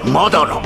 まだな。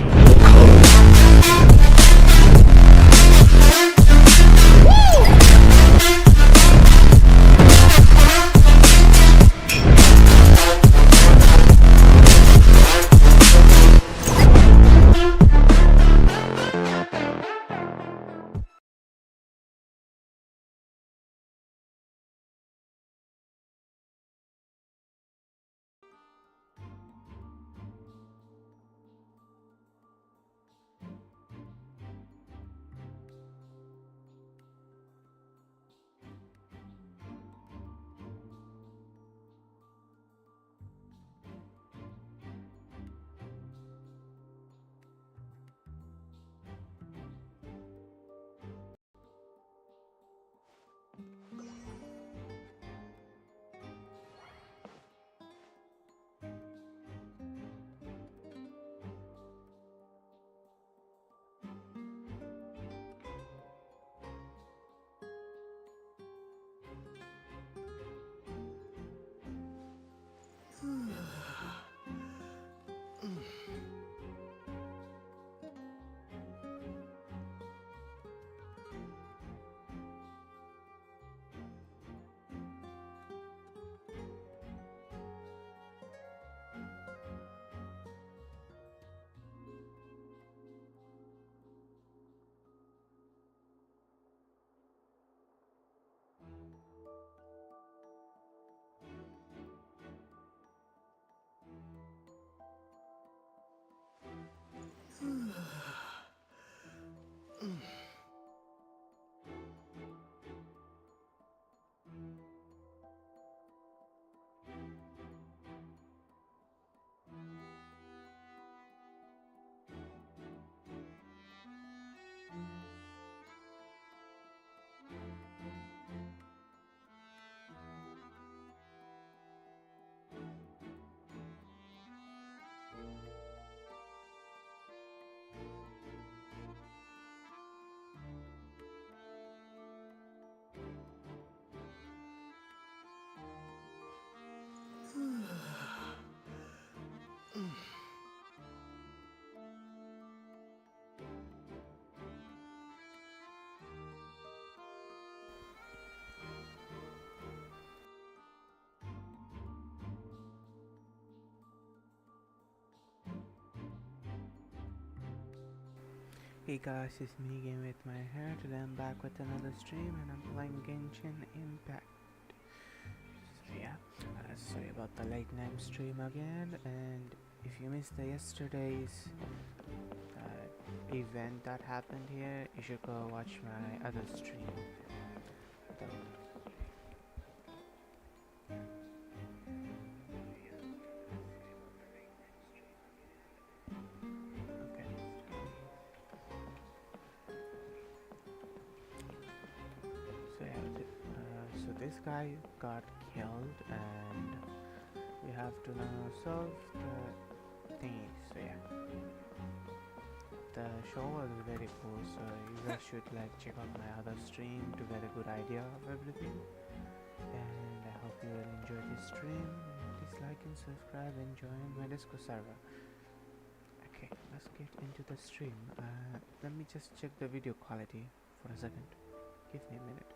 Hey guys, it's me again with my hair. Today I'm back with another stream and I'm playing GENSHIN IMPACT. So yeah, sorry about the late night stream again, and if you missed the yesterday's event that happened here, you should go watch my other stream. This guy got killed and we have to now solve the thingy. So yeah, the show was very cool, so you guys should like check out my other stream to get a good idea of everything, and I hope you will enjoy this stream. Please like and subscribe and join my Discord server. Okay, let's get into the stream. Let me just check the video quality for a second. Give me a minute.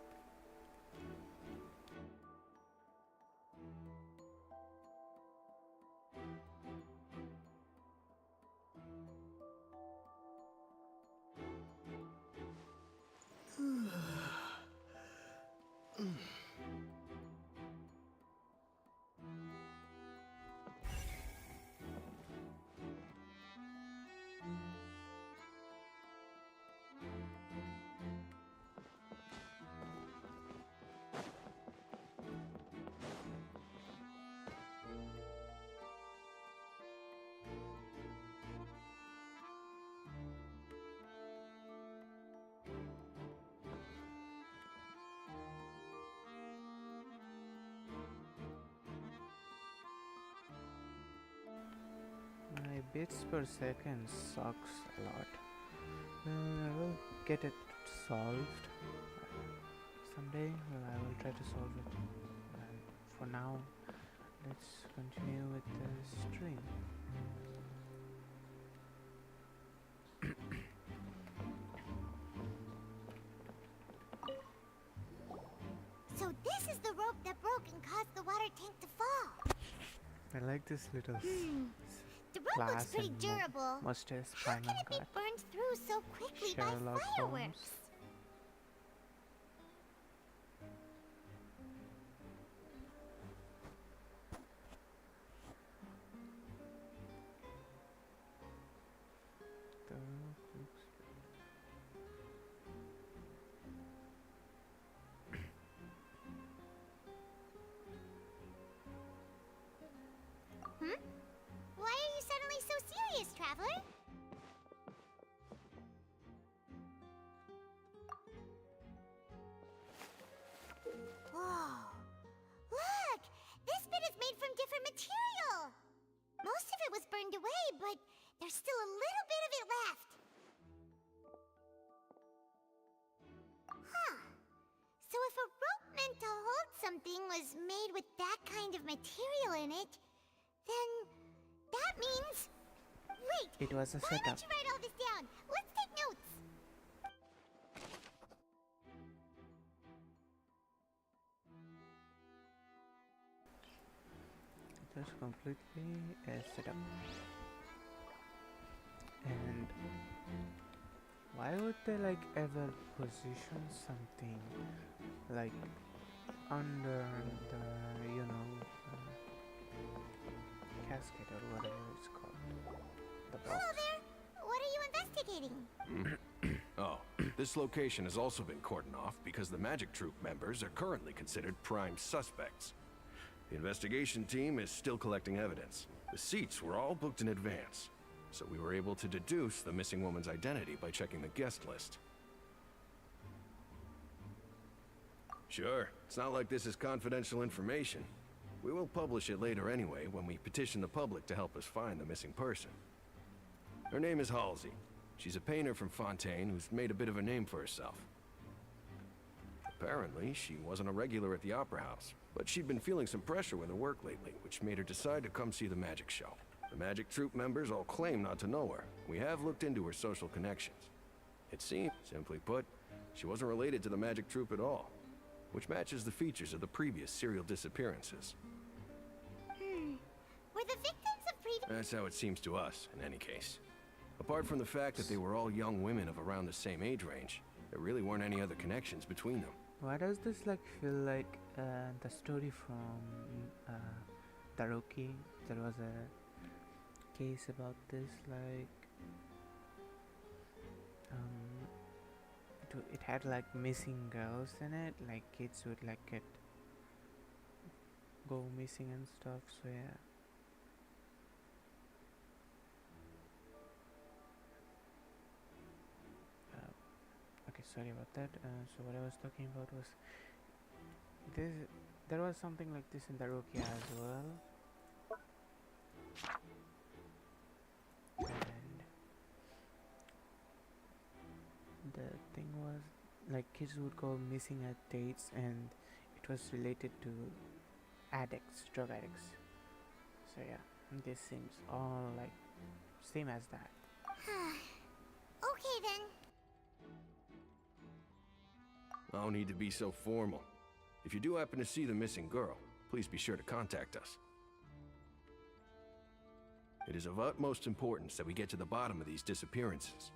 My bits per second sucks a lot. I will get it solved someday. I will try to solve it. For now, let's continue with the stream. the rope that broke and caused the water tank to fall. I like this little The rope looks glass pretty and durable. mustache How can it be got. burned through so quickly Sherlock by fireworks? Why are you suddenly so serious, Traveler? Whoa! Look! This bit is made from different material! Most of it was burned away, but there's still a little bit of it left. Huh. So if a rope meant to hold something was made with that kind of material in it, then that means... Wait! It was a Why setup. don't you write all this down? Let's take notes! It was completely a setup. And why would they like ever position something like under the, you know, casket or whatever it's called? The box. Hello there! What are you investigating? Oh, this location has also been cordoned off because the Magic Troop members are currently considered prime suspects. The investigation team is still collecting evidence. The seats were all booked in advance, so we were able to deduce the missing woman's identity by checking the guest list. Sure, it's not like this is confidential information. We will publish it later anyway when we petition the public to help us find the missing person. Her name is Halsey. She's a painter from Fontaine who's made a bit of a name for herself. Apparently, she wasn't a regular at the Opera House, but she'd been feeling some pressure with her work lately, which made her decide to come see the magic show. The Magic Troop members all claim not to know her. We have looked into her social connections. It seems, simply put, she wasn't related to the Magic Troop at all, which matches the features of the previous serial disappearances. Were the victims of previous... That's how it seems to us, in any case. Apart from the fact that they were all young women of around the same age range, there really weren't any other connections between them. Why does this like feel like the story from Daroki? There was a case about this, like it had like missing girls in it, like kids would like go missing and stuff. So yeah. Okay, sorry about that. So what I was talking about was this. There was something like this in Daroki as well, and the thing was like kids would go missing at dates, and it was related to addicts, drug addicts. So yeah, this seems all like same as that. Okay then. No need to be so formal. If you do happen to see the missing girl, please be sure to contact us. It is of utmost importance that we get to the bottom of these disappearances.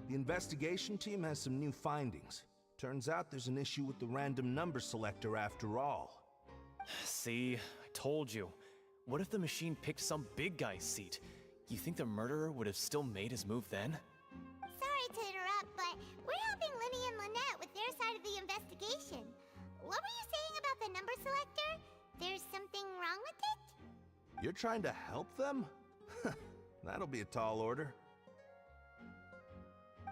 The investigation team has some new findings. Turns out there's an issue with the random number selector after all. See, I told you. What if the machine picked some big guy's seat? You think the murderer would have still made his move then? Sorry to interrupt, but we're helping Linny and Lynette with their side of the investigation. What were you there's something wrong with it? You're trying to help them? That'll be a tall order.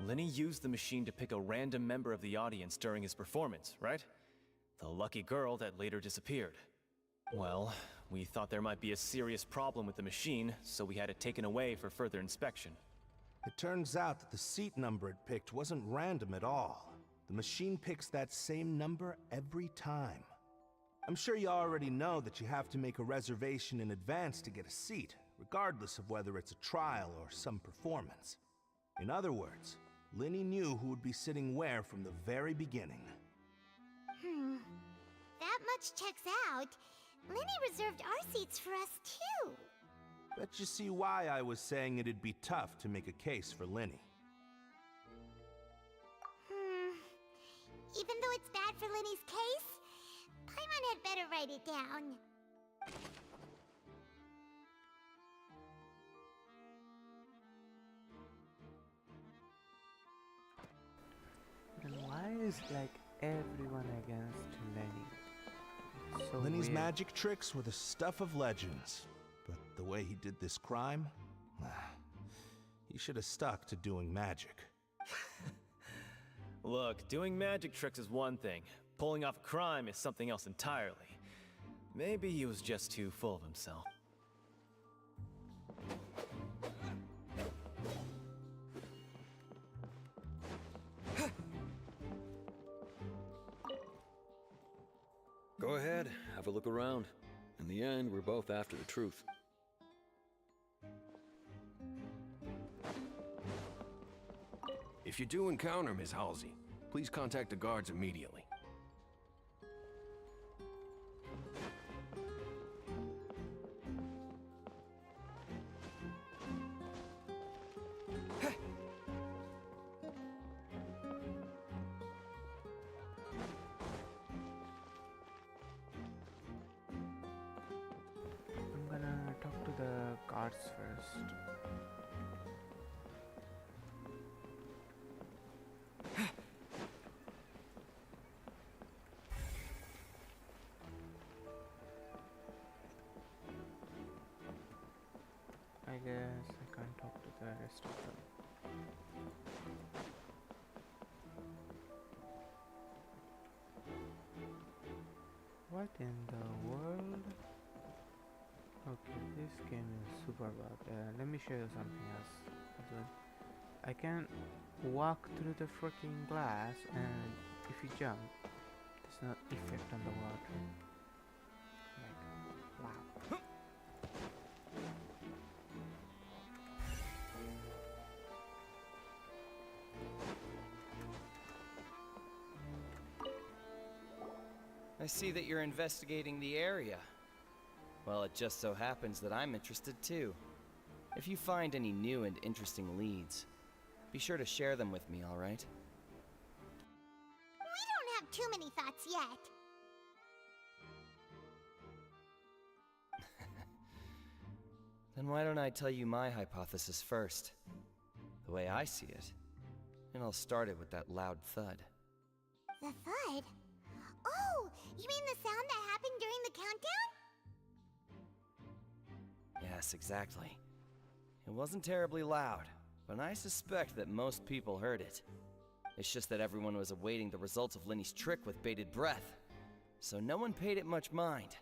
Lenny used the machine to pick a random member of the audience during his performance, right? The lucky girl that later disappeared. Well, we thought there might be a serious problem with the machine, so we had it taken away for further inspection. It turns out that the seat number it picked wasn't random at all. The machine picks that same number every time. I'm sure you already know that you have to make a reservation in advance to get a seat, regardless of whether it's a trial or some performance. In other words, Lenny knew who would be sitting where from the very beginning. That much checks out. Lenny reserved our seats for us, too. Bet you see why I was saying it'd be tough to make a case for Lenny. Even though it's bad for Lenny's case, Paimon had better write it down. Then why is like everyone against Lenny? So Lenny's weird. magic tricks were the stuff of legends, but the way he did this crime, he should have stuck to doing magic. Look, doing magic tricks is one thing. Pulling off crime is something else entirely. Maybe he was just too full of himself. Go ahead, have a look around. In the end, we're both after the truth. If you do encounter Miss Halsey, please contact the guards immediately. I'm gonna talk to the guards first. I guess I can't talk to the rest of them. What in the world? Okay, this game is super bugged. Let me show you something else as well. I can walk through the freaking glass, and if you jump, there's no effect on the water. Like, wow. I see that you're investigating the area. Well, it just so happens that I'm interested too. If you find any new and interesting leads, be sure to share them with me, all right? We don't have too many thoughts yet. Then why don't I tell you my hypothesis first? The way I see it. And I'll start it with that loud thud. The thud? Oh, you mean the sound that happened during the countdown? Yes, exactly. It wasn't terribly loud, but I suspect that most people heard it. It's just that everyone was awaiting the results of Lenny's trick with bated breath, so no one paid it much mind.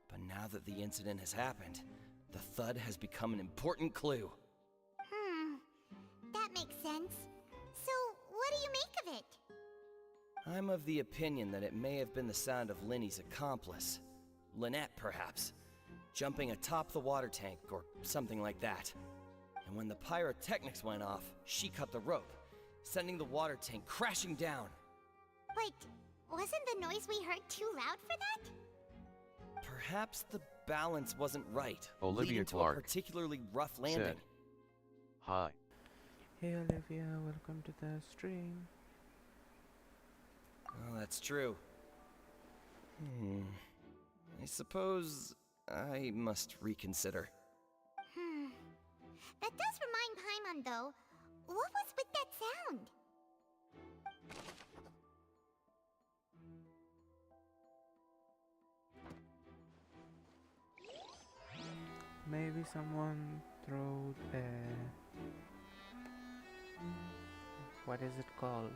But now that the incident has happened, the thud has become an important clue. That makes sense. So, what do you make of it? I'm of the opinion that it may have been the sound of Lenny's accomplice, Lynette perhaps, jumping atop the water tank or something like that. And when the pyrotechnics went off, she cut the rope, sending the water tank crashing down. But wasn't the noise we heard too loud for that? Perhaps the balance wasn't right, Olivia leading to Clark a particularly rough landing. said, "Hi." Hey Olivia, welcome to the stream. Oh, that's true. I suppose I must reconsider. That does remind Paimon, though. What was with that sound? Maybe someone threw a... What is it called?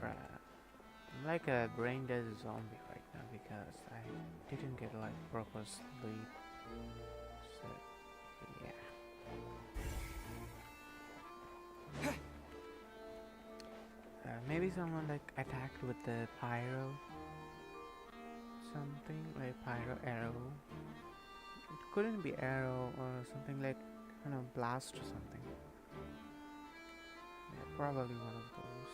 Bruh. I'm like a brain dead zombie right now because I didn't get like proper sleep. So, yeah. Maybe someone like attacked with the pyro. Something like pyro arrow. It couldn't be arrow or something like, I don't know, blast or something. Yeah, probably one of those.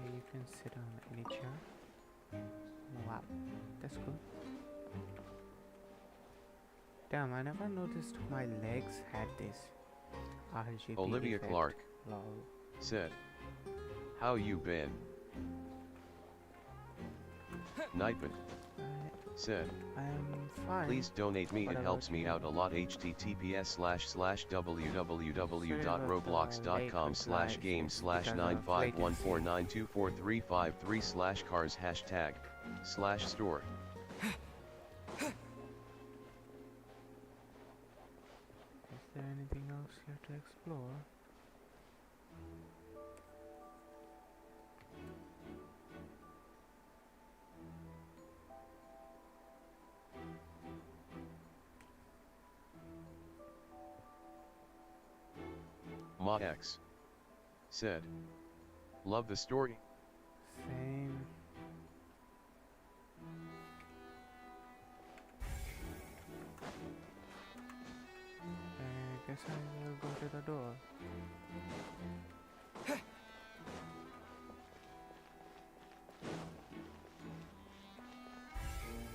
You can sit on any chair. Wow, that's cool. Damn, I never noticed my legs had this RGB Olivia effect. Clark Lol. said, "How you been?" Nightman said, I am fine. "Please donate me, What it about helps me you? out a lot. https://www.roblox.com/game/951492435/cars#store." Is there anything else here to explore? Ma-X said, "Love the story." Same. I guess I will go to the door.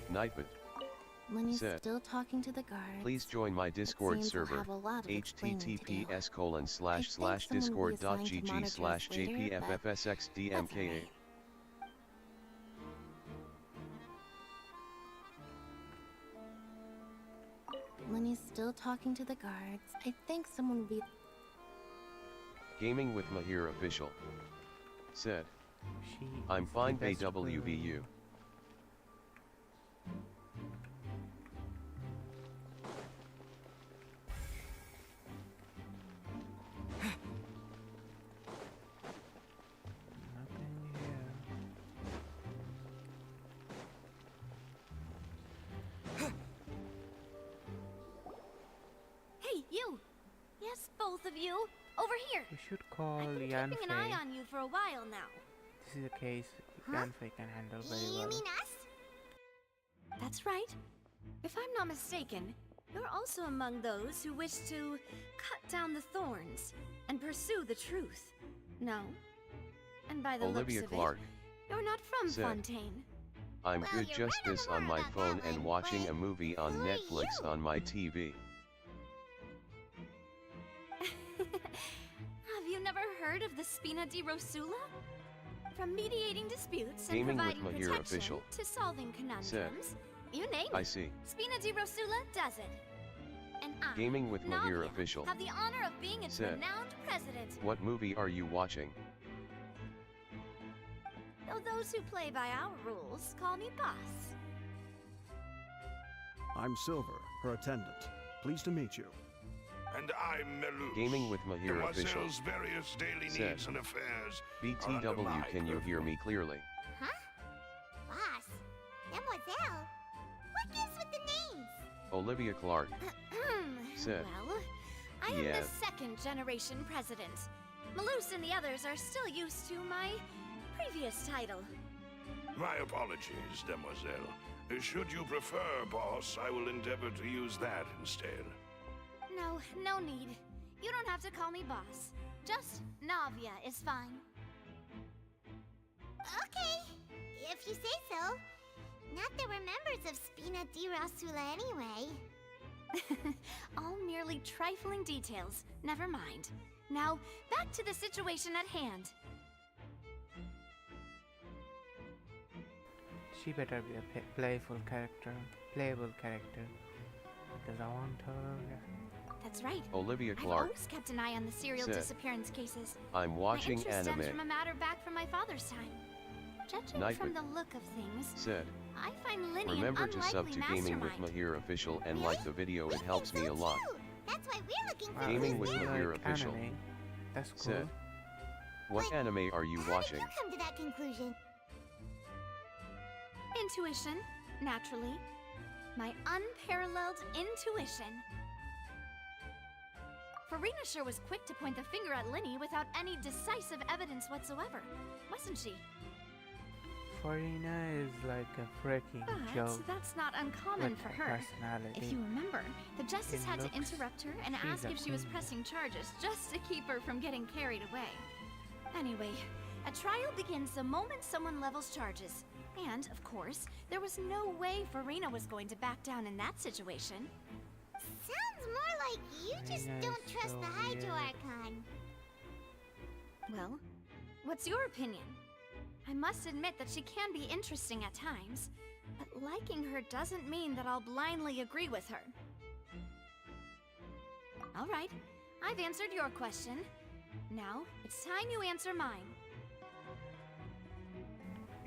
Nightman When he's said, still talking to the guards. "Please join my Discord seems he'll server, have a lot of explaining to do. https://discord.gg/jpffsxdmka." When he's still talking to the guards, I think someone will be. Gaming with Mahir official said, She "I'm is the fine, best BWVU." Nothing here. Hey, you! Yes, both of you! Over here! We should call I've been Yanfei. keeping an eye on you for a while now. This is a case Huh? Yanfei can handle very You well. mean us? That's right. If I'm not mistaken, you're also among those who wish to cut down the thorns and pursue the truth. No? And by the Olivia looks of Clark it, you're not from said, Fontaine. "I'm Well, good, you're just right on this the on my word about phone that and one, watching but a movie on who are Netflix you? on my TV." Have you never heard of the Spina di Rosula? From mediating disputes and Gaming with providing Mahir protection official to solving conundrums, you name I it. see. Spina di Rosula does it. And I, Gaming with Mahir Navia, official have the honor of being its said, renowned president. "What movie are you watching?" Though those who play by our rules call me boss. I'm Silver, her attendant. Pleased to meet you. And I'm Melus. Gaming with Mahir official Demoiselle's various daily said, needs and affairs are under "BTW, my can you hear purview. me clearly?" Huh? Boss? Demoiselle? What gives with the names? Olivia Clark said, Well, I am "Yeah." the second generation president. Malus and the others are still used to my previous title. My apologies, Demoiselle. Should you prefer, boss, I will endeavor to use that instead. No, no need. You don't have to call me boss. Just Navia is fine. Okay, if you say so. Not that we're members of Spina di Rosula anyway. merely trifling details. Never mind. Now, back to the situation at hand. She better be a playable character, because I want her. That's right. Olivia I've Clark always kept an eye on the serial said, disappearance cases. I'm watching My interest anime. stems from a matter back from my father's time. Judging Nightwood from the look of things, said, I find Linny remember an to sub to unlikely Gaming with mastermind. Mahir Official and Really? like the video, We it helps think me so a lot. too. That's why we're looking for Gaming with clues now. Mahir Official Anime. That's cool. said, what anime are you How watching? did you come to that conclusion? Intuition, naturally. My unparalleled intuition. Farina sure was quick to point the finger at Linny without any decisive evidence whatsoever, wasn't she? Farina is like a freaking But joke that's not uncommon with for her her. personality. If you remember, the justice In had to looks, interrupt her and she's ask a if she was queen. pressing charges just to keep her from getting carried away. Anyway, a trial begins the moment someone levels charges. And, of course, there was no way Farina was going to back down in that situation. Sounds more like you just Farina don't is trust so the Hydro weird. Archon. Well, what's your opinion? I must admit that she can be interesting at times, but liking her doesn't mean that I'll blindly agree with her. All right, I've answered your question. Now, it's time you answer mine.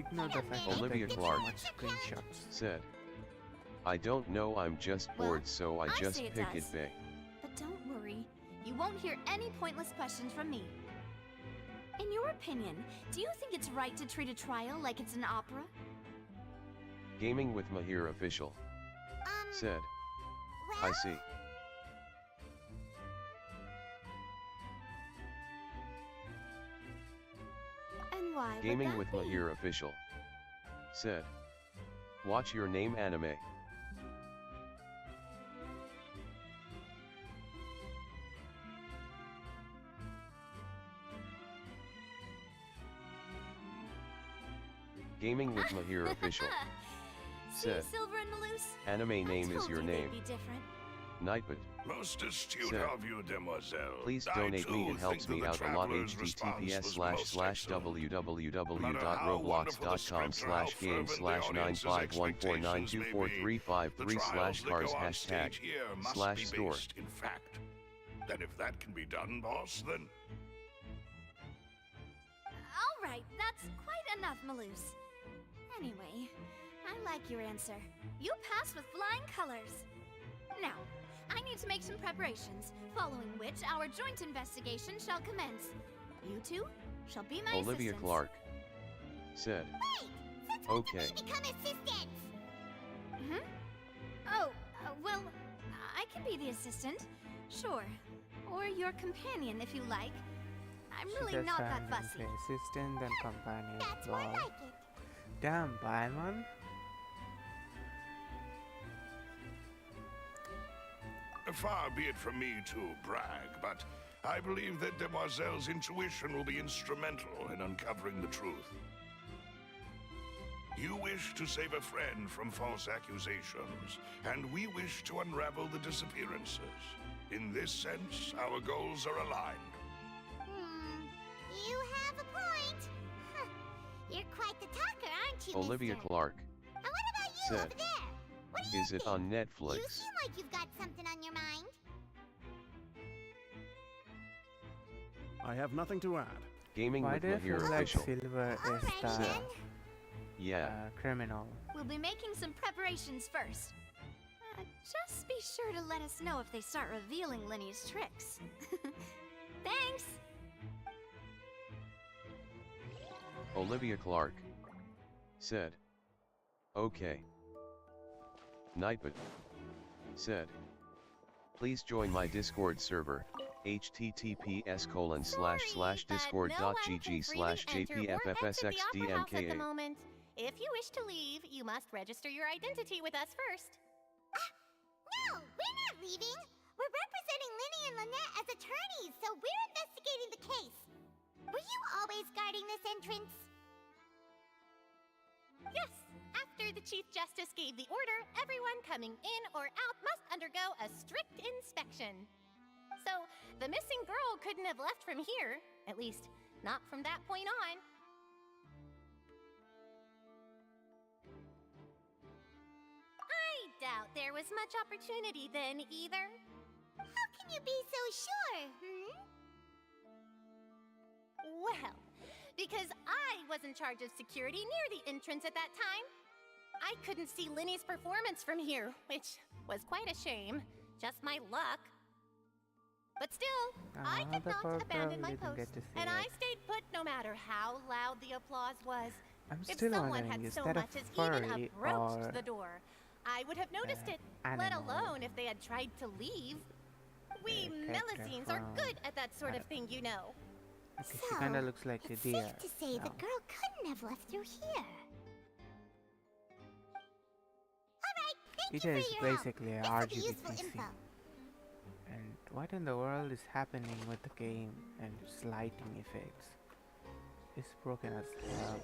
Ignore the fact that Olivia they Clark much screenshots. said, I don't know, I'm just Well, bored, so I I just say it pick it does. bae. But don't worry, you won't hear any pointless questions from me. In your opinion, do you think it's right to treat a trial like it's an opera? Gaming with Mahir Official said, I Well, see. And why would Gaming that with be? Mahir Official said, watch your name anime. Gaming with Mahir Official See, said, Silver and Malus? anime I name is told your you they'd name. be different. Nightwood Most astute said, of you, demoiselle. please I donate me, too it helps think me that the out a lot. traveler's response was most excellent. www.roblox.com/game/951492435 /store In fact, then if that can be done, boss, then All right, that's quite enough, Malus. Anyway, I like your answer. You passed with flying colors. Now, I need to make some preparations, following which our joint investigation shall commence. You two shall be my Olivia assistants. Clark said, wait! Since when okay. did we become assistants? Oh, well, I can be the assistant. Sure. Or your companion, if you like. I'm She really just not that found fussy. the assistant and companion. That's more Wow. like it. Damn, Paimon. far be it from me to brag, but I believe that Demoiselle's intuition will be instrumental in uncovering the truth. You wish to save a friend from false accusations, and we wish to unravel the disappearances. In this sense, our goals are aligned. You have a point. Huh. You're quite the talker, aren't you, Olivia mister? Clark And what about you said, over there? What do you is it think? on You Netflix? seem like you've got something on your mind. I have nothing to add. Gaming Why with do you feel Mahir like Official Silver is Alrighty the then. yeah. criminal? We'll be making some preparations first. Just be sure to let us know if they start revealing Linny's tricks. Thanks! Olivia Clark said, okay. Nightbot said, please join my Discord server, https://discord.gg/jpffsxdmka. moment. If you wish to leave, you must register your identity with us first. No, we're not leaving. We're representing Linny and Lynette as attorneys, so we're investigating the case. Were you always guarding this entrance? Yes, after after the Chief Justice gave the order, everyone coming in or out must undergo a strict inspection. So, the missing girl couldn't have left from here. At least, not from that point on. I doubt there was much opportunity then, either. How can you be so sure, Well, because I was in charge of security near the entrance at that time. I couldn't see Linny's performance from here, which was quite a shame. Just my luck. But still, I did the poor not abandon girl my didn't get post, to see and it. I stayed put no matter how loud the applause was. I'm If still someone wondering, had is so that a much as even furry approached or the door, I would have noticed it, let animal? alone if they had tried to leave. We character Melusines are from- good at that sort of thing, you know. Okay, she kinda looks like a It's deer. safe to say the now. girl couldn't have left through here. Alright, thank It you is for your help. basically a This will be RGB useful PC. info. And what in the world is happening with the game and its lighting effects? It's broken as hell.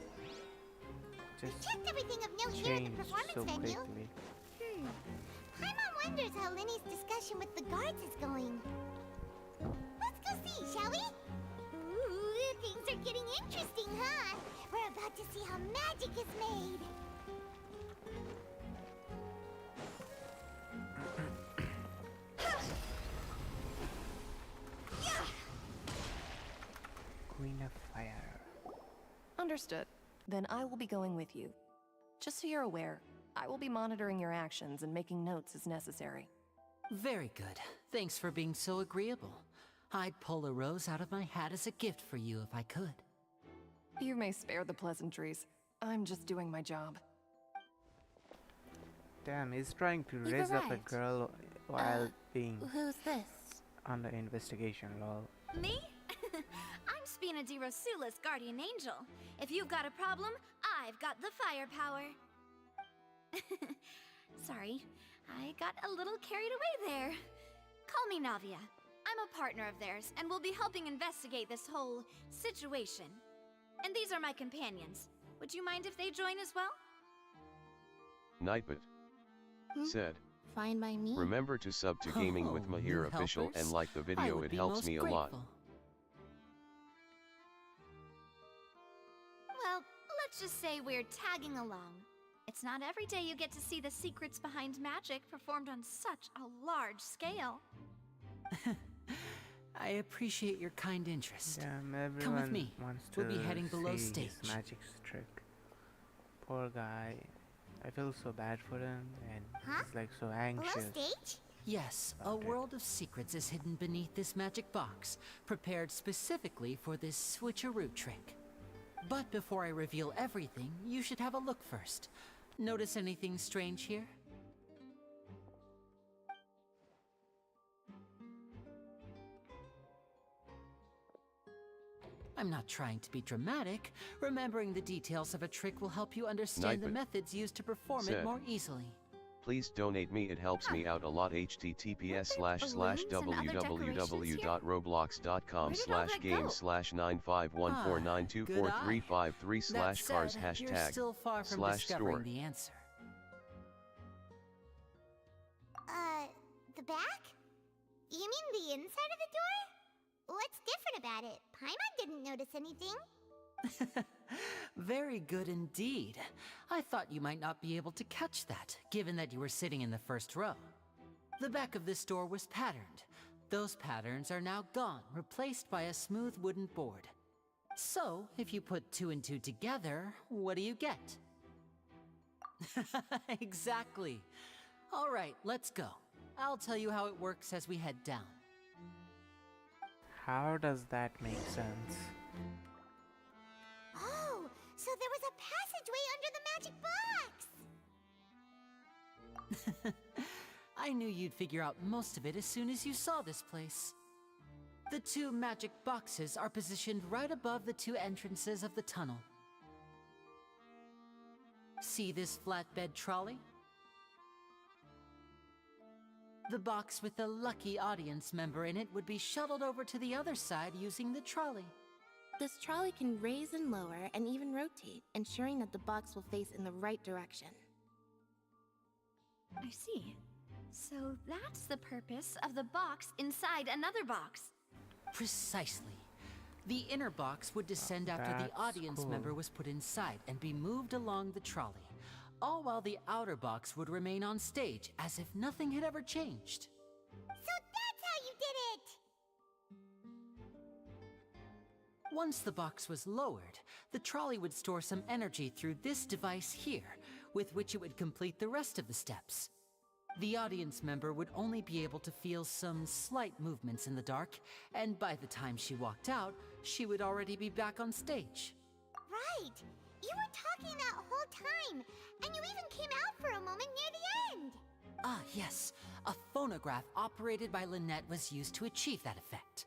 Just Checked everything of note here in the changed performance so venue. quickly. Paimon wonders how Linny's discussion with the guards is going. Let's go see, shall we? Ooh, things are getting interesting, huh? We're about to see how magic is made. Queen of Fire. Understood. Then I will be going with you. Just so you're aware, I will be monitoring your actions and making notes as necessary. Very good. Thanks for being so agreeable. I'd pull a rose out of my hat as a gift for you if I could. You may spare the pleasantries. I'm just doing my job. Damn, he's trying to You've raise up a arrived. girl while being Who's this? under investigation, lol. Me? I'm Spina di Rosula's guardian angel. If you've got a problem, I've got the firepower. Sorry, I got a little carried away there. Call me Navia. I'm a partner of theirs, and will be helping investigate this whole situation. And these are my companions. Would you mind if they join as well? Nightbot said, Fine by me. remember to sub to Gaming with Oh, Mahir new official helpers? and like the I video, would it be helps most me a lot. grateful. Well, let's just say we're tagging along. It's not every day you get to see the secrets behind magic performed on such a large scale. I appreciate your kind interest. Damn, everyone Come with me. wants We'll to be heading below see stage. his magic trick. Poor guy. I feel so bad for him, and he's like so anxious. Below stage? Yes, a Okay. world of secrets is hidden beneath this magic box, prepared specifically for this switcheroo trick. But before I reveal everything, you should have a look first. Notice anything strange here? I'm not trying to be dramatic. Remembering the details of a trick will help you understand the Nightbot methods used to perform it said, more easily. Please donate me, it helps me out a lot. https://www.roblox.com/game/951492435 That said, you're hashtag still far from /store. discovering the answer. The back? You mean the inside of the door? What's different about it? Paimon didn't notice anything. Very good indeed. I thought you might not be able to catch that, given that you were sitting in the first row. The back of this door was patterned. Those patterns are now gone, replaced by a smooth wooden board. So, if you put 2 and 2 together, what do you get? Exactly. All right, let's go. I'll tell you how it works as we head down. How does that make sense? Oh, so there was a passageway under the magic box! I knew you'd figure out most of it as soon as you saw this place. The 2 magic boxes are positioned right above the 2 entrances of the tunnel. See this flatbed trolley? The box with the lucky audience member in it would be shuttled over to the other side using the trolley. This trolley can raise and lower and even rotate, ensuring that the box will face in the right direction. I see. So that's the purpose of the box inside another box. Precisely. The inner box would descend after the That's audience cool. member was put inside and be moved along the trolley, all while the outer box would remain on stage as if nothing had ever changed. So that's how you did it! Once the box was lowered, the trolley would store some energy through this device here, with which it would complete the rest of the steps. The audience member would only be able to feel some slight movements in the dark, and by the time she walked out, she would already be back on stage. Right! You were talking that whole time, and you even came out for a moment near the end! Ah, yes. A phonograph operated by Lynette was used to achieve that effect.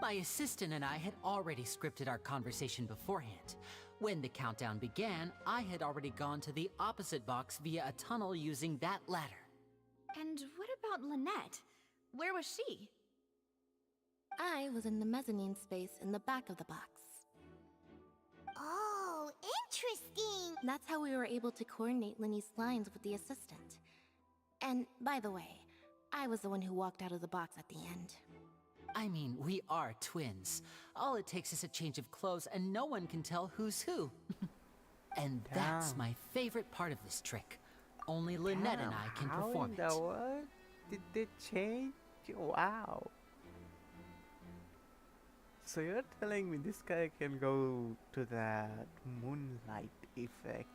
My assistant and I had already scripted our conversation beforehand. When the countdown began, I had already gone to the opposite box via a tunnel using that ladder. And what about Lynette? Where was she? I was in the mezzanine space in the back of the box. Oh, interesting! That's how we were able to coordinate Linny's lines with the assistant. And by the way, I was the one who walked out of the box at the end. I mean, we are twins. All it takes is a change of clothes and no one can tell who's who. And that's Damn. my favorite part of this trick. Only Lynette and I can perform it. How in the world did they change? Wow. So you're telling me this guy can go to that moonlight effect,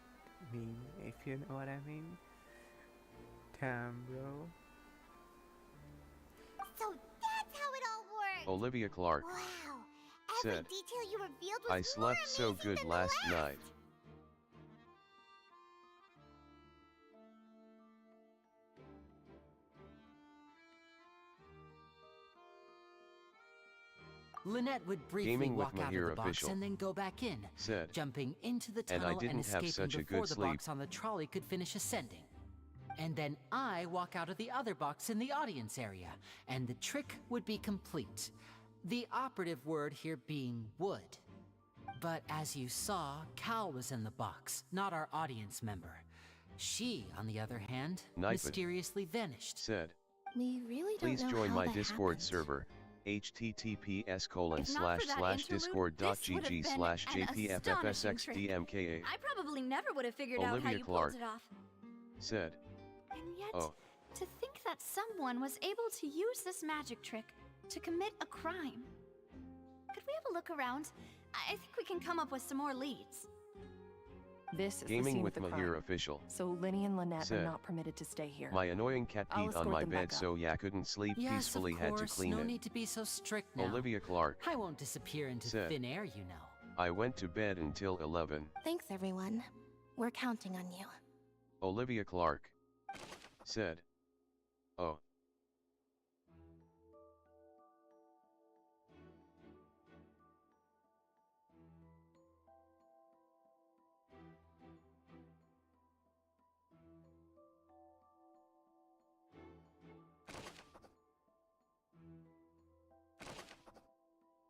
if you know what I mean? Damn, bro. So that's how it all worked! Olivia Clark Wow! Every said, detail you revealed was I more slept so amazing good than last the night. Lynette would briefly Gaming with walk out of Mahir the box official and then go back in, said, jumping into the and tunnel I didn't have escaping such a before good the sleep. box on the trolley could finish ascending. And then I walk out of the other box in the audience area, and the trick would be complete. The operative word here being would. But as you saw, Cal was in the box, not our audience member. She, on the other hand, Nipid mysteriously vanished. said, We really don't please know join how my that Discord happened. server, https://discord.gg/jpffsxdmka. I probably never would have figured out how Olivia you Clark pulled it off. said, And yet, oh, to think that someone was able to use this magic trick to commit a crime. Could we have a look around? I think we can come up with some more leads. This is the Gaming scene with of the Mahir crime. official So Lenny and Lynette are said, not permitted to stay here. my annoying cat I'll peed on escort my them bed back up. so ya couldn't sleep Yes, peacefully, of had to course, clean no it. need to be so strict now. Olivia Clark I won't disappear into said, thin air, you know. I went to bed until 11. Thanks, everyone. We're counting on you. Olivia Clark said, oh,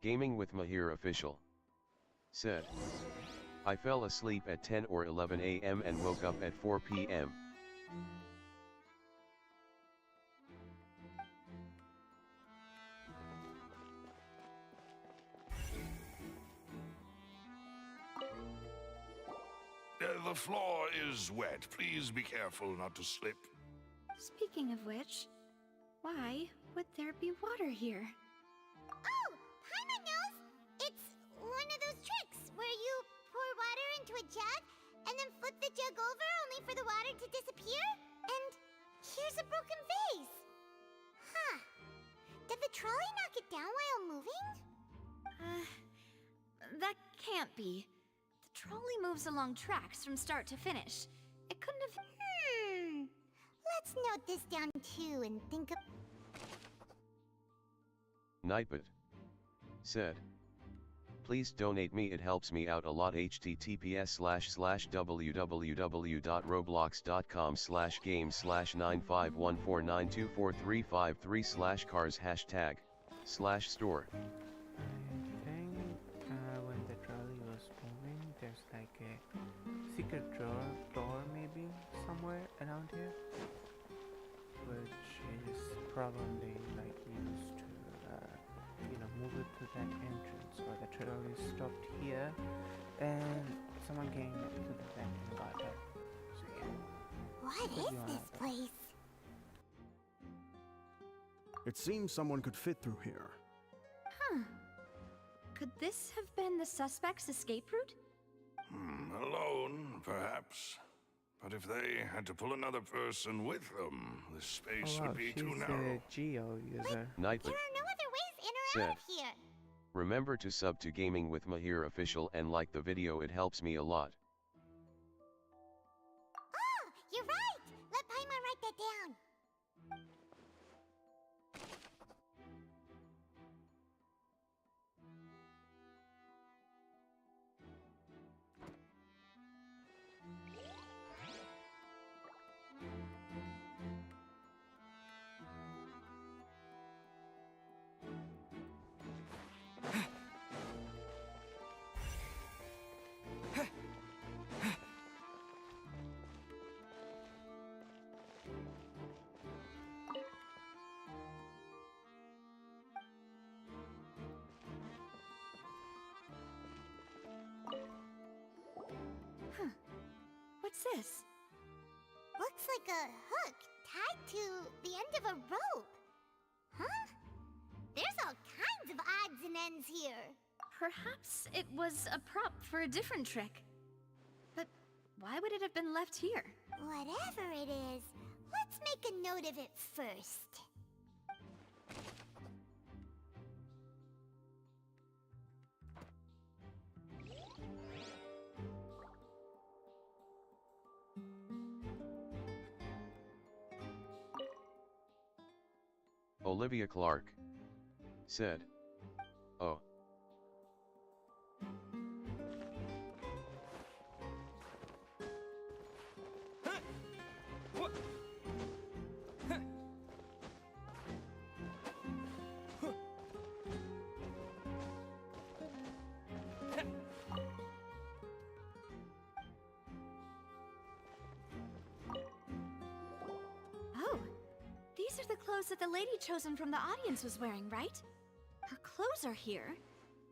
Gaming with Mahir official said, I fell asleep at 10 or 11 a.m. and woke up at 4 p.m. The floor is wet. Please be careful not to slip. Speaking of which, why would there be water here? Oh! Paimon knows! It's one of those tricks where you pour water into a jug and then flip the jug over only for the water to disappear? And here's a broken vase! Huh. Did the trolley knock it down while moving? That can't be. The trolley moves along tracks from start to finish. It couldn't have... Let's note this down too and think of... Nightbot said, please donate me, it helps me out a lot. https://www.roblox.com/game/95149243533/cars #store. I think when the trolley was moving, there's like a secret door maybe somewhere around here. which is probably like used to, move it to that entrance, or the terrorist stopped here, and someone came to the vent and got her. So yeah. What is this place? It seems someone could fit through here. Huh. Could this have been the suspect's escape route? Alone, perhaps. But if they had to pull another person with them, the space Oh wow, would be too she's narrow. a Geo user. Nightly There are no other ways in or said, out of here. remember to sub to Gaming with Mahir Official and like the video, it helps me a lot. Oh, you're right. Let Paimon write that down. What's this? Looks like a hook tied to the end of a rope. Huh? There's all kinds of odds and ends here. Perhaps it was a prop for a different trick. But why would it have been left here? Whatever it is, let's make a note of it first. Olivia Clark said, oh. Oh, these are the clothes that the lady chosen from the audience was wearing, right? Her clothes are here,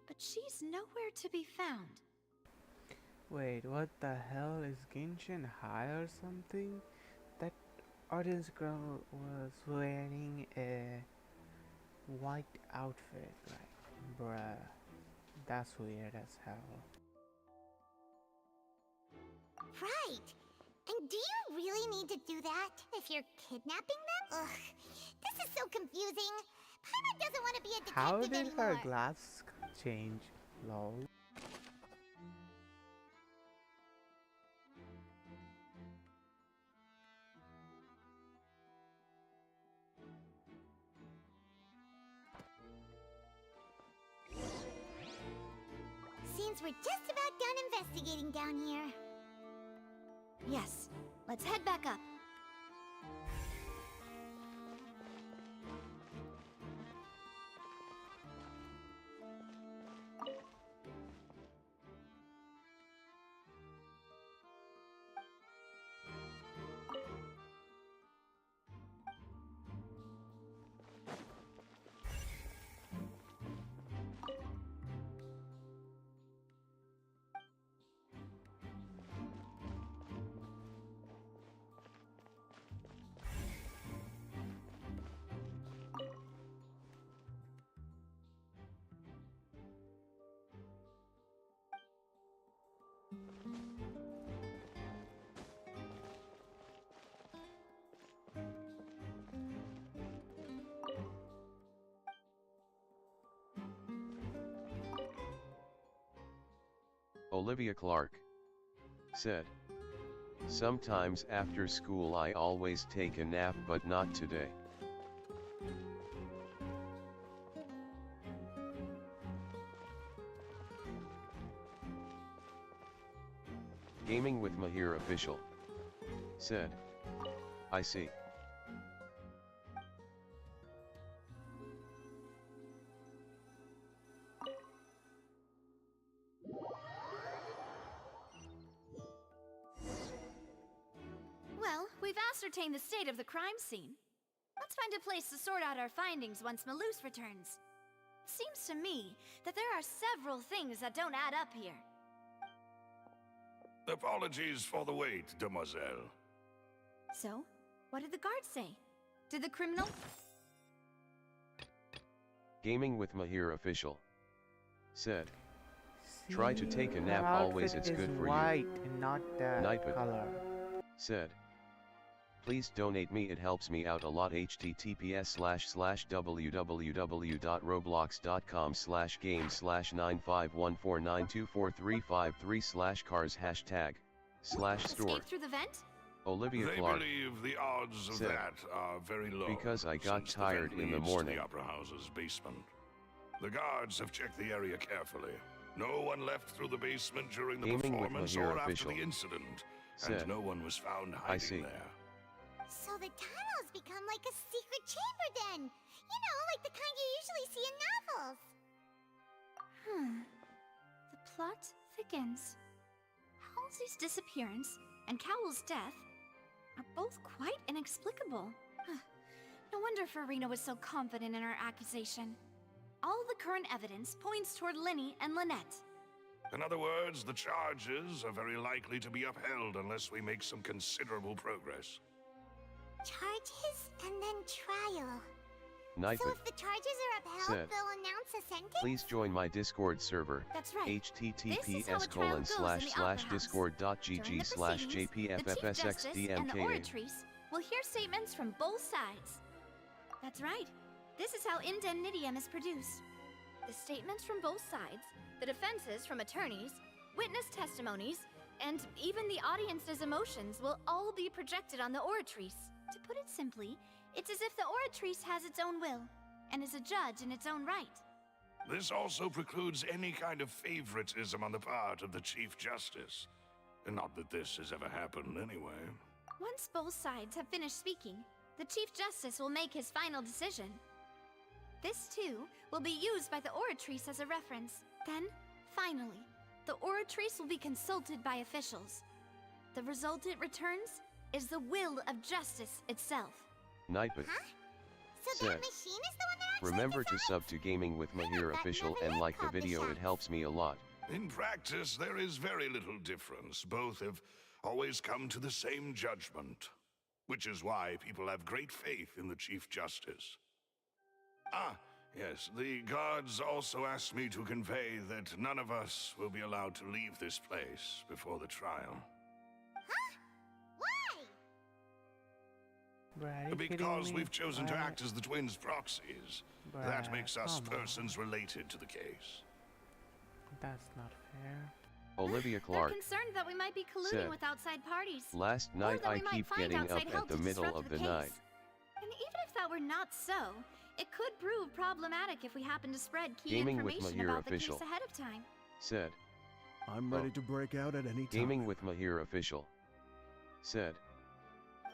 but she's nowhere to be found. Wait, what the hell? Is Genshin high or something? That audience girl was wearing a white outfit, like, bruh. That's weird as hell. Right. And do you really need to do that if you're kidnapping them? Ugh, this is so confusing. Paimon doesn't want to be a detective How did anymore. her glass change? Lol. Seems we're just about done investigating down here. Yes, let's head back up. Olivia Clark said, sometimes after school I always take a nap, but not today. Gaming with Mahir Official said, I see. Well, we've ascertained the state of the crime scene. Let's find a place to sort out our findings once Malus returns. Seems to me that there are several things that don't add up here. Apologies for the wait, demoiselle. So, what did the guards say? Did the criminal... Gaming with Mahir official said, try to take a Her nap always, outfit it's is good for white you. and not that Nightbot color. said, please donate me, it helps me out a lot. https://www.roblox.com/game/95149243533/cars #cars/store. Escape through the vent? Olivia They Clark believe the odds of said, that are very low. because I got since tired the vent in the leads morning. to the Opera House's basement. The guards have checked the area carefully. No one left through the basement during the Gaming with performance Mahir or after official the incident, said, and no one was found I hiding see. there. So the tunnels become like a secret chamber then. You know, like the kind you usually see in novels. The plot thickens. Halsey's disappearance and Cowell's death are both quite inexplicable. No wonder Farina was so confident in her accusation. All the current evidence points toward Linny and Lynette. In other words, the charges are very likely to be upheld unless we make some considerable progress. Charges and then trial. So Nightbot if the charges are upheld, said, they'll announce a sentence? please join my Discord server. That's right. https://discord.gg/jpffsxdmka. We'll hear statements from both sides. That's right. This is how indemnitium is produced. The statements from both sides, the defenses from attorneys, witness testimonies, and even the audience's emotions will all be projected on the oratrice. To put it simply, it's as if the oratrice has its own will, and is a judge in its own right. This also precludes any kind of favoritism on the part of the Chief Justice. Not that this has ever happened anyway. Once both sides have finished speaking, the Chief Justice will make his final decision. This, too, will be used by the oratrice as a reference. Then, finally, the oratrice will be consulted by officials. The result it returns is the will of justice itself. Nightbot So said, that machine is the one that actually remember to decides? sub to Gaming with Mahir official and like the video, it helps me a lot. In practice, there is very little difference. Both have always come to the same judgment, which is why people have great faith in the Chief Justice. Ah, yes, the guards also asked me to convey that none of us will be allowed to leave this place before the trial. Why? Bruh, are you Because kidding me? we've chosen to Bruh. act as the twins' proxies. That Bruh, makes us come on. persons related to the case. That's not fair. Olivia They're Clark concerned that we might be colluding said, with outside parties. last Or night that I we might keep find getting up outside help at the to middle disrupt of the case. night. And even if that were not so, it could prove problematic if we happen to spread key Gaming with information Mahir about the official case ahead of time. Said, I'm ready to break out at any time. Gaming with Mahir official said,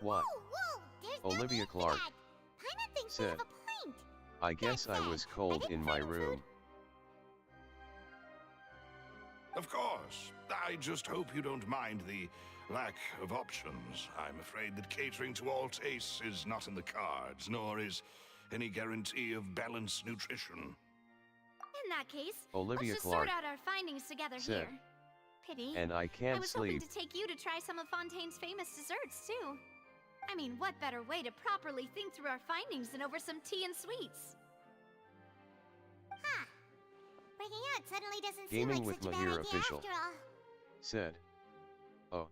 what? Whoa, there's no Olivia need for Clark that. Paimon thinks we said, have a point. I guess I was cold in my room. Of course. I just hope you don't mind the lack of options. I'm afraid that catering to all tastes is not in the cards, nor is any guarantee of balanced nutrition. In that case, Olivia let's just Clark sort out our findings together said, here. Pity. and I I can't was sleep. hoping to take you to try some of Fontaine's famous desserts, too. I mean, what better way to properly think through our findings than over some tea and sweets? Huh. Breaking out suddenly doesn't Gaming seem like with such a Mahir bad idea official after all. said, oh.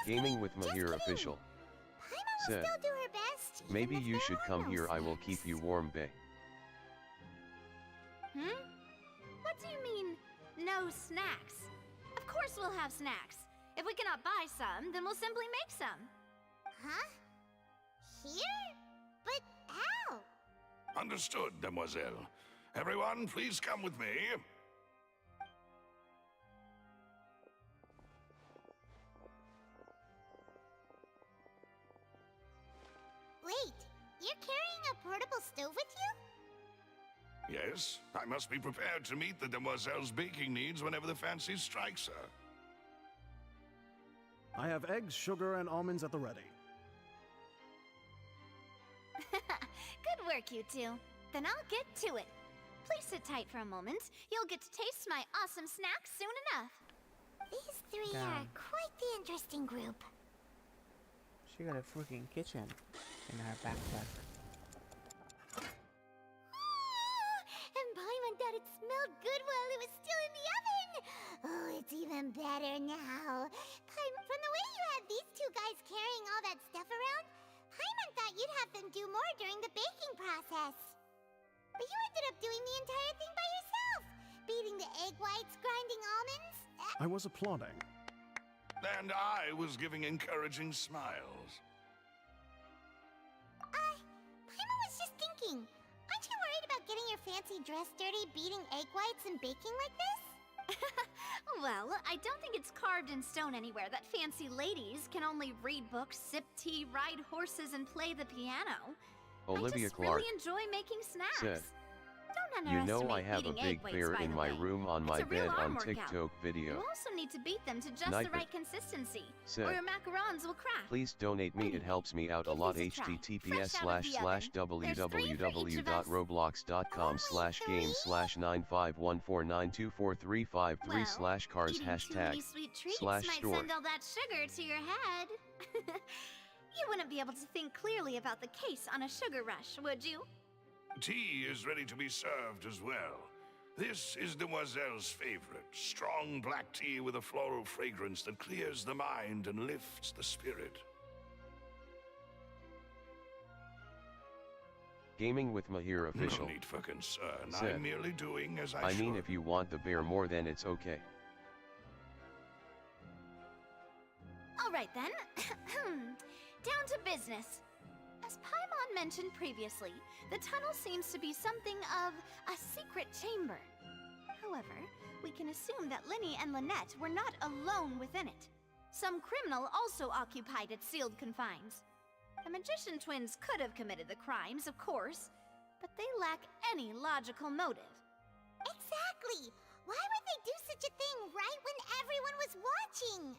Gaming with Mahir official Paimon will said, still do her best. even maybe if you there should are come no here, I will keep snacks. you warm, bae. What do you mean, no snacks? Of course we'll have snacks. If we cannot buy some, then we'll simply make some. Huh? Here? But how? Understood, demoiselle. Everyone, please come with me. portable stove with you? Yes, I must be prepared to meet the demoiselle's baking needs whenever the fancy strikes her. I have eggs, sugar, and almonds at the ready. Good work, you two. Then I'll get to it. Please sit tight for a moment. You'll get to taste my awesome snacks soon enough. These three are quite the interesting group. She got a freaking kitchen in her backpack. And Paimon thought it smelled good while it was still in the oven. Oh, it's even better now. Paimon, from the way you had these two guys carrying all that stuff around, Paimon thought you'd have them do more during the baking process. But you ended up doing the entire thing by yourself. Beating the egg whites, grinding almonds. I was applauding. And I was giving encouraging smiles. Paimon was just thinking, aren't you worried about getting your fancy dress dirty beating egg whites and baking like this? Well, I don't think it's carved in stone anywhere that fancy ladies can only read books, sip tea, ride horses, and play the piano. Olivia I just Clark really enjoy making snacks. said, Don't "You underestimate know I have a beating big egg whites, bear by in the my way. room on It's my a real bed arm on workout. TikTok video." You also need to beat them to just Night the bit. right consistency, Said, or your macarons will crack. Please donate me, it helps me out a lot. these a try. https://www.roblox.com/game/95149243533/cars Eating too many hashtag sweet treats slash might store. send all that sugar to your head. You wouldn't be able to think clearly about the case on a sugar rush, would you? Tea is ready to be served as well. This is Demoiselle's favorite, strong black tea with a floral fragrance that clears the mind and lifts the spirit. Gaming with Mahir official. No need for concern. Said, I'm merely doing as I I should. mean, if you want the bear more, then it's okay. All right then. Down to business. As Paimon mentioned previously, the tunnel seems to be something of a secret chamber. However, we can assume that Linny and Lynette were not alone within it. Some criminal also occupied its sealed confines. The magician twins could have committed the crimes, of course, but they lack any logical motive. Exactly! Why would they do such a thing right when everyone was watching?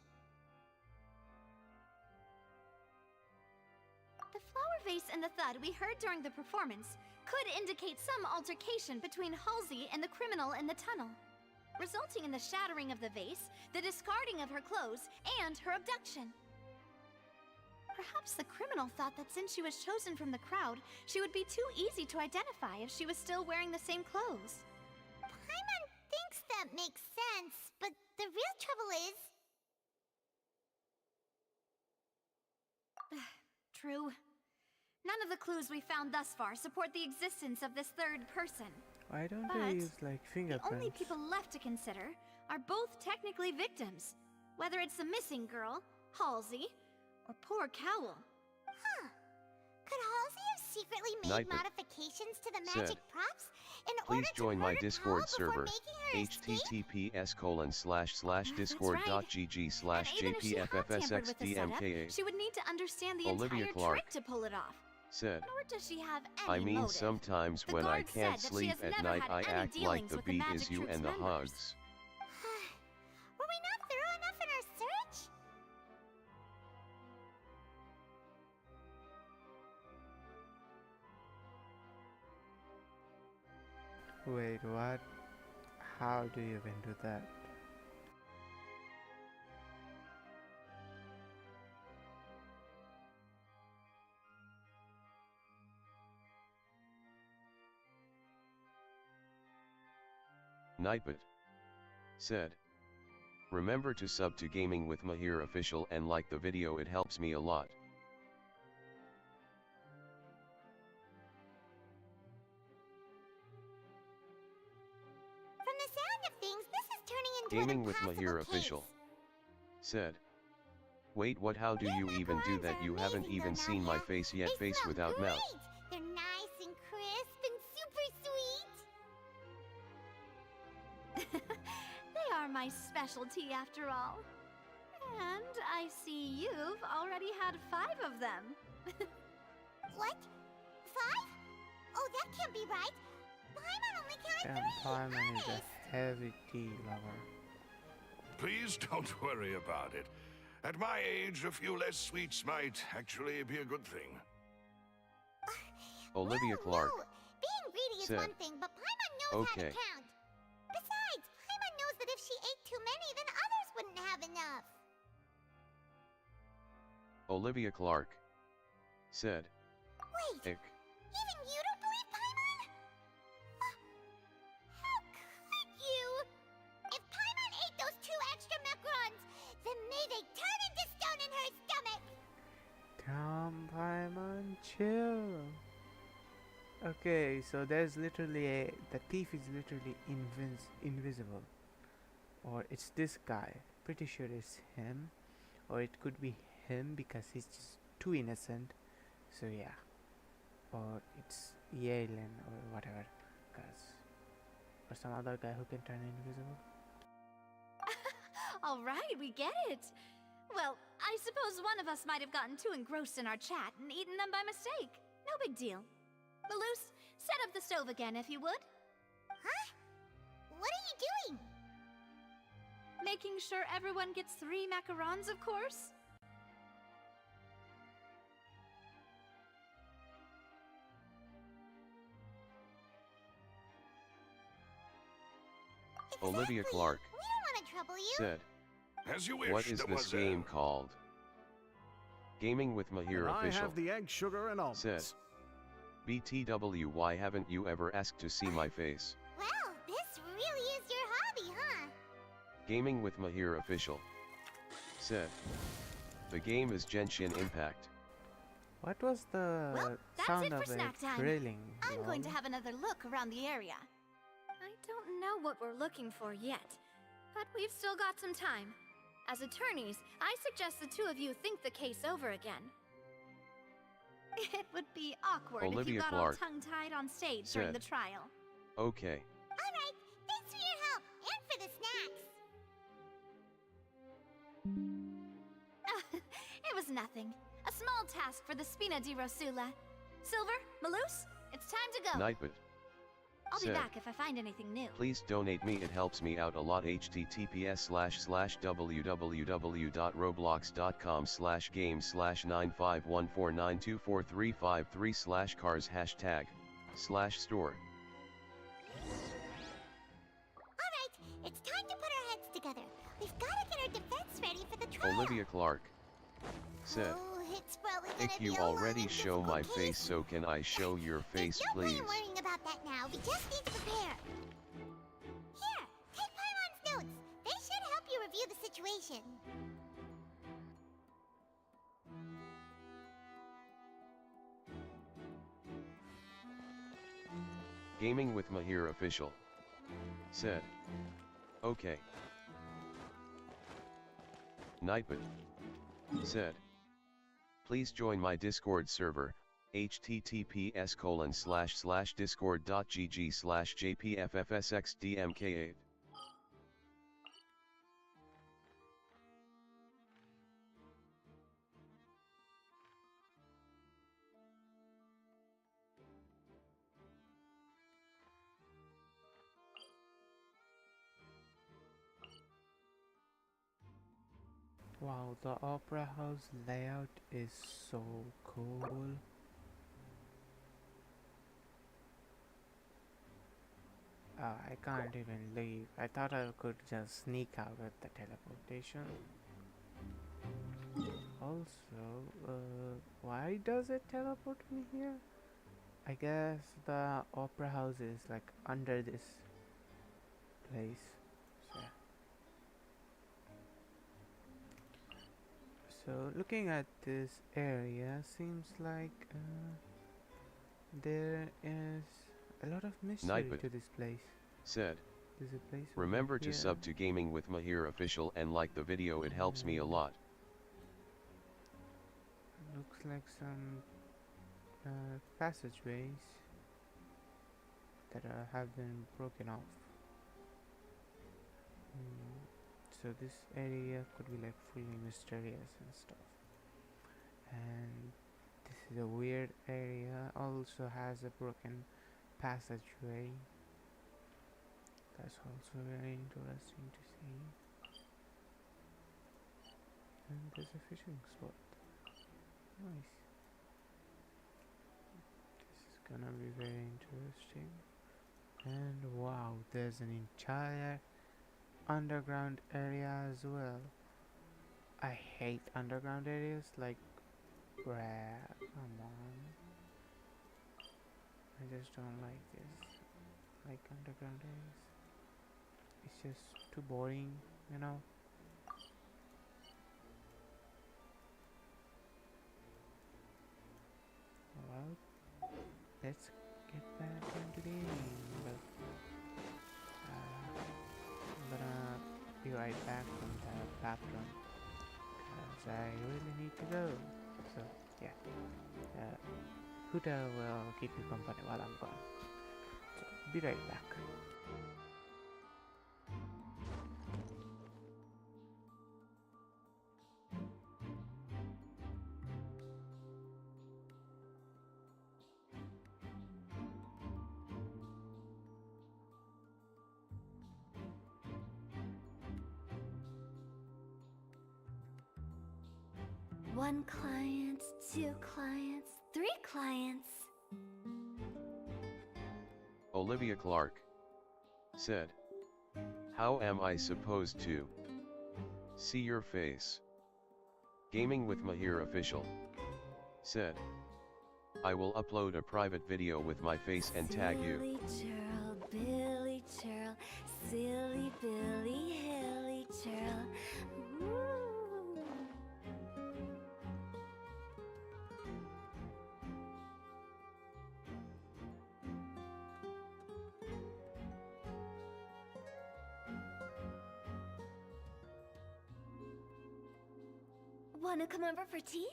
The flower vase and the thud we heard during the performance could indicate some altercation between Halsey and the criminal in the tunnel, resulting in the shattering of the vase, the discarding of her clothes, and her abduction. Perhaps the criminal thought that since she was chosen from the crowd, she would be too easy to identify if she was still wearing the same clothes. Paimon thinks that makes sense, but the real trouble is... True. None of the clues we found thus far support the existence of this third person. Why don't But they use like the fingerprints? only people left to consider are both technically victims, whether it's the missing girl, Halsey, or poor Cowl. Huh. Could Halsey have secretly made Nightbit modifications to the said, magic props in Please order to join my murder Discord Cowl before server, making her escape? https://discord.gg/jpffsxdmka. She would need to understand the Olivia entire Clark trick to pull it off. Said, Nor does she have any I mean, motive. sometimes The when I guard can't said that she sleep has at never night, had I any act like dealings the with the beat Magic is you Troop's and the members. hugs. Were we not thorough enough in our search? Wait, what? How do you even do that? Nightbit said, remember to sub to Gaming with Mahir official and like the video, it helps me a lot. From the sound of things, this is turning into Gaming an with impossible Mahir case. official said, wait, what? How do you even do that? You haven't even seen my face yet. They Face smell without great. mouth. They're nice and crisp and super sweet. They are my specialty after all. And I see you've already had 5 of them. What? 5? be right. Paimon only counted And 3. Paimon is Honest. a heavy tea lover. Please don't worry about it. At my age, a few less sweets might actually be a good thing. Olivia Clark No. Being greedy is said, one thing, but Paimon knows how to "Okay." count. Besides, Paimon knows that if she ate too many, then others wouldn't have enough. Olivia Clark said, Wait, "Ick." even you don't believe Paimon? How could you? If Paimon ate those 2 extra macarons, then may they turn into stone in her stomach! Come, Paimon, chill. Okay, so there's literally the thief is literally invisible. Or it's this guy. Pretty sure it's him. Or it could be him because he's just too innocent. So yeah. Or it's Yalen or whatever. Or some other guy who can turn invisible. All right, we get it. Well, I suppose one of us might have gotten too engrossed in our chat and eaten them by mistake. No big deal. Malus, set up the stove again if you would. Huh? What are you doing? Making sure everyone gets 3 macarons, of course. Olivia Clark We don't want to trouble you. said, As you wish, "What is this demoiselle." game called?" Gaming with Mahir And I official have the egg, sugar, and almonds. said, "BTW, why haven't you ever asked to see my face?" Well, this really is your hobby, huh? Gaming with Mahir official said, "The game is Genshin Impact." What was the Well, that's sound it for of snack it time. drilling? I'm going to lol? have another look around the area. I don't know what we're looking for yet, but we've still got some time. As attorneys, I suggest the 2 of you think the case over again. It would be awkward if Olivia you got Clark all tongue-tied on stage during said, the trial. "Okay." Alright, thanks for your help and for the snacks. It was nothing. A small task for the Spina di Rosula. Silver, Malus, it's time to go. Nightbot I'll be said, back if I find anything new. "Please donate me, it helps me out a lot. https://www.roblox.com/game/95149243533/cars #store." Alright, it's time to put our heads together. We've got to get our defense ready for the trial. Olivia Clark said, Oh, it's probably gonna "If be you a long already and show my difficult face, case. so can I show your face, There's no please?" point worrying about that now. We just need to prepare. Here, take Paimon's notes. They should help you review the situation. Gaming with Mahir official said, "Okay." Nightbot said, "Please join my Discord server, https://discord.gg/jpffsxdmk8." Wow, the opera house layout is so cool. I can't even leave. I thought I could just sneak out with the teleportation. Also, why does it teleport me here? I guess the opera house is like under this place. So looking at this area, seems like there is a lot of mystery Nightbot to this place. said, There's a place over "Remember to here. sub to Gaming with Mahir official and like the video, it helps me a lot." Looks like some passageways that have been broken off. So this area could be like fully mysterious and stuff. And this is a weird area. Also has a broken passageway. That's also very interesting to see. And there's a fishing spot. Nice. This is gonna be very interesting. And wow, there's an entire underground area as well. I hate underground areas, like, bruh, come on. I just don't like this, like underground areas. It's just too boring, you know. Well, let's get back into the game. But, I'm gonna be right back from the bathroom because I really need to go. So yeah, Huda will keep you company while I'm gone. So be right back. One client, two clients, three clients. Olivia Clark said, "How am I supposed to see your face?" Gaming with Mahir Official said, "I will upload a private video with my face and tag you." Billy Churl, silly Billy, hilly Churl. Wanna come over for tea?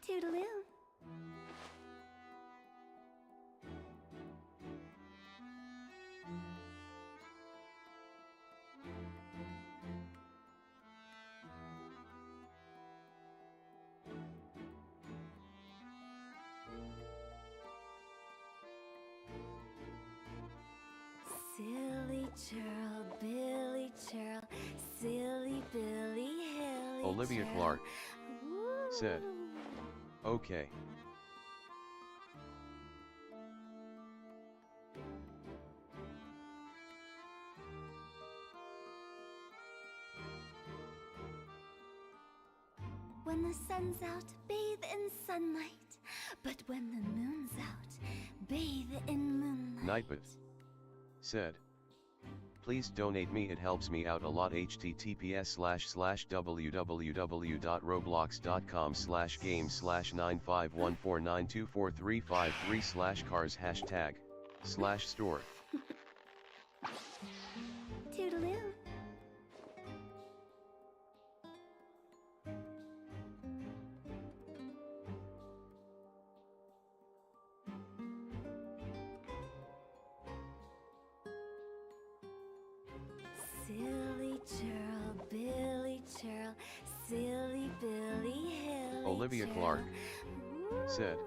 Toodaloo. Silly Churl, Billy Churl, silly Billy, hilly Olivia Churl. Clark said, "Okay." When the sun's out, bathe in sunlight. But when the moon's out, bathe in moonlight. Nightbot said, "Please donate me, it helps me out a lot. https://www.roblox.com/game/95149243533/cars #store." Toodaloo. Silly Churl, Billy Churl, silly Billy, hilly Olivia Churl. Clark said,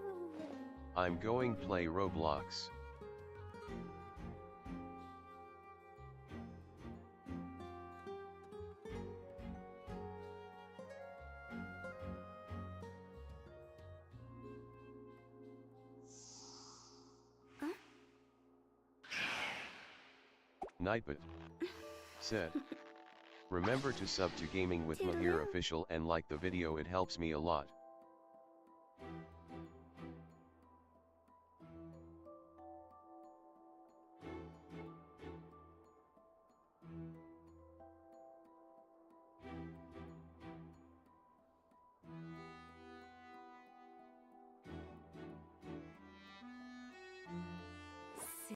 "I'm going play Roblox." Nightbot said, "Remember to sub to Gaming with Mahir Official and like the video, it helps me a lot."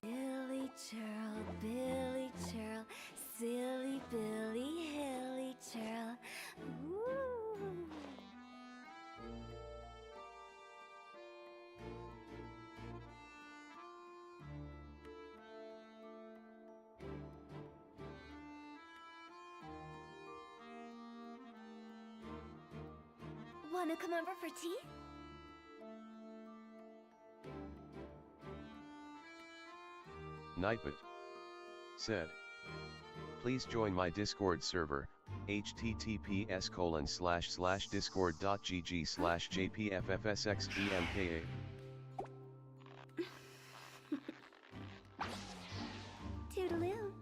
Silly Churl, Billy Churl, silly Billy, hilly Churl. Wanna come over for tea? Nightbot said, please join my Discord server, https://discord.gg/jpffsxemka. Toodaloo.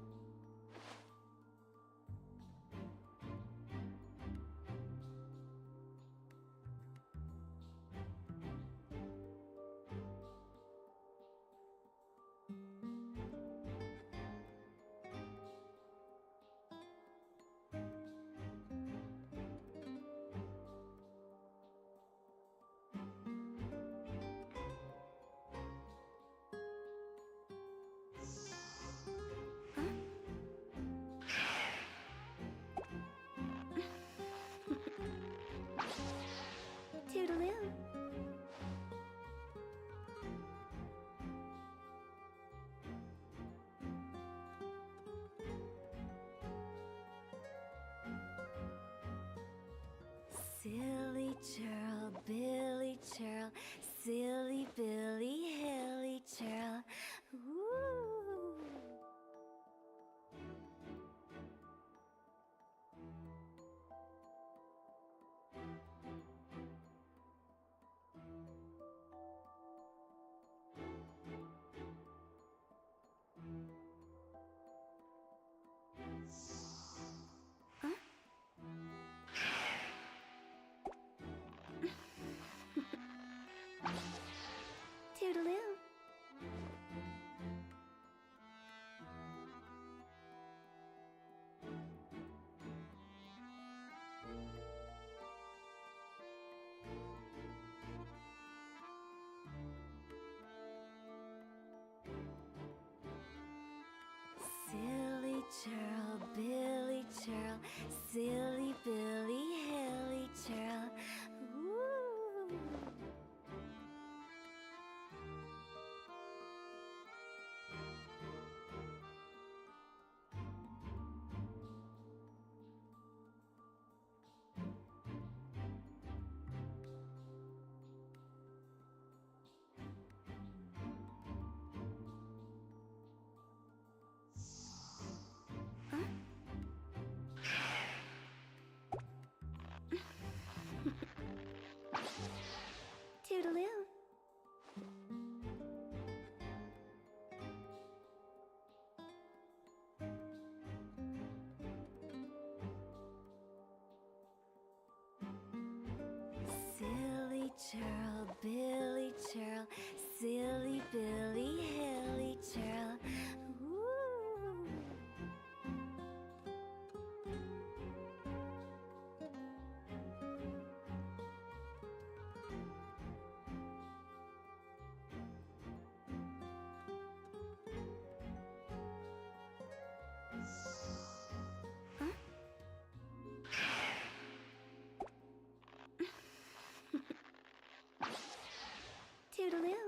Toodaloo. Silly churl, Billy churl, silly Billy, hilly churl. Ooh. Toodaloo. Silly churl, Billy churl, silly Billy, hilly churl. Ooh. Toodaloo. Silly churl, Billy churl, silly Billy, hilly churl. Ooh. Toodaloo.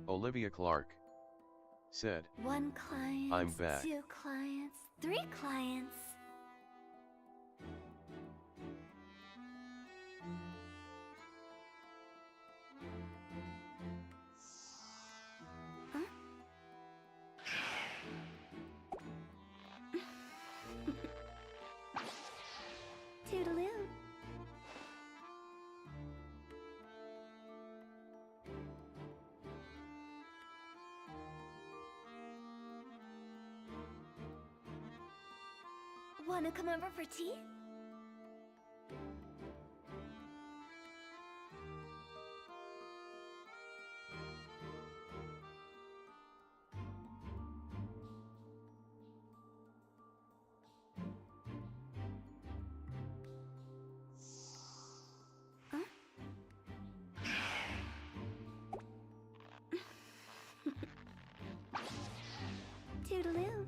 Olivia Clark said, One client, I'm back. 2 clients, 3 clients. Toodaloo. Wanna come over for tea? Toodaloo.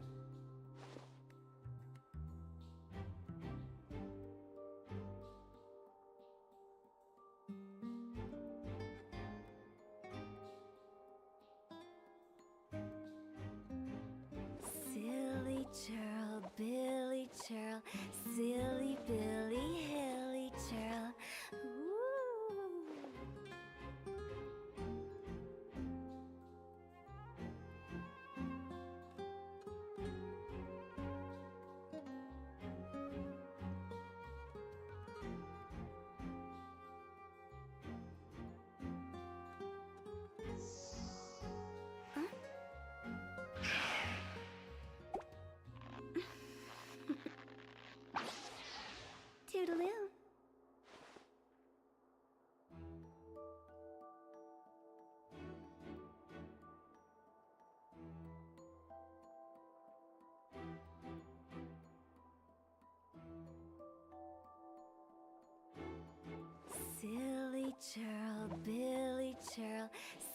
churl,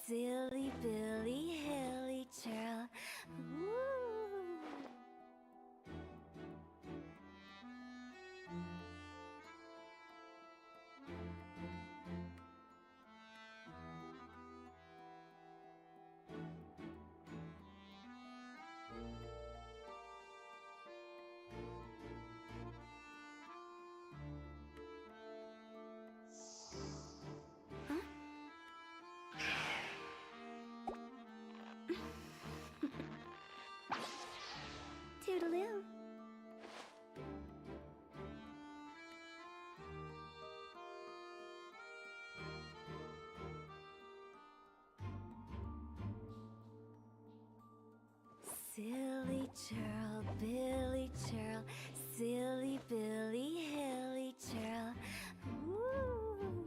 silly Billy Hilly churl. Woo! Toodaloo. Silly churl, Billy churl, silly Billy Hilly churl. Woo!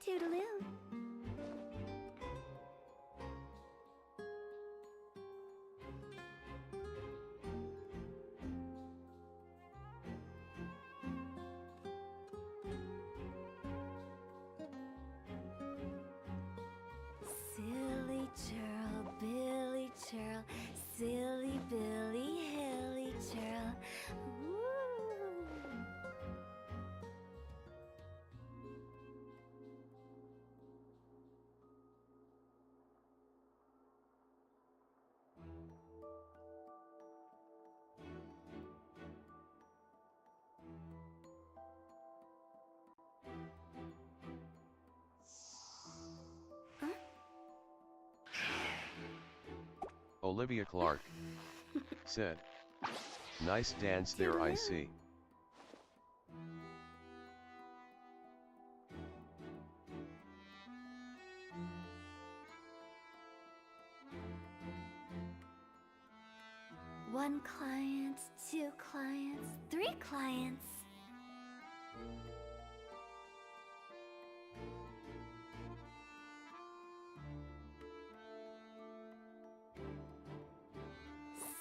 Toodaloo. Silly churl, Billy churl, silly Billy Hilly churl. Woo! Olivia Clark said. Nice dance there, I see. One client, two clients, three clients.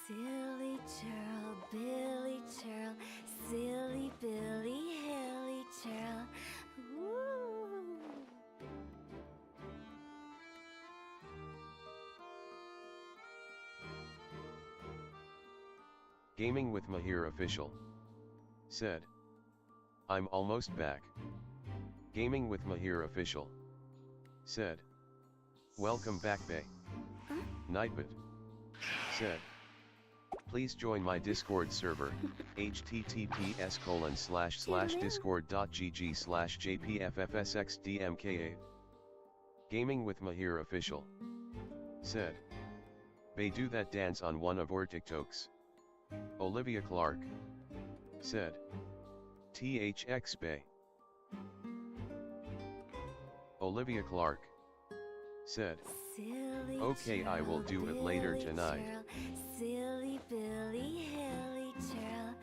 Silly churl, Billy churl, silly Billy Hilly churl. Woo! Gaming with Mahir official said. I'm almost back. Gaming with Mahir official said. Welcome back, Bay. Nightbot said. Please join my Discord server, https://discord.gg/jpffsxdmka. Gaming with Mahir official said. Bay, do that dance on one of our TikToks. Olivia Clark said. THX Bay. Olivia Clark said. Silly Okay, I will do it later Billy tonight. churl, silly Billy Hilly churl.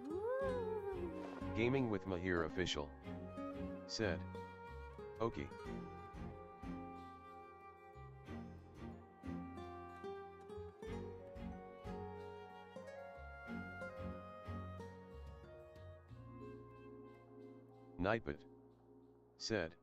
Woo! Gaming with Mahir official said. Okay. Nightbot said.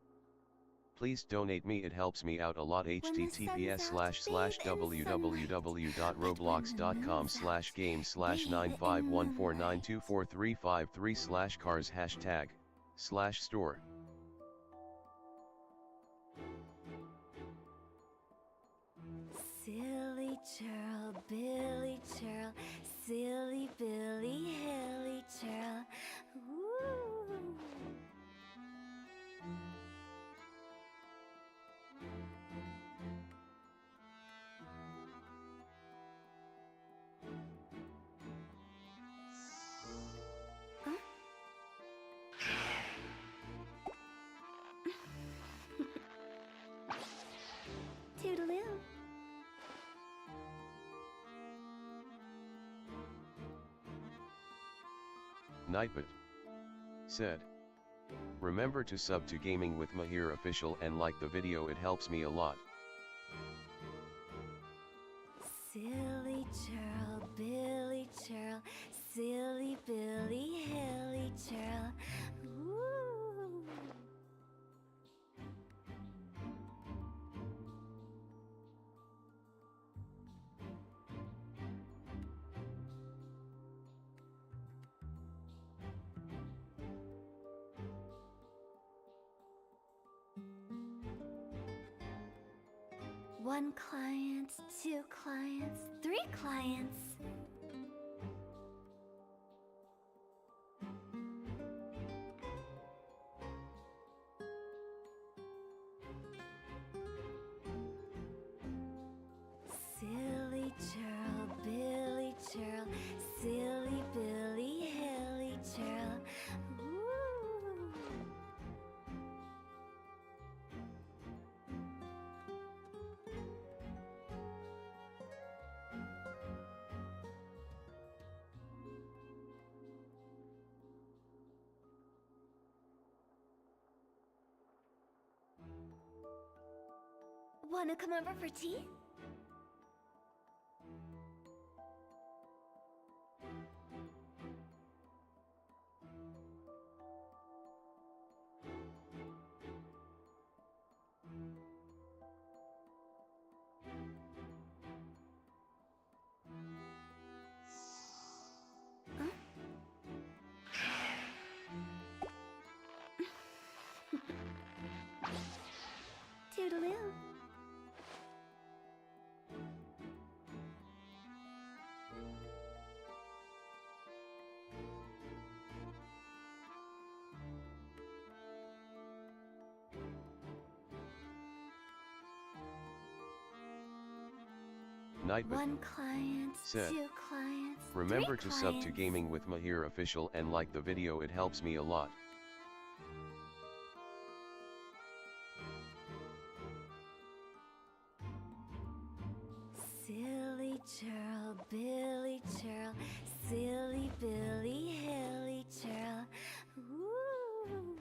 Please donate me, it helps me out a lot. https://www.roblox.com/game/95149243533/cars#store. Silly churl, Billy churl, silly Billy Hilly churl. Woo! Toodaloo. Nightbot said, remember to sub to Gaming with Mahir Official and like the video, it helps me a lot. Silly churl, Billy churl, silly Billy, hilly churl. Ooh. One client, two clients, three clients. Silly churl, Billy churl, silly Billy, hilly churl. Ooh. Wanna come over for tea? Toodaloo. Nightbot One client, said, two clients, remember three to sub to clients. Gaming with Mahir Official and like the video, it helps me a lot. Silly churl, Billy churl, silly Billy, hilly churl. Ooh.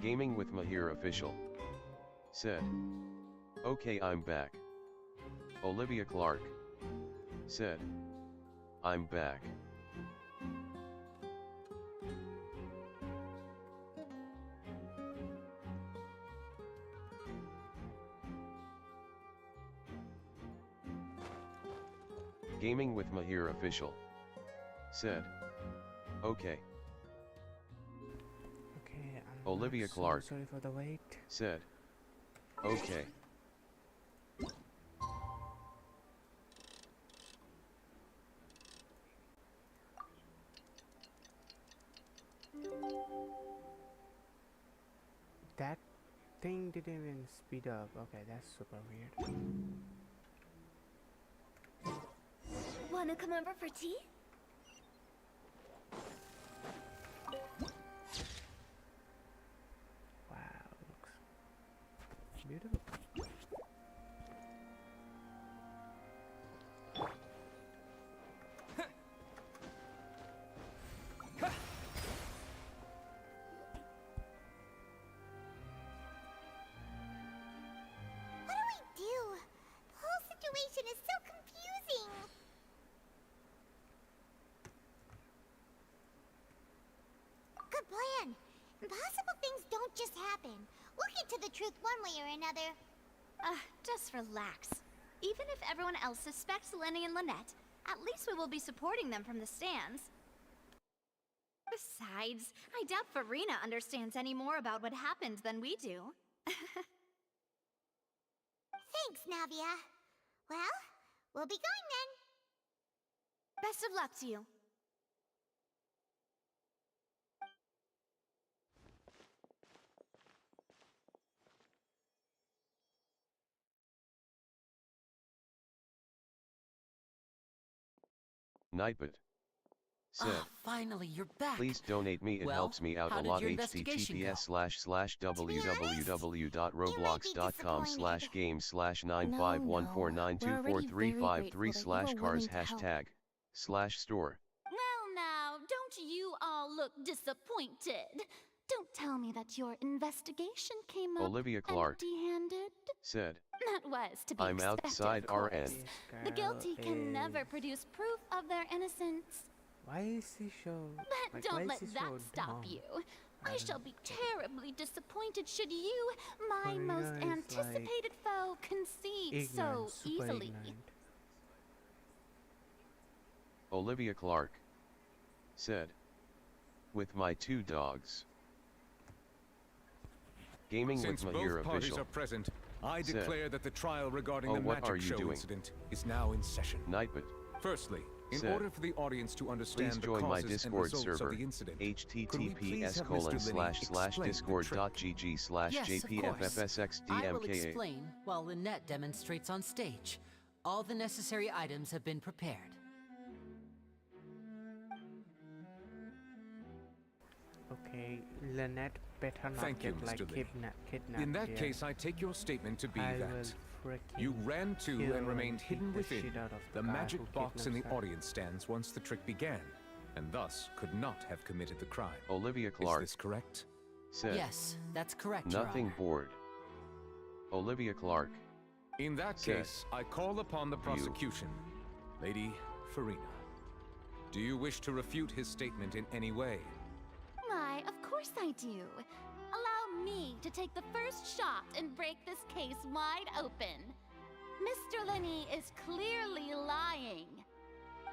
Gaming with Mahir Official said, okay, I'm back. Olivia Clark said, I'm back. Gaming with Mahir Official said, okay. Okay, Olivia so Clark sorry for the wait. said, okay. That thing didn't even speed up. Okay, that's super weird. Wanna come over for tea? Wow, looks beautiful. What do we do? The whole situation is so confusing. Good plan. Impossible things don't just happen. We'll get to the truth one way or another. Just relax. Even if everyone else suspects Lenny and Lynette, at least we will be supporting them from the stands. Besides, I doubt Farina understands any more about what happened than we do. Thanks, Navia. Well, we'll be going then. Best of luck to you. Nightbot said, Finally, you're back. please donate me, it Well, helps me out how a did lot. your investigation go? https://www.roblox.com/game/95149243533/cars #store. Well, now, don't you all look disappointed? Don't tell me that your investigation came up Olivia Clark empty-handed. said, That was to be I'm expected, outside of course. RN. The guilty can never produce proof of their innocence. Why is he so... But like, don't why let is he that so stop dumb? you. I shall be terribly disappointed should you, my Farina most is, anticipated foe, concede so Ignorant, super easily. ignorant. Olivia Clark said, with my 2 dogs. Gaming Since with both Mahir parties official are present, I said, declare that the trial regarding "Oh, the what are magic you show doing?" incident is now in session. Nightbot Firstly, in said, order for the audience to understand please the join my causes and Discord results server, of the incident, could we please have Mr. Linney explain the trick? Yes, of course. I will /jpffsxdmka. explain while Lynette demonstrates on stage. All the necessary items have been prepared. Okay, Lynette better not Thank you, get like Mr. Linney. kidnapped In that here. case, I take your statement to be I that will you frickin' ran to kill and remained kick hidden the within shit out of the guy who magic box in the kidnaps her. audience stands once the trick began, and thus could not have committed the crime. Olivia Clark Is this correct? said, Yes, that's correct, Your nothing Honor. bored. Olivia Clark In that said, case, I call upon the prosecution. Lady Farina, do you wish to refute his statement in any way? Why, of course I do. Allow me to take the first shot and break this case wide open. Mr. Linney is clearly lying.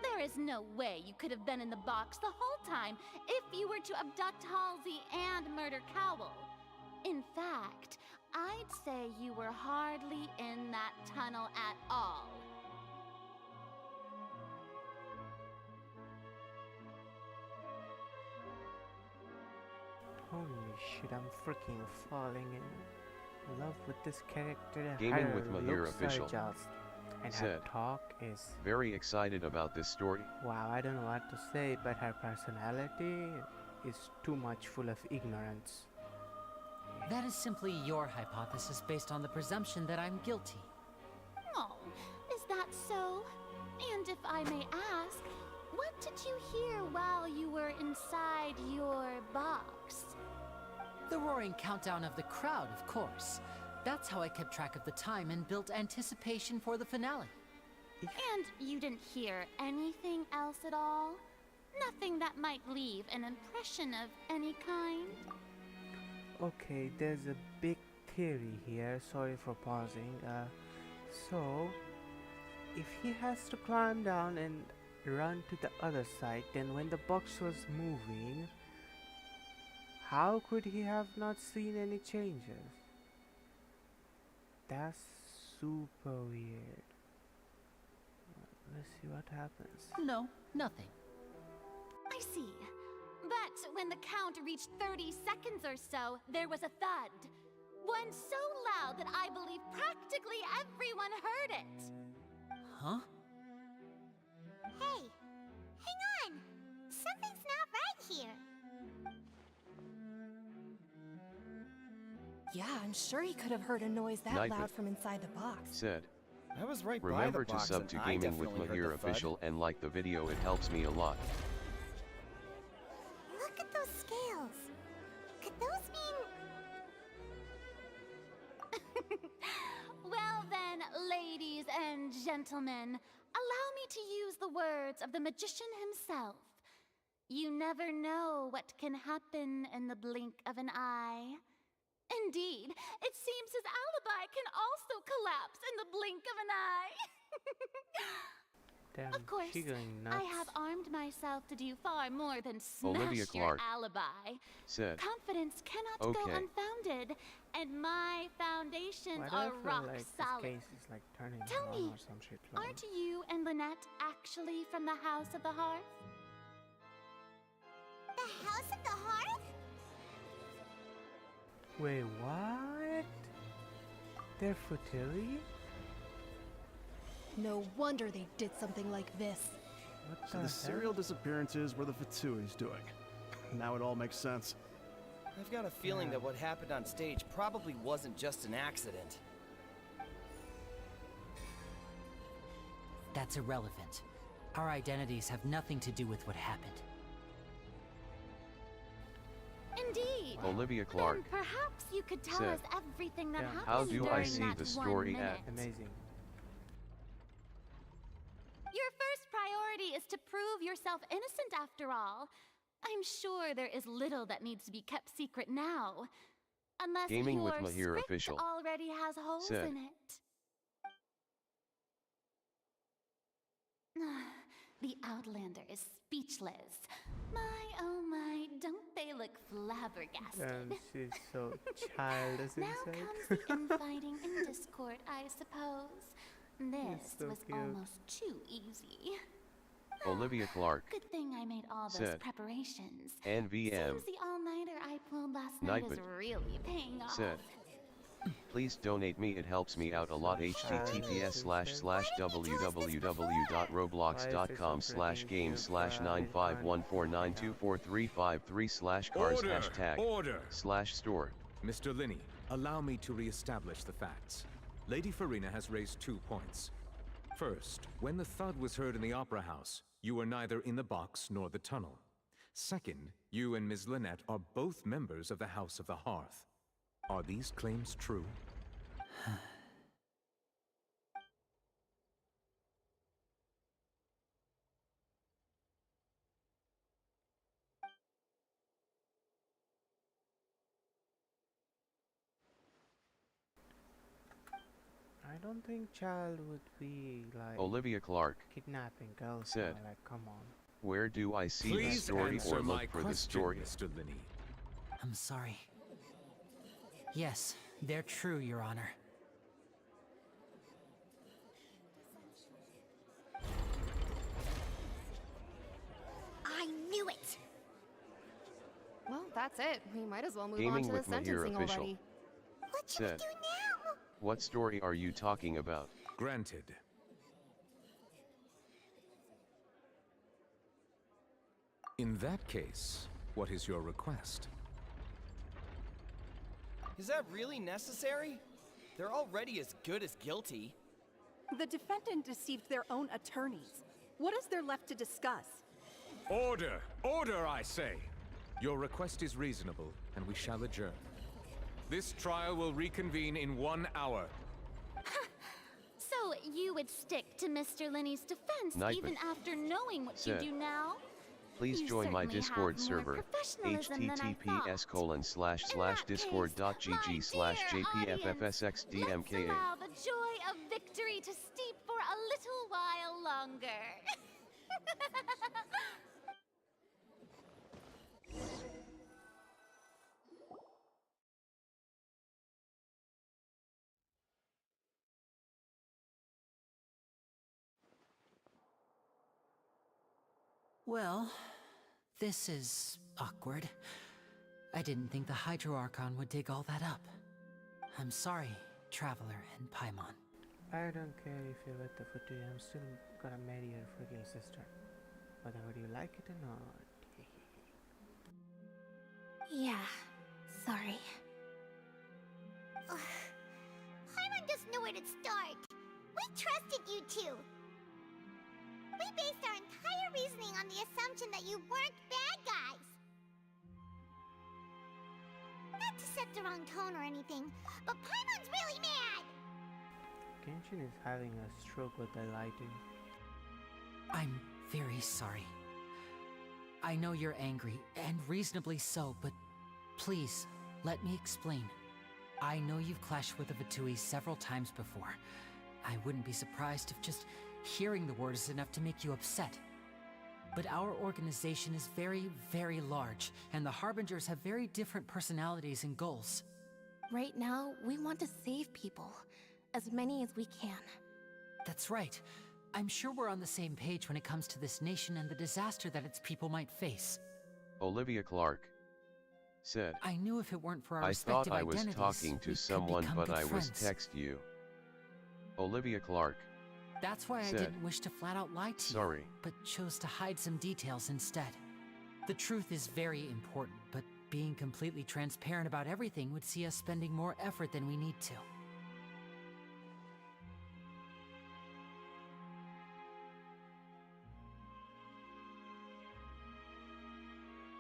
There is no way you could have been in the box the whole time if you were to abduct Halsey and murder Cowell. In fact, I'd say you were hardly in that tunnel at all. Holy shit, I'm freaking falling in love with this character. Gaming Her with Mahir looks are official just, and her said, talk is... very excited about this story. Wow, I don't know what to say, but her personality is too much full of ignorance. That is simply your hypothesis based on the presumption that I'm guilty. Oh, is that so? And if I may ask, what did you hear while you were inside your box? The roaring countdown of the crowd, of course. That's how I kept track of the time and built anticipation for the finale. And you didn't hear anything else at all? Nothing that might leave an impression of any kind? Okay, there's a big theory here. Sorry for pausing. So, if he has to climb down and run to the other side, then when the box was moving, how could he have not seen any changes? That's super weird. Let's see what happens. No, nothing. I see. But when the count reached 30 seconds or so, there was a thud. One so loud that I believe practically everyone heard it. Huh? Hey, hang on! Something's not right here. Yeah, I'm sure he could have heard a noise that Nightbot loud from inside the box. said, I was right by remember the to box sub and to I Gaming with definitely heard Mahir the thud. official and like the video, it helps me a lot. Look at those scales. Could those mean... Well then, ladies and gentlemen, allow me to use the words of the magician himself. You never know what can happen in the blink of an eye. Indeed, it seems his alibi can also collapse in the blink of an eye. Damn, Of course, she going nuts. I have armed myself to do far more than smash Olivia your Clark alibi. said, Confidence cannot go okay. unfounded, and my foundations Why do I are feel rock like solid. this case is like turning Tell around me, or some shit like aren't you and Lynette actually from the House of the Hearth? The House of the Hearth? Wait, what? They're Fratelli? No wonder they did something like this. What So the the serial disappearances were the Fatui's doing. Now it all makes sense. I've got a feeling that what happened on stage probably wasn't just an accident. That's irrelevant. Our identities have nothing to do with what happened. Indeed. Olivia Clark Then perhaps you could tell said, us everything that happened how do I during see that the 1 story minute. at Amazing. Your first priority is to prove yourself innocent after all. I'm sure there is little that needs to be kept secret now. Unless Gaming with your Mahir script official already has holes said, in it. The Outlander is speechless. My, oh my, don't they look flabbergasted? She's so childish Now inside. comes the infighting and discord, I suppose. This so was cute. almost too easy. Olivia Clark Good thing I made all those said, preparations. NVM Seems the all-nighter I pulled last night is Nightbot really paying off. said, please donate me, it helps me out a lot. https://www.roblox.com/games/95149243533/cars#store. Mr. Linney, allow me to re-establish the facts. Lady Farina has raised 2 points. First, when the thud was heard in the Opera House, you were neither in the box nor the tunnel. Second, you and Ms. Lynette are both members of the House of the Hearth. Are these claims true? I don't think child would be like Olivia Clark kidnapping girls. said, now, like, come on. where do I see the Please story answer or my look for the question, story? Mr. Linney. I'm sorry. Yes, they're true, Your Honor. I knew it! Well, that's it. We might as well move on Gaming to the with Mahir sentencing official already. What should we said, do now? what story are you talking about? Granted. In that case, what is your request? Is that really necessary? They're already as good as guilty. The defendant deceived their own attorneys. What is there left to discuss? Order! Order, I say! Your request is reasonable, and we shall adjourn. This trial will reconvene in 1 hour. So you would stick to Mr. Linney's defense Nightbot even after knowing what said, you do now? Please You join my certainly Discord have more server, professionalism than I thought. https://discord.gg/jpffsxdmka. Allow the joy of victory to steep for a little while longer. Well, this is awkward. I didn't think the Hydro Archon would dig all that up. I'm sorry, Traveler and Paimon. I don't care if you let the footage. I'm still gonna marry your freaking sister, whether you like it or not. Yeah, sorry. Ugh. Paimon just knew where to start. We trusted you two. We based our entire reasoning on the assumption that you weren't bad guys. Not to set the wrong tone or anything, but Paimon's really mad! Genshin is having a stroke with the lighting. I'm very sorry. I know you're angry, and reasonably so, but please, let me explain. I know you've clashed with the Fatui several times before. I wouldn't be surprised if just hearing the word is enough to make you upset. But our organization is very, very large, and the Harbingers have very different personalities and goals. Right now, we want to save people. As many as we can. That's right. I'm sure we're on the same page when it comes to this nation and the disaster that its people might face. Olivia Clark said, I knew if it weren't for our I respective thought I was identities, talking to we could someone, become but good I was friends. text you. Olivia Clark That's why I Said, didn't wish to flat out lie to Sorry. you, but chose to hide some details instead. The truth is very important, but being completely transparent about everything would see us spending more effort than we need to.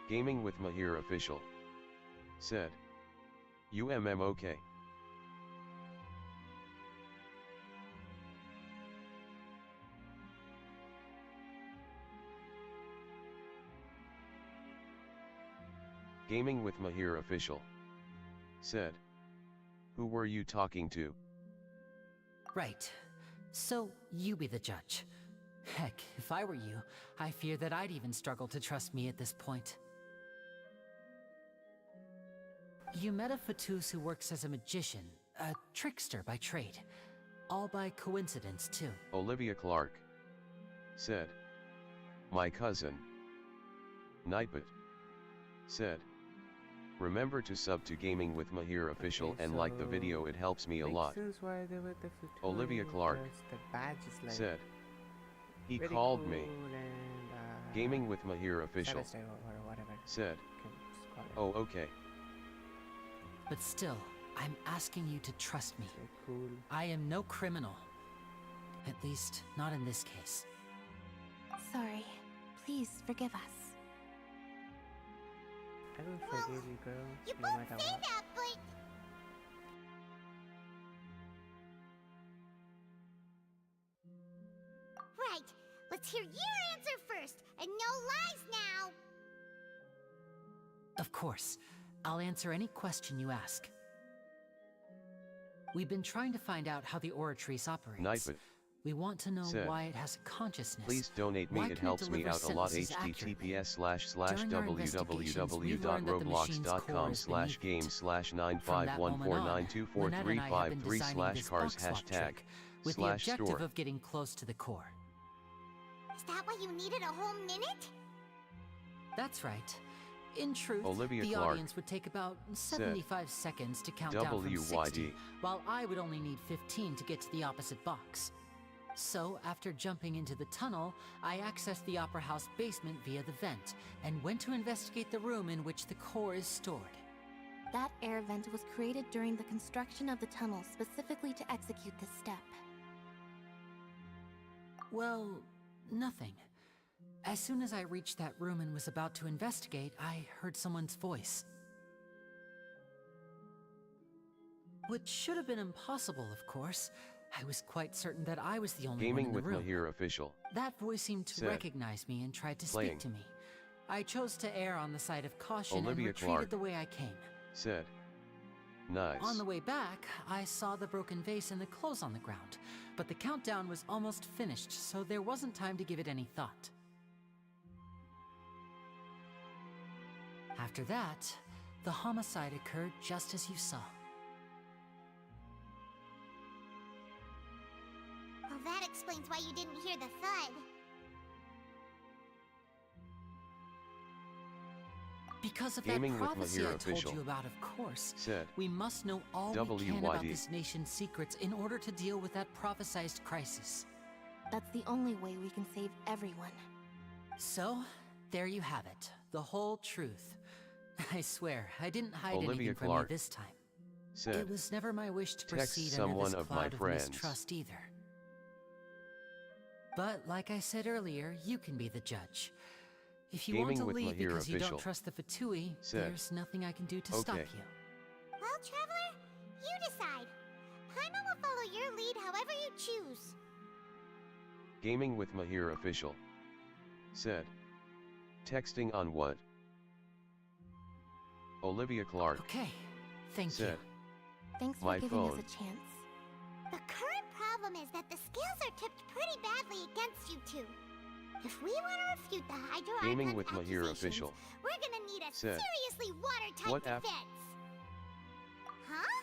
Gaming with Mahir official. Said. Okay. Gaming with Mahir official. Said. Who were you talking to? Right. So, you be the judge. Heck, if I were you, I fear that I'd even struggle to trust me at this point. You met a Fatus who works as a magician, a trickster by trade. All by coincidence, too. Olivia Clark. Said. My cousin. Nightbot. Said. Remember to sub to Gaming with Mahir official Okay, and like the so video, it helps me a makes lot. sense why they were the Fatui, Olivia Clark. because the badge is like Said. He very called cool me. and, Gaming with Mahir official. satisfying or whatever. Said. You can just call it. Oh, okay. But still, I'm asking you to trust me. So cool. I am no criminal. At least, not in this case. Sorry. Please forgive us. I will forgive you, girl. You no both matter say what. that, but... Right. Let's hear your answer first, and no lies now. Of course. I'll answer any question you ask. We've been trying to find out how the Oratrice operates. Nightbot. We want to know Said. why it has a consciousness. Please donate me, Why it can helps me deliver out a lot. sentences accurately? www.roblox.com/game/95149243533/cars with the objective #store. of getting close to the core. Is that why you needed a whole minute? That's right. In truth, Olivia the Clark audience would take about 75 seconds to count down from 60, WYD. while I would only need 15 to get to the opposite box. So, after jumping into the tunnel, I accessed the Opera House basement via the vent, and went to investigate the room in which the core is stored. That air vent was created during the construction of the tunnel specifically to execute this step. Well, nothing. As soon as I reached that room and was about to investigate, I heard someone's voice. Which should have been impossible, of course. I was quite certain that I was the only one Gaming in the with room. Mahir official. That voice seemed to Said. recognize me and tried to Playing. speak to me. I chose to err on the side of caution Olivia and retreated Clark. the way I came. Said. Nice. On the way back, I saw the broken vase and the clothes on the ground, but the countdown was almost finished, so there wasn't time to give it any thought. After that, the homicide occurred just as you saw. Well, that explains why you didn't hear the thud. Because of Gaming that with prophecy Mahir I told official. you about, of course. Said. We must know all we can about WYD. this nation's secrets in order to deal with that prophesized crisis. That's the only way we can save everyone. So, there you have it. The whole truth. I swear, I didn't hide Olivia anything from you Clark. this time. Said. It was never my wish to Text proceed under someone this of my cloud of friends. mistrust either. But like I said earlier, you can be the judge. If you Gaming want to with leave Mahir because you official. don't trust the Fatui, Said. there's nothing I can do to stop Okay. you. Well, Traveler, you decide. Paimon will follow your lead however you choose. Gaming with Mahir official. Said. Texting on what? Olivia Clark. Okay, thank Said. you. Thanks for My giving phone. us a chance. The current problem is that the scales are tipped pretty badly against you two. If we want to refute the Hydro Gaming Archon's with Mahir accusations, official. we're gonna need a Said. seriously watertight What app- defense. Huh?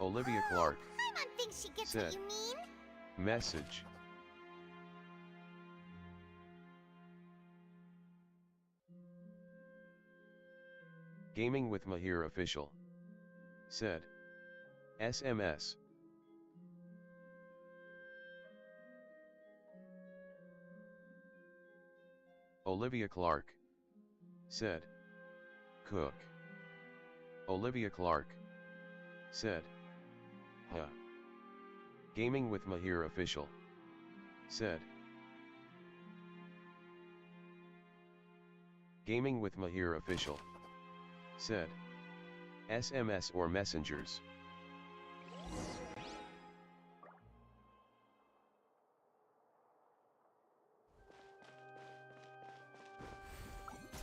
Olivia Clark. Paimon thinks she gets Said. what you mean. Message. Gaming with Mahir official. Said. SMS. Olivia Clark said, cook. Olivia Clark said, huh. Gaming with Mahir official said, Gaming with Mahir official said, SMS or messengers.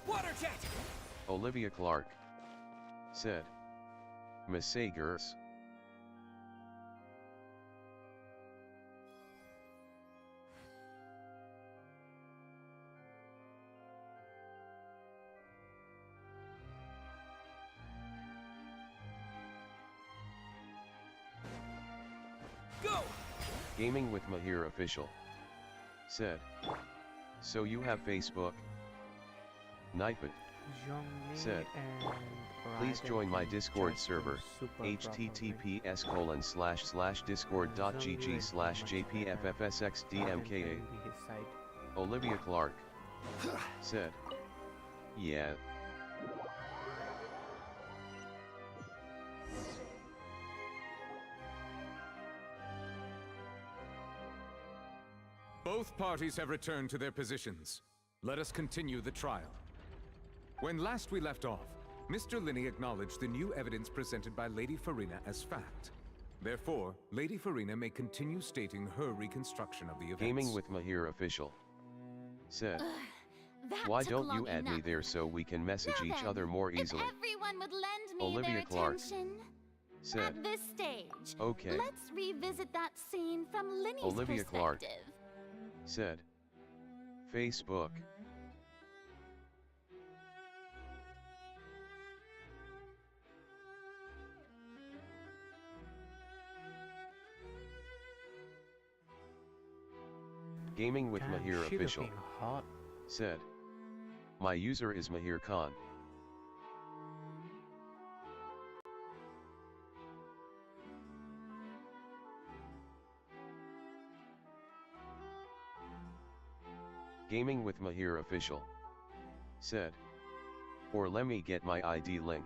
Water jet! Olivia Clark said, messengers. Go! Gaming with Mahir official said, so you have Facebook? Nightbot said, please join my Discord server, https://discord.gg/jpffsxdmka. Olivia Clark said, yeah. Both parties have returned to their positions. Let us continue the trial. When last we left off, Mr. Linney acknowledged the new evidence presented by Lady Farina as fact. Therefore, Lady Farina may continue stating her reconstruction of the events. Gaming with Mahir official said, why don't you add me there so we can message each other more easily? If everyone would lend me Olivia their Clark attention. said, At this stage, okay. let's revisit that scene from Linney's Olivia Clark perspective. said, Facebook. Gaming with Damn, Mahir she official looking hot. said, my user is Mahir Khan. Gaming with Mahir official said, or let me get my ID link.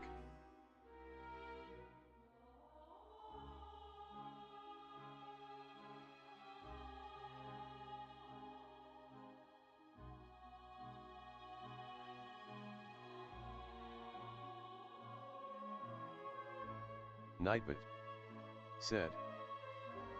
Nightbot said,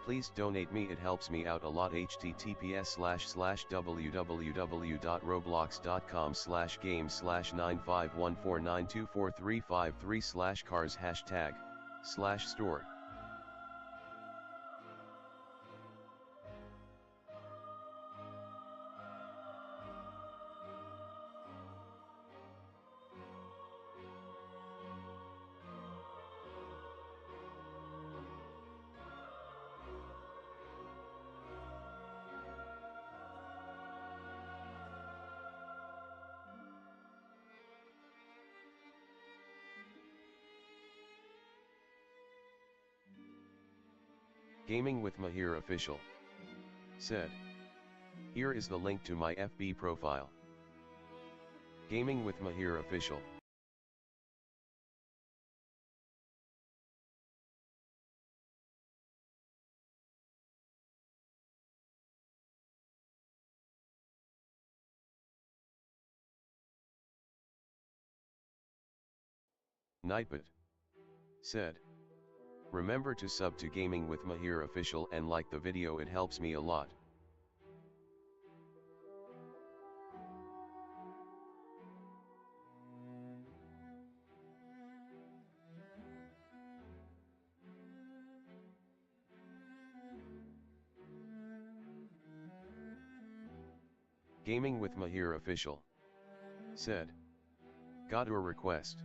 please donate me, it helps me out a lot. https://www.roblox.com/game/95149243553/cars#store. Gaming with Mahir official said, here is the link to my FB profile. Gaming with Mahir official Nightbot said, remember to sub to Gaming with Mahir official and like the video, it helps me a lot. Gaming with Mahir official said, got your request.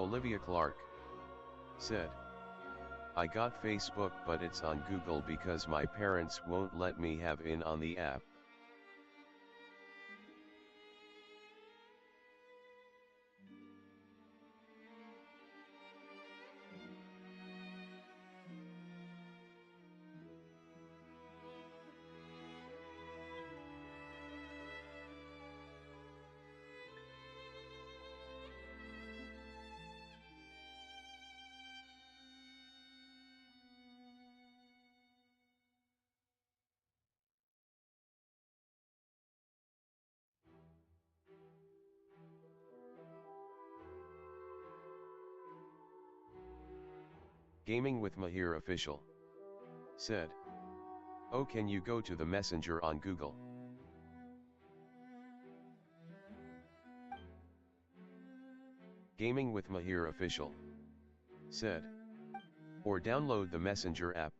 Olivia Clark said, I got Facebook but it's on Google because my parents won't let me have in on the app. Gaming with Mahir official said, oh, can you go to the messenger on Google? Gaming with Mahir official said, or download the messenger app.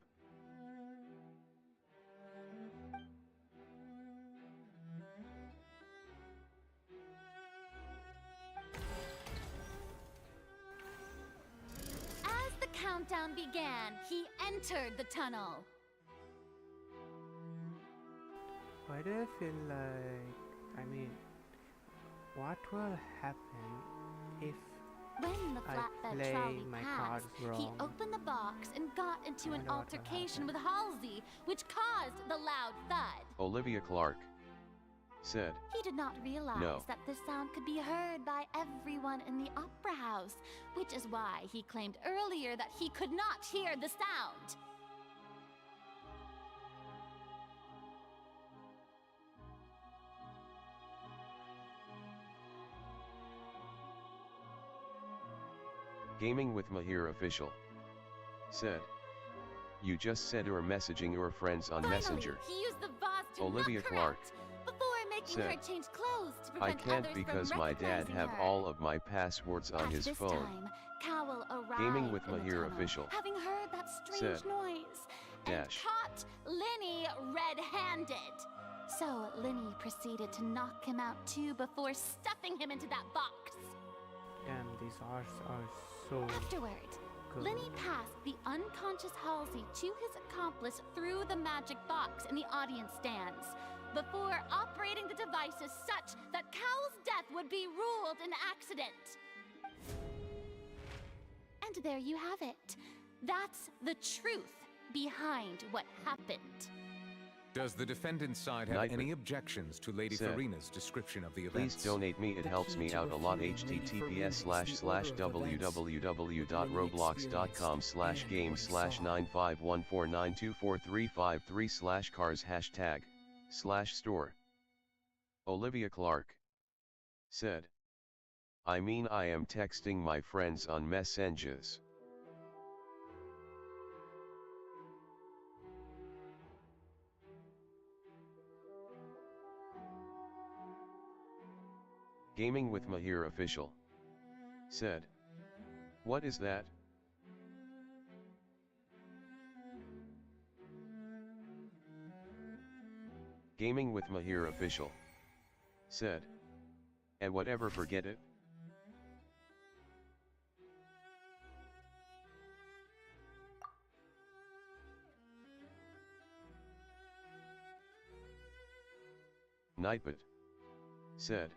As the countdown began, he entered the tunnel. Why do I feel like, I mean, what will happen if When the I flatbed play trolley my passed, cards he wrong? opened the box and got into an wonder what will altercation with Halsey, which caused the loud thud. Olivia Clark said, He did not realize No. that the sound could be heard by everyone in the opera house, which is why he claimed earlier that he could not hear the sound. Gaming with Mahir official said, you just said you're messaging your friends on Finally, Messenger. he used the vase to Olivia knock her Clark out before making said, her change clothes to I prevent can't others because from my dad recognizing have her. all of my passwords on At his this phone. time, Cowell arrived Gaming with in the Mahir tunnel, official having heard that strange said, noise, and dash. caught Linny red-handed. So Linny proceeded to knock him out too before stuffing him into that box. Damn, these arts are so Afterward, good. Linny passed the unconscious Halsey to his accomplice through the magic box in the audience stands, before operating the devices such that Cowell's death would be ruled an accident. And there you have it. That's the truth behind what happened. Does the defendant's side have Nightmare any objections to Lady said, Farina's description of the please events? donate me, it helps me out a lot. https://www.roblox.com/game/95149243533/cars #store. Olivia Clark said, I mean I am texting my friends on messengers. Gaming with Mahir official said, what is that? Gaming with Mahir official said, and whatever, forget it. Nightbot said,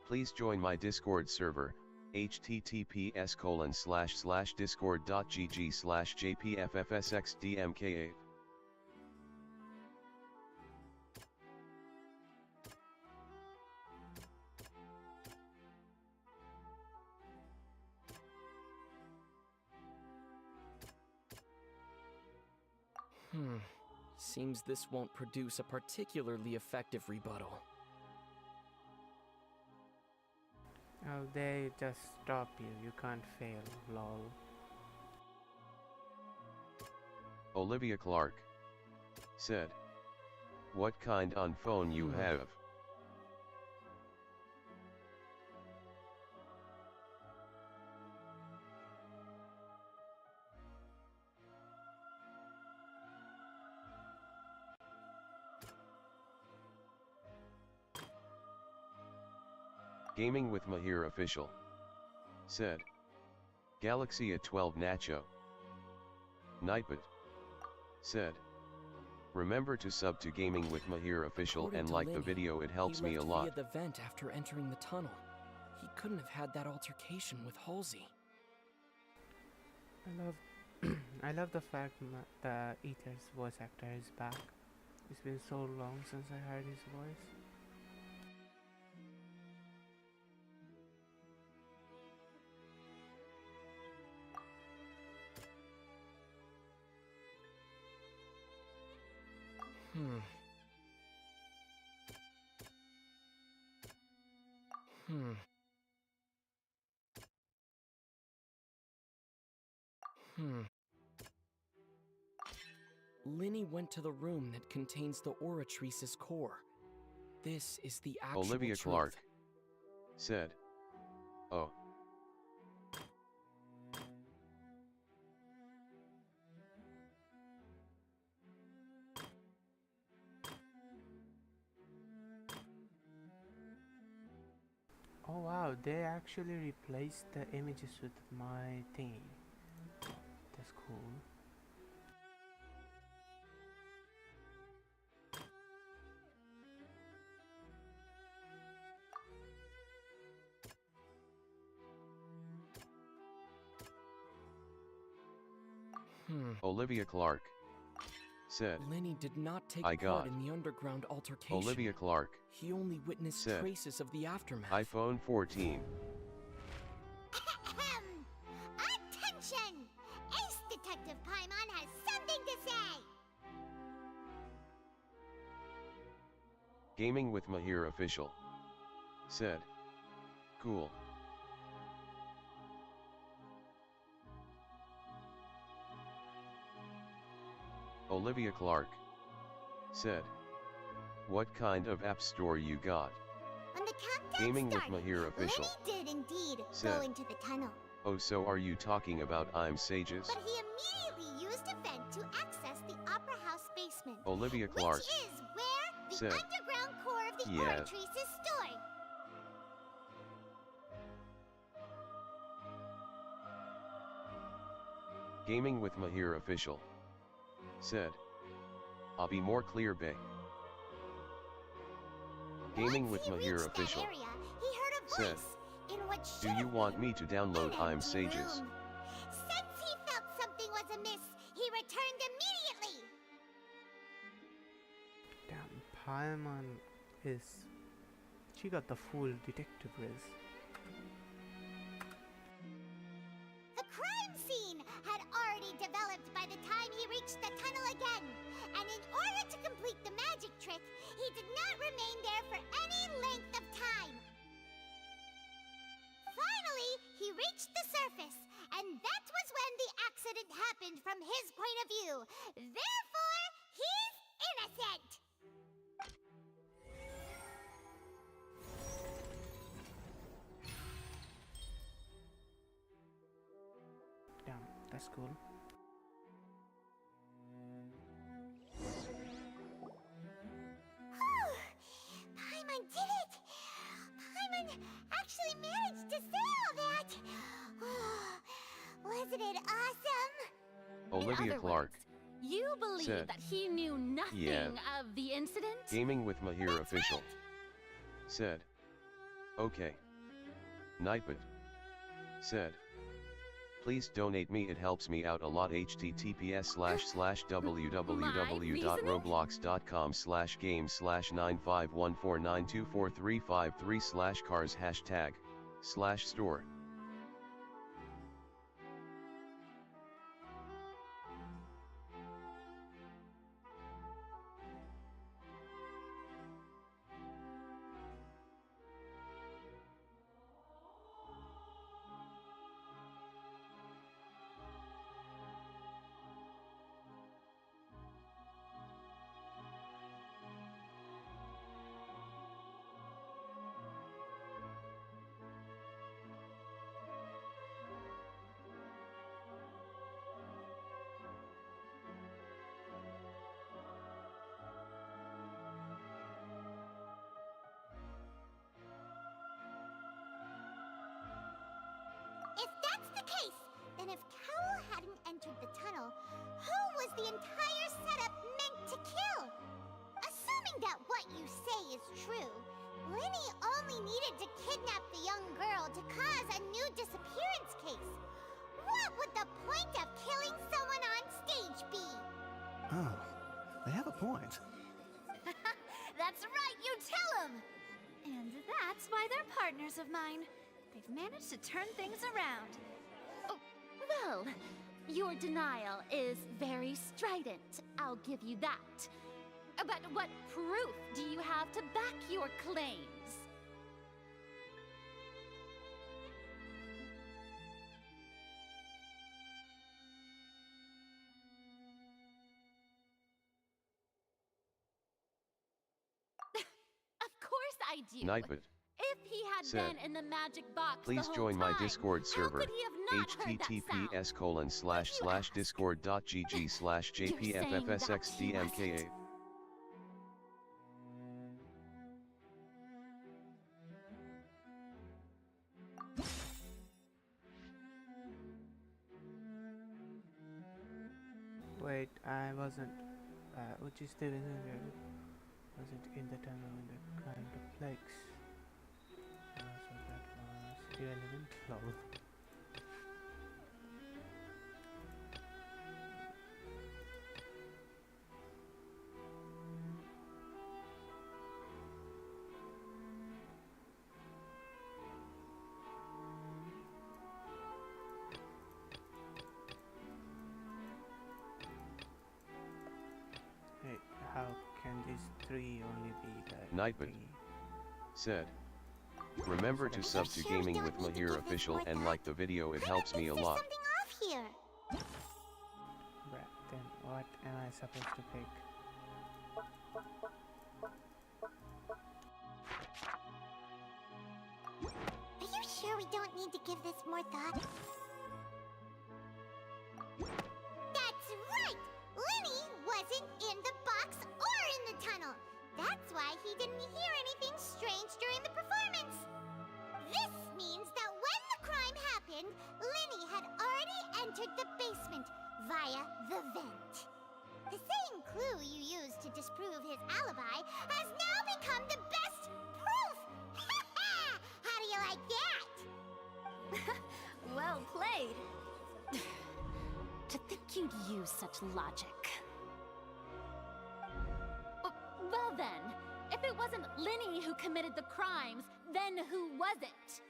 please join my Discord server, https://discord.gg/jpffsxdmk8. Seems this won't produce a particularly effective rebuttal. Oh, they just stop you. You can't fail, lol. Olivia Clark said, what kind on phone you have? Gaming with Mahir official said, Galaxy at 12 Nacho. Nightbot said, remember to sub to Gaming with Mahir official According and to like the Lenny, video, it helps he me a left lot. via the vent after entering the tunnel. He couldn't have had that altercation with Halsey. I love the fact the Ether's voice actor is back. It's been so long since I heard his voice. Lenny went to the room that contains the Oratrice's core. This is the actual Olivia truth. Clark said, oh. Oh wow, they actually replaced the images with my thing. That's cool. Olivia Clark said, Lenny did not take I part got in the underground altercation. Olivia Clark He only witnessed said, traces of the aftermath. iPhone 14. Attention! Ace Detective Paimon has something to say! Gaming with Mahir official said, cool. Olivia Clark said, what kind of app store you got? When the countdown Gaming started, with Mahir official Lenny did indeed go said, into the tunnel. oh, so are you talking about I'm Sages? But he immediately used a vent to access the Opera House basement. Olivia Clark which is where the said, underground core of the yeah. Oratrice is stored. Gaming with Mahir official said, I'll be more clear, bae. Gaming with Mahir official Area, he heard a said, voice in what do should you have want been me to download an I'm empty Sages? room. Since he felt something was amiss, he returned immediately. Damn, Paimon is... She got the full detective riz. The crime scene had already developed by the time he reached the tunnel again, and in order to complete the magic trick, he did not remain there for any length of time. Finally, he reached the surface, and that was when the accident happened from his point of view. Therefore, he's innocent! Damn, that's cool. Paimon did it! Paimon actually managed to say all that! Wasn't it awesome? Olivia Clark You believe said, that he knew nothing yeah. of the incident? Gaming with Mahir official said, okay. Nightbot said, please donate me, it helps me out a lot. https://www.roblox.com/game/951492435/cars#store. If that's the case, the entire setup meant to kill. Assuming that what you say is true, Lenny only needed to kidnap the young girl to cause a new disappearance case. What would the point of killing someone on stage be? Oh, they have a point. That's right, you tell them! And that's why they're partners of mine. They've managed to turn things around. Oh, well, your denial is very strident, I'll give you that. But what proof do you have to back your claims? Of course I do. Nightbot If he had said, been in the magic box please the whole join my time, Discord how server, could he have not heard that sound? https://discord.gg/jpffsxdmka. Wait, I wasn't. Which is still wasn't in the tunnel when the crime took place. So that was irrelevant. Lol. Hey, how can these three only be the Nightbot said, remember to sub to Gaming with Mahir official and like the video, it helps me a lot. Something off here. Right, then what am I supposed to pick? Are you sure we don't need to give this more thought? That's right! Lenny wasn't in the box or in the tunnel. That's why he didn't hear anything strange during the performance. This means that when the crime happened, Lenny had already entered the basement via the vent. The same clue you used to disprove his alibi has now become the best proof! How do you like that? Well played. To think you'd use such logic. Well then, if it wasn't Lenny who committed the crimes, then who was it?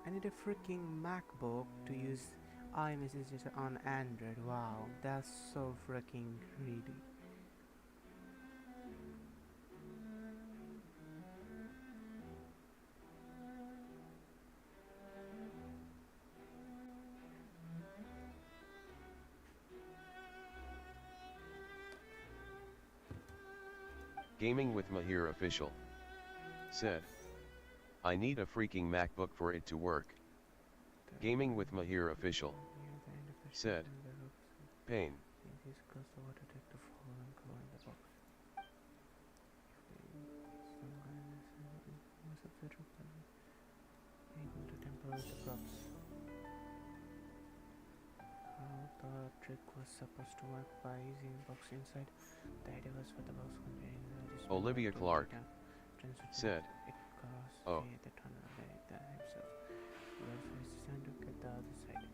I need a freaking MacBook to use iMessages on Android. Wow, that's so freaking greedy. Gaming with Mahir official said, I need a freaking MacBook for it to work. Gaming with Mahir official said, pain. Able to temper the props. How the trick was supposed to work by using box inside. The idea was for the box containing the Olivia Clark said, oh. The tunnel himself. He also his assistant to get the other side.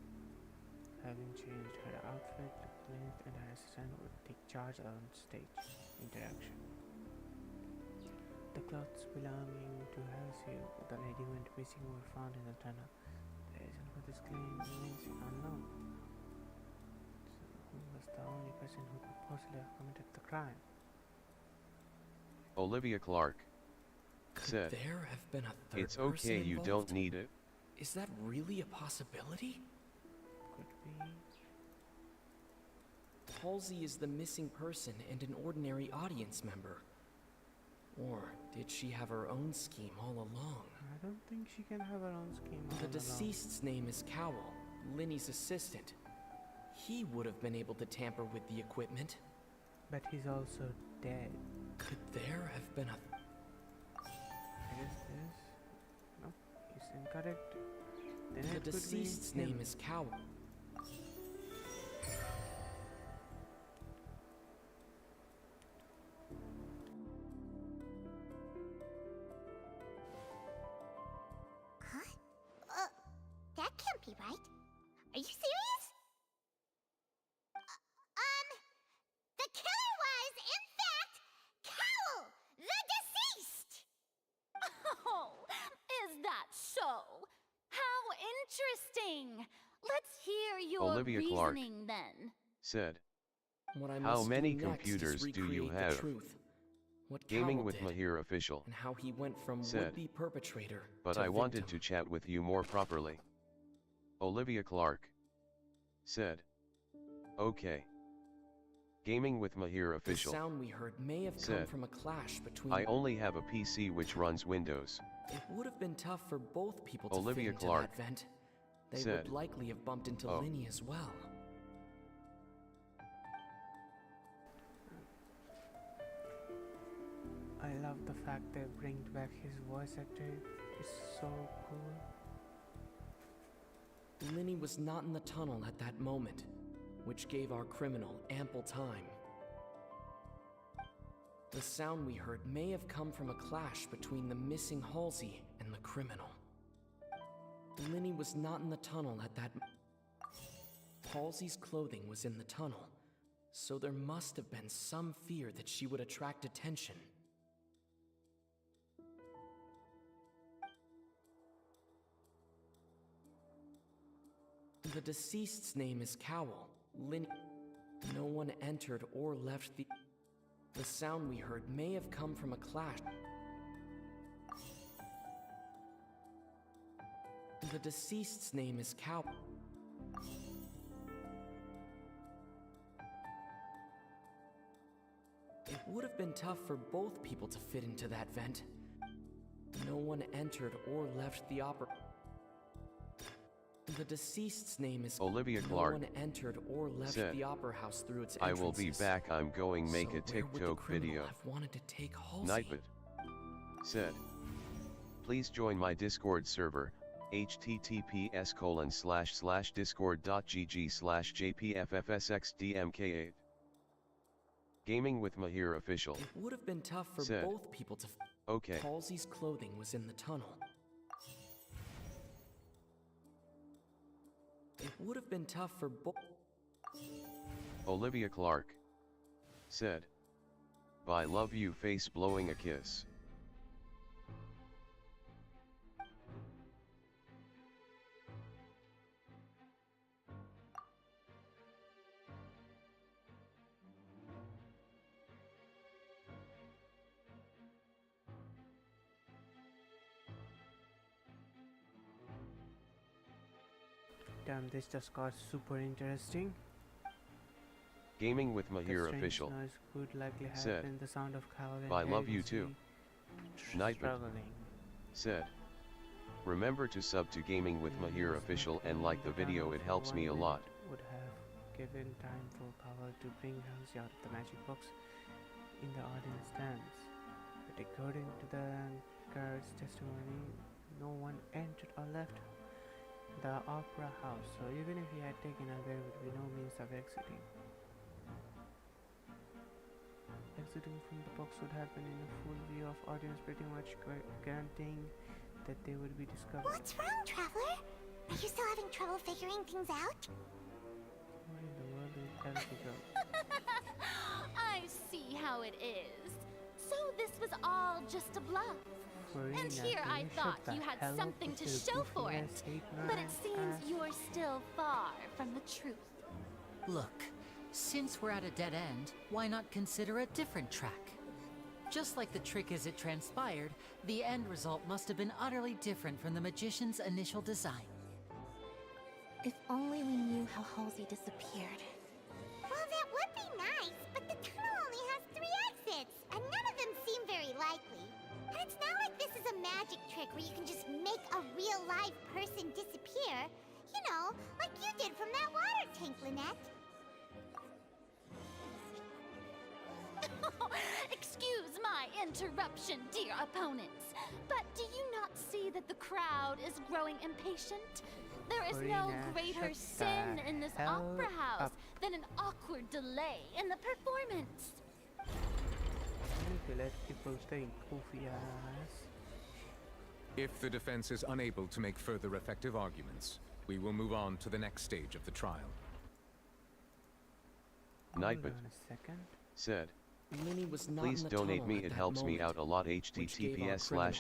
Having changed her outfit, Lynn and her assistant would take charge on stage interaction. The clothes belonging to Halsey, the lady went missing, were found in the tunnel. The reason for this claim remains unknown. So, who was the only person who could possibly have committed the crime? Olivia Clark said, There have been a third "It's okay, person you involved? don't need it." Is that really a possibility? Could be. Halsey is the missing person and an ordinary audience member. Or did she have her own scheme all along? I don't think she can have her own scheme all The along. deceased's name is Cowell, Linny's assistant. He would have been able to tamper with the equipment. But he's also dead. Could there have been a... I guess this. No, he's incorrect. Then The it could be deceased's him. name is Cowell. Huh? That can't be right. Are you serious? The killer was, in fact, Cowell, the deceased! Oh, is that so? How interesting! Let's hear your Olivia Clark reasoning then. said, What I "How must many do next is computers do you recreate the have?" truth. What Gaming Cowell with did, Mahir official and how he went from said, would-be perpetrator "But to I wanted victim. to chat with you more properly." Olivia Clark said, "Okay." Gaming with Mahir The official sound we heard may have come said, from a clash between... "I only have a PC which runs Windows." It would have been tough for both people to Olivia fit into Clark that vent. They said, would likely have bumped into "Oh." Linny as well. I love the fact they bring back his voice actor. It's so cool. Linny was not in the tunnel at that moment, which gave our criminal ample time. The sound we heard may have come from a clash between the missing Halsey and the criminal. Linny was not in the tunnel at that... Halsey's clothing was in the tunnel, so there must have been some fear that she would attract attention. The deceased's name is Cowell, Linny. No one entered or left the... The sound we heard may have come from a clash. The deceased's name is Cowell. It would have been tough for both people to fit into that vent. No one entered or left the opera. The deceased's name is Olivia Clark No one entered or left said, the opera house through its "I entrances. will be back. I'm going make So a where would the TikTok criminal video." have wanted to take Halsey? Nightbot said, "Please join my Discord server, https://discord.gg/jpffsxdmk8." Gaming with Mahir official It would have been tough for said, both people to... "Okay." Halsey's clothing was in the tunnel. It would have been tough for both... Olivia Clark said, "Bye, love you, face blowing a kiss." Damn, this just got super interesting. Gaming with The Mahir strange official noise could likely have said, been the sound of Cowell and "Bye, love you Halsey too." Nightbot struggling. said, "Remember to sub to Gaming with Mahir official and like the video, it helps me a lot." Would have given time for Cowell to bring Halsey out of the magic box in the audience stands. But according to the guard's testimony, no one entered or left the opera house, so even if he had taken her, there would be no means of exiting. Exiting from the box would happen in a full view of audience, pretty much guaranteeing that they would be discovered. What's wrong, Traveler? Are you still having trouble figuring things out? What in the world is Halsey go? I see how it is. So this was all just a bluff. Marina, And here can I you thought shut you the had hell up something with to your show for goofy it. ass hate But it man seems ass? you're still far from the truth. Look, since we're at a dead end, why not consider a different track? Just like the trick as it transpired, the end result must have been utterly different from the magician's initial design. If only we knew how Halsey disappeared. Well, that would be nice, but the tunnel only has 3 exits, and none of them seem very likely. And it's not like this is a magic trick where you can just make a real live person disappear. You know, like you did from that water tank, Lynette. Excuse my interruption, dear opponents, but do you not see that the crowd is growing impatient? There is no Farina, greater shut sin the in this hell opera house up. than an awkward delay in the performance. Okay, let people think, goofy ass. If the defense is unable to make further effective arguments, we will move on to the next stage of the trial. Nightbot Hold on a second. said, Lyney was not please in the donate tunnel me, at it that helps me moment, out a lot. which gave our criminal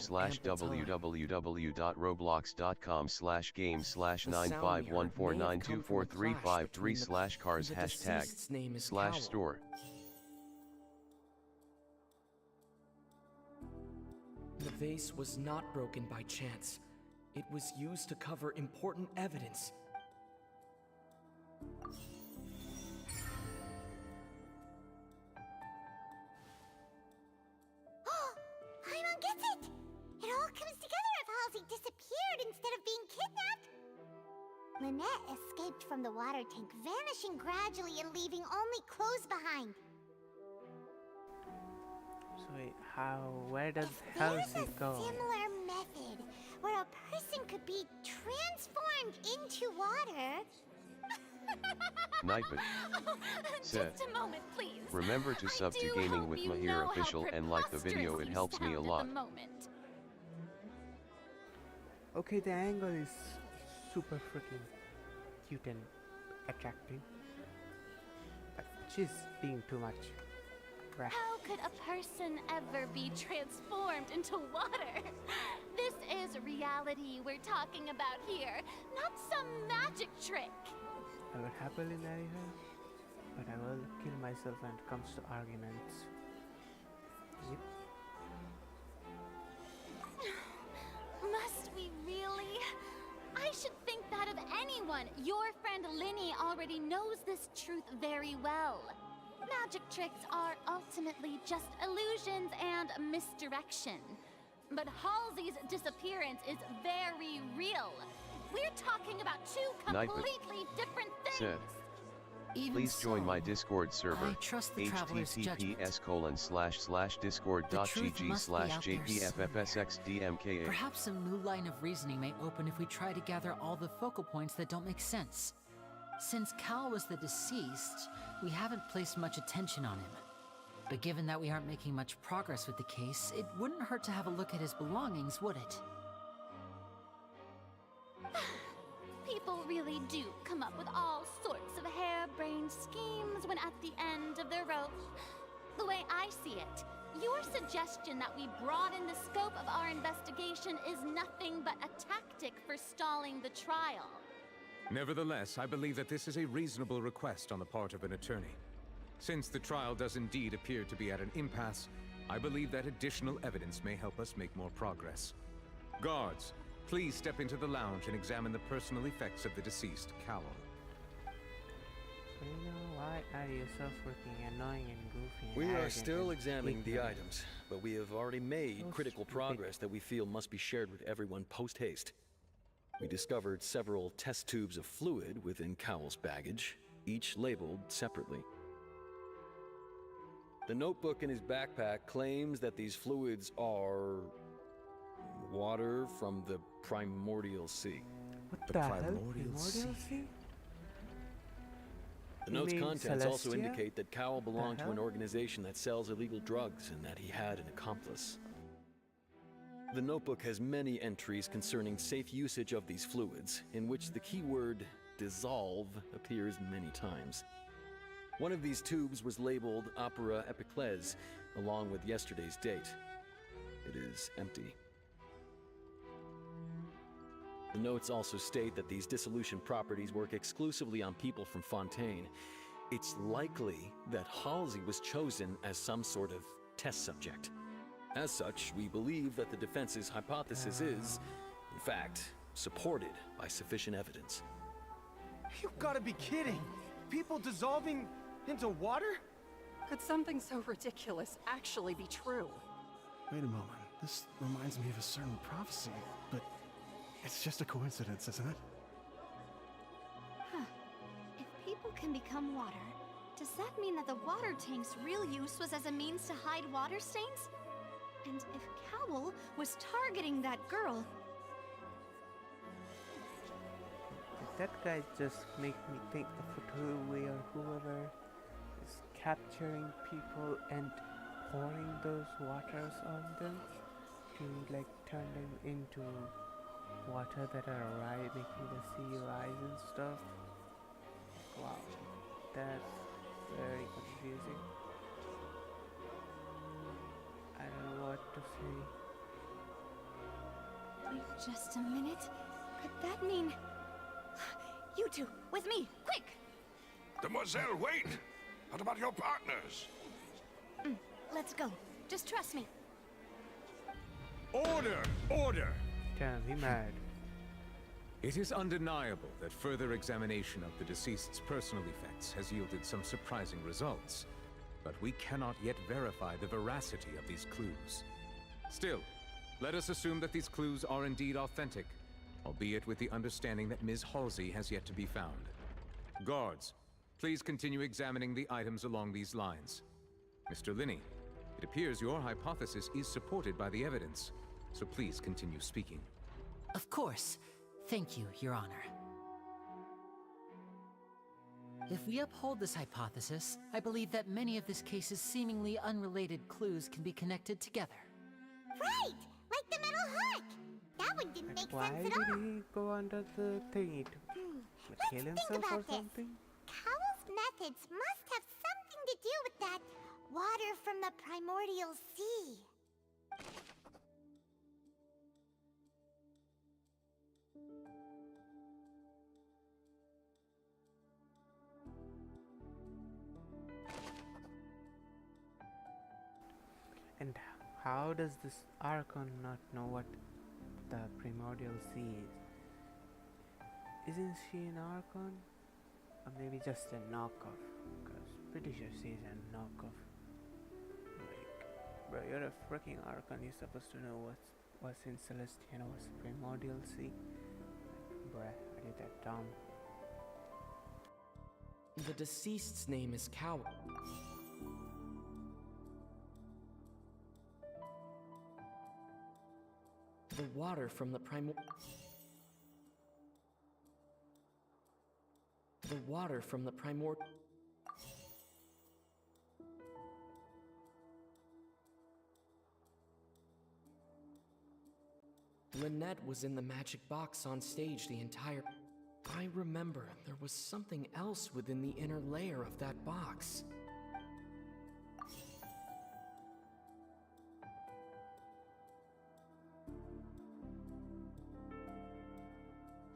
www.roblox.com/game/9514924924353/cars The deceased's name is #store. Cowell. The vase was not broken by chance. It was used to cover important evidence. Paimon gets it! It all comes together if Halsey disappeared instead of being kidnapped. Lynette escaped from the water tank, vanishing gradually and leaving only clothes behind. So wait, where does There's Halsey a go? similar method where a person could be transformed into water. Nightbot said, Just a moment, please. remember to sub to Gaming with Mahir Official and like the video, it helps me a lot. Okay, the angle is super freaking cute and attractive. But she's being too much. Right. How could a person ever be transformed into water? This is reality we're talking about here, not some magic trick. I would happily marry her, but I will kill myself when it comes to arguments. Yep. Must we really? I should think that of anyone. Your friend Lyney already knows this truth very well. Magic tricks are ultimately just illusions and misdirection. But Halsey's disappearance is very real. We're talking about 2 completely different things. Said, Even please join so, my Discord server, I trust the traveler's judgment. https://discord.gg/jpffsxdmka. Perhaps some new line of reasoning may open if we try to gather all the focal points that don't make sense. Since Cal was the deceased, we haven't placed much attention on him. But given that we aren't making much progress with the case, it wouldn't hurt to have a look at his belongings, would it? People really do come up with all sorts of harebrained schemes when at the end of their rope. The way I see it, your suggestion that we broaden the scope of our investigation is nothing but a tactic for stalling the trial. Nevertheless, I believe that this is a reasonable request on the part of an attorney. Since the trial does indeed appear to be at an impasse, I believe that additional evidence may help us make more progress. Guards, please step into the lounge and examine the personal effects of the deceased Cowell. Why are you so freaking annoying and goofy and We are arrogant still and examining the ignorant? items, but we have already made critical progress that we feel must be shared with everyone post-haste. We discovered several test tubes of fluid within Cowell's baggage, each labeled separately. The notebook in his backpack claims that these fluids are water from the primordial sea. What the hell? Primordial sea? The You note's mean contents also Celestia? indicate that Cowell belonged to an hell? organization that sells illegal drugs and that he had an accomplice. The notebook has many entries concerning safe usage of these fluids, in which the keyword dissolve appears many times. One of these tubes was labeled Opera Epiclese, along with yesterday's date. It is empty. The notes also state that these dissolution properties work exclusively on people from Fontaine. It's likely that Halsey was chosen as some sort of test subject. As such, we believe that the defense's hypothesis is, in fact, supported by sufficient evidence. You've got to be kidding! People dissolving into water? Could something so ridiculous actually be true? Wait a moment. This reminds me of a certain prophecy, but it's just a coincidence, isn't it? Huh. If people can become water, does that mean that the water tank's real use was as a means to hide water stains? And if Cowell was targeting that girl... That guy just make me think the Fatui or whoever is capturing people and pouring those waters on them to like turn them into water that are making the sea rise and stuff. Wow, that's very confusing. I don't know what to say. Wait just a minute. Could that mean... You two, with me, quick! Demoiselle, wait! What about your partners? Let's go. Just trust me. Order! Order! Damn, he mad. It is undeniable that further examination of the deceased's personal effects has yielded some surprising results, but we cannot yet verify the veracity of these clues. Still, let us assume that these clues are indeed authentic, albeit with the understanding that Ms. Halsey has yet to be found. Guards, please continue examining the items along these lines. Mr. Linney, it appears your hypothesis is supported by the evidence, so please continue speaking. Of course. Thank you, Your Honor. If we uphold this hypothesis, I believe that many of this case's seemingly unrelated clues can be connected together. Right! Like the metal hook! That one didn't make Why sense at did all. he go under the thingy to kill himself or something? Cowell's methods must have something to do with that water from the primordial sea. And how does this archon not know what the primordial sea is? Isn't she an archon? Or maybe just a knockoff? Because pretty sure she's a knockoff. Like, bro, you're a freaking archon. You're supposed to know what's in Celestial, what's primordial sea. Like, bruh, are you that dumb? The deceased's name is Cowell. The water from the primordial... Lynette was in the magic box on stage the entire... I remember there was something else within the inner layer of that box.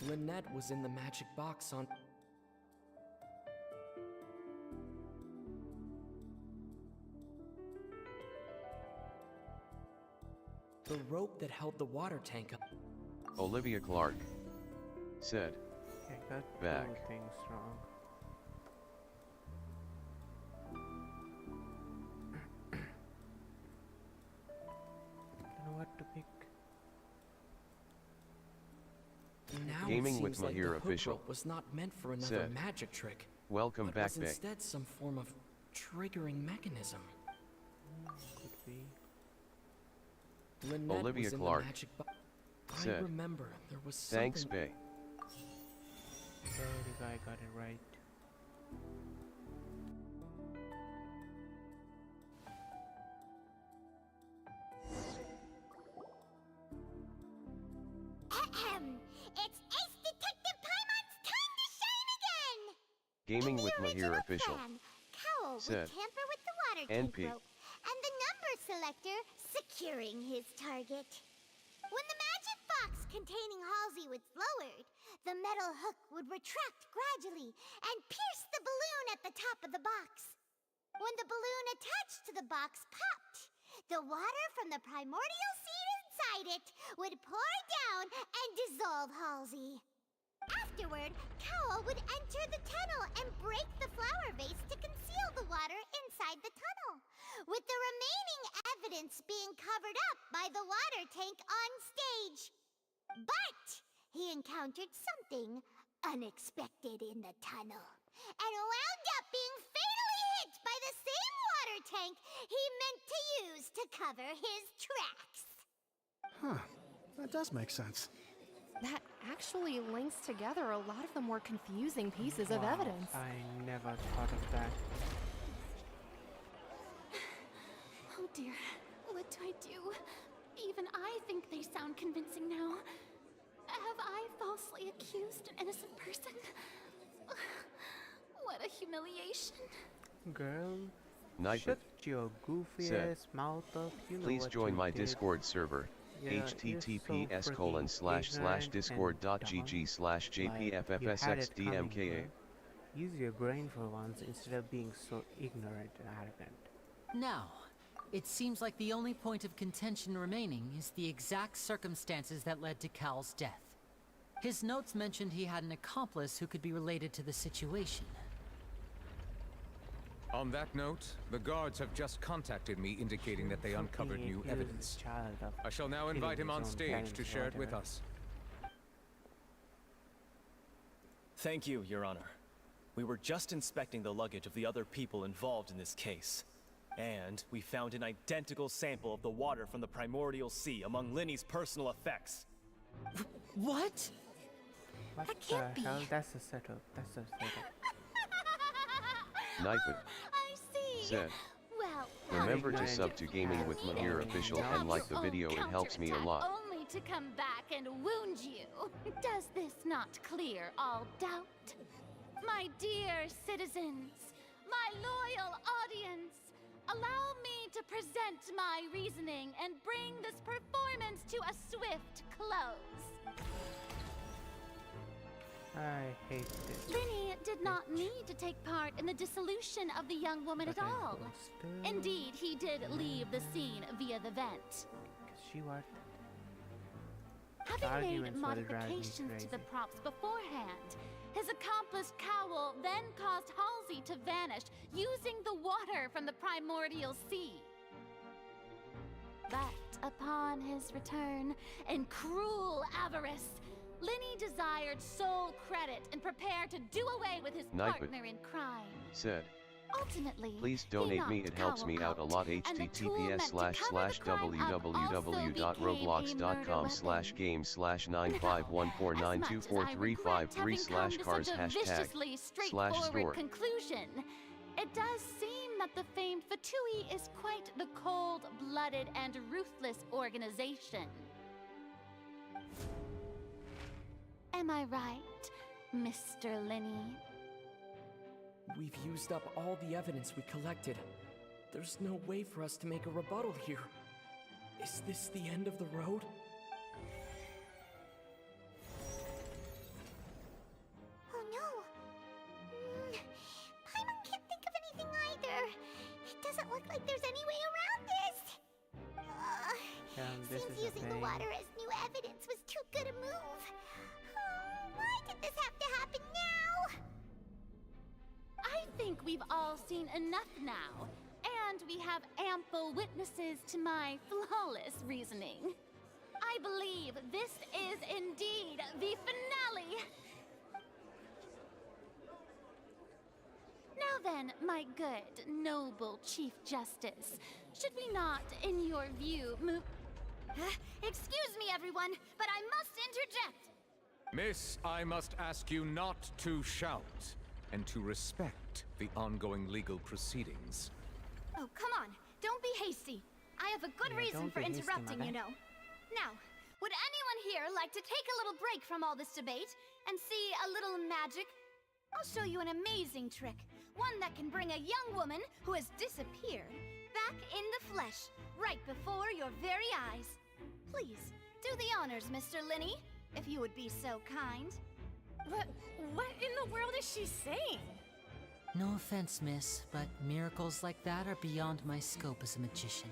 Lynette was in the magic box on... The rope that held the water tank up. Olivia Clark said, I got back. two things wrong. I don't know what to pick. Now Gaming it with seems like Mahir the hook official rope was not meant for another said, magic trick. welcome but back, was Bay. instead some form of triggering mechanism. Could be. Lynette Olivia was in Clark the magic box. I said, remember there was something... thanks, Bay. Very guy got it right. Ahem. It's Ace Detective Paimon's time to shine again! Gaming In with the Mahir original official plan, Cowell said, would tamper with the water tank NP. rope and the number selector securing his target. When the magic box containing Halsey was lowered, the metal hook would retract gradually and pierce the balloon at the top of the box. When the balloon attached to the box popped, the water from the primordial seed inside it would pour down and dissolve Halsey. Afterward, Cowl would enter the tunnel and break the flower vase to conceal the water inside the tunnel, with the remaining evidence being covered up by the water tank on stage. But he encountered something unexpected in the tunnel, and wound up being fatally hit by the same water tank he meant to use to cover his tracks. Huh. That does make sense. That actually links together a lot of the more confusing pieces of evidence. I never thought of that. Oh dear, what do I do? Even I think they sound convincing now. Have I falsely accused an innocent person? What a humiliation. Girl, Nightbot shut your goofy said, ass mouth up. You know please what join you my did. Discord server. Yeah, you're so https://discord.gg/jpffsxdmka. Use your brain for once instead of being so ignorant and arrogant. Now, it seems like the only point of contention remaining is the exact circumstances that led to Cal's death. His notes mentioned he had an accomplice who could be related to the situation. On that note, the guards have just contacted me indicating that they uncovered new evidence. I shall now invite him on stage to share it with us. Thank you, Your Honor. We were just inspecting the luggage of the other people involved in this case. And we found an identical sample of the water from the primordial sea among Linny's personal effects. What? What That can't the be. hell? That's a setup. That's a setup. Nightbot I see. said, Well, remember to Ignorant. sub to Gaming with Mahir official and like the video, it helps me a lot. Only to come back and wound you. Does this not clear all doubt? My dear citizens, my loyal audience, allow me to present my reasoning and bring this performance to a swift close. I hate this. Linny did not need to take part in the dissolution of the young woman at all. Indeed, he did leave the scene via the vent. She what? Having made Arguments will drive me modifications to the crazy. props beforehand, his accomplice Cowl then caused Halsey to vanish using the water from the primordial sea. But upon his return, in cruel avarice, Linny desired sole credit and prepared to do away with his Nightbot partner in crime. said, Ultimately, please he donate me, knocked it helps Cowl me out a lot. and the tool meant to cover the crime up also /cars#store. Conclusion. It does seem that the famed Fatui is quite the cold-blooded and ruthless organization. Am I right, Mr. Linny? We've used up all the evidence we collected. There's no way for us to make a rebuttal here. Is this the end of the road? Oh no! Paimon can't think of anything either. It doesn't look like there's any way around this. This Seems is a using the thing. water as new evidence was too good a move. Why did this have to happen now? I think we've all seen enough now, and we have ample witnesses to my flawless reasoning. I believe this is indeed the finale. Now then, my good, noble Chief Justice, should we not, in your view, move... Excuse me, everyone, but I must interject. Miss, I must ask you not to shout and to respect the ongoing legal proceedings. Oh, come on. Don't be hasty. I have a good Yeah, reason don't for be hasty, interrupting, you mother. know. Now, would anyone here like to take a little break from all this debate and see a little magic? I'll show you an amazing trick. One that can bring a young woman who has disappeared back in the flesh, right before your very eyes. Please, do the honors, Mr. Linny, if you would be so kind. What in the world is she saying? No offense, miss, but miracles like that are beyond my scope as a magician.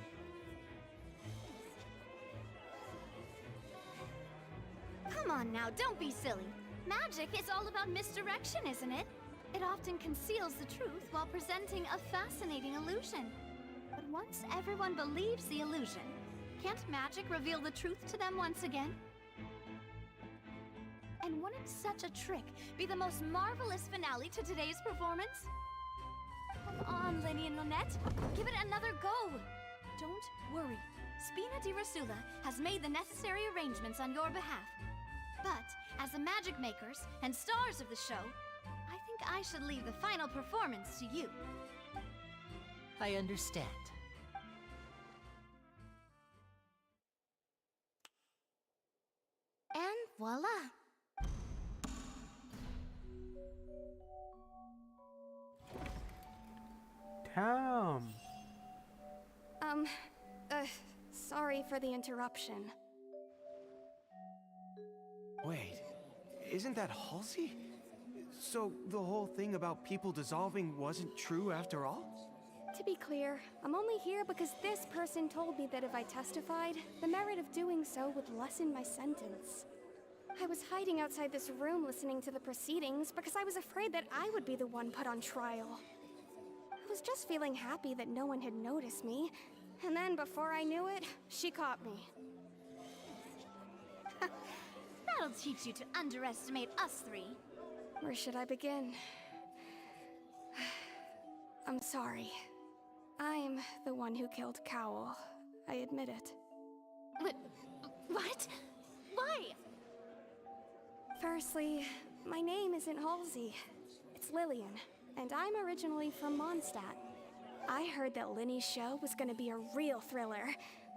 on now, don't be silly. Magic is all about misdirection, isn't it? It often conceals the truth while presenting a fascinating illusion. But once everyone believes the illusion, can't magic reveal the truth to them once again? And wouldn't such a trick be the most marvelous finale to today's performance? Come on, Lenny and Lynette. Give it another go. Don't worry. Spina di Rasula has made the necessary arrangements on your behalf. But, as the magic makers and stars of the show, I think I should leave the final performance to you. I understand. And voila. Damn. Sorry for the interruption. Wait, isn't that Halsey? So the whole thing about people dissolving wasn't true after all? To be clear, I'm only here because this person told me that if I testified, the merit of doing so would lessen my sentence. I was hiding outside this room listening to the proceedings because I was afraid that I would be the one put on trial. I was just feeling happy that no one had noticed me, and then before I knew it, she caught me. That'll teach you to underestimate us three. Where should I begin? I'm sorry. I'm the one who killed Cowl. I admit it. What? Why? Firstly, my name isn't Halsey. It's Lillian, and I'm originally from Mondstadt. I heard that Linny's show was gonna be a real thriller,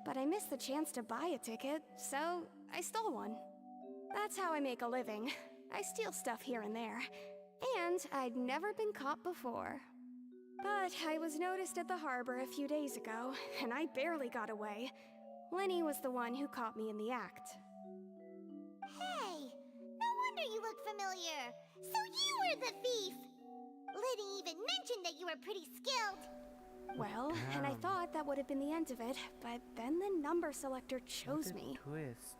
but I missed the chance to buy a ticket, so I stole one. That's how I make a living. I steal stuff here and there. And I'd never been caught before. But I was noticed at the harbor a few days ago, and I barely got away. Lenny was the one who caught me in the act. Hey, no wonder you look familiar. So you were the thief. Liddy even mentioned that you were pretty skilled. Well, and I thought that would have been the end of it, but then the number selector chose me. Twist.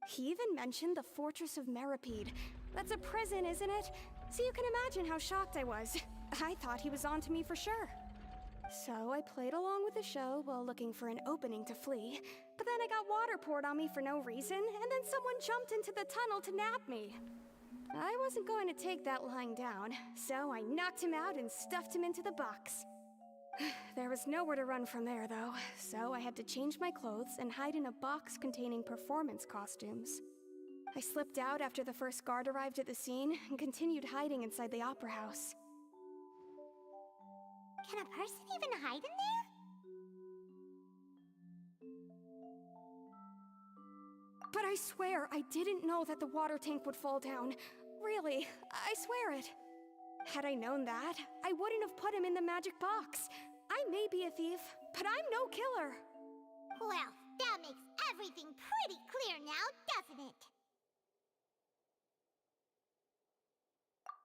He even mentioned the Fortress of Meripede. That's a prison, isn't it? So you can imagine how shocked I was. I thought he was onto me for sure. So I played along with the show while looking for an opening to flee. But then I got water poured on me for no reason, and then someone jumped into the tunnel to nab me. I wasn't going to take that lying down, so I knocked him out and stuffed him into the box. There was nowhere to run from there, though, so I had to change my clothes and hide in a box containing performance costumes. I slipped out after the first guard arrived at the scene and continued hiding inside the opera house. Can a person even hide in there? But I swear I didn't know that the water tank would fall down. Really, I swear it. Had I known that, I wouldn't have put him in the magic box. I may be a thief, but I'm no killer. Well, that makes everything pretty clear now, doesn't it?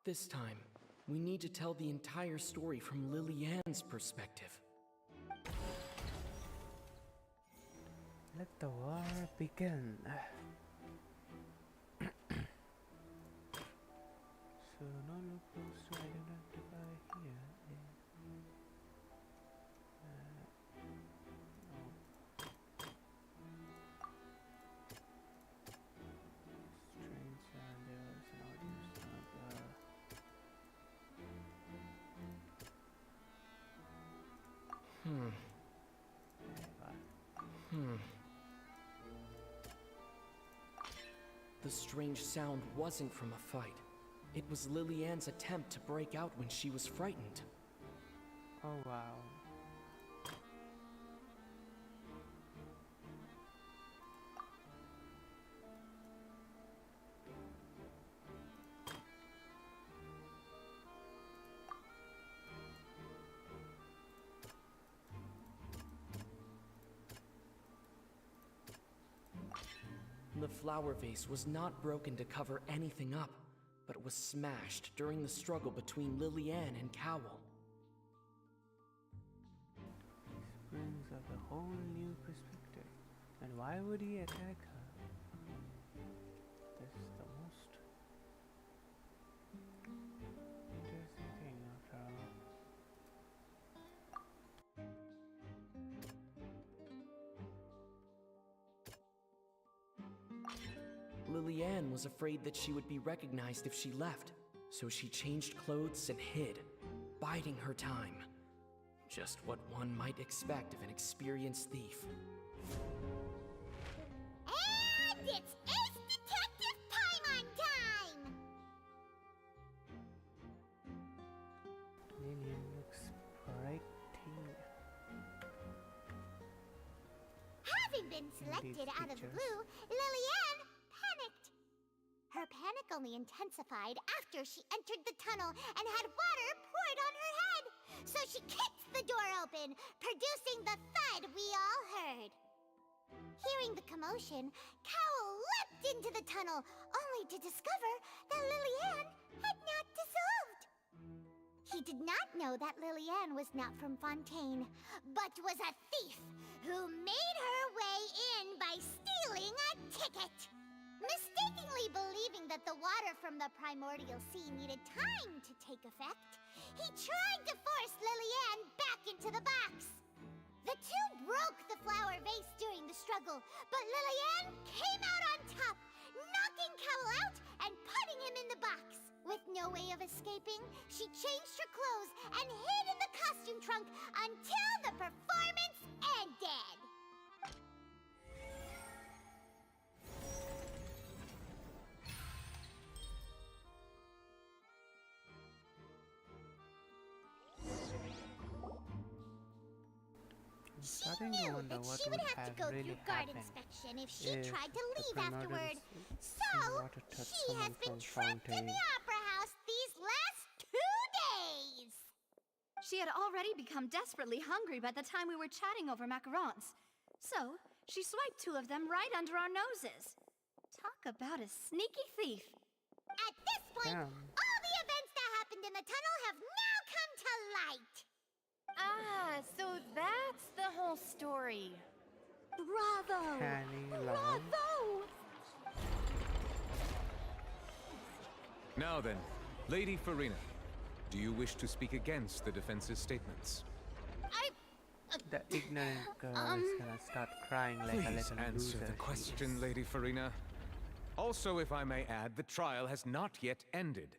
This time, we need to tell the entire story from Lillian's perspective. Let the war begin. So no loopholes to identify here. Strange there was an audience number. The strange sound wasn't from a fight. It was Lillian's attempt to break out when she was frightened. Oh wow. The flower vase was not broken to cover anything up, but it was smashed during the struggle between Lillian and Cowl. This brings up a whole new perspective. And why would he attack her? This is the most interesting thing after all. Lillian was afraid that she would be recognized if she left, so she changed clothes and hid, biding her time. Just what one might expect of an experienced thief. And it's Ace Detective Paimon time! Lillian looks pretty. Having been selected out of the blue, Lillian panicked. Her panic only intensified after she entered the tunnel and had water poured on her head. So she kicked the door open, producing the thud we all heard. Hearing the commotion, Cowell leapt into the tunnel, only to discover that Lillian had not dissolved. He did not know that Lillian was not from Fontaine, but was a thief who made her way in by stealing a ticket. Mistakenly believing that the water from the primordial sea needed time to take effect, he tried to force Lillian back into the box. The two broke the flower vase during the struggle, but Lillian came out on top, knocking Cowell out and putting him in the box. With no way of escaping, she changed her clothes and hid in the costume trunk until the performance ended. I'm starting to wonder what She would have to go really through guard happened inspection if she if tried to the leave primordial afterward. sea So, water touched she has someone been from trapped in Fontaine. the Opera House these last 2 days! She had already become desperately hungry by the time we were chatting over macarons. So, she swiped 2 of them right under our noses. Talk about a sneaky thief. At this point, Damn. all the events that happened in the tunnel have now come to light! Ah, so that's the whole story. Bravo! Canny Long. Bravo! Now then, Lady Farina, do you wish to speak against the defense's statements? The ignorant girl is gonna start crying like a Please little answer loser. the question, Lady Farina. Also, if I may add, the trial has not yet ended.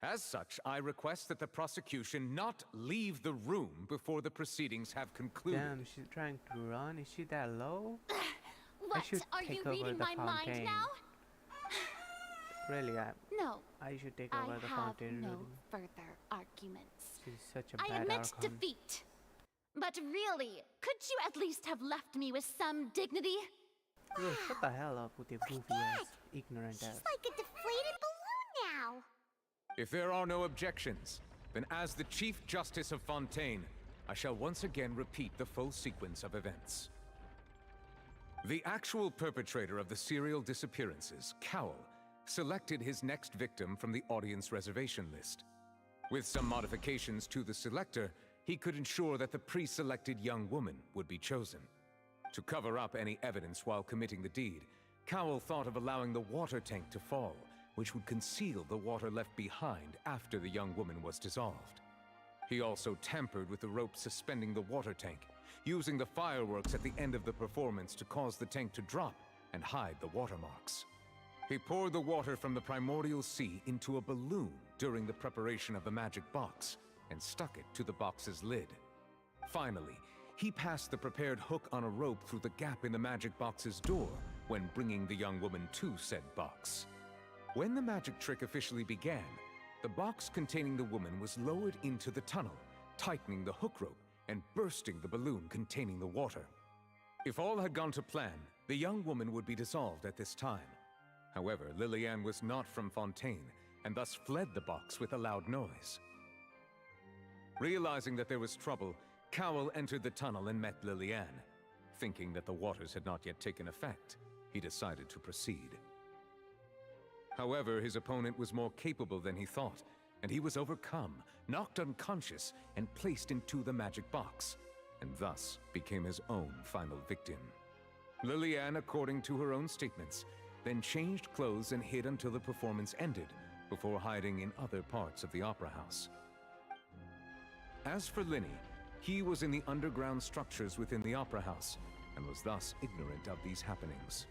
As such, I request that the prosecution not leave the room before the proceedings have concluded. Damn, she's trying to run. Is she that low? What? should Are you take over reading the my mind Fontaine. now? Really, No. I should take I over the have Fontaine. no Really. further arguments. She's such a I bad admit archon. defeat. But really, could you at least have left me with some dignity? Yo, shut the hell up with your goofy ass, ignorant ass. She's like a deflated balloon now! If there are no objections, then as the Chief Justice of Fontaine, I shall once again repeat the full sequence of events. The actual perpetrator of the serial disappearances, Cowell, selected his next victim from the audience reservation list. With some modifications to the selector, he could ensure that the pre-selected young woman would be chosen. To cover up any evidence while committing the deed, Cowell thought of allowing the water tank to fall, which would conceal the water left behind after the young woman was dissolved. He also tampered with the rope suspending the water tank, using the fireworks at the end of the performance to cause the tank to drop and hide the watermarks. He poured the water from the primordial sea into a balloon during the preparation of the magic box and stuck it to the box's lid. Finally, he passed the prepared hook on a rope through the gap in the magic box's door when bringing the young woman to said box. When the magic trick officially began, the box containing the woman was lowered into the tunnel, tightening the hook rope and bursting the balloon containing the water. If all had gone to plan, the young woman would be dissolved at this time. However, Lillian was not from Fontaine, and thus fled the box with a loud noise. Realizing that there was trouble, Cowell entered the tunnel and met Lillian. Thinking that the waters had not yet taken effect, he decided to proceed. However, his opponent was more capable than he thought, and he was overcome, knocked unconscious, and placed into the magic box, and thus became his own final victim. Lillian, according to her own statements, then changed clothes and hid until the performance ended, before hiding in other parts of the Opera House. As for Linny, he was in the underground structures within the Opera House, and was thus ignorant of these happenings.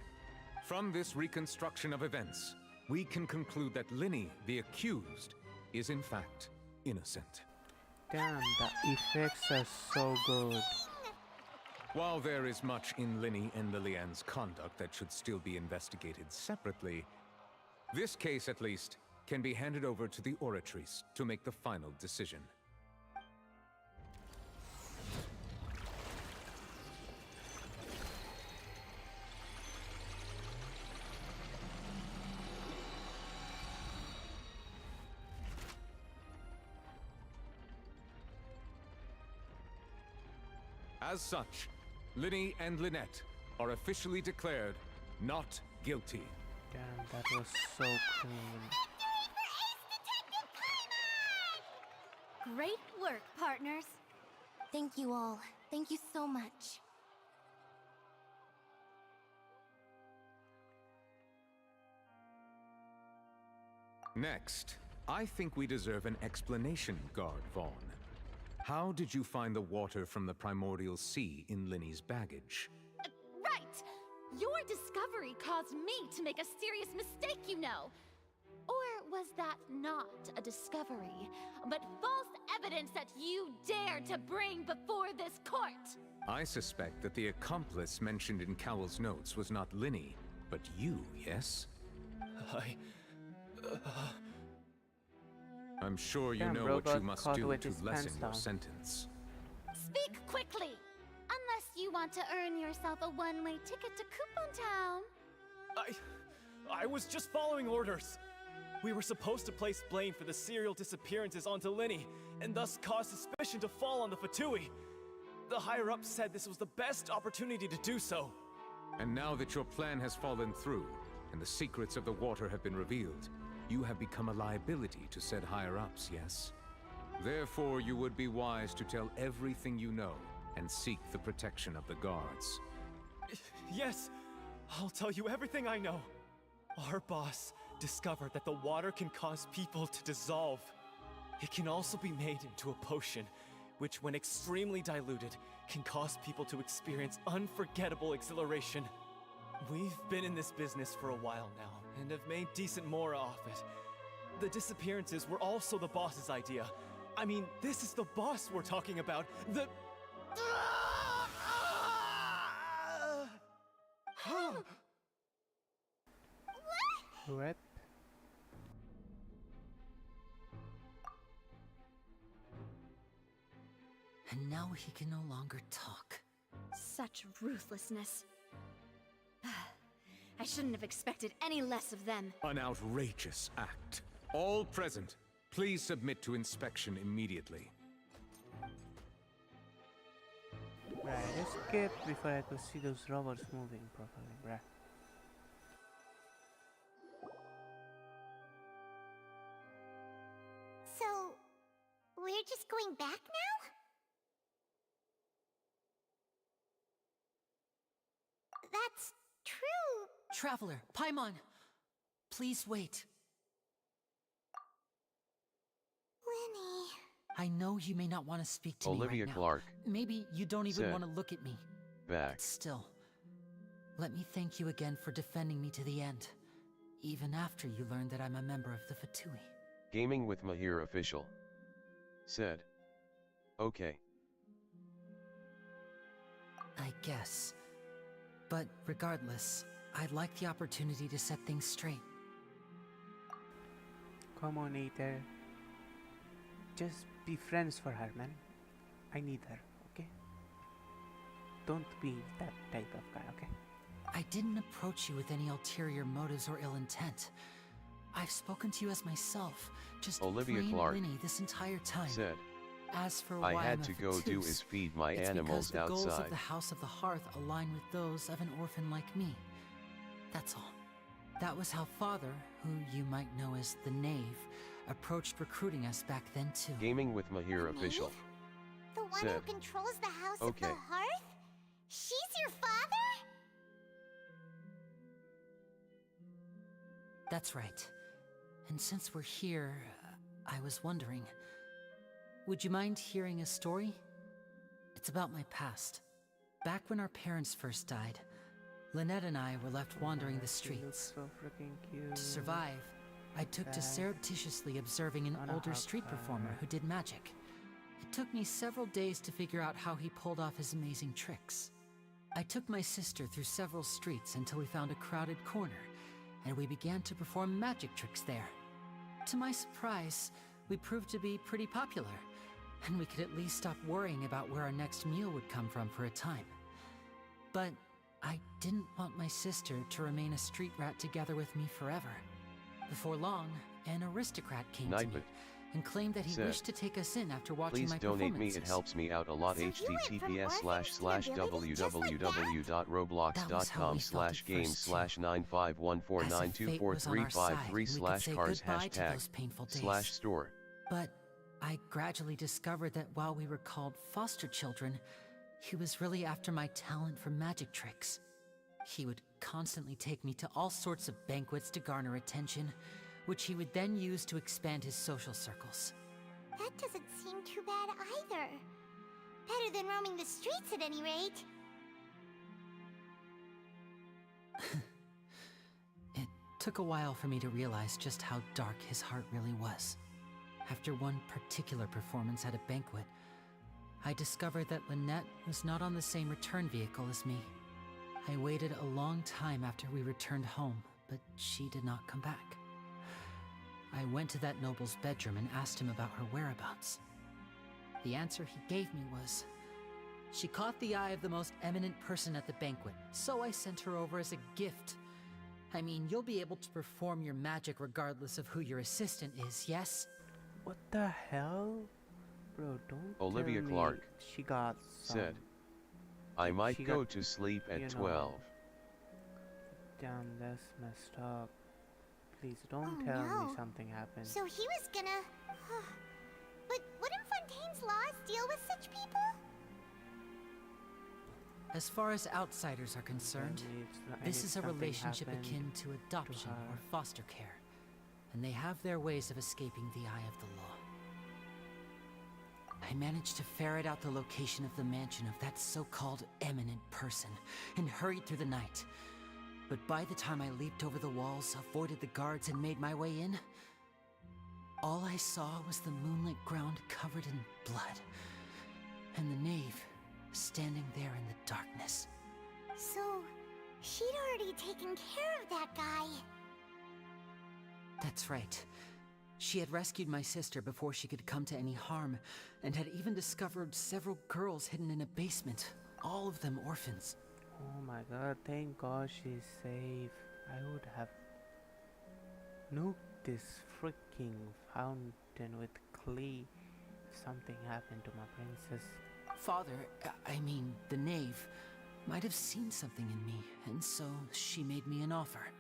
From this reconstruction of events, we can conclude that Linny, the accused, is in fact innocent. Damn, the effects are so good. While there is much in Linny and Lillian's conduct that should still be investigated separately, this case, at least, can be handed over to the Oratrice to make the final decision. As such, Linny and Lynette are officially declared not guilty. Damn, that was so clean. Great work, partners. Thank you all. Thank you so much. Next, I think we deserve an explanation, Guard Vaughn. How did you find the water from the primordial sea in Linny's baggage? Right! Your discovery caused me to make a serious mistake, you know. Or was that not a discovery, but false evidence that you dared to bring before this court? I suspect that the accomplice mentioned in Cowell's notes was not Linny, but you, yes? I'm sure you know what you must do to lessen your sentence. Speak quickly! Unless you want to earn yourself a one-way ticket to Coupon Town. I was just following orders. We were supposed to place blame for the serial disappearances onto Linny, and thus cause suspicion to fall on the Fatui. The higher-ups said this was the best opportunity to do so. And now that your plan has fallen through, and the secrets of the water have been revealed, you have become a liability to said higher-ups, yes? Therefore, you would be wise to tell everything you know, and seek the protection of the guards. Yes, I'll tell you everything I know. Our boss discovered that the water can cause people to dissolve. It can also be made into a potion, which when extremely diluted, can cause people to experience unforgettable exhilaration. We've been in this business for a while now, and have made decent more off it. The disappearances were also the boss's idea. I mean, this is the boss we're talking about. The... Rip. And now he can no longer talk. Such ruthlessness. I shouldn't have expected any less of them. An outrageous act. All present, please submit to inspection immediately. Right, escape before I could see those robots moving properly, right? So, we're just going back now? That's true. Traveler, Paimon, please wait. Linny. I know you may not want to speak to Olivia me right now. Clark Maybe you don't even said, want to look at me. Back. But still, let me thank you again for defending me to the end, even after you learned that I'm a member of the Fatui. Gaming with Mahir official said, okay. I guess. But regardless, I'd like the opportunity to set things straight. Come on, Ether. Just be friends for her, man. I need her, okay? Don't be that type of guy, okay? I didn't approach you with any ulterior motives or ill intent. I've spoken to you as myself, just Olivia plain Clark Linny this entire time. Said, As for I why had I'm to a go do Fatus, is feed my it's animals because the goals outside. of the House of the Hearth align with those of an orphan like me. That's all. That was how Father, who you might know as the Knave, approached recruiting us back then too. Gaming with Mahir official The one said, who controls the House of okay. the Hearth? She's your father? That's right. And since we're here, I was wondering, would you mind hearing a story? It's about my past. Back when our parents first died, Lynette and I were left wandering the streets. So freaking cute. To survive, I took to surreptitiously observing an older street performer who did magic. It took me several days to figure out how he pulled off his amazing tricks. I took my sister through several streets until we found a crowded corner, and we began to perform magic tricks there. To my surprise, we proved to be pretty popular, and we could at least stop worrying about where our next meal would come from for a time. But I didn't want my sister to remain a street rat together with me forever. Before long, an aristocrat came to me and claimed that he wished to take us in after watching my performances. Please donate me, it helps me out a lot. https://www.roblox.com/games/95149243533/cars#store. But I gradually discovered that while we were called foster children, he was really after my talent for magic tricks. He would constantly take me to all sorts of banquets to garner attention, which he would then use to expand his social circles. That doesn't seem too bad either. Better than roaming the streets at any rate. It took a while for me to realize just how dark his heart really was. After one particular performance at a banquet, I discovered that Lynette was not on the same return vehicle as me. I waited a long time after we returned home, but she did not come back. I went to that noble's bedroom and asked him about her whereabouts. The answer he gave me was, she caught the eye of the most eminent person at the banquet, so I sent her over as a gift. I mean, you'll be able to perform your magic regardless of who your assistant is, yes? What the hell? Bro, don't Olivia tell me Clark she got said, I might go to sleep at 12. Damn, that's messed up. Please don't tell me something happened. So he was gonna... But wouldn't Fontaine's laws deal with such people? As far as outsiders are concerned, this is a relationship akin to adoption or foster care, and they have their ways of escaping the eye of the law. I managed to ferret out the location of the mansion of that so-called eminent person and hurried through the night. But by the time I leaped over the walls, avoided the guards, and made my way in, all I saw was the moonlit ground covered in blood, and the knave standing there in the darkness. So, she'd already taken care of that guy. That's right. She had rescued my sister before she could come to any harm, and had even discovered several girls hidden in a basement, all of them orphans. Oh my god, thank god she's safe. I would have nuked this freaking fountain with Klee if something happened to my princess. Father, I mean, the knave, might have seen something in me, and so she made me an offer.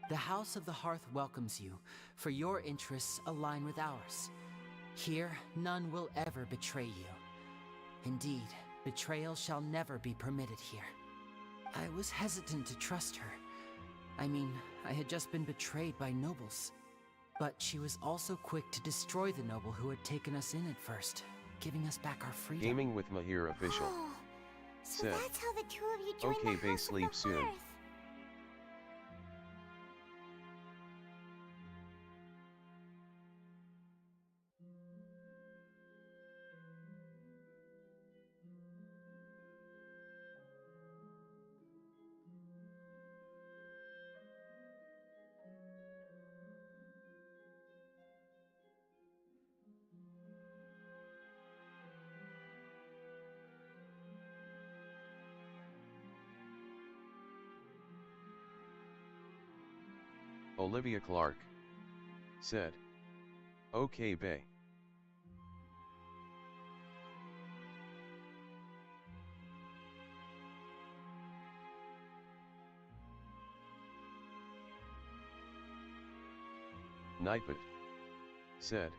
The House of the Hearth welcomes you, for your interests align with ours. Here, none will ever betray you. Indeed, betrayal shall never be permitted here. I was hesitant to trust her. I mean, I had just been betrayed by nobles. But she was also quick to destroy the noble who had taken us in at first, giving us back our freedom. Gaming with Mahir official. So that's how the two of you joined okay, the Bay, House sleep of the soon. Hearth. Olivia Clark said, okay, Bay. Nightbot said,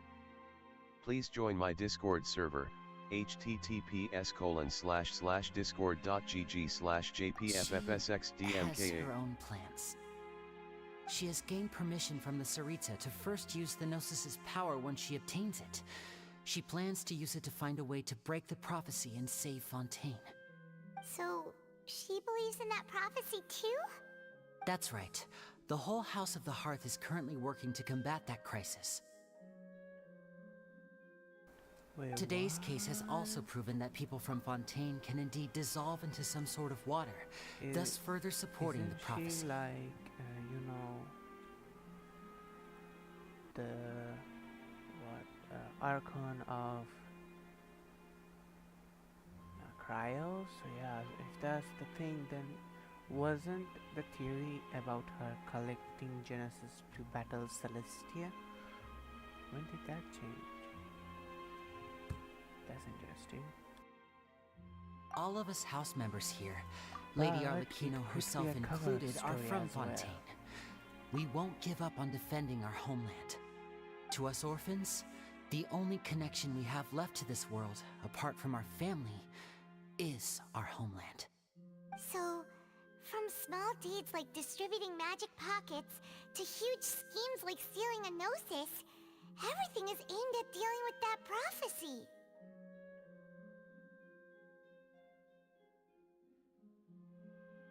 please join my Discord server, https://discord.gg/jpffsxdmka. Has her own plans. She has gained permission from the Sarita to first use the Gnosis' power when she obtains it. She plans to use it to find a way to break the prophecy and save Fontaine. So, she believes in that prophecy too? That's right. The whole House of the Hearth is currently working to combat that crisis. Wait, Today's what? case has also proven that people from Fontaine can indeed dissolve into some sort of water, thus further supporting the prophecy. Isn't she like, you know, the archon of cryo? So yeah, if that's the thing, then wasn't the theory about her collecting Genesis to battle Celestia? When did that change? That's interesting. All of us house members here, Lady But Arlecchino it could herself be a covered included, are story from as well. Fontaine. We won't give up on defending our homeland. To us orphans, the only connection we have left to this world, apart from our family, is our homeland. So, from small deeds like distributing magic pockets to huge schemes like stealing a Gnosis, everything is aimed at dealing with that prophecy.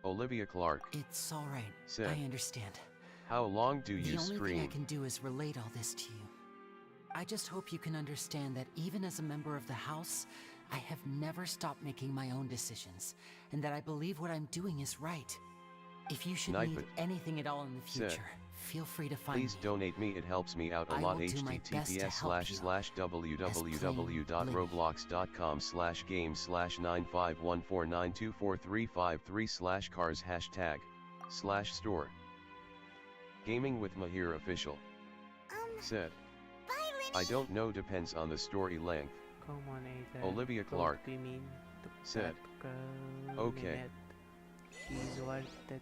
Olivia Clark It's all right. said, I understand. "How long do you The only thing I scream?" can do is relate all this to you. I just hope you can understand that even as a member of the House, I have never stopped making my own decisions, and that I believe what I'm doing is right. If you should need Nightbot anything at all in the said, future, feel free to find "Please me. donate me, it helps me out a I lot. will do my best to help you, www.roblox.com/games/951492435/cars #store. Gaming with Mahir official said, "I don't know, depends on the story length." Come on, Ada. Olivia Don't Clark be mean to said, that girl, "Okay." Lynette. She's worth it.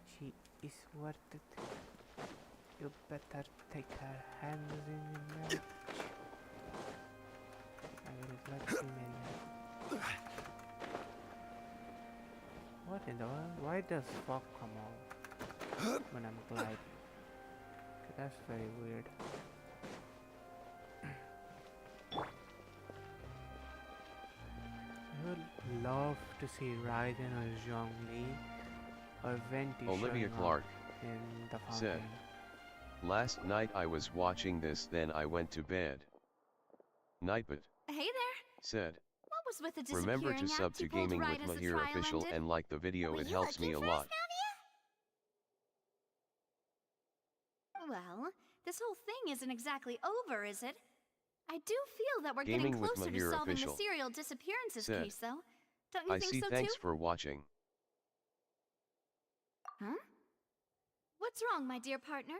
She is worth it. You better take her hands in your mouth. I will blackmail you. What in the world? Why does fog come on when I'm gliding? Okay, that's very weird. I would love to see Raiden or Zhongli or Venti Olivia showing Clark up in the said, fountain. "Last night I was watching this, then I went to bed." Nightbot Hey there. said, What was with the disappearing "Remember to sub act to you pulled Gaming right with as the Mahir trial official ended? and like the video, Were it you helps me a looking for us, lot." Well, this whole thing isn't exactly over, is it? I do feel that we're Gaming getting with closer to Mahir solving official the serial disappearances said, case, though. Don't you "I think see, so thanks too? for watching." Huh? What's wrong, my dear partner?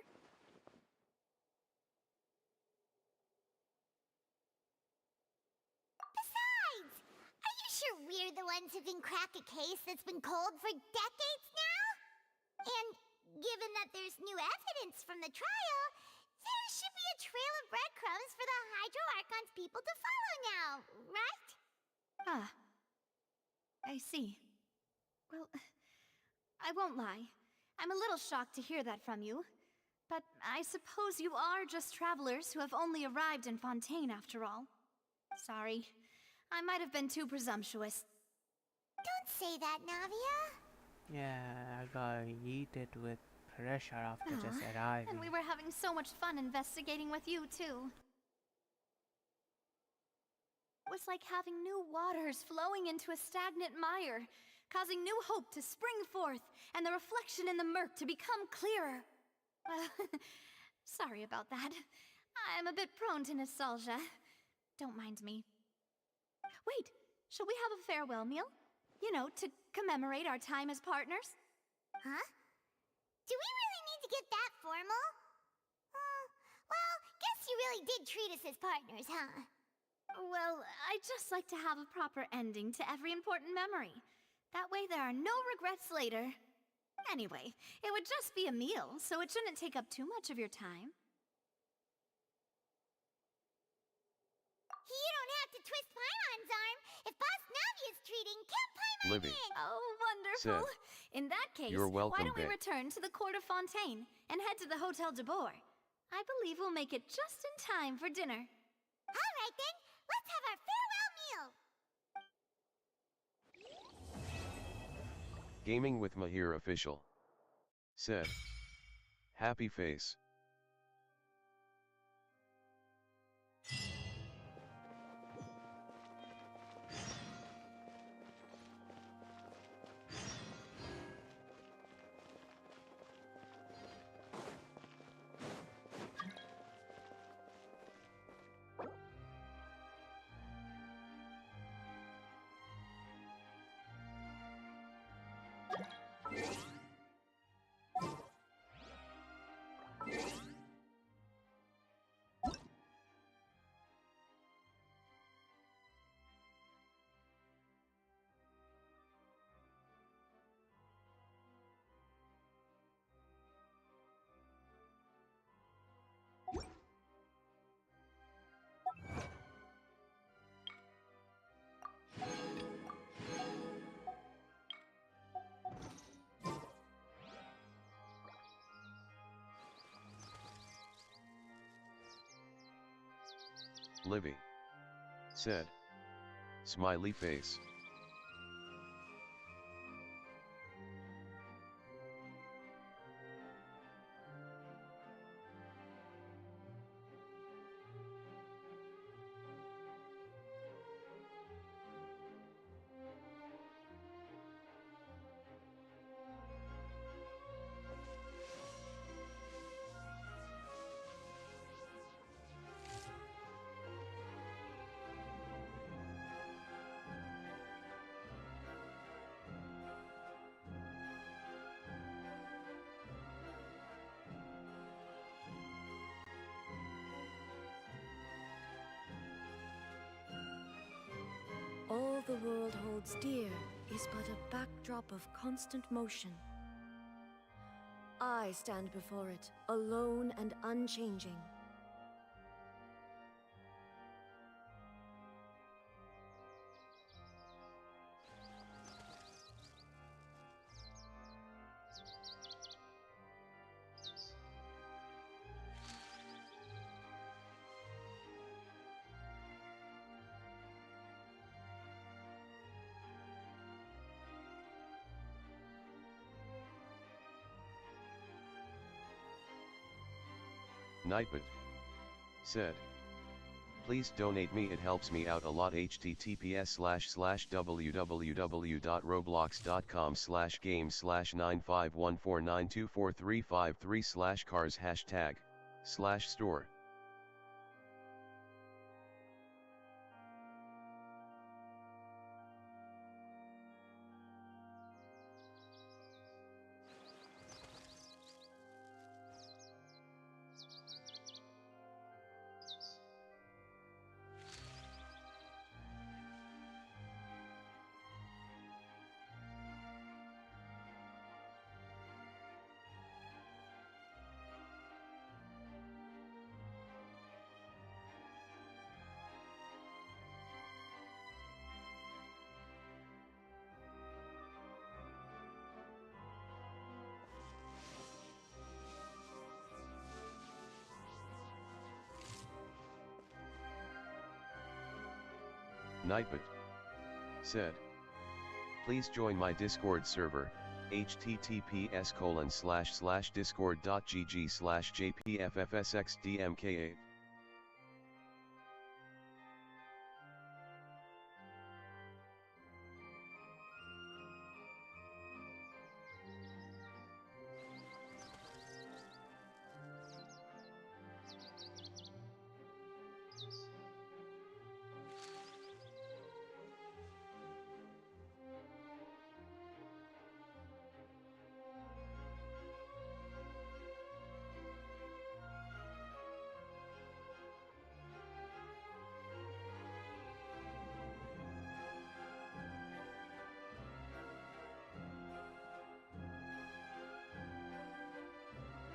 Besides, are you sure we're the ones who can crack a case that's been cold for decades now? And given that there's new evidence from the trial, there should be a trail of breadcrumbs for the Hydro Archon's people to follow now, right? Ah. I see. Well, I won't lie. I'm a little shocked to hear that from you. But I suppose you are just travelers who have only arrived in Fontaine after all. Sorry. I might have been too presumptuous. Don't say that, Navia. Yeah, I got yeeted with pressure after just arriving. And we were having so much fun investigating with you, too. It was like having new waters flowing into a stagnant mire, causing new hope to spring forth, and the reflection in the murk to become clearer. Well, sorry about that. I'm a bit prone to nostalgia. Don't mind me. Wait, shall we have a farewell meal? You know, to commemorate our time as partners? Huh? Do we really need to get that formal? Well, guess you really did treat us as partners, huh? Well, I'd just like to have a proper ending to every important memory. That way there are no regrets later. Anyway, it would just be a meal, so it shouldn't take up too much of your time. You don't have forget to twist Paimon's arm. If Boss Navi is treating, count Paimon Livy. in! Oh, wonderful. Said, In that case, "You're why welcome, don't we Bae." return to the Court of Fontaine and head to the Hotel de Boer? I believe we'll make it just in time for dinner. All right then, let's have our farewell meal. Gaming with Mahir official. Said. Happy face. Livy. Said. Smiley face. All the world holds dear is but a backdrop of constant motion. I stand before it, alone and unchanging. Nightbot. Said. Please donate me, it helps me out a lot. https://www.roblox.com/game/95149243533/cars #store. Nightbot. Said. Please join my Discord server, https://discord.gg/jpffsxdmka.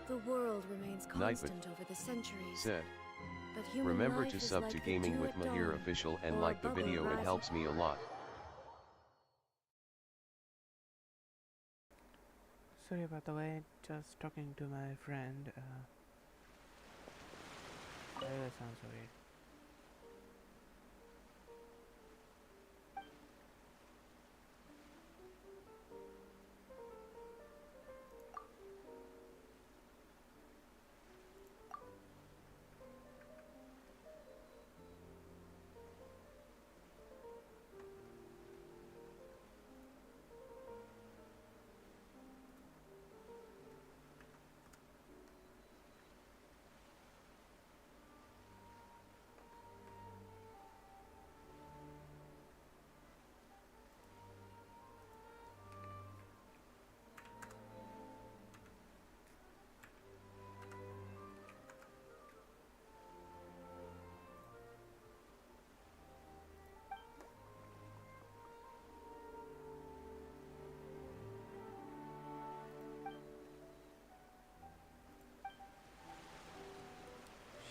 The world remains constant over the centuries. Said. But human Remember life to is sub like to the Gaming dew with at Mahir dawn, official and or like the bubble video, it rising. helps me a lot. Sorry about the way, just talking to my friend. That sounds so weird.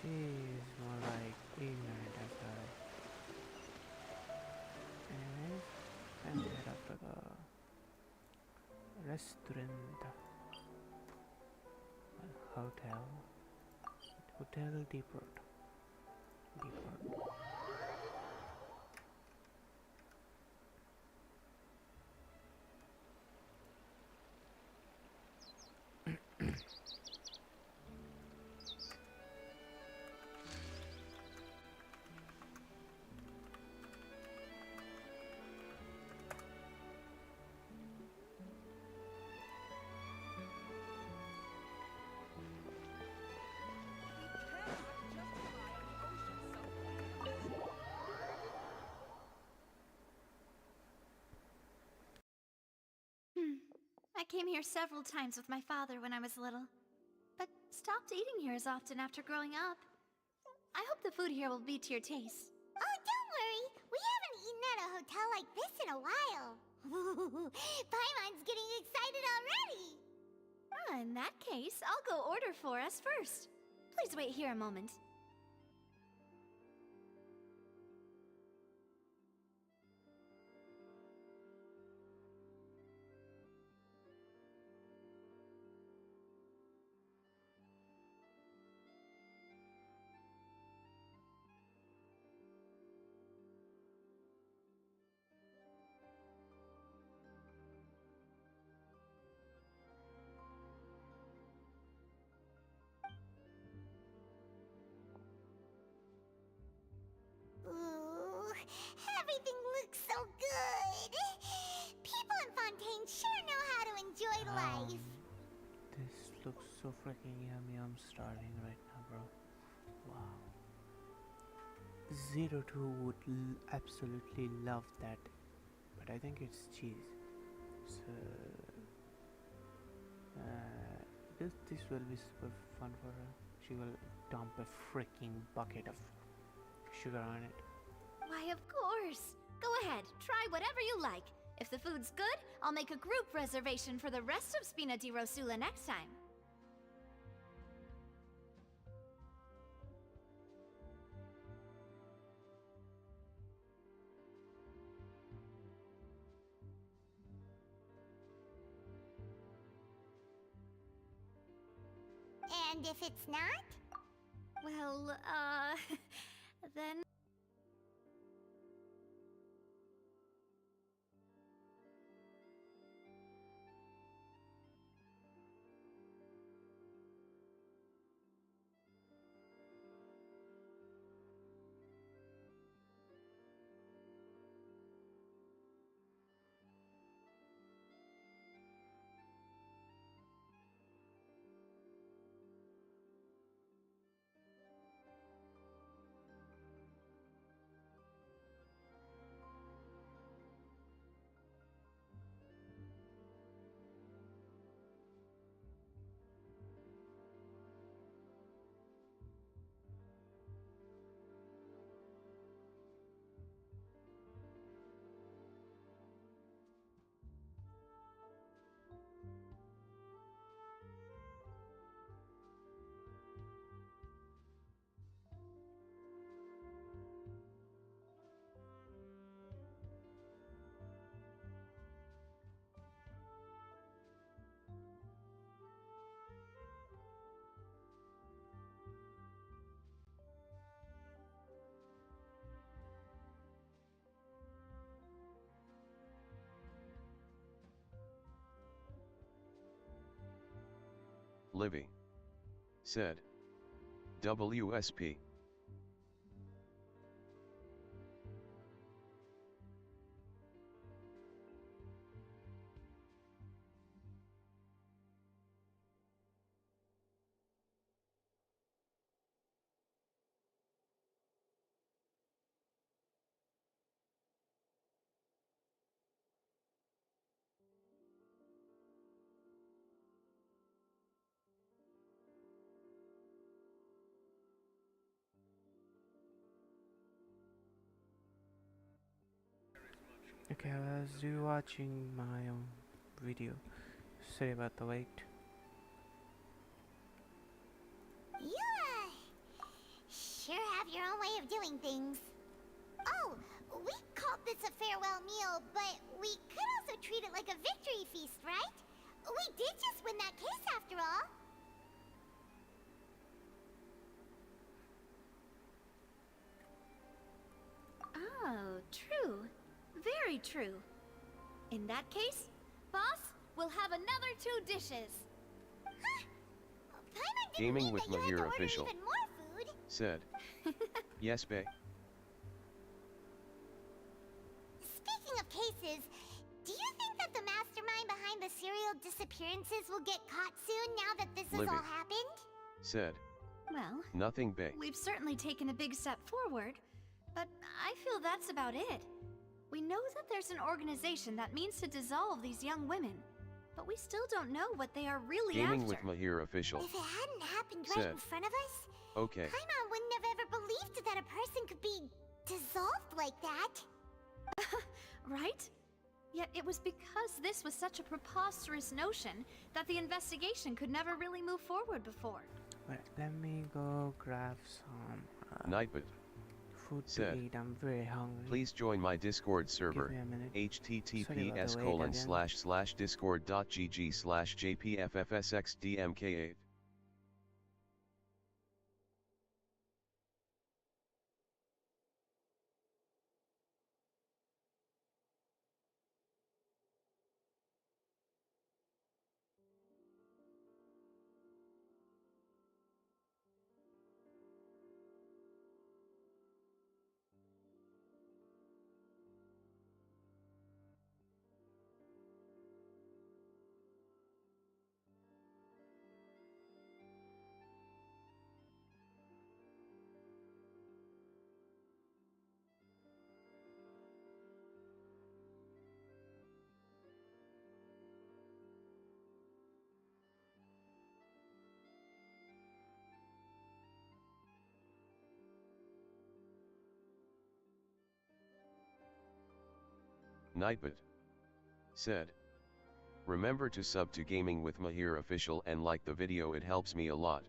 She's more like ignorant as well. Anyways, I'm head up to the restaurant, hotel depot. I came here several times with my father when I was little, but stopped eating here as often after growing up. I hope the food here will be to your taste. Oh, don't worry. We haven't eaten at a hotel like this in a while. Paimon's getting excited already. In that case, I'll go order for us first. Please wait here a moment. Ooh, everything looks so good. People in Fontaine sure know how to enjoy life. This looks so freaking yummy. I'm starving right now, bro. Wow. 02 would absolutely love that, but I think it's cheese. So this will be super fun for her. She will dump a freaking bucket of sugar on it. Why, of course. Go ahead, try whatever you like. If the food's good, I'll make a group reservation for the rest of Spina di Rosula next time. And if it's not? Well, then... Livy said. WSP. Okay, I was rewatching my own video. Sorry about the wait. You, sure have your own way of doing things. Oh, we called this a farewell meal, but we could also treat it like a victory feast, right? We did just win that case after all. Oh, true. Very true. In that case, boss, we'll have another 2 dishes. Gaming with You had to Mahir order official even more food. said. Yes, bae. Speaking of cases, do you think that the mastermind behind the serial disappearances will get caught soon now that this has Livy all happened? said. Well, Nothing, bae. we've certainly taken a big step forward, but I feel that's about it. We know that there's an organization that means to dissolve these young women, but we still don't know what they are really Gaming after. with Mahir official If it hadn't happened right said. in front of us, Okay. Paimon wouldn't have ever believed that a person could be dissolved like that. Right? Yet it was because this was such a preposterous notion that the investigation could never really move forward before. Wait, let me go grab some Nightbot food to said. eat. I'm very hungry. Please join my Discord server. me a minute. https://discord.gg/jpffsxdmk8. Nightbot said. Remember to sub to Gaming with Mahir official and like the video, it helps me a lot.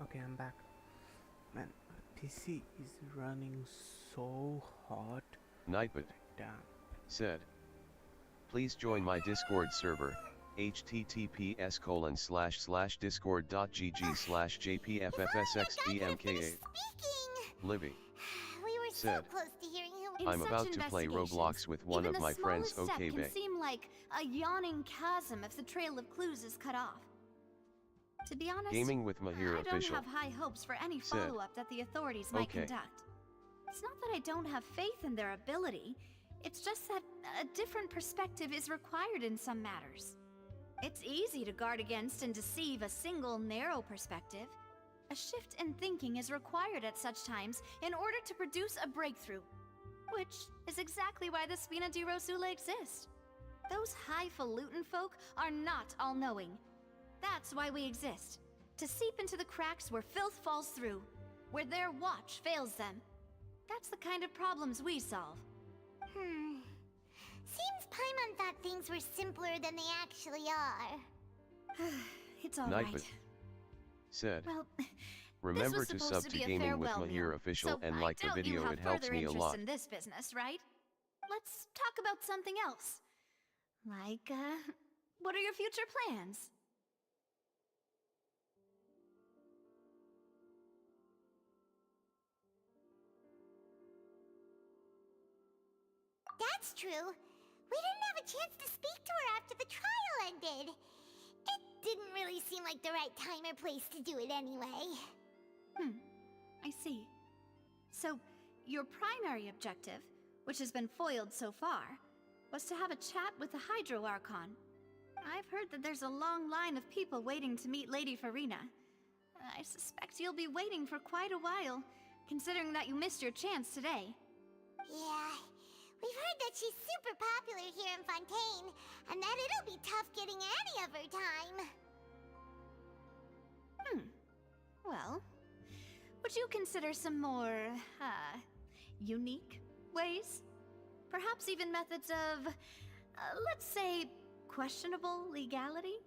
Okay, I'm back. Man, PC is running so hot. Nightbot Damn. said, please join my Discord server, https://discord.gg/jpffsxbmk8. Livy We were so said, close to hearing who I'm In about such to play investigations, Roblox with one even of my the friends. smallest Okay, step can bae. seem like a yawning chasm if the trail of clues is cut off. To be honest, Gaming with Mahir I don't official have high hopes for any said, follow-up that the authorities might okay. conduct. It's not that I don't have faith in their ability, it's just that a different perspective is required in some matters. It's easy to guard against and deceive a single narrow perspective. A shift in thinking is required at such times in order to produce a breakthrough, which is exactly why the Spina di Rosula exists. Those highfalutin folk are not all-knowing. That's why we exist. To seep into the cracks where filth falls through, where their watch fails them. That's the kind of problems we solve. Seems Paimon thought things were simpler than they actually are. It's all right. Nightbot said, Well, remember this to was sub supposed to be a Gaming with farewell Mahir meal, official so and I like the doubt you video, have it helps further me a interest lot. in this business, right? Let's talk about something else. Like, what are your future plans? That's true. We didn't have a chance to speak to her after the trial ended. It didn't really seem like the right time or place to do it anyway. I see. So, your primary objective, which has been foiled so far, was to have a chat with the Hydro Archon. I've heard that there's a long line of people waiting to meet Lady Farina. I suspect you'll be waiting for quite a while, considering that you missed your chance today. Yeah, we've heard that she's super popular here in Fontaine, and that it'll be tough getting any of her time. Well, would you consider some more, unique ways? Perhaps even methods of, let's say, questionable legality?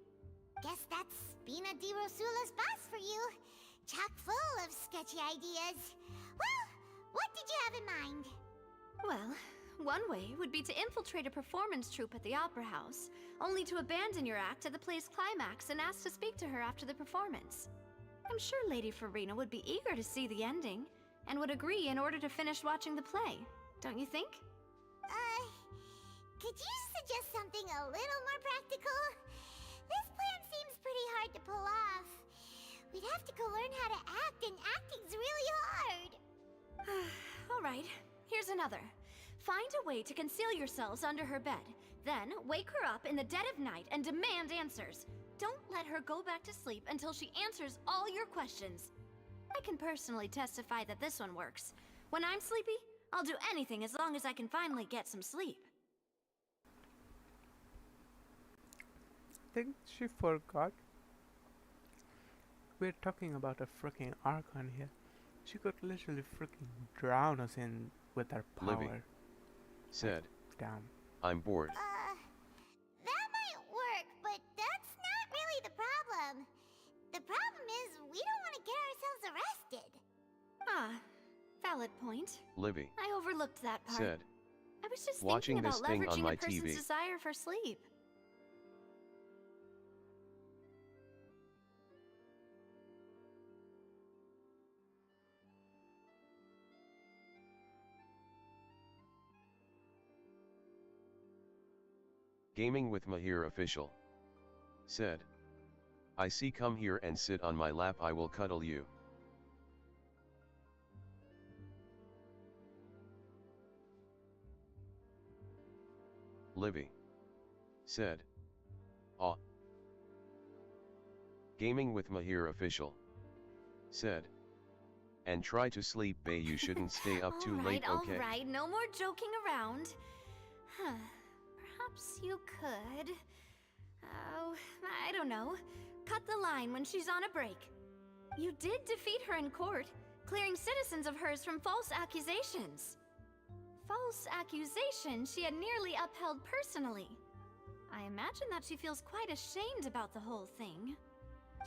Guess that's Spina di Rosula's boss for you. Chock full of sketchy ideas. Well, what did you have in mind? Well, one way would be to infiltrate a performance troupe at the Opera House, only to abandon your act at the play's climax and ask to speak to her after the performance. I'm sure Lady Farina would be eager to see the ending, and would agree in order to finish watching the play, don't you think? Could you suggest something a little more practical? This plan seems pretty hard to pull off. We'd have to go learn how to act, and acting's really hard. Alright, here's another. Find a way to conceal yourselves under her bed. Then, wake her up in the dead of night and demand answers. Don't let her go back to sleep until she answers all your questions. I can personally testify that this one works. When I'm sleepy, I'll do anything as long as I can finally get some sleep. I think she forgot. We're talking about a freaking archon here. She could literally freaking drown us in with her power. Livy said, Damn. I'm bored. That might work, but that's not really the problem. The problem is we don't want to get ourselves arrested. Valid point. Livy I overlooked that part. said, I was just watching thinking this about thing on leveraging my a person's TV. desire for sleep. Gaming with Mahir official said, I see, come here and sit on my lap, I will cuddle you. Livy said, aw. Gaming with Mahir official said, and try to sleep, bae, you shouldn't stay up too late, okay? Alright, no more joking around. Perhaps you could... Oh, I don't know. Cut the line when she's on a break. You did defeat her in court, clearing citizens of hers from false accusations. False accusations she had nearly upheld personally. I imagine that she feels quite ashamed about the whole thing.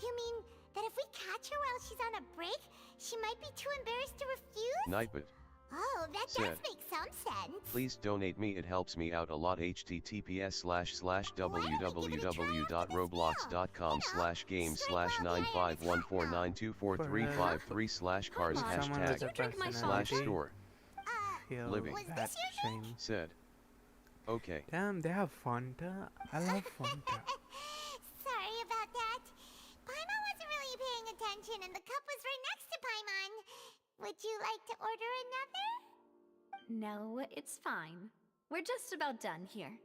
You mean That if we catch her while she's on a break, she might be too embarrassed to refuse? Nightbot. Oh, that said, does make some sense. Please donate me, it helps me out a lot. https://www.roblox.com/game/951492435/cars #store. Living said, okay. Damn, they have Fanta. I love Fanta. Sorry about that. Paimon wasn't really paying attention and the cup was right next to Paimon. Would you like to order another? No, it's fine. We're just about done here.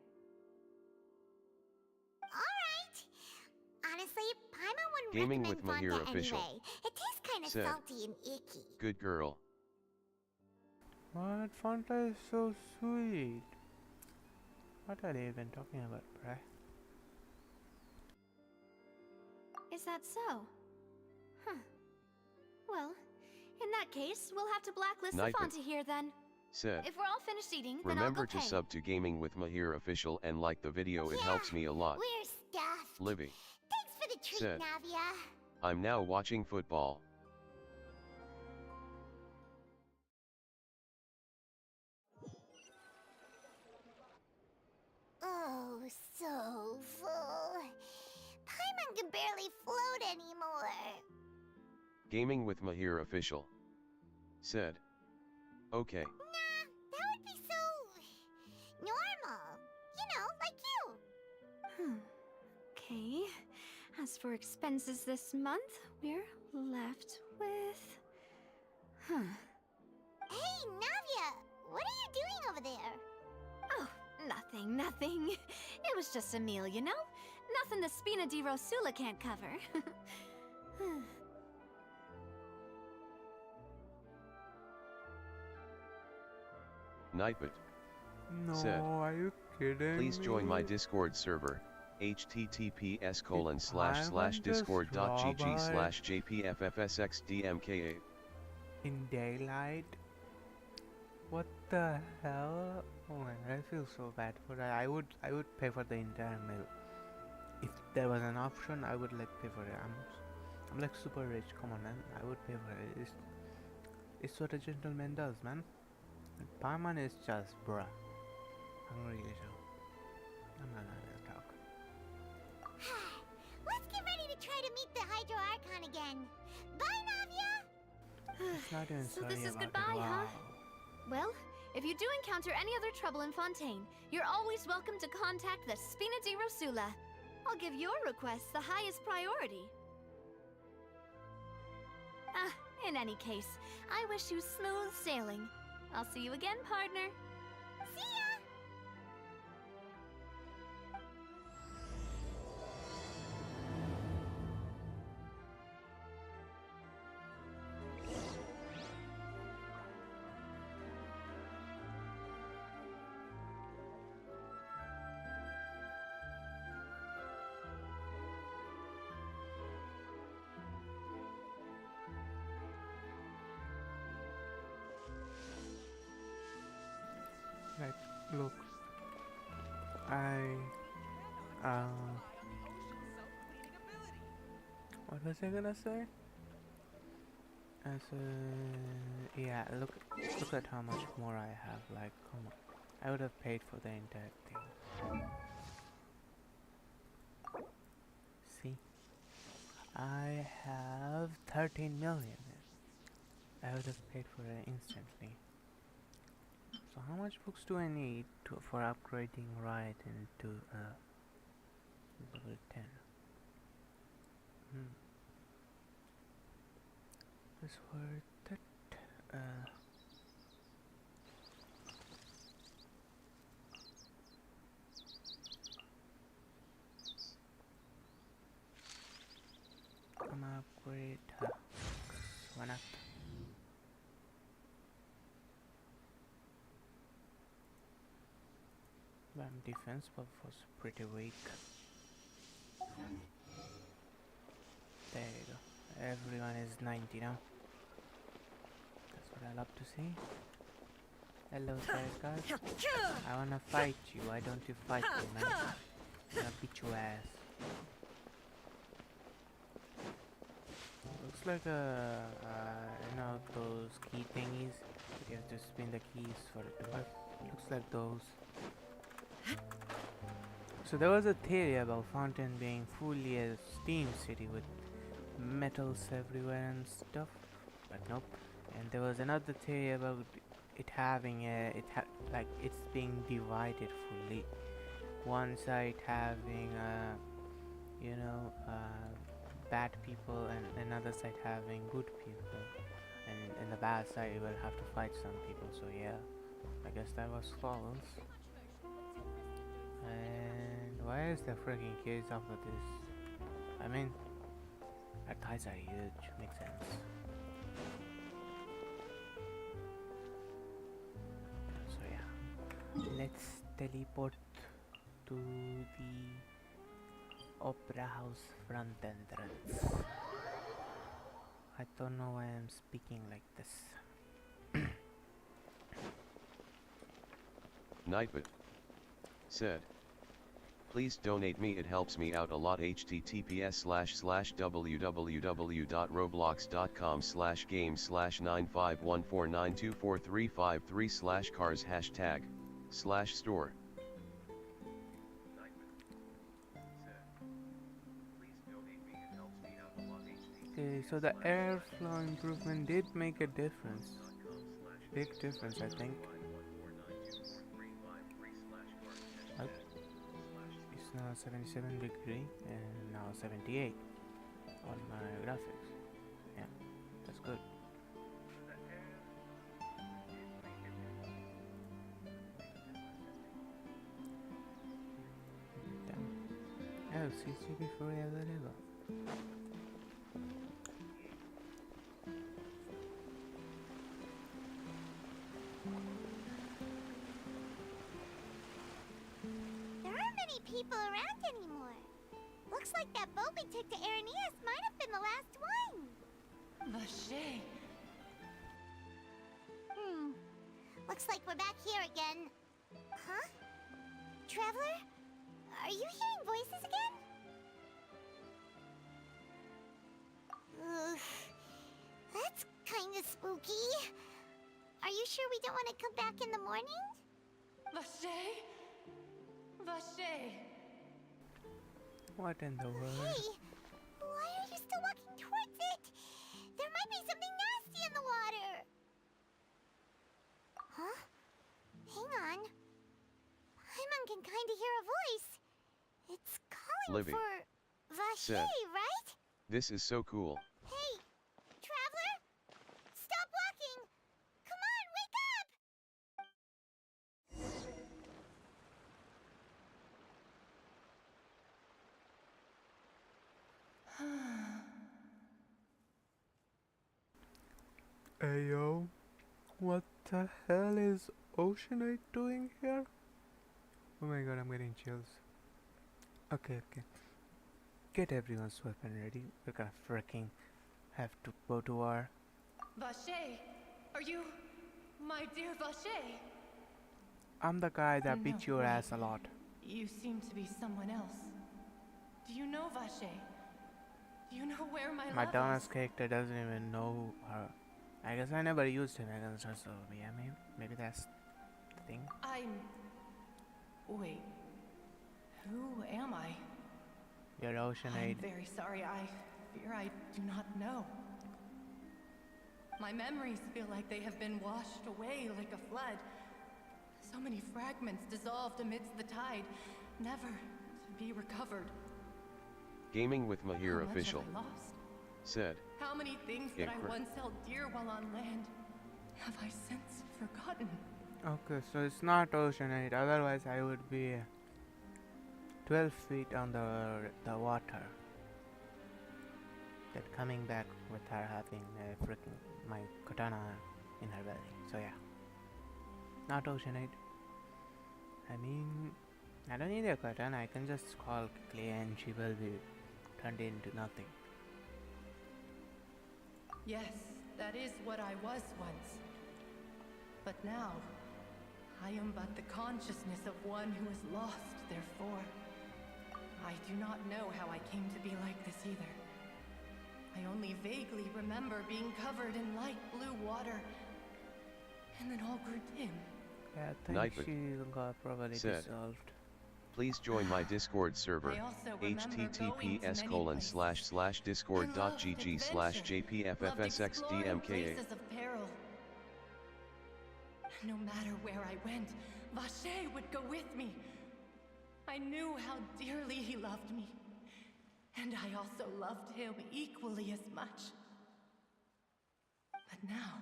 Alright. Honestly, Paimon wouldn't Gaming with recommend Mahir Fanta official. anyway. It tastes kinda Said, salty and icky. Good girl. What? Fanta is so sweet. What are they even talking about, bruh? Is that so? Huh. Well, in that case, we'll have to blacklist the Nightbot. Fanta here then. Said, If we're all finished eating, then I'll remember go to pay. sub to Gaming with Mahir official and like the video, it helps me a lot. We're stuffed. Livy Thanks for the treat, said, Navia. I'm now watching football. Oh, so full. Paimon can barely float anymore. Gaming with Mahir official said, okay. Nah, that would be so normal. You know, like you. Okay. As for expenses this month, we're left with... Hey, Navia, what are you doing over there? Oh, nothing. It was just a meal, you know? Nothing the Spina di Rosula can't cover. Nightbot No, said, are you kidding please me? join my Discord server. https://discord.gg/jpffsxdmka. In daylight? What the hell? Oh man, I feel so bad for that. I would pay for the entire meal. If there was an option, I would like pay for it. I'm like super rich. Come on, man. I would pay for it. It's what a gentleman does, man. And Paimon is just bruh. I'm really sure. I'm not gonna talk. Let's get ready to try to meet the Hydro Archon again. Bye, Navia! It's not even So sorry this is about goodbye, it. Wow. huh? Well, if you do encounter any other trouble in Fontaine, you're always welcome to contact the Spina di Rosula. I'll give your requests the highest priority. In any case, I wish you smooth sailing. I'll see you again, partner. See ya! Like, look, what was I gonna say? Yeah, look at how much more I have. Like, come on, I would have paid for the entire thing. See, I have 13 million. I would have paid for it instantly. So how much books do I need for upgrading right into level 10? It's worth it. I'm gonna upgrade her. Why not? Defense buff was pretty weak. There you go. Everyone is 90 now. That's what I love to see. Hello there, guys. I wanna fight you. Why don't you fight me, man? I'm gonna beat your ass. looks like you know, those key thingies. You have to spin the keys for it to work. Looks like those. So there was a theory about Fountain being fully a steam city with metals everywhere and stuff, but nope. And there was another theory about it having like it's being divided fully. One side having you know, bad people, and another side having good people, and the bad side will have to fight some people. So yeah, I guess that was false. And why is there freaking kids after this? I mean, our thighs are huge, makes sense. So yeah, let's teleport to the Opera House front entrance. I don't know why I'm speaking like this. Nightbot said, please donate me, it helps me out a lot. Okay, so the airflow improvement did make a difference. Big difference, I think. Like, it's now 77 degree and now 78 on my graphics. Yeah, that's good. Damn. Oh, CCP forever ever. People around anymore. Looks like that boat we took to Araneas might have been the last one. Vache. Looks like we're back here again. Huh? Traveler? Are you hearing voices again? Ugh. That's kinda spooky. Are you sure we don't want to come back in the morning? Vache? Vache. What in the world? Hey, why are you still walking towards it? There might be something nasty in the water. Huh? Hang on. Paimon can kind of hear a voice. It's calling Livy for Vache, said, right? this is so cool. Hey, Traveler! Stop walking! Come on, wake up! Ayo, what the hell is Oceanite doing here? Oh my god, I'm getting chills. Okay. Get everyone's weapon ready. We're gonna freaking have to go to war. Vache, are you my dear Vache? I'm the guy that beat No, your wait. ass a lot. You seem to be someone else. Do you know Vache? Do you know where my My love dumbass is? character doesn't even know her. I guess I never used him against her, so yeah, maybe that's the thing. Wait. Who am I? You're Oceanite. I'm very sorry. I fear I do not know. My memories feel like they have been washed away like a flood. So many fragments dissolved amidst the tide, never to be recovered. Gaming with Mahir How much official have I lost? said, How many things that I once held dear while on land have I since forgotten? Okay, so it's not Oceanite, otherwise I would be 12 feet on the water. That coming back with her having freaking my katana in her belly. So yeah, not Oceanite. I mean, I don't need a katana. I can just call quickly and she will be turned into nothing. Yes, that is what I was once. But now, I am but the consciousness of one who is lost, therefore. I do not know how I came to be like this either. I only vaguely remember being covered in light blue water, and then all grew dim. Yeah, I think Nightbot she got probably said, dissolved. Please join my Discord server, I also remember going to many https://discord.gg/jpffsxdmka. Places of peril. No matter where I went, Vache would go with me. I knew how dearly he loved me, and I also loved him equally as much. But now,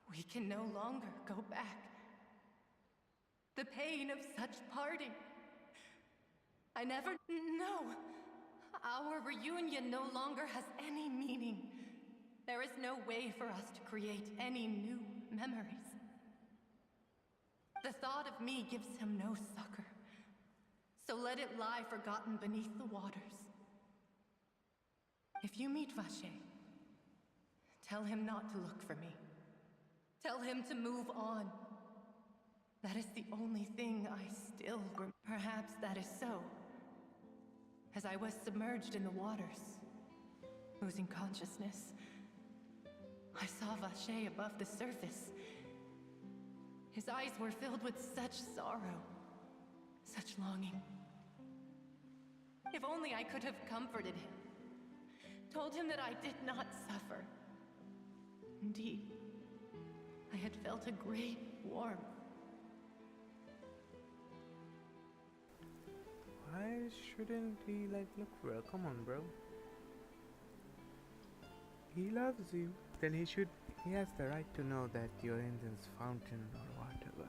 we can no longer go back. The pain of such parting. I never know. Our reunion no longer has any meaning. There is no way for us to create any new memories. The thought of me gives him no succor. So let it lie forgotten beneath the waters. If you meet Vache, tell him not to look for me. Tell him to move on. That is the only thing I still remember. Perhaps that is so. As I was submerged in the waters, losing consciousness, I saw Vache above the surface. His eyes were filled with such sorrow, such longing. If only I could have comforted him, told him that I did not suffer. Indeed, I had felt a great warmth. Why shouldn't he like look for her? Come on, bro. He loves you. Then he has the right to know that you're in this fountain or whatever.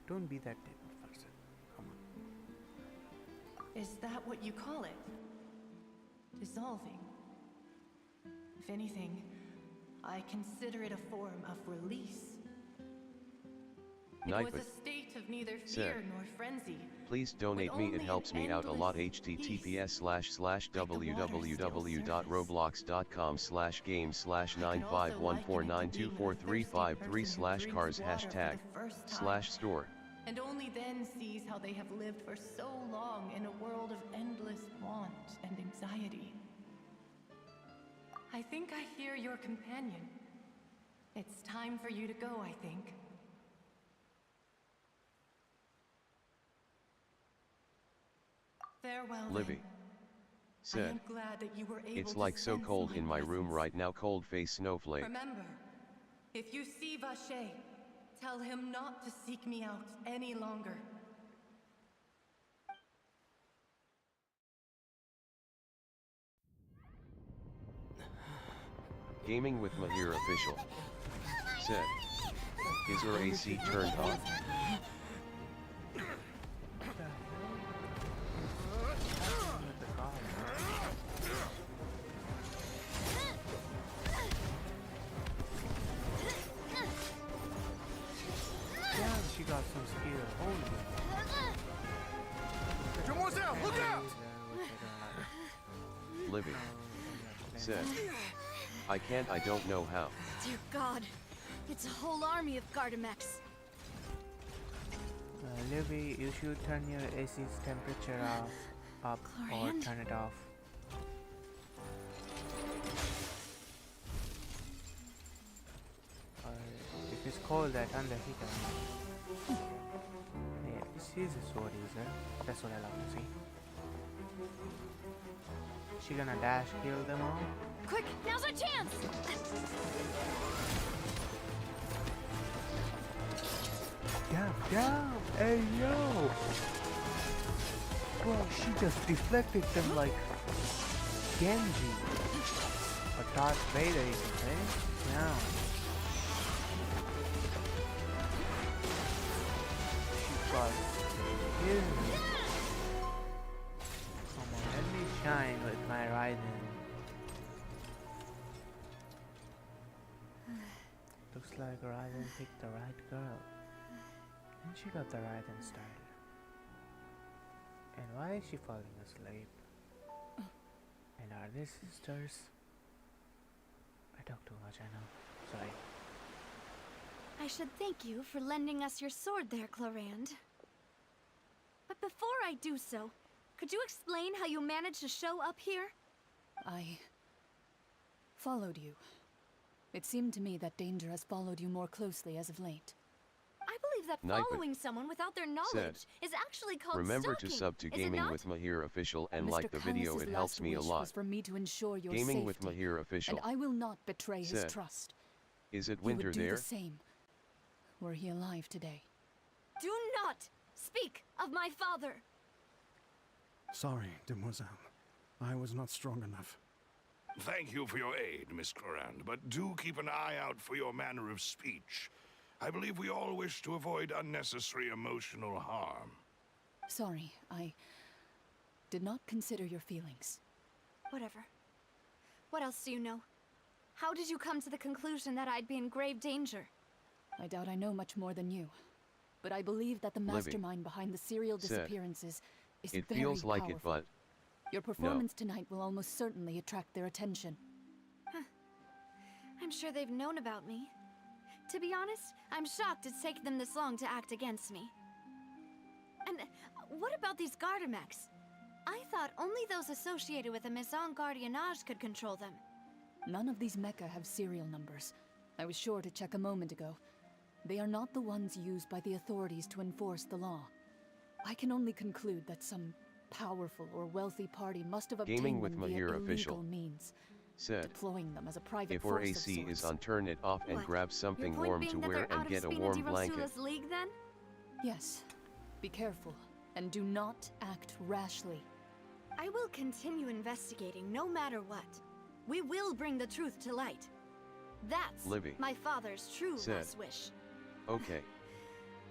Don't be that type of person. Come on. Is that what you call it? Dissolving? If anything, I consider it a form of release. It was a state of neither fear nor frenzy. Please donate me, it helps me out a lot. https://www.roblox.com/game/951492435/cars#store. And only then sees how they have lived for so long in a world of endless want and anxiety. I think I hear your companion. It's time for you to go, I think. Farewell, Livy said, I am glad that you were able it's to like so sense cold my in my room presence. right now, cold face snowflake. Remember, if you see Vache, tell him not to seek me out any longer. Gaming with Mahir official said, is her AC turned on? Yeah, she got some skill. Holy. Look out! Livy said, I don't know how. Dear God, it's a whole army of Gardamex. Livy, you should turn your AC's temperature up or turn it off. If it's cold, I turn the heater on. Yeah, she's a sword user. That's what I love to see. She gonna dash kill them all? Quick, now's our chance! Down! Hey, yo! Bro, she just deflected them like Genji. Or Darth Vader, you can say. Down. She got killed. Come on, let me shine with my Raiden. Looks like Raiden picked the right girl. And she got the Raiden style. And why is she falling asleep? And are they sisters? I talk too much, I know. Sorry. I should thank you for lending us your sword there, Clorand. But before I do so, could you explain how you managed to show up here? I followed you. It seemed to me that danger has followed you more closely as of late. I believe that Knight following someone without their knowledge is actually called Remember stalking. to sub to is it Gaming not? with Mahir Official and Mr. like the video, Callus's it helps last me a wish lot. was for me to ensure your Gaming safety, with Mahir Official. and I will not betray his Said, trust. Is it He winter would do there? the same, were he alive today. Do not speak of my father. Sorry, demoiselle. I was not strong enough. Thank you for your aid, Miss Clorand, but do keep an eye out for your manner of speech. I believe we all wish to avoid unnecessary emotional harm. Sorry, I did not consider your feelings. Whatever. What else do you know? How did you come to the conclusion that I'd be in grave danger? I doubt I know much more than you, but I believe that the Livy mastermind behind the serial said, disappearances is It very feels like powerful. it, but Your performance tonight will almost certainly attract their attention. I'm sure they've known about me. To be honest, I'm shocked it's taken them this long to act against me. And what about these Gardamex? I thought only those associated with the Maison Gardiennage could control them. None of these mecha have serial numbers. I was sure to check a moment ago. They are not the ones used by the authorities to enforce the law. I can only conclude that some powerful or wealthy party must have obtained Gaming with them via Mahir illegal Official means, said, deploying them as a private if our force of AC is sorts. on, turn it off and What? grab Your something point warm being to that wear they're out and get of a Spina warm di blanket. Rosula's league, then? Yes. Be careful, and do not act rashly. I will continue investigating no matter what. We will bring the truth to light. That's Livy my father's true said, last wish. Okay.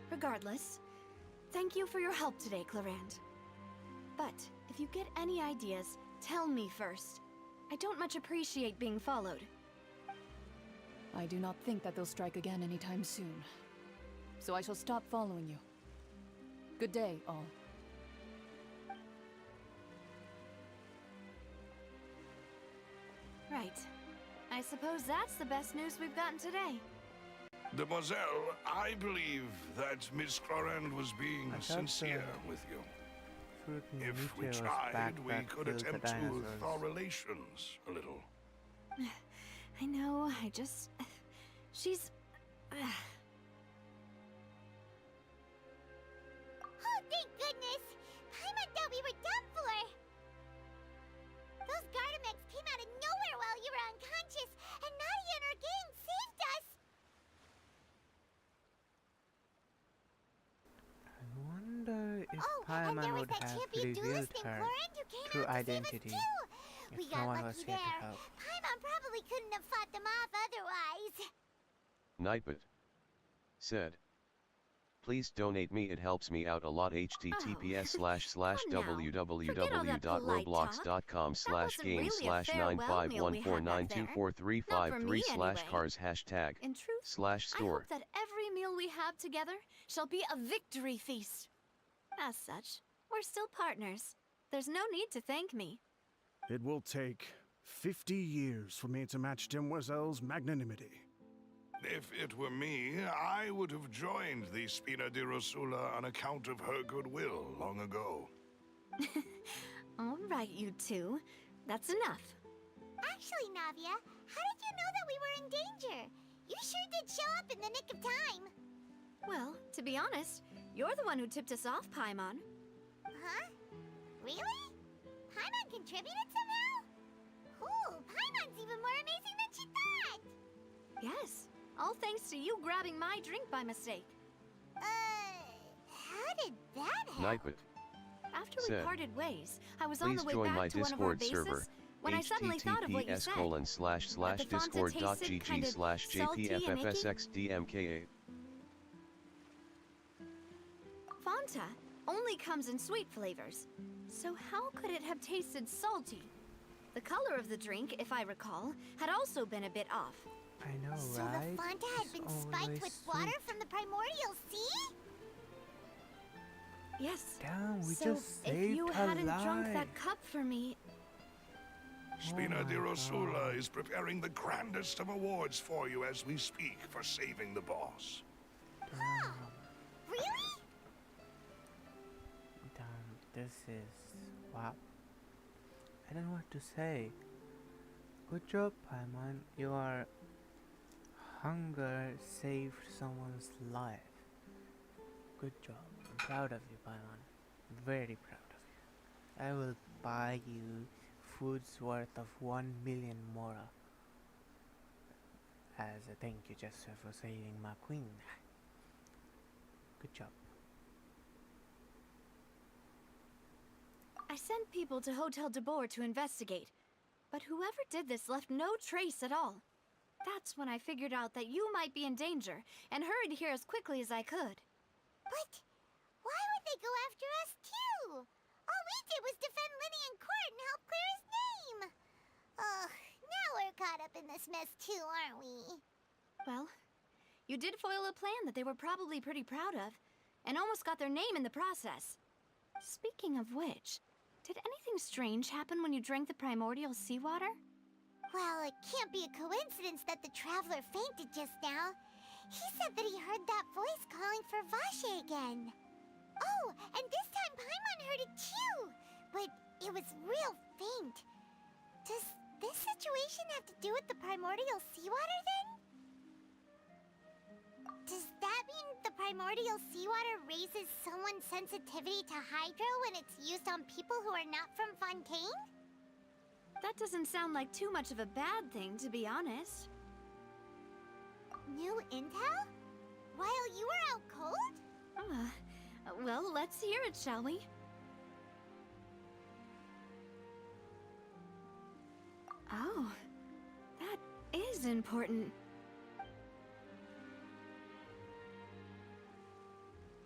Regardless, thank you for your help today, Clorand. But if you get any ideas, tell me first. I don't much appreciate being followed. I do not think that they'll strike again anytime soon. So I shall stop following you. Good day, all. Right. I suppose that's the best news we've gotten today. Demoiselle, I believe that Miss Clorand was being I thought sincere so. with you. Fruit If we Meteor's tried, we backpack could killed the attempt to dinosaurs. thaw relations a little. I know, I just... She's... Oh, thank goodness! Paimon thought we were done for! Those Gardamex came out of nowhere while you were unconscious, and Nadia and her gang saved us! I wonder if Oh, and there Paimon was would that have champion revealed duelist named her Clorand who came true out to identity save us too! if We no got one was lucky here to there. help. Paimon probably couldn't have fought them off otherwise. Nightbot said, please donate me, it helps me out a lot. https://www.roblox.com/game/95149243535/cars In truth, I /store. hope that every meal we have together shall be a victory feast. As such, we're still partners. There's no need to thank me. It will take 50 years for me to match Demoiselle's magnanimity. If it were me, I would have joined the Spina di Rosula on account of her goodwill long ago. All right, you two. That's enough. Actually, Navia, how did you know that we were in danger? You sure did show up in the nick of time. Well, to be honest, you're the one who tipped us off, Paimon. Huh? Really? Paimon contributed somehow? Ooh, Paimon's even more amazing than she thought! Yes, all thanks to you grabbing my drink by mistake. How did that happen? Nightbot After we said, parted ways, I was on please the way join back my to one of our Discord bases server. when I suddenly thought of what you said. https://discord.gg/jpffsxdmka. Fanta only comes in sweet flavors, so how could it have tasted salty? The color of the drink, if I recall, had also been a bit off. I know, So right? the Fanta had It's been spiked always with water sweet. from the primordial sea? Yes. Damn, we So just if saved you her hadn't life. drunk that cup for me, Spina di my Rosula God. is preparing the grandest of awards for you as we speak for saving the boss. Huh. Really? Damn, this is... wow. I don't know what to say. Good job, Paimon. Your hunger saved someone's life. Good job. I'm proud of you, Paimon. Very proud of you. I will buy you food's worth of 1 million mora as a thank you gesture for saving my queen. Good job. I sent people to Hotel de Boer to investigate, but whoever did this left no trace at all. That's when I figured out that you might be in danger and hurried here as quickly as I could. But why would they go after us too? All we did was defend Linny in court and help clear his name. Ugh, now we're caught up in this mess too, aren't we? Well, you did foil a plan that they were probably pretty proud of, and almost got their name in the process. Speaking of which, did anything strange happen when you drank the primordial seawater? Well, it can't be a coincidence that the traveler fainted just now. He said that he heard that voice calling for Vache again. Oh, and this time Paimon heard it too, but it was real faint. Does this situation have to do with the primordial seawater then? Does that mean the primordial seawater raises someone's sensitivity to hydro when it's used on people who are not from Fontaine? That doesn't sound like too much of a bad thing, to be honest. New intel? While you were out cold? Well, let's hear it, shall we? Oh, that is important.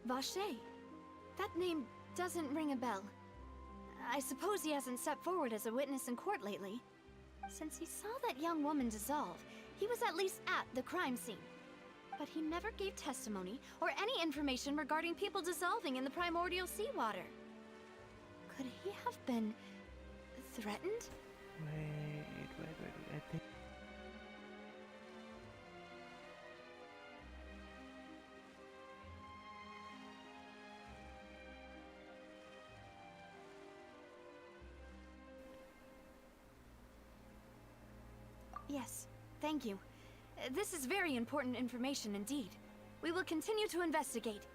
Vache. That name doesn't ring a bell. I suppose he hasn't stepped forward as a witness in court lately. Since he saw that young woman dissolve, he was at least at the crime scene. But he never gave testimony or any information regarding people dissolving in the primordial seawater. Could he have been threatened? Wait, I think... Yes, thank you. This is very important information indeed. We will continue to investigate.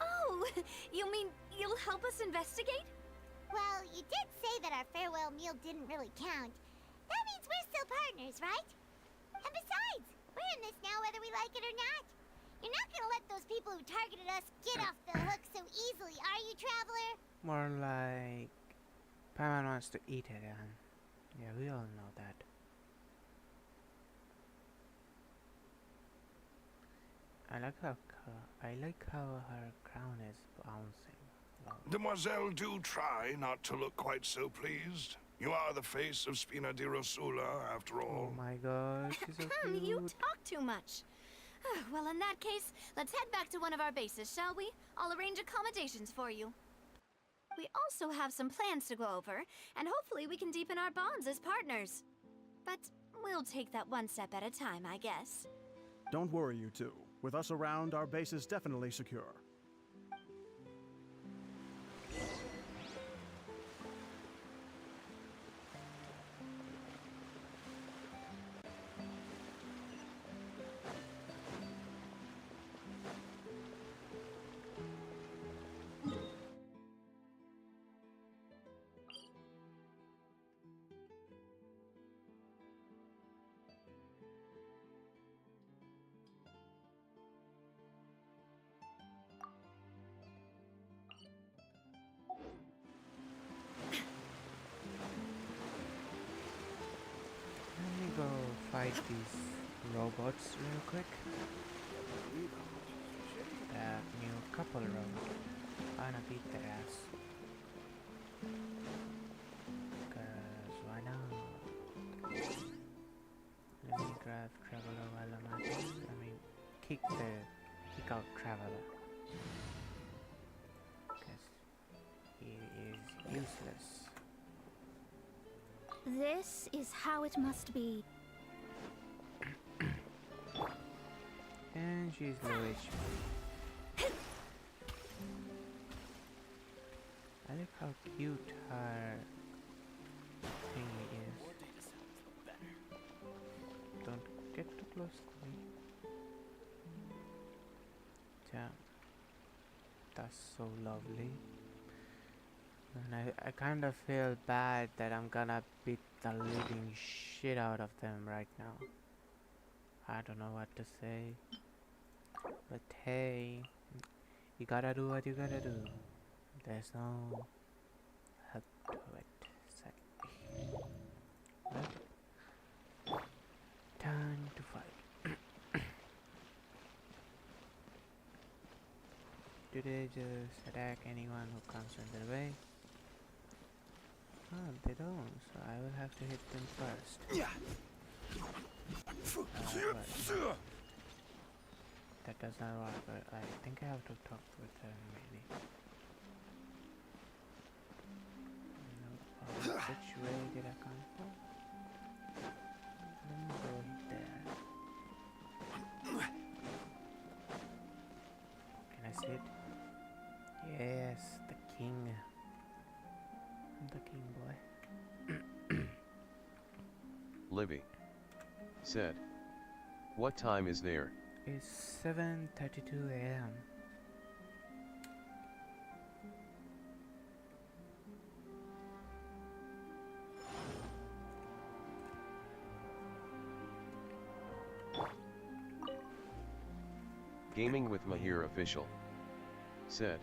Oh, you mean you'll help us investigate? Well, you did say that our farewell meal didn't really count. That means we're still partners, right? And besides, we're in this now whether we like it or not. You're not gonna let those people who targeted us get off the hook so easily, are you, Traveler? More like... Paimon wants to eat it, and... yeah, we all know that. I like how her crown is bouncing. Wow. Demoiselle, do try not to look quite so pleased. You are the face of Spina di Rosula, after all. Oh my gosh, she's so cute. You talk too much. Well, in that case, let's head back to one of our bases, shall we? I'll arrange accommodations for you. We also have some plans to go over, and hopefully we can deepen our bonds as partners. But we'll take that one step at a time, I guess. Don't worry, you two. With us around, our base is definitely secure. Go fight these robots real quick. That new couple robot. I wanna beat their ass. Cause why not? Let me drive Traveler while I'm at it. I mean, kick out Traveler. Cause he is useless. This is how it must be. And she's low HP. I like how cute her closely. Damn. That's so lovely. And I kind of feel bad that I'm gonna beat the living shit out of them right now. I don't know what to say. But hey, you gotta do what you gotta do. There's no help to it. Well, time to fight. Do they just attack anyone who comes in their way? Oh, they don't, so I will have to hit them first. That does not work, but I think I have to talk with them maybe. No, which way did I come from? Let me go there. Can I see it? Yes, the king. I'm the king boy. Livy said, "What time is there?" It's 7:32 a.m. Gaming with Mahir official said,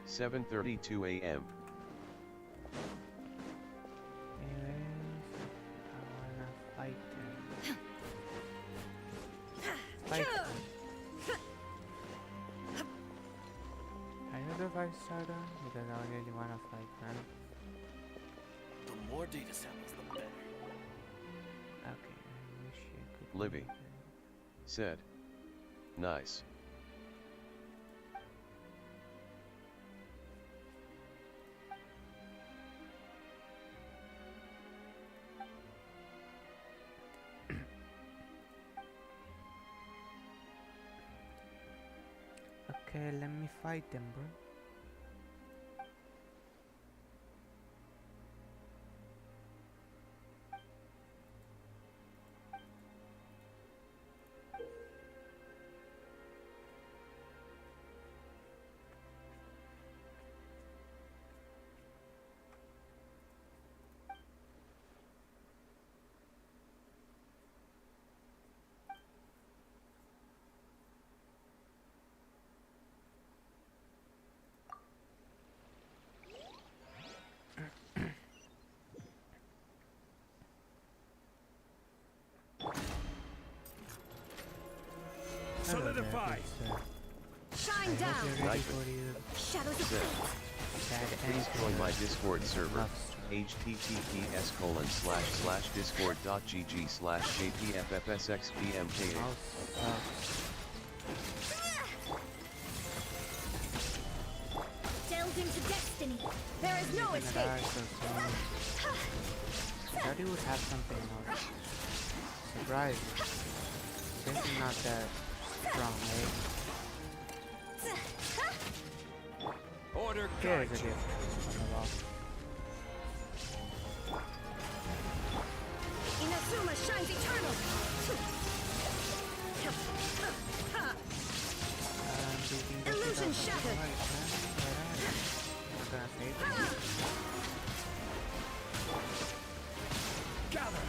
7:32 a.m. Anyways, I wanna fight them. Fight them. Are you the vice starter? Because I really wanna fight, man. The more data samples, the better. Okay, I wish you could. Livy said, "Nice." Okay, let me fight them, bro. Solidify! Shine down! Shadows of Please join my Discord server, https://discord.gg/jpffsxpmka. Delve into destiny. There is no escape. I thought he would have something more surprising. This is not that strong, eh? Order Here's guide a you. gift on the wall. Inazuma shines eternal. Illusion shattered. Not gonna save it. Gather.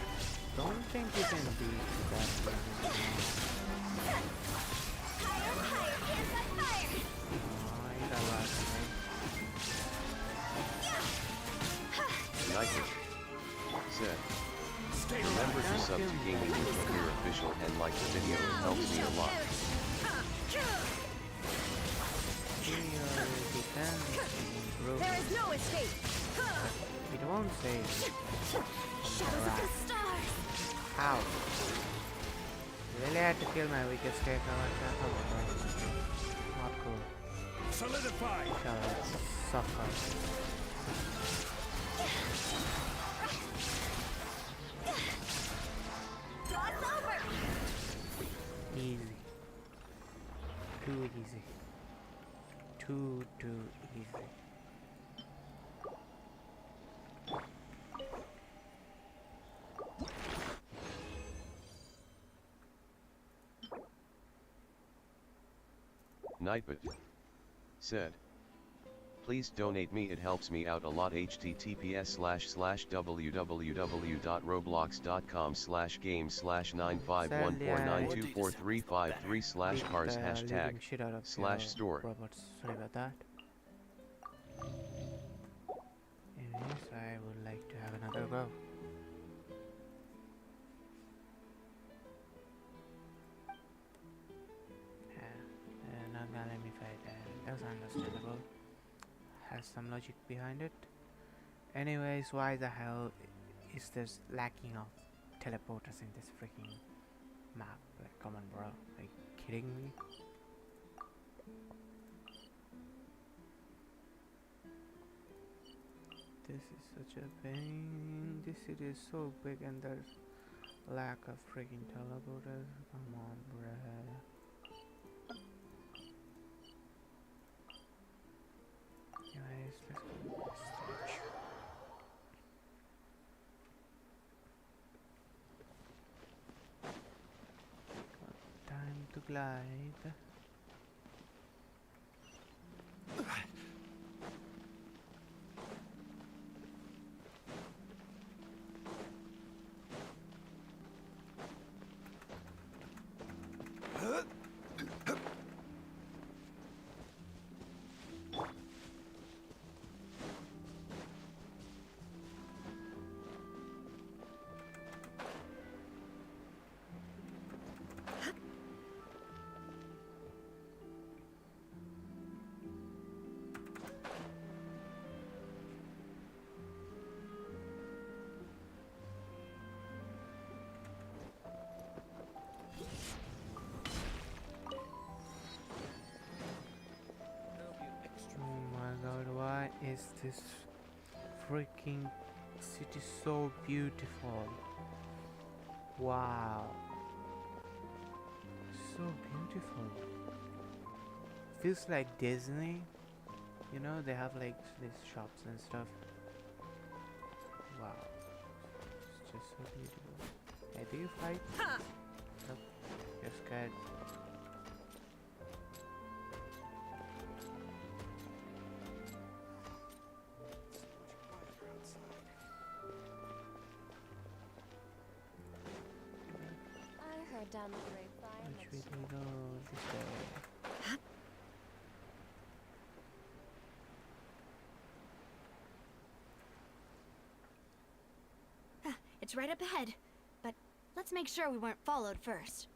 Don't think you can beat that. United said, "Remember to sub to Gaming with Mahir official and like the video, it helps me a lot." There is no escape. It won't save. Shadows of the stars. How? Really had to kill my weakest character like that? Oh, not cool. Solidify! Shall I suffer? Cross over. Easy. Too easy. Too easy. Nightbot said, please donate me, it helps me out a lot. https://www.roblox.com/game/951492435 /cars#/ robots. Sorry about that. Anyways, I would like to have another go. Not gonna let me fight that. That's understandable. Has some logic behind it. Anyways, why the hell is this lacking of teleporters in this freaking map? Like, come on, bro. Are you kidding me? This is such a pain. This city is so big and there's lack of freaking teleporters. Come on, bruh. Anyways, let's go to the stage. Time to glide. Why is this freaking city so beautiful? Wow, so beautiful. Feels like Disney, you know, they have like these shops and stuff. Wow, it's just so beautiful. Hey, do you fight? Nope, you're scared. Down the grapevine. Which way do we go? This way. It's right up ahead, but let's make sure we weren't followed first.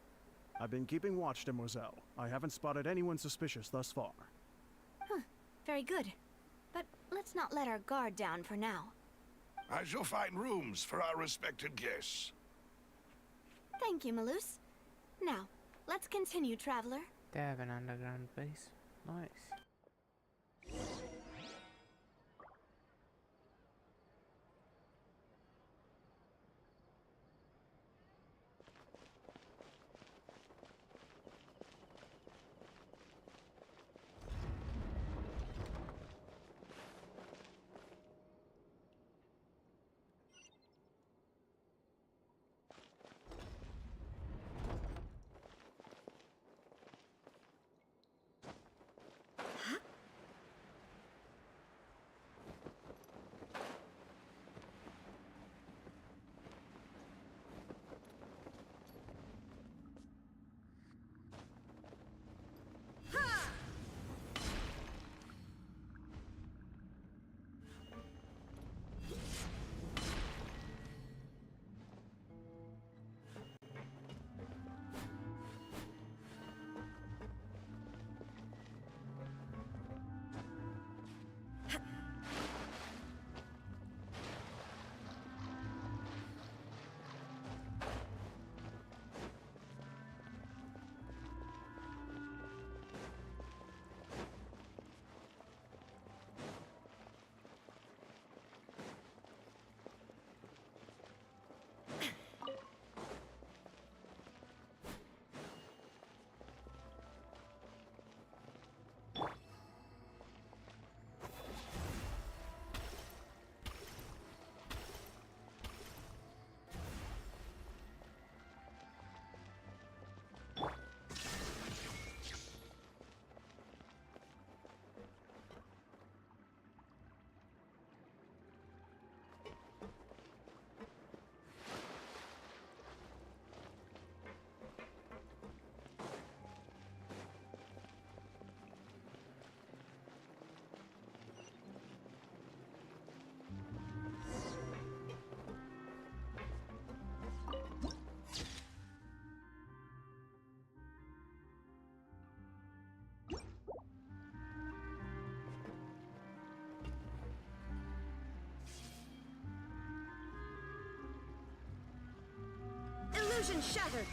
I've been keeping watch, demoiselle. I haven't spotted anyone suspicious thus far. Huh, very good. But let's not let our guard down for now. I shall find rooms for our respected guests. Thank you, Malus. Now, let's continue, traveler. They have an underground base. Nice. Illusion shattered!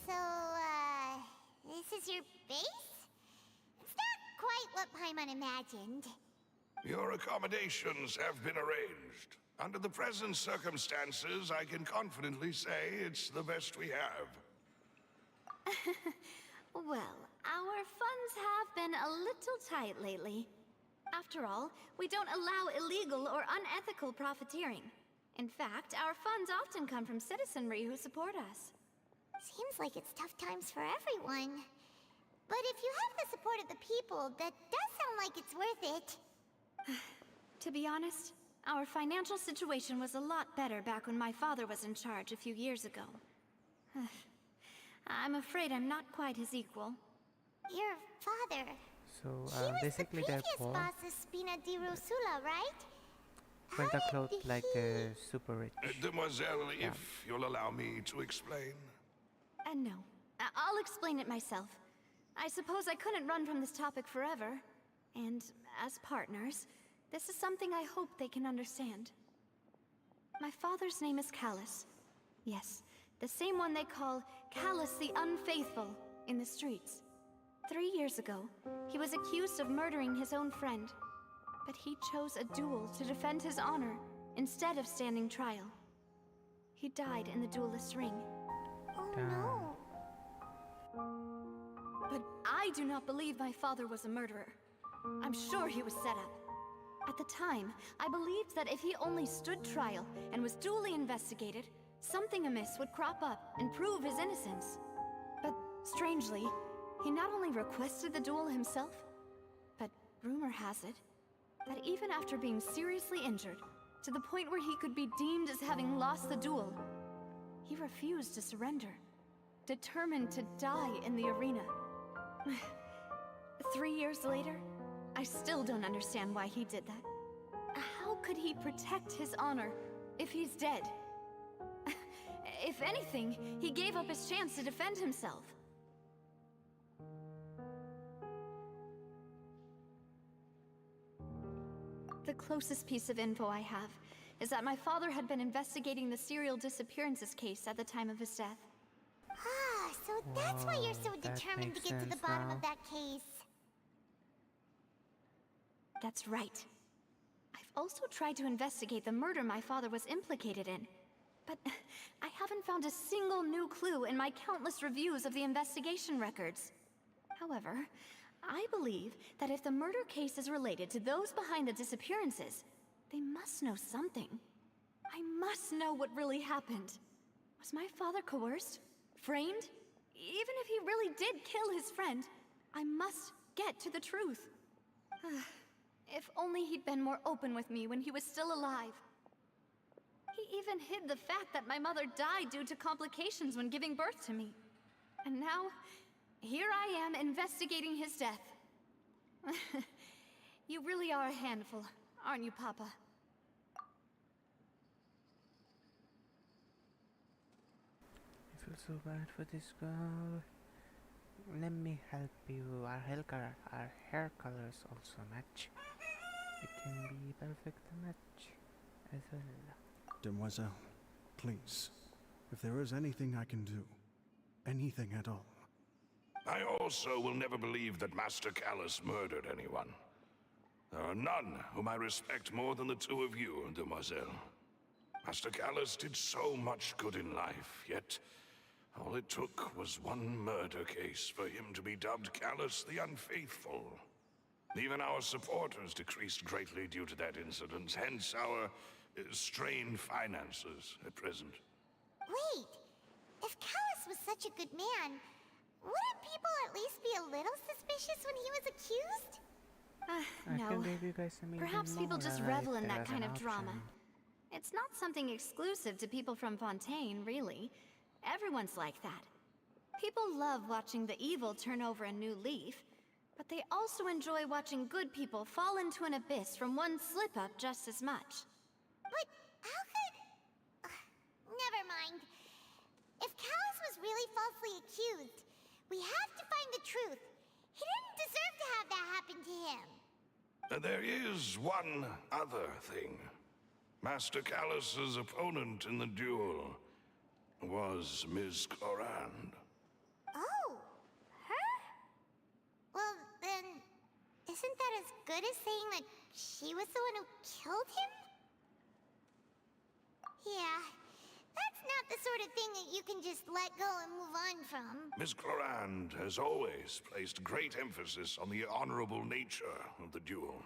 So, this is your base? It's not quite what Paimon imagined. Your accommodations have been arranged. Under the present circumstances, I can confidently say it's the best we have. Well, our funds have been a little tight lately. After all, we don't allow illegal or unethical profiteering. In fact, our funds often come from citizenry who support us. Seems like it's tough times for everyone. But if you have the support of the people, that does sound like it's worth it. To be honest, our financial situation was a lot better back when my father was in charge a few years ago. I'm afraid I'm not quite his equal. Your father... So, he was basically the previous therefore, boss of Spina di Rosula, right? Winter clothed like the super rich. Demoiselle, if you'll allow me to explain. No. I'll explain it myself. I suppose I couldn't run from this topic forever. And as partners, this is something I hope they can understand. My father's name is Callus. Yes, the same one they call Callus the Unfaithful in the streets. 3 years ago, he was accused of murdering his own friend. But he chose a duel to defend his honor instead of standing trial. He died in the duelist's ring. Oh no. But I do not believe my father was a murderer. I'm sure he was set up. At the time, I believed that if he only stood trial and was duly investigated, something amiss would crop up and prove his innocence. But strangely, he not only requested the duel himself, but rumor has it that even after being seriously injured, to the point where he could be deemed as having lost the duel, he refused to surrender, determined to die in the arena. 3 years later, I still don't understand why he did that. How could he protect his honor if he's dead? If anything, he gave up his chance to defend himself. The closest piece of info I have is that my father had been investigating the serial disappearances case at the time of his death. Ah, so that's why you're so determined to get to the bottom of that case. That's right. I've also tried to investigate the murder my father was implicated in, but I haven't found a single new clue in my countless reviews of the investigation records. However, I believe that if the murder case is related to those behind the disappearances, they must know something. I must know what really happened. Was my father coerced? Framed? Even if he really did kill his friend, I must get to the truth. If only he'd been more open with me when he was still alive. He even hid the fact that my mother died due to complications when giving birth to me. And now, here I am investigating his death. You really are a handful, aren't you, Papa? I feel so bad for this girl. Let me help you. Our hair colors also match. It can be perfect match as well. Demoiselle, please, if there is anything I can do, anything at all, I also will never believe that Master Callus murdered anyone. There are none whom I respect more than the two of you, Demoiselle. Master Callus did so much good in life, yet all it took was one murder case for him to be dubbed Callus the Unfaithful. Even our supporters decreased greatly due to that incident, hence our strained finances at present. Wait, if Callus was such a good man, wouldn't people at least be a little suspicious when he was accused? I No. can give you guys some Perhaps even people more, just if revel in that there's kind an of drama. option. It's not something exclusive to people from Fontaine, really. Everyone's like that. People love watching the evil turn over a new leaf, but they also enjoy watching good people fall into an abyss from one slip-up just as much. But how could... never mind. If Callus was really falsely accused, we have to find the truth. He didn't deserve to have that happen to him. There is one other thing. Master Callus's opponent in the duel was Ms. Clorand. Oh, her? Well, then, isn't that as good as saying that she was the one who killed him? Yeah, that's not the sort of thing that you can just let go and move on from. Ms. Clorand has always placed great emphasis on the honorable nature of the duel.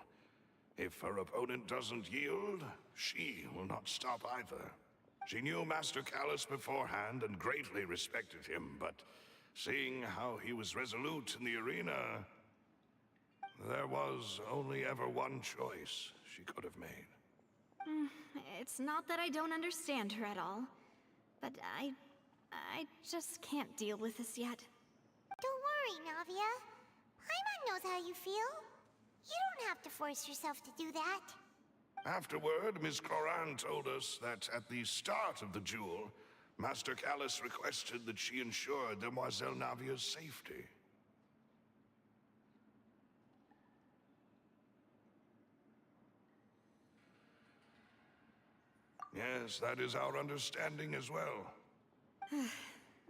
If her opponent doesn't yield, she will not stop either. She knew Master Callus beforehand and greatly respected him, but seeing how he was resolute in the arena, there was only ever one choice she could have made. It's not that I don't understand her at all, but I just can't deal with this yet. Don't worry, Navia. Paimon knows how you feel. You don't have to force yourself to do that. Afterward, Ms. Clorand told us that at the start of the duel, Master Callus requested that she ensure Demoiselle Navia's safety. Yes, that is our understanding as well.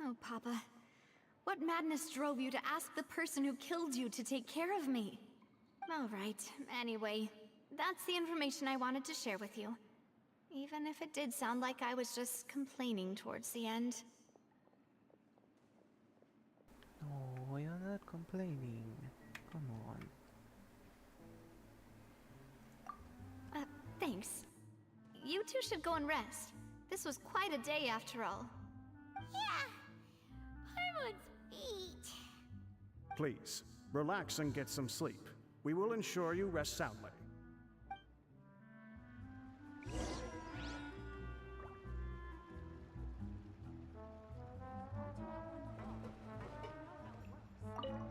Oh, Papa. What madness drove you to ask the person who killed you to take care of me? All right, anyway, that's the information I wanted to share with you. Even if it did sound like I was just complaining towards the end. No, you're not complaining. Come on. Thanks. You two should go and rest. This was quite a day after all. Yeah, Paimon's beat. Please, relax and get some sleep. We will ensure you rest soundly.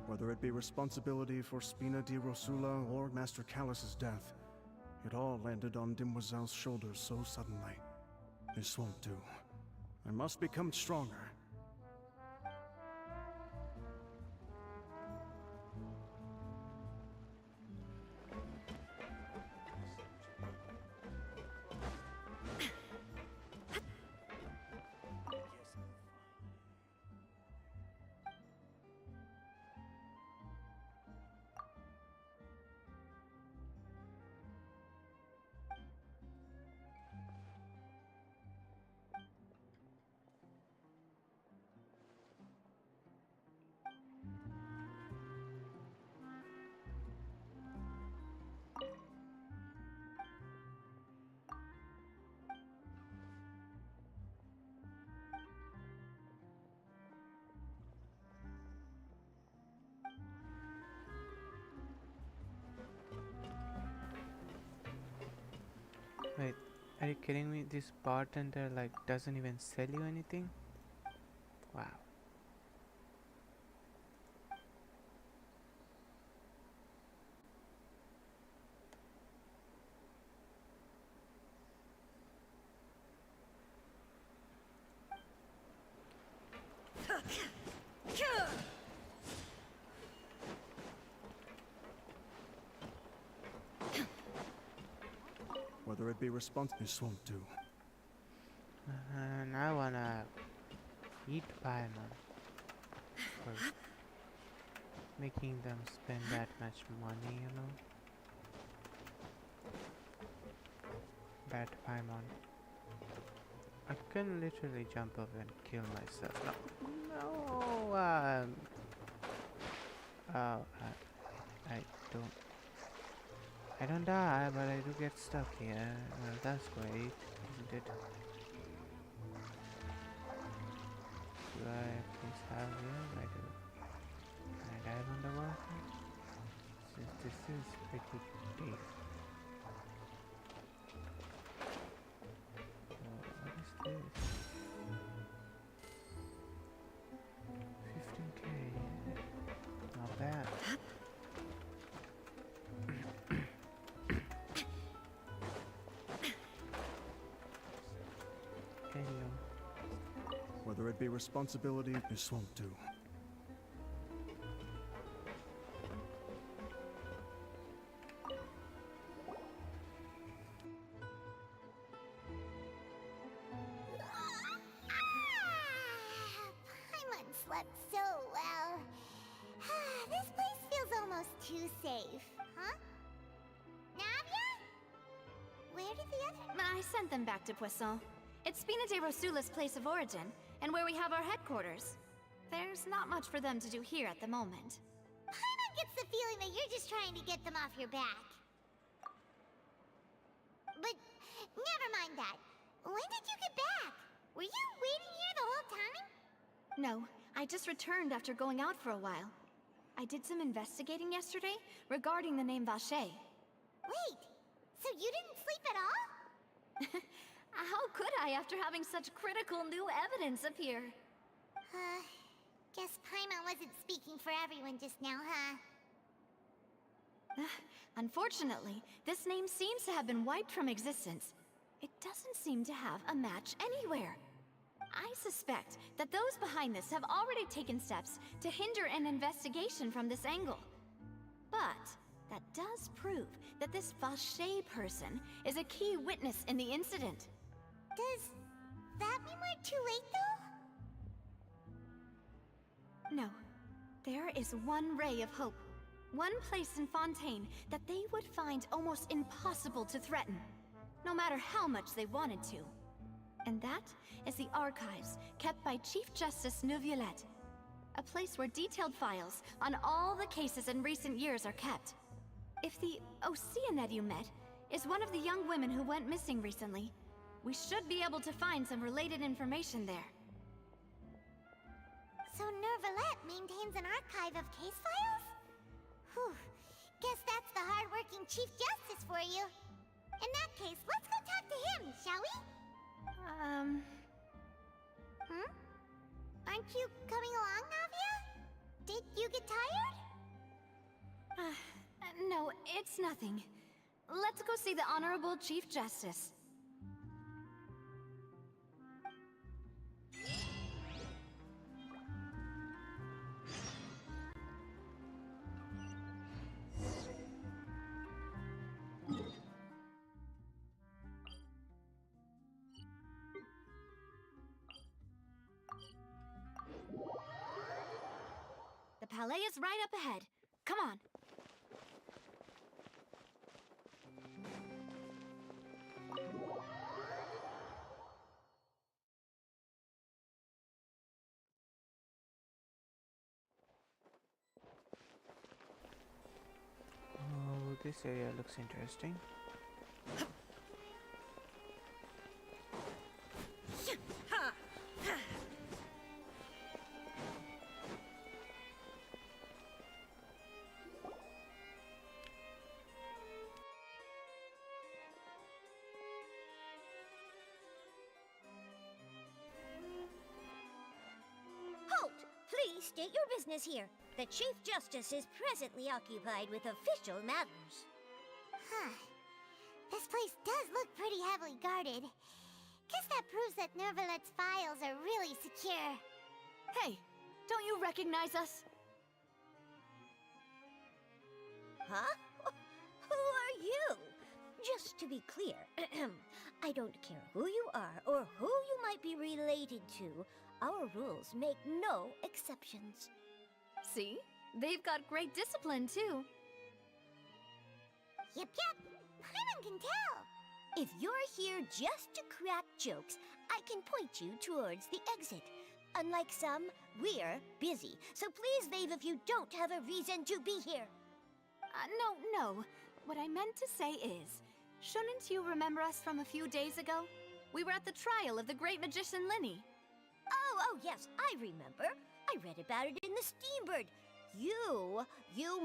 Whether it be responsibility for Spina di Rosula or Master Callus's death, it all landed on Demoiselle's shoulders so suddenly. This won't do. I must become stronger. Wait, are you kidding me? This bartender like doesn't even sell you anything? Wow. Whether it be this won't do. And I wanna eat Paimon. making them spend that much money, you know. Bad Paimon. I can literally jump up and kill myself. No, oh, I don't die, but I do get stuck here. Well, that's great, isn't it? Do I please have you? I do. Can I dive underwater? This is pretty deep. What is this? 15k. Not bad. Hello. Whether it be responsibility, this won't do. Paimon slept so well. This place feels almost too safe, huh? Navia? Where did the other... I sent them back to Poisson. It's Spina de Rosula's place of origin, and where we have our headquarters. There's not much for them to do here at the moment. Paimon gets the feeling that you're just trying to get them off your back. But never mind that. When did you get back? Were you waiting here the whole time? No, I just returned after going out for a while. I did some investigating yesterday regarding the name Vache. Wait, so you didn't sleep at all? How could I after having such critical new evidence appear? Guess Paimon wasn't speaking for everyone just now, huh? Unfortunately, this name seems to have been wiped from existence. It doesn't seem to have a match anywhere. I suspect that those behind this have already taken steps to hinder an investigation from this angle. But that does prove that this Vache person is a key witness in the incident. Does that mean we're too late, though? No. There is one ray of hope. One place in Fontaine that they would find almost impossible to threaten, no matter how much they wanted to. And that is the archives kept by Chief Justice Neuvillette. A place where detailed files on all the cases in recent years are kept. If the Oceanette you met is one of the young women who went missing recently, we should be able to find some related information there. So Neuvillette maintains an archive of case files? Whew. Guess that's the hard-working Chief Justice for you. In that case, let's go talk to him, shall we? Aren't you coming along, Navia? Did you get tired? No, it's nothing. Let's go see the Honorable Chief Justice. The Palais is right up ahead. Come on. Oh, this area looks interesting. Halt! Please state your business here. The Chief Justice is presently occupied with official matters. Huh. This place does look pretty heavily guarded. Guess that proves that Neuvillette's files are really secure. Hey, don't you recognize us? Huh? Who are you? Just to be clear, I don't care who you are or who you might be related to. Our rules make no exceptions. See? They've got great discipline, too. Yep. Paimon can tell. If you're here just to crack jokes, I can point you towards the exit. Unlike some, we're busy, so please leave if you don't have a reason to be here. No. What I meant to say is, shouldn't you remember us from a few days ago? We were at the trial of the great magician Linny. Oh, yes, I remember. I read about it in the Steambird. You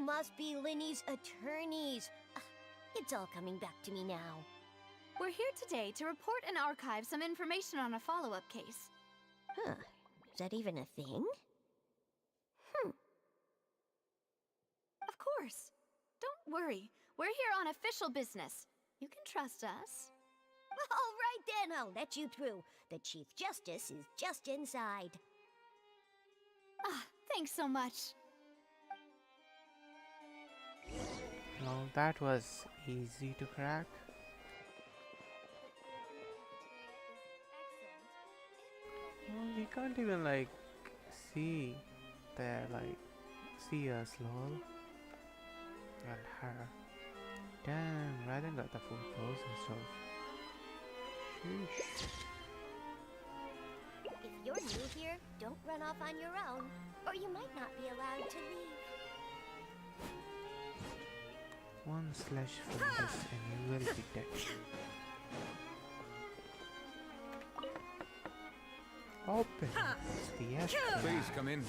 must be Linny's attorneys. It's all coming back to me now. We're here today to report and archive some information on a follow-up case. Huh. Is that even a thing? Of course. Don't worry. We're here on official business. You can trust us. All right then, I'll let you through. The Chief Justice is just inside. Thanks so much. Well, that was easy to crack. Well, we can't even like see us, lol. And her. Damn, Raiden got the full pose and stuff. Sheesh. If you're new here, don't run off on your own, or you might not be allowed to leave. One slash from this and you will be dead. Open. It's the Ashton. Please come in.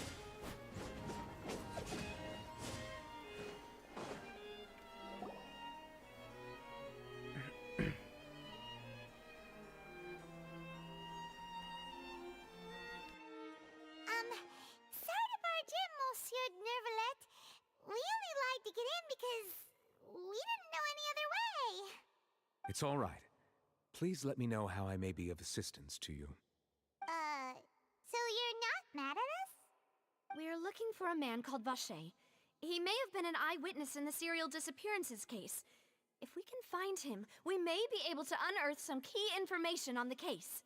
Sorry to barge in, Monsieur Nervalet. We only lied to get in because we didn't know any other way. It's all right. Please let me know how I may be of assistance to you. So you're not mad at us? We're looking for a man called Vache. He may have been an eyewitness in the serial disappearances case. If we can find him, we may be able to unearth some key information on the case.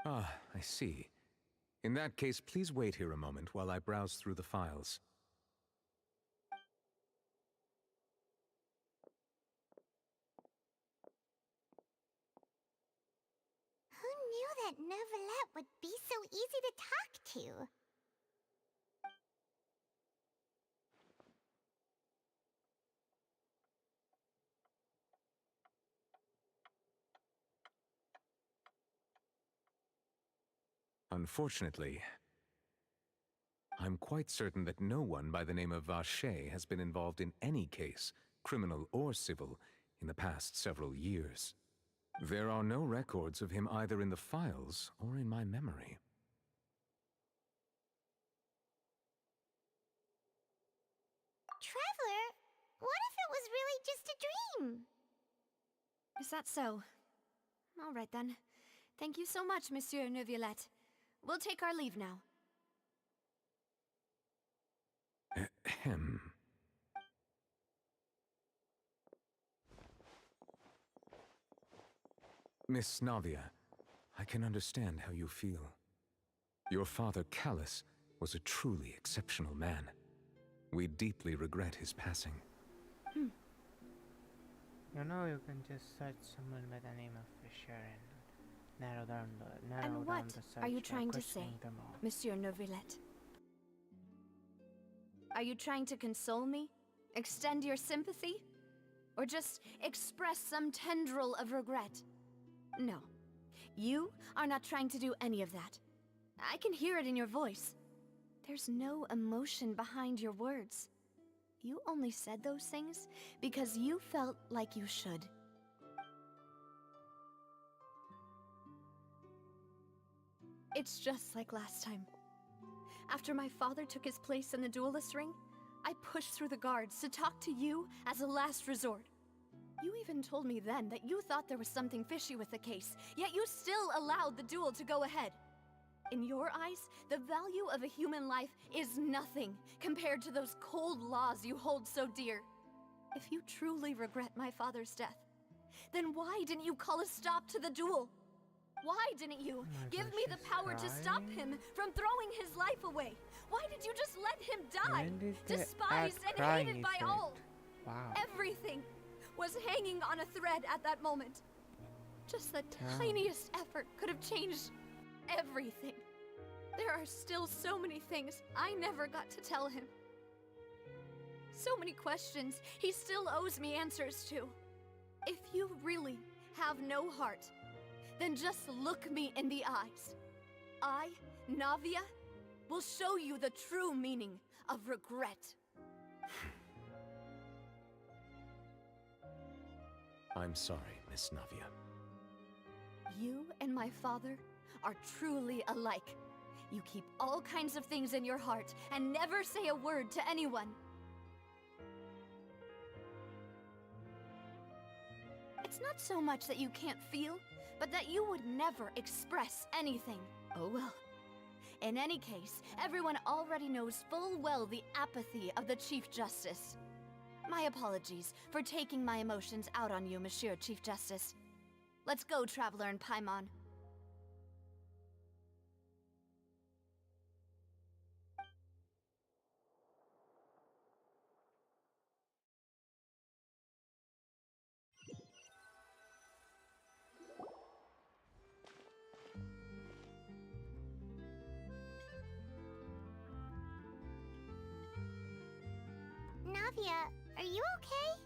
Ah, I see. In that case, please wait here a moment while I browse through the files. Who knew that Nervalet would be so easy to talk to? Unfortunately, I'm quite certain that no one by the name of Vache has been involved in any case, criminal or civil, in the past several years. There are no records of him either in the files or in my memory. Traveler, what if it was really just a dream? Is that so? All right then. Thank you so much, Monsieur Neuvillette. We'll take our leave now. Ahem. Miss Navia, I can understand how you feel. Your father, Callus, was a truly exceptional man. We deeply regret his passing. You know, you can just search someone by the name of Fisher and narrow down the search are you by trying to say, questioning them all. Monsieur Neuvillette? Are you trying to console me? Extend your sympathy? Or just express some tendril of regret? No. You are not trying to do any of that. I can hear it in your voice. There's no emotion behind your words. You only said those things because you felt like you should. It's just like last time. After my father took his place in the duelist ring, I pushed through the guards to talk to you as a last resort. You even told me then that you thought there was something fishy with the case, yet you still allowed the duel to go ahead. In your eyes, the value of a human life is nothing compared to those cold laws you hold so dear. If you truly regret my father's death, then why didn't you call a stop to the duel? Why didn't you my give gosh, me the she's power to stop crying? him from throwing his life away? Why did you just let him die? When did they Despised act and crying hated by effect? all. Wow. Everything was hanging on a thread at that moment. Just the Damn. tiniest effort could have changed everything. There are still so many things I never got to tell him. So many questions he still owes me answers to. If you really have no heart, then just look me in the eyes. I, Navia, will show you the true meaning of regret. I'm sorry, Miss Navia. You and my father are truly alike. You keep all kinds of things in your heart and never say a word to anyone. It's not so much that you can't feel, but that you would never express anything. Oh well. In any case, everyone already knows full well the apathy of the Chief Justice. My apologies for taking my emotions out on you, Monsieur Chief Justice. Let's go, Traveler and Paimon. Navia, are you okay?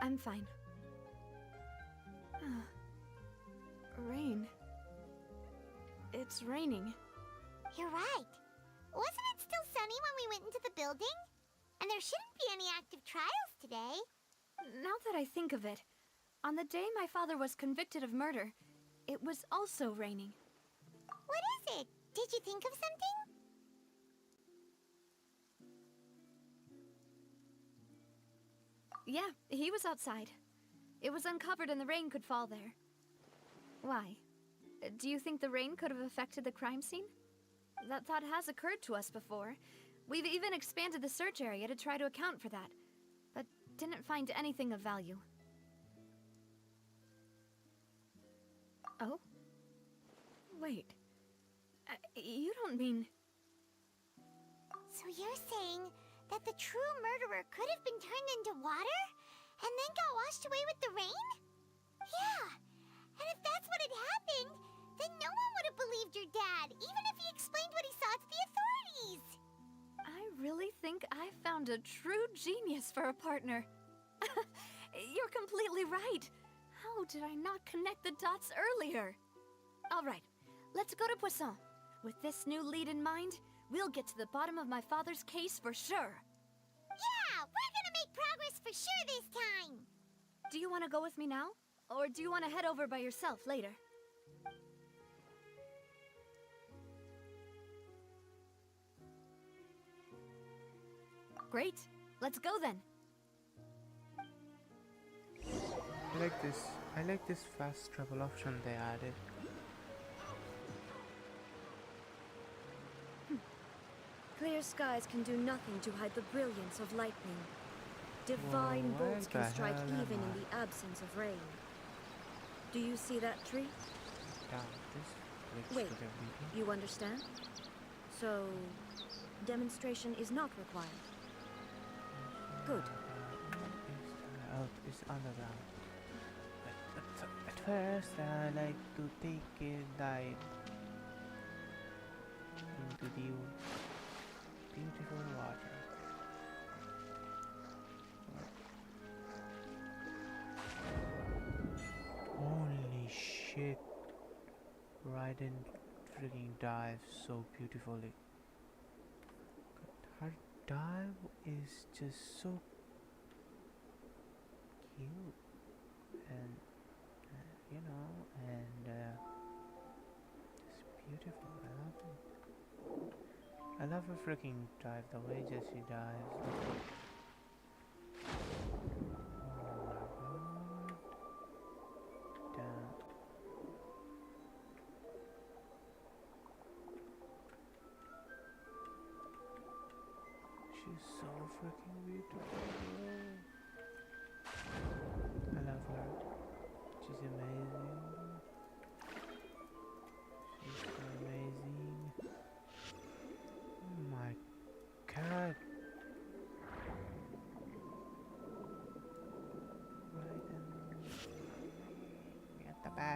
I'm fine. Rain. It's raining. You're right. Wasn't it still sunny when we went into the building? And there shouldn't be any active trials today. Now that I think of it, on the day my father was convicted of murder, it was also raining. What is it? Did you think of something? Yeah, he was outside. It was uncovered and the rain could fall there. Why? Do you think the rain could have affected the crime scene? That thought has occurred to us before. We've even expanded the search area to try to account for that, but didn't find anything of value. Oh? Wait. You don't mean... So you're saying that the true murderer could have been turned into water and then got washed away with the rain? Yeah. And if that's what had happened, then no one would have believed your dad, even if he explained what he saw to the authorities. I really think I found a true genius for a partner. You're completely right. How did I not connect the dots earlier? All right, let's go to Poisson. With this new lead in mind, we'll get to the bottom of my father's case for sure. Yeah, we're gonna make progress for sure this time. Do you want to go with me now? Or do you want to head over by yourself later? Great. Let's go then. I like this fast travel option they added. Clear skies can do nothing to hide the brilliance of lightning. Divine Whoa, bolts where can the strike hell am even in I? the absence of rain. Do you see that tree? Damn, this glitch Wait, with everything. you understand? So, demonstration is not required. Good. Oh, it's underground. At first, I like to take a dive into the beautiful water. Holy shit! Raiden freaking dives so beautifully. Her dive is just so cute and you know, and it's beautiful. I love it. I love her freaking dive, the way Jessie dives. Oh my god. Damn. She's so freaking beautiful. I love her. She's amazing.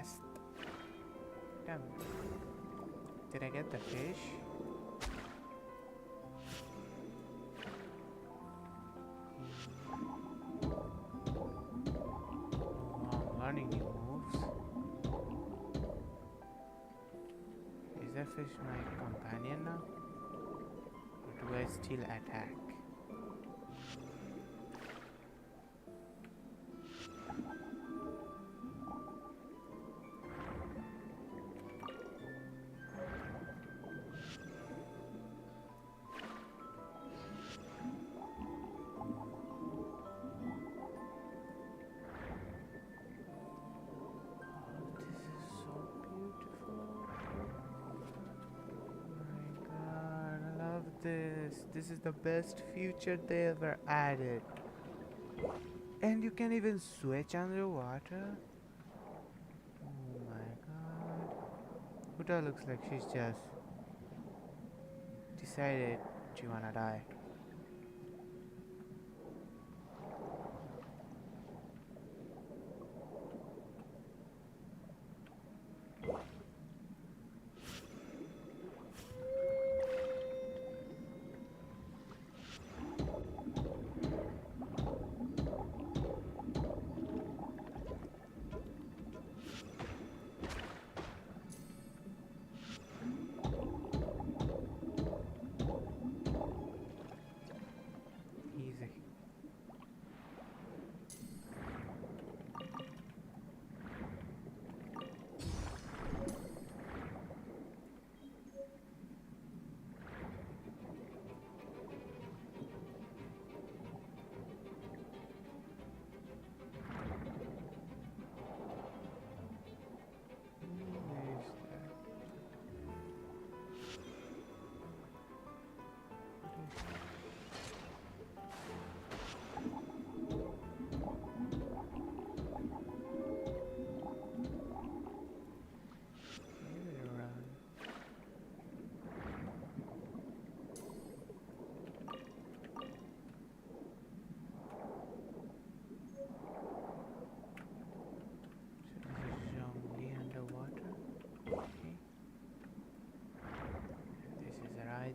fast. Damn. Did I get the fish? Oh, I'm learning new moves. Is that fish my companion now? Or do I still attack? This is the best feature they ever added. And you can even switch underwater. Oh my god. Huta looks like she's just decided she wanna die.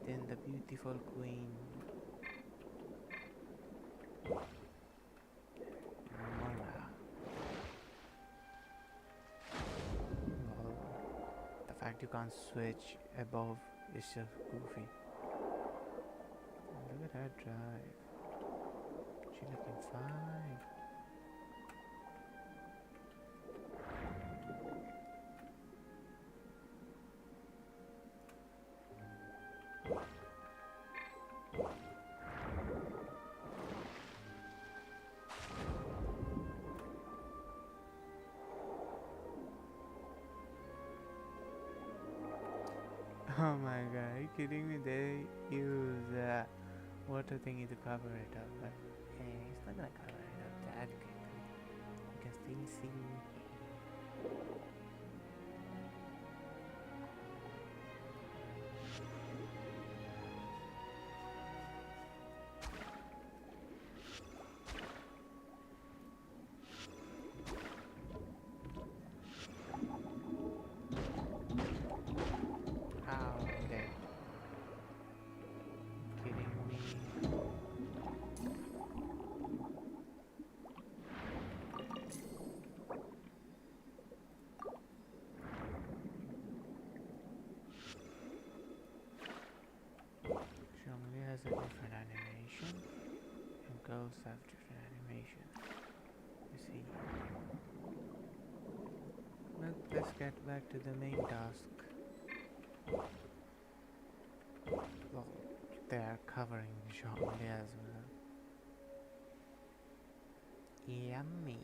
Then the beautiful queen. Mona. Well, the fact you can't switch above is just goofy. Look at her drive. She's looking fine. Oh my god, are you kidding me? They use water thingy to cover it up, but hey, it's not gonna cover it up that quickly. You can still see. Has a different animation, and girls have different animation. You see. But let's get back to the main task. Well, they are covering Zhongli as well. Yummy.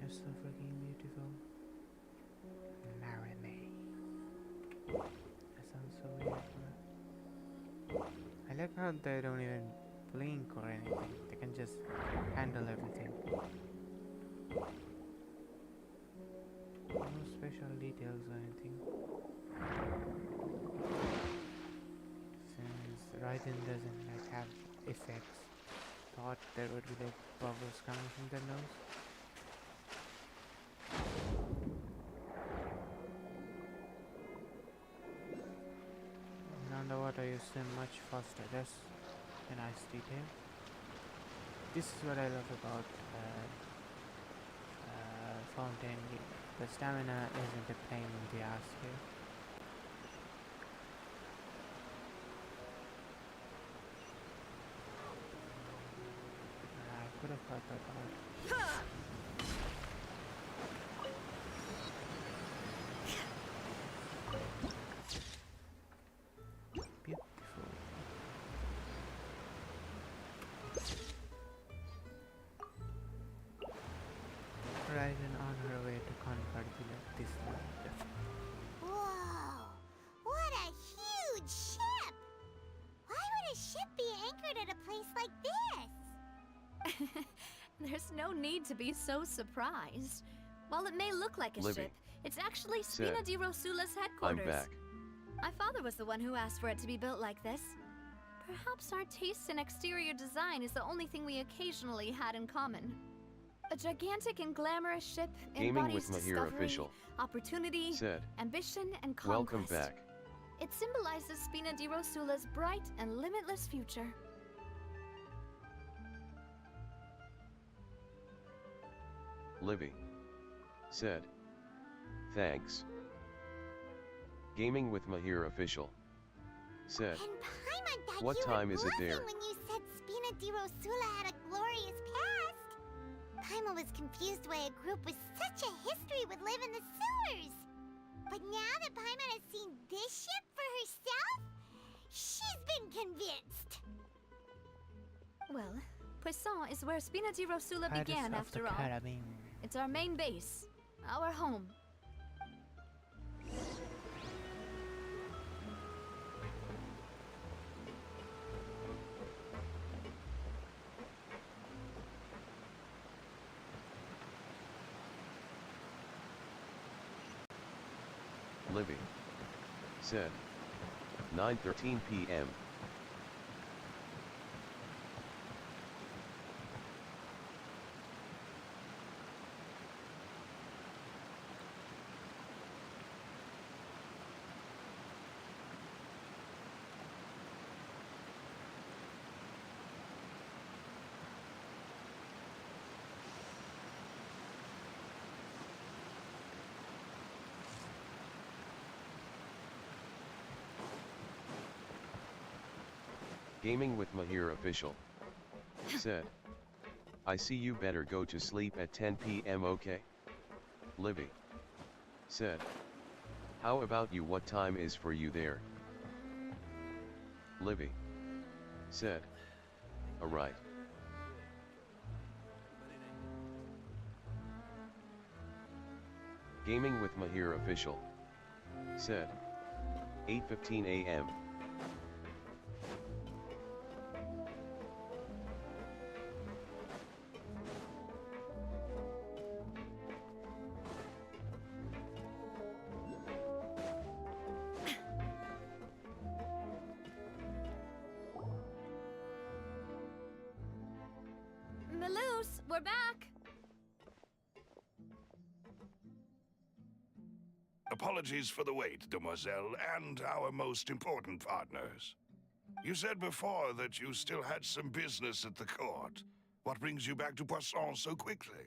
You're so freaking beautiful. Marry me. That sounds so weird, but I like how they don't even blink or anything. They can just handle everything. No special details or anything. Since Raiden doesn't like have effects thought there would be like bubbles coming from their nose. In underwater you swim much faster. That's a nice detail. This is what I love about Fountain. The stamina isn't a pain in the ass here. I could have cut that out. Beautiful. Horizon on her way to conquer this land. Whoa! What a huge ship! Why would a ship be anchored at a place like this? There's no need to be so surprised. While it may look like a Livy ship, it's actually said, Spina di Rosula's I'm headquarters. back. My father was the one who asked for it to be built like this. Perhaps our tastes in exterior design is the only thing we occasionally had in common. A gigantic and glamorous ship Gaming embodies with Mahir discovery, official opportunity, said, ambition, and conquest. welcome back. It symbolizes Spina di Rosula's bright and limitless future. Livy said, thanks. Gaming with Mahir official said, And Paimon thought what you time were is it there? bluffing when you said Spina di Rosula had a glorious past. Paimon was confused why a group with such a history would live in the sewers. But now that Paimon has seen this ship for herself, she's been convinced. Well, Poisson is where Spina di Rosula Pirates began of after the all. Caribbean. It's our main base, our home. Livy said, 9:13 p.m. Gaming with Mahir official said, I see you better go to sleep at 10 p.m. okay? Livy said, how about you, what time is for you there? Livy said, alright. Gaming with Mahir official said, 8:15 a.m. Maloose, we're back! Apologies for the wait, demoiselle, and our most important partners. You said before that you still had some business at the court. What brings you back to Poisson so quickly?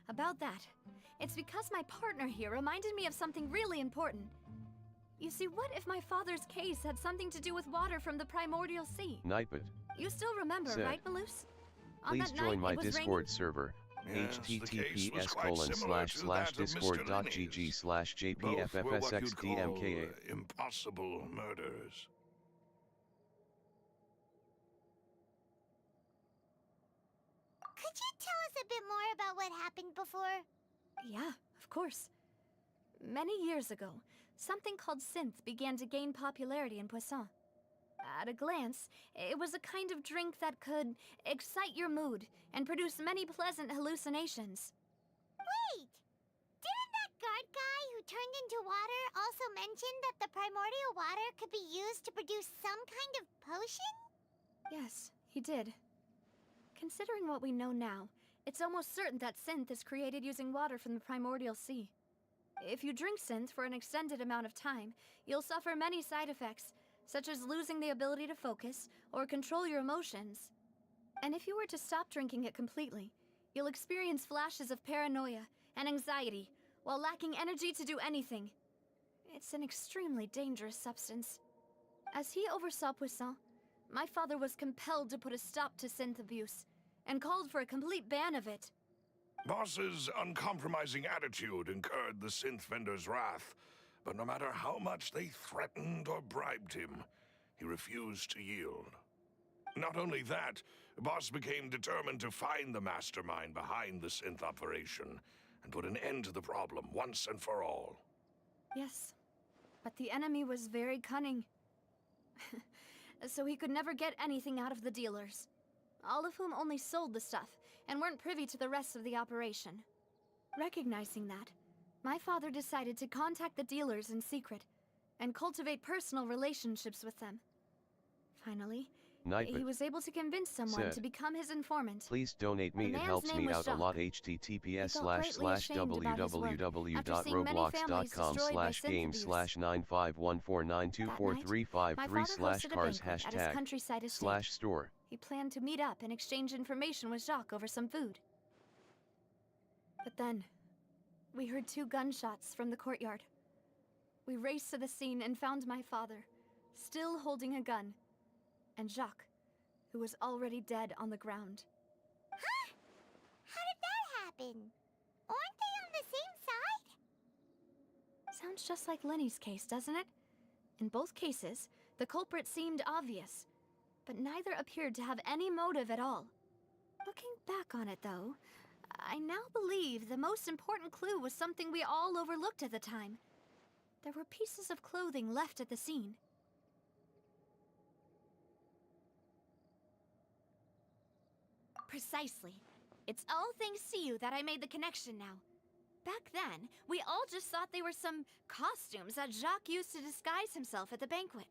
About that. It's because my partner here reminded me of something really important. You see, what if my father's case had something to do with water from the primordial sea? Nightbot You still remember, said, right, Maloose? On please that join night, my it was Discord raining. server. Yes, the case was quite similar to that of Mr. https://discord.gg/jpffsxdmka. Both were what you'd call impossible murders. Could you tell us a bit more about what happened before? Yeah, of course. Many years ago, something called synth began to gain popularity in Poisson. At a glance, it was a kind of drink that could excite your mood and produce many pleasant hallucinations. Wait! Didn't that guard guy who turned into water also mention that the primordial water could be used to produce some kind of potion? Yes, he did. Considering what we know now, it's almost certain that synth is created using water from the primordial sea. If you drink synth for an extended amount of time, you'll suffer many side effects, such as losing the ability to focus or control your emotions. And if you were to stop drinking it completely, you'll experience flashes of paranoia and anxiety while lacking energy to do anything. It's an extremely dangerous substance. As he oversaw Puissant, my father was compelled to put a stop to synth abuse and called for a complete ban of it. Boss's uncompromising attitude incurred the synth vendor's wrath, but no matter how much they threatened or bribed him, he refused to yield. Not only that, Boss became determined to find the mastermind behind the synth operation and put an end to the problem once and for all. Yes, but the enemy was very cunning. So he could never get anything out of the dealers, all of whom only sold the stuff and weren't privy to the rest of the operation. Recognizing that, my father decided to contact the dealers in secret and cultivate personal relationships with them. Finally, he was able to convince someone to become his informant. Please donate me, it helps me out a lot. https://www.roblox.com/game/951492435 /cars#store. He planned to meet up and exchange information with Jacques over some food. But then, we heard 2 gunshots from the courtyard. We raced to the scene and found my father, still holding a gun, and Jacques, who was already dead on the ground. Huh? How did that happen? Aren't they on the same side? Sounds just like Lenny's case, doesn't it? In both cases, the culprit seemed obvious, but neither appeared to have any motive at all. Looking back on it, though, I now believe the most important clue was something we all overlooked at the time. There were pieces of clothing left at the scene. Precisely. It's all thanks to you that I made the connection now. Back then, we all just thought they were some costumes that Jacques used to disguise himself at the banquet.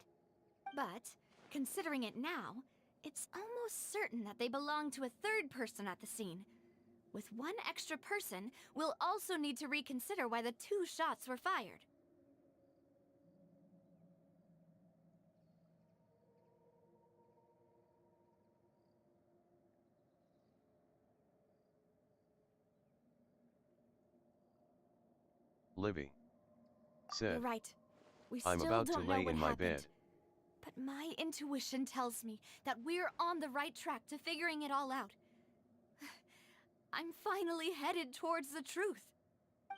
But, considering it now, it's almost certain that they belong to a third person at the scene. With one extra person, we'll also need to reconsider why the 2 shots were fired. Livy said, You're right. We I'm still about to don't know lay what in my happened. bed. But my intuition tells me that we're on the right track to figuring it all out. I'm finally headed towards the truth.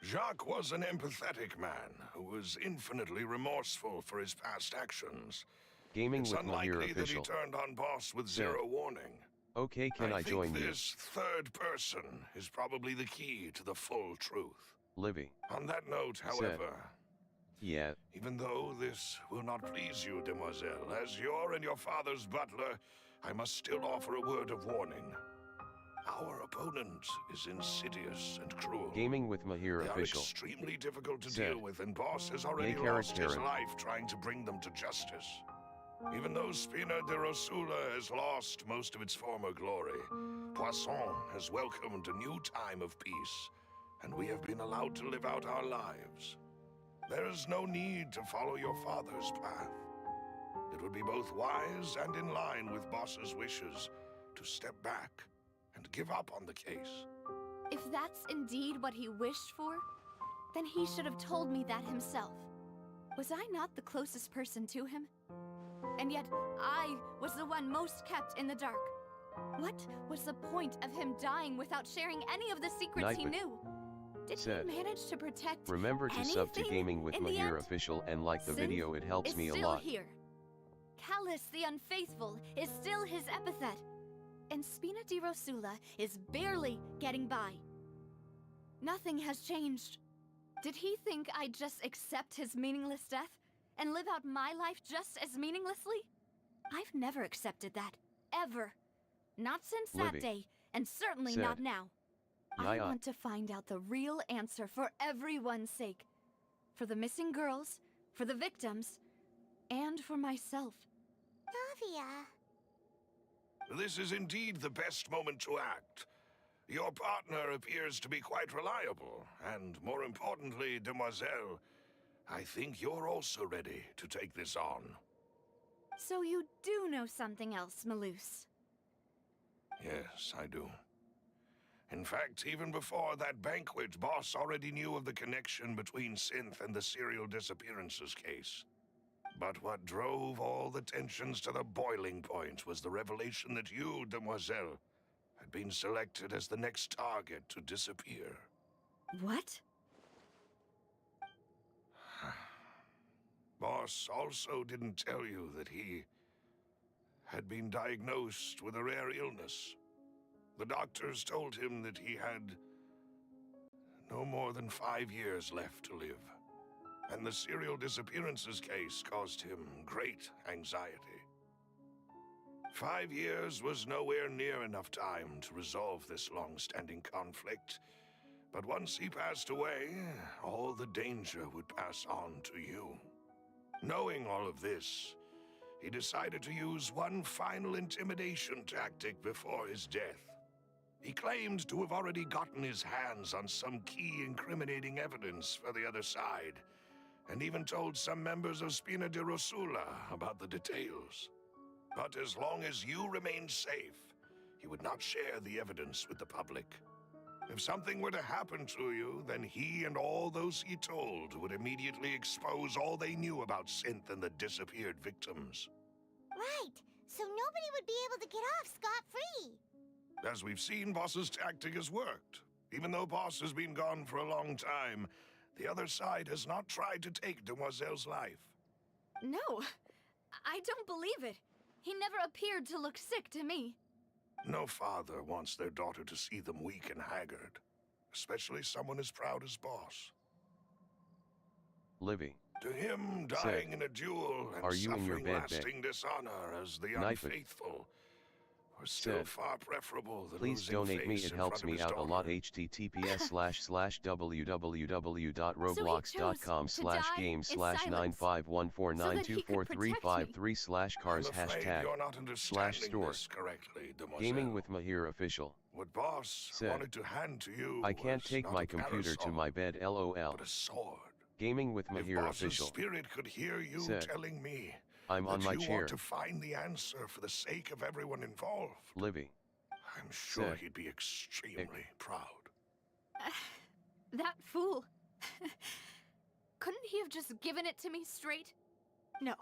Jacques was an empathetic man who was infinitely remorseful for his past actions. Gaming It's with unlikely Mahir that he official. turned on Boss with Said, zero warning. Okay, can I join think you? this third person is probably the key to the full truth. Livy On that note, said, however, yeah, even though this will not please you, demoiselle, as your and your father's butler, I must still offer a word of warning. Our opponent is insidious and cruel. Gaming with Mahir They official. are extremely difficult to Said, deal with, and Boss has already Yay, Karen, lost his Karen. life trying to bring them to justice. Even though Spina de Rosula has lost most of its former glory, Poisson has welcomed a new time of peace, and we have been allowed to live out our lives. There is no need to follow your father's path. It would be both wise and in line with Boss's wishes to step back and give up on the case. If that's indeed what he wished for, then he should have told me that himself. Was I not the closest person to him? And yet, I was the one most kept in the dark. What was the point of him dying without sharing any of the secrets he Nightbot knew? Did said, he manage to protect remember to sub to anything Gaming with in the Mahir end? official and like the Synth video, it helps is me a still lot. Here. Callus the Unfaithful is still his epithet. And Spina di Rosula is barely getting by. Nothing has changed. Did he think I'd just accept his meaningless death and live out my life just as meaninglessly? I've never accepted that. Ever. Not since that Livy day, and certainly said, not now. I Yaya. want to find out the real answer for everyone's sake. For the missing girls, for the victims, and for myself. Navia. This is indeed the best moment to act. Your partner appears to be quite reliable, and more importantly, Demoiselle, I think you're also ready to take this on. So you do know something else, Malus? Yes, I do. In fact, even before that banquet, Boss already knew of the connection between Synth and the serial disappearances case. But what drove all the tensions to the boiling point was the revelation that you, Demoiselle, had been selected as the next target to disappear. What? Boss also didn't tell you that he had been diagnosed with a rare illness. The doctors told him that he had no more than 5 years left to live. And the serial disappearances case caused him great anxiety. 5 years was nowhere near enough time to resolve this long-standing conflict. But once he passed away, all the danger would pass on to you. Knowing all of this, he decided to use one final intimidation tactic before his death. He claimed to have already gotten his hands on some key incriminating evidence for the other side, and even told some members of Spina di Rosula about the details. But as long as you remained safe, he would not share the evidence with the public. If something were to happen to you, then he and all those he told would immediately expose all they knew about Synth and the disappeared victims. Right, so nobody would be able to get off scot-free. As we've seen, Boss's tactic has worked. Even though Boss has been gone for a long time, the other side has not tried to take Demoiselle's life. No, I don't believe it. He never appeared to look sick to me. No father wants their daughter to see them weak and haggard, especially someone as proud as Boss. Livy. To him, dying in a duel and Are you in your suffering bed, lasting dishonor as the Knife it. unfaithful was still Said, far preferable than please losing donate me, face it in helps front of me his out a daughter. lot. https://www.roblox.com/game/95149243535/cars You're not understanding this correctly, Demoiselle. Gaming with Mahir official. What Boss Said, wanted to hand to you I can't was take not my a computer to parasol, my bed, lol. but a sword. Gaming with If Mahir Boss's official. spirit could hear you Said, telling me I'm that on my you chair. want to find the answer for the sake of everyone involved, Livy. I'm sure Said, he'd be extremely proud. That fool. Couldn't he have just given it to me straight? No.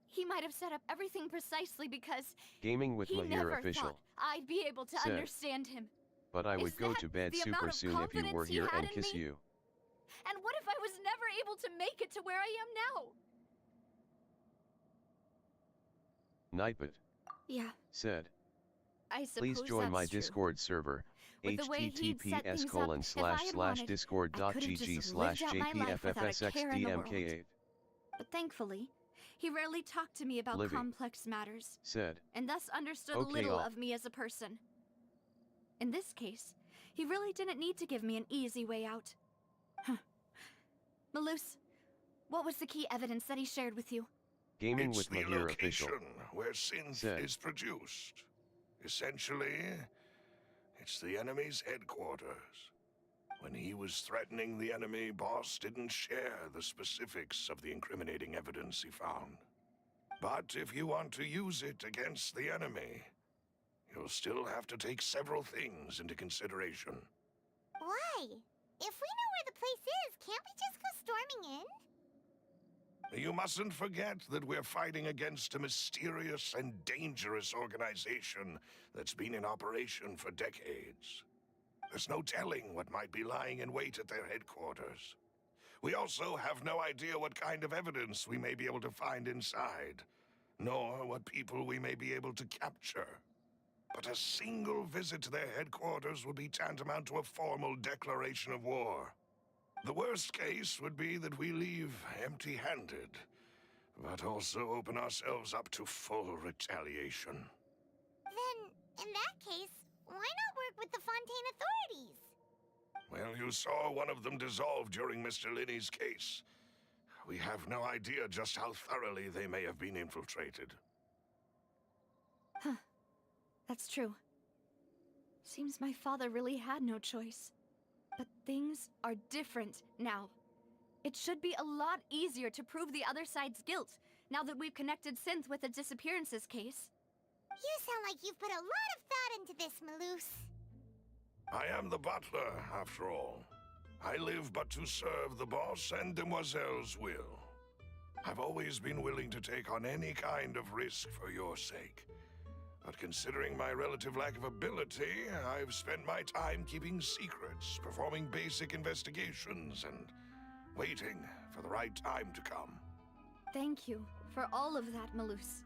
He might have set up everything precisely because Gaming with he Mahir never official. thought I'd be able to Said, understand him. But I Is would go that to bed the super amount of soon if you confidence were he here had and in kiss me? you. And what if I was never able to make it to where I am now? Nightbot. Yeah, Said, I suppose please join my that's true. Discord server. With the way he'd set things up, if I had wanted, I could've just lived out my life without a care in the world. discord.gg/jpffsxdmk8. But thankfully, he rarely talked to me about Livy. complex matters, Said, and thus understood Okay, little I'll- of me as a person. In this case, he really didn't need to give me an easy way out. Huh. Malus, what was the key evidence that he shared with you? Gaming It's with the Mahir location official. where Synth Said, is produced. Essentially, it's the enemy's headquarters. When he was threatening the enemy, Boss didn't share the specifics of the incriminating evidence he found. But if you want to use it against the enemy, you'll still have to take several things into consideration. Why? If we know where the place is, can't we just go storming in? You mustn't forget that we're fighting against a mysterious and dangerous organization that's been in operation for decades. There's no telling what might be lying in wait at their headquarters. We also have no idea what kind of evidence we may be able to find inside, nor what people we may be able to capture. But a single visit to their headquarters would be tantamount to a formal declaration of war. The worst case would be that we leave empty-handed, but also open ourselves up to full retaliation. Then, in that case, why not work with the Fontaine authorities? Well, you saw one of them dissolve during Mr. Linney's case. We have no idea just how thoroughly they may have been infiltrated. That's true. Seems my father really had no choice. But things are different now. It should be a lot easier to prove the other side's guilt, now that we've connected Synth with the disappearances case. You sound like you've put a lot of thought into this, Malus. I am the butler, after all. I live but to serve the boss and Demoiselle's will. I've always been willing to take on any kind of risk for your sake. But considering my relative lack of ability, I've spent my time keeping secrets, performing basic investigations, and waiting for the right time to come. Thank you for all of that, Malus.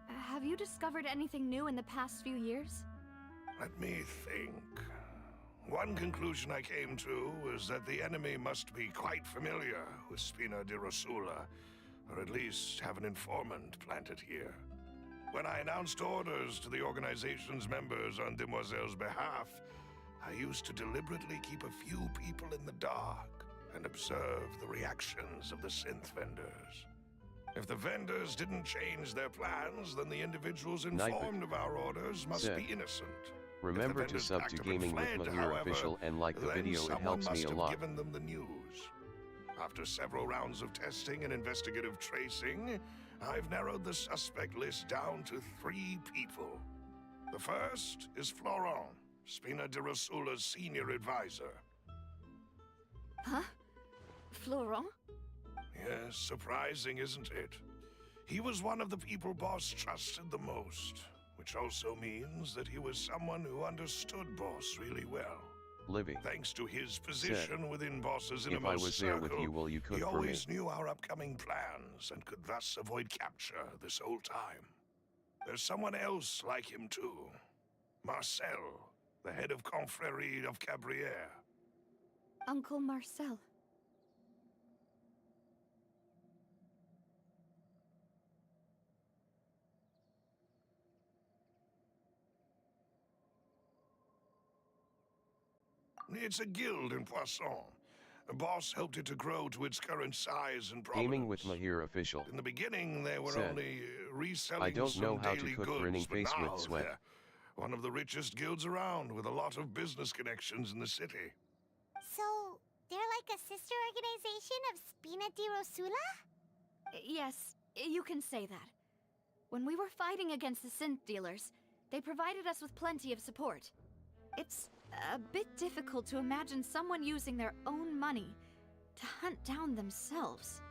Have you discovered anything new in the past few years? Let me think. One conclusion I came to was that the enemy must be quite familiar with Spina di Rosula, or at least have an informant planted here. When I announced orders to the organization's members on Demoiselle's behalf, I used to deliberately keep a few people in the dark and observe the reactions of the synth vendors. If the vendors didn't change their plans, then the individuals informed of our orders must be innocent. Remember to sub to Gaming with Mahir Official and like the video, it helps me a lot. Given them the news. After several rounds of testing and investigative tracing, I've narrowed the suspect list down to 3 people. The first is Florent, Spina di Rosula's senior advisor. Huh? Florent? Yes, surprising, isn't it? He was one of the people Boss trusted the most, which also means that he was someone who understood Boss really well. Livy. Thanks to his position within Boss's If innermost I was there with circle, you, will you cook he for me? always knew our upcoming plans and could thus avoid capture this whole time. There's someone else like him too. Marcel, the head of Confrérie of Cabrières. Uncle Marcel. It's a guild in Poisson. Boss helped it to grow to its current size and prominence. Gaming with Mahir Official. In the beginning, they were Said, only reselling I don't know some how daily to cook goods, grinning but face now with sweat. they're one of the richest guilds around, with a lot of business connections in the city. So, they're like a sister organization of Spina di Rosula? Yes, you can say that. When we were fighting against the synth dealers, they provided us with plenty of support. It's a bit difficult to imagine someone using their own money to hunt down themselves.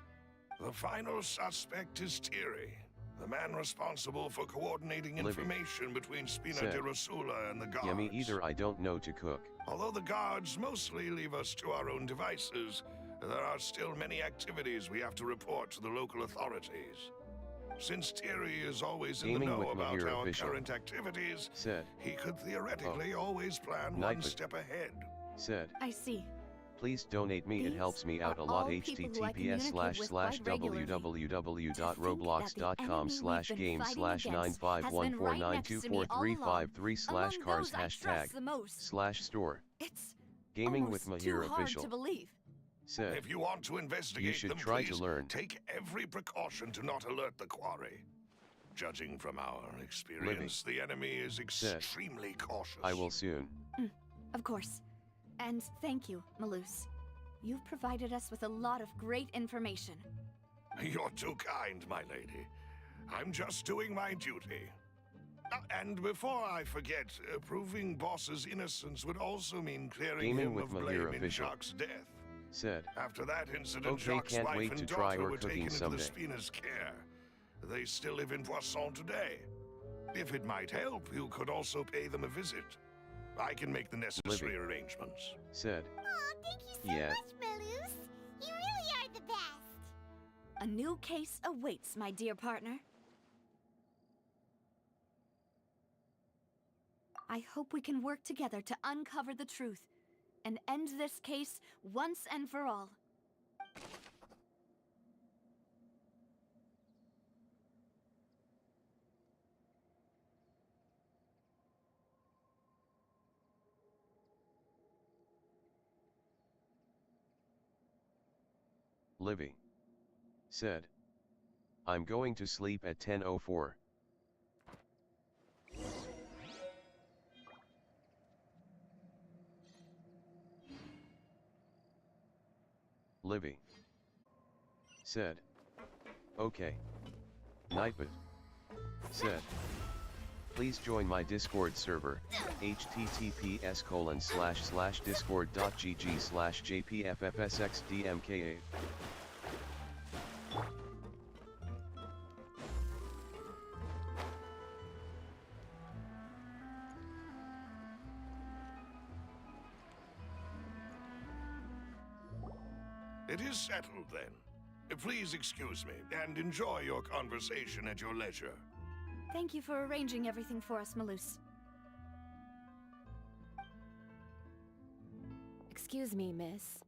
The final suspect is Thierry, the man responsible for coordinating information between Spina di Rosula and the guards. Yeah, me either, I don't know to cook. Although the guards mostly leave us to our own devices, there are still many activities we have to report to the local authorities. Since Thierry is always in the know about our current activities, he could theoretically always plan one step ahead. I see. Please donate me, it helps me out a lot. https://www.roblox.com/game/95149243533/cars/store. It's Gaming with almost too Mahir hard Official. to believe. Said, if you want to investigate you should them, try please to learn. take every precaution to not alert the quarry. Judging from our experience, the enemy is extremely cautious. I will soon. Of course. And thank you, Malus. You've provided us with a lot of great information. You're too kind, my lady. I'm just doing my duty. And before I forget, proving Boss's innocence would also mean clearing Gaming him with of Mahir blame in Official. Jacques' death. Said, After that incident, okay, Jacques' can't wife wait and to try daughter or were taken cooking into someday. the Spina's care. They still live in Poisson today. If it might help, you could also pay them a visit. I can make the necessary arrangements. Said, Oh, thank you so much, Malus. You really are the best. A new case awaits, my dear partner. I hope we can work together to uncover the truth and end this case once and for all. Livy. Said, I'm going to sleep at 10:04. Livy said, okay. Nightbot said, please join my Discord server, https://discord.gg/jpffsxdmka. It is settled then. Please excuse me and enjoy your conversation at your leisure. Thank you for arranging everything for us, Malus. Excuse me, miss.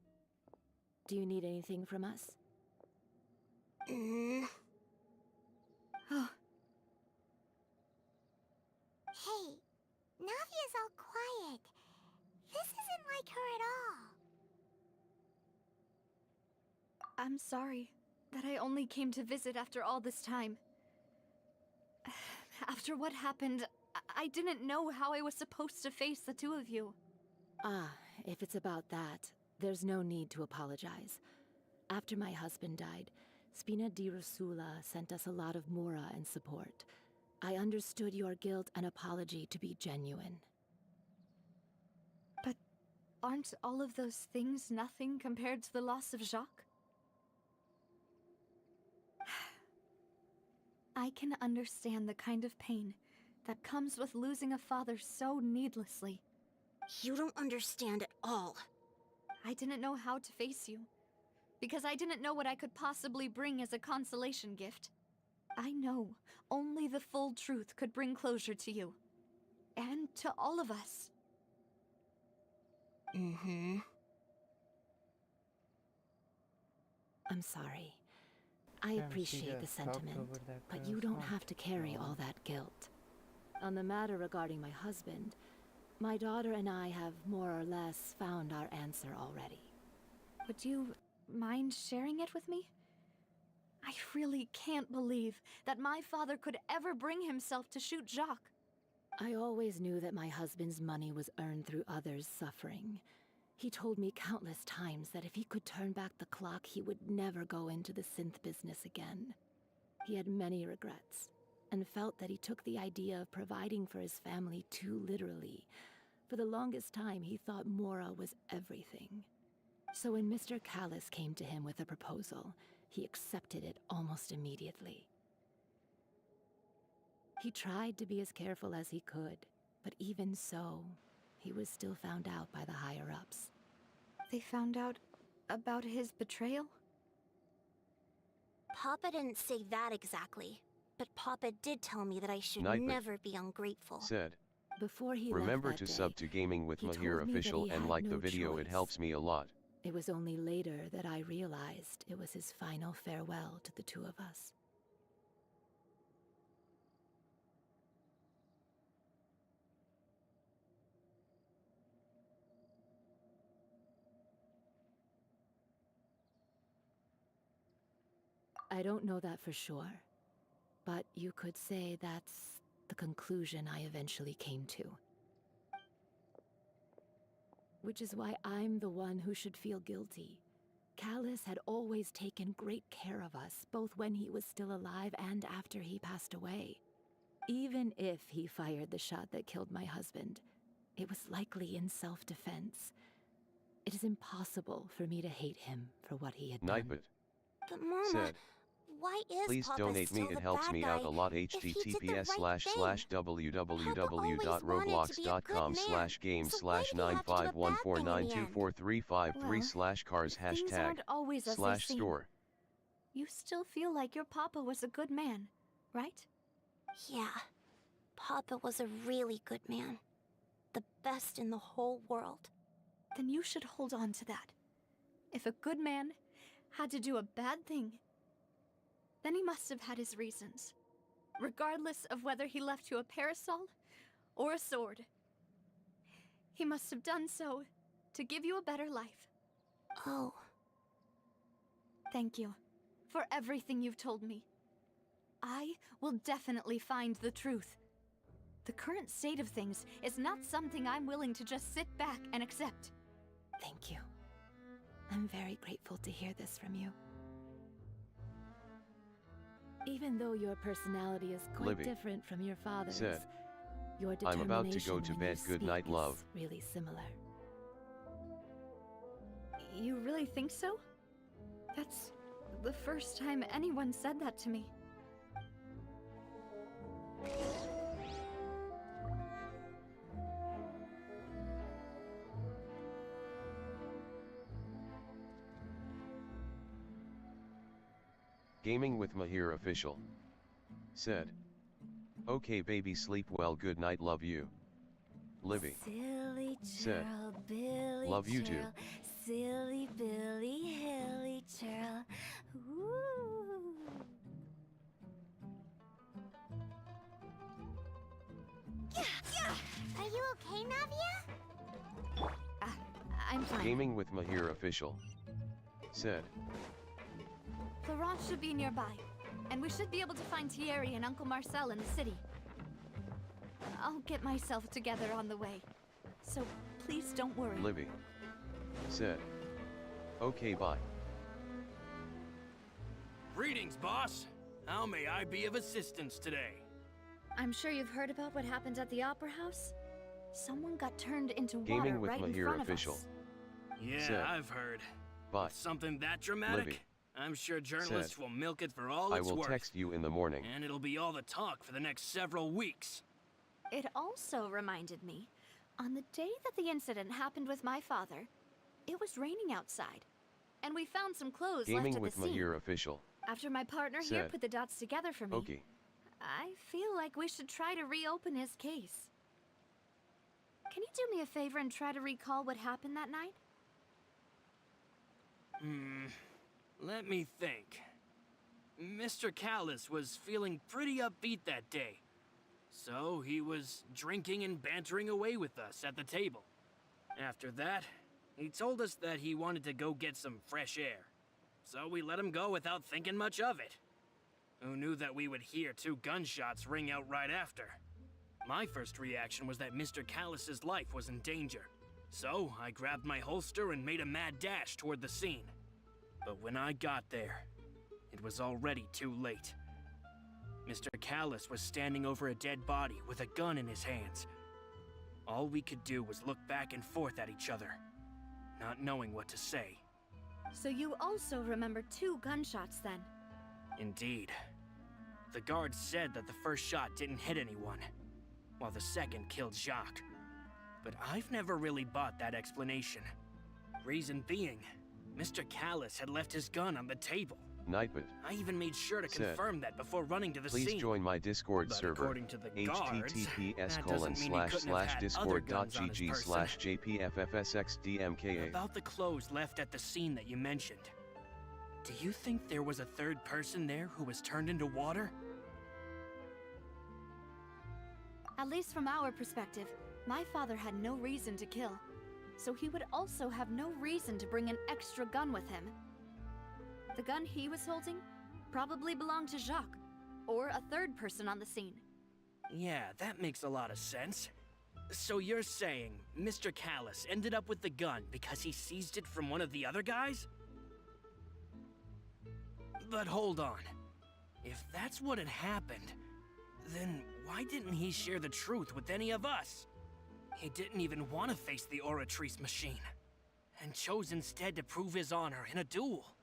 Do you need anything from us? Oh. Hey, Navia's all quiet. This isn't like her at all. I'm sorry that I only came to visit after all this time. After what happened, I didn't know how I was supposed to face the two of you. Ah, if it's about that, there's no need to apologize. After my husband died, Spina di Rosula sent us a lot of mora and support. I understood your guilt and apology to be genuine. But aren't all of those things nothing compared to the loss of Jacques? I can understand the kind of pain that comes with losing a father so needlessly. You don't understand at all. I didn't know how to face you, because I didn't know what I could possibly bring as a consolation gift. I know only the full truth could bring closure to you, and to all of us. Mm-hmm. I'm sorry. I appreciate the sentiment, but you don't have to carry all that guilt. On the matter regarding my husband, my daughter and I have more or less found our answer already. Would you mind sharing it with me? I really can't believe that my father could ever bring himself to shoot Jacques. I always knew that my husband's money was earned through others' suffering. He told me countless times that if he could turn back the clock, he would never go into the synth business again. He had many regrets, and felt that he took the idea of providing for his family too literally. For the longest time, he thought Mora was everything. So when Mr. Callis came to him with a proposal, he accepted it almost immediately. He tried to be as careful as he could, but even so, he was still found out by the higher-ups. They found out about his betrayal? Papa didn't say that exactly, but Papa did tell me that I should Nightbot never be ungrateful. said, Before he remember left that to day, sub to Gaming with he Mahir told me that Official he and had like no the video, it choice. helps me a lot. It was only later that I realized it was his final farewell to the two of us. I don't know that for sure, but you could say that's the conclusion I eventually came to. Which is why I'm the one who should feel guilty. Callis had always taken great care of us, both when he was still alive and after he passed away. Even if he fired the shot that killed my husband, it was likely in self-defense. It is impossible for me to hate him for what he had done. Nightbot But Mama, said, why is please Papa donate still me, it the helps bad me guy out a lot. if he did the right thing? www.roblox.com/game/951492435/cars#. You still feel like your papa was a good man, right? Yeah, Papa was a really good man. The best in the whole world. Then you should hold on to that. If a good man had to do a bad thing, then he must have had his reasons, regardless of whether he left you a parasol or a sword. He must have done so to give you a better life. Oh. Thank you for everything you've told me. I will definitely find the truth. The current state of things is not something I'm willing to just sit back and accept. Thank you. I'm very grateful to hear this from you. Even though your personality is quite Livy different from your father's, said, your I'm determination about to go to when bed. you Good speak night, love. is really similar. You really think so? That's the first time anyone said that to me. Gaming with Mahir official said, okay baby, sleep well, good night, love you. Livy Silly said, churl, Billy love you too. churl, silly Billy, hilly churl. Ooh. Are you okay, Navia? I'm fine. Gaming with Mahir official said, Laurent should be nearby, and we should be able to find Thierry and Uncle Marcel in the city. I'll get myself together on the way, so please don't worry. Livy said, okay, bye. Greetings, boss. How may I be of assistance today? I'm sure you've heard about what happened at the Opera House. Someone got turned into water Gaming with right in Mahir front official of us. Yeah, said, I've heard. bye. With something that dramatic? Livy I'm sure journalists said, will milk it for all I it's will worth. text you in the morning. And it'll be all the talk for the next several weeks. It also reminded me, on the day that the incident happened with my father, it was raining outside, and we found some clothes Gaming left with at the scene. Mahir official After my partner here said, put the dots together for me, okay. I feel like we should try to reopen his case. Can you do me a favor and try to recall what happened that night? Let me think. Mr. Callis was feeling pretty upbeat that day. So he was drinking and bantering away with us at the table. After that, he told us that he wanted to go get some fresh air. So we let him go without thinking much of it. Who knew that we would hear 2 gunshots ring out right after? My first reaction was that Mr. Callis's life was in danger. So I grabbed my holster and made a mad dash toward the scene. But when I got there, it was already too late. Mr. Callis was standing over a dead body with a gun in his hands. All we could do was look back and forth at each other, not knowing what to say. So you also remember 2 gunshots then? Indeed. The guard said that the first shot didn't hit anyone, while the second killed Jacques. But I've never really bought that explanation. Reason being, Mr. Callis had left his gun on the table. Nightbot I even made sure to said, confirm that before running to the please scene. join my Discord But server, according to the guards, that https:// doesn't mean he couldn't have had other guns on his person. discord.gg/jpffsxdmka. About the clothes left at the scene that you mentioned. Do you think there was a third person there who was turned into water? At least from our perspective, my father had no reason to kill. So he would also have no reason to bring an extra gun with him. The gun he was holding probably belonged to Jacques, or a third person on the scene. Yeah, that makes a lot of sense. So you're saying Mr. Callis ended up with the gun because he seized it from one of the other guys? But hold on. If that's what had happened, then why didn't he share the truth with any of us? He didn't even want to face the Oratrice machine, and chose instead to prove his honor in a duel.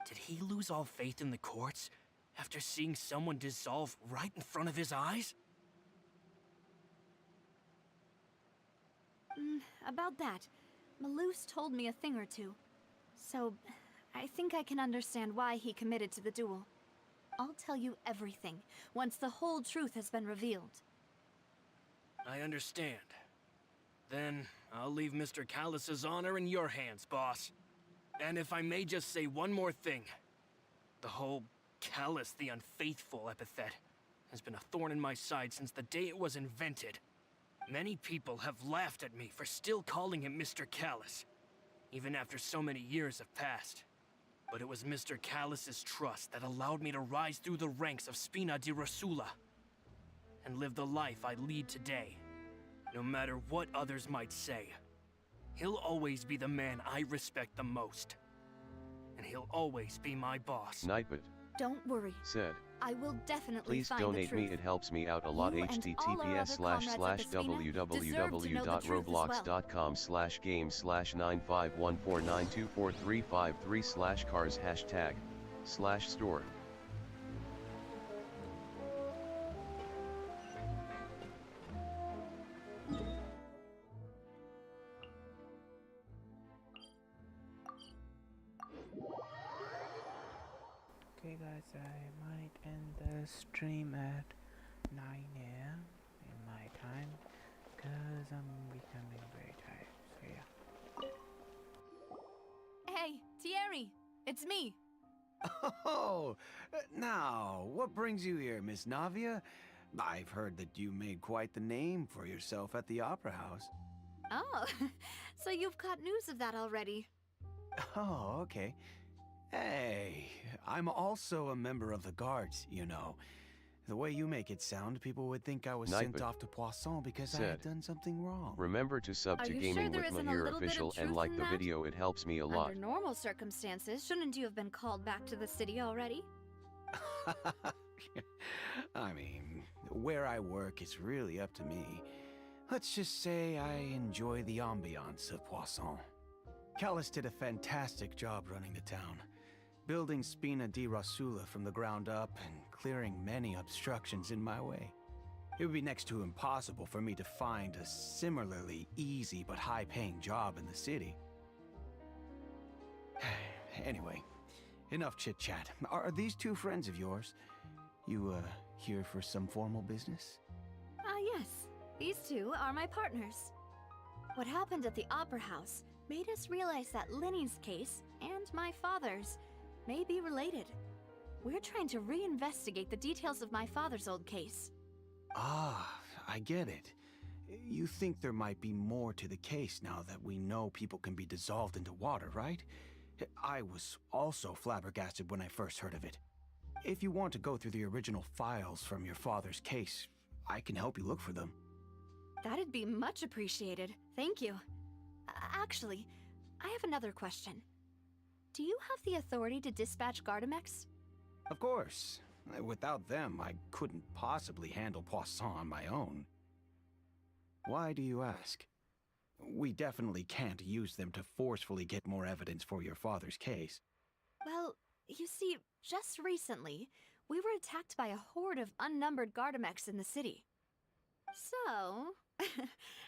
Did he lose all faith in the courts after seeing someone dissolve right in front of his eyes? About that, Malouse told me a thing or two. So, I think I can understand why he committed to the duel. I'll tell you everything, once the whole truth has been revealed. I understand. Then, I'll leave Mr. Callis's honor in your hands, boss. And if I may just say one more thing. The whole Callis the Unfaithful epithet has been a thorn in my side since the day it was invented. Many people have laughed at me for still calling him Mr. Callis, even after so many years have passed. But it was Mr. Callis's trust that allowed me to rise through the ranks of Spina di Rosula and live the life I lead today. No matter what others might say, he'll always be the man I respect the most. and he'll always be my boss. Nightbot Don't worry. said, I will definitely please find the donate truth. me, it helps me out a lot. You and all our other comrades at the Spina www.roblox.com/game/951492435/cars#store. Okay guys, I might end the stream at 9 AM in my time because I'm becoming very tired. So yeah. Hey, Thierry! It's me! Oh, now, what brings you here, Miss Navia? I've heard that you made quite the name for yourself at the Opera House. Oh, so you've caught news of that already. Oh, okay. Hey, I'm also a member of the Guards, you know. The way you make it sound, people would think I was sent off to Poisson because I had done something wrong. Remember to sub Are to you Gaming sure with there isn't a Mahir little bit of official and truth like in the that? video, it helps me a lot. Under normal circumstances, shouldn't you have been called back to the city already? I mean, where I work is really up to me. Let's just say I enjoy the ambiance of Poisson. Callus did a fantastic job running the town, building Spina di Rosula from the ground up and clearing many obstructions in my way. It would be next to impossible for me to find a similarly easy but high-paying job in the city. Anyway, enough chit-chat. Are these two friends of yours? You, here for some formal business? Yes. These two are my partners. What happened at the Opera House made us realize that Linny's case and my father's may be related. We're trying to reinvestigate the details of my father's old case. Ah, I get it. You think there might be more to the case now that we know people can be dissolved into water, right? I was also flabbergasted when I first heard of it. If you want to go through the original files from your father's case, I can help you look for them. That'd be much appreciated. Thank you. Actually, I have another question. Do you have the authority to dispatch Gardamex? Of course. Without them, I couldn't possibly handle Poisson on my own. Why do you ask? We definitely can't use them to forcefully get more evidence for your father's case. Well, you see, just recently, we were attacked by a horde of unnumbered Gardamex in the city. So,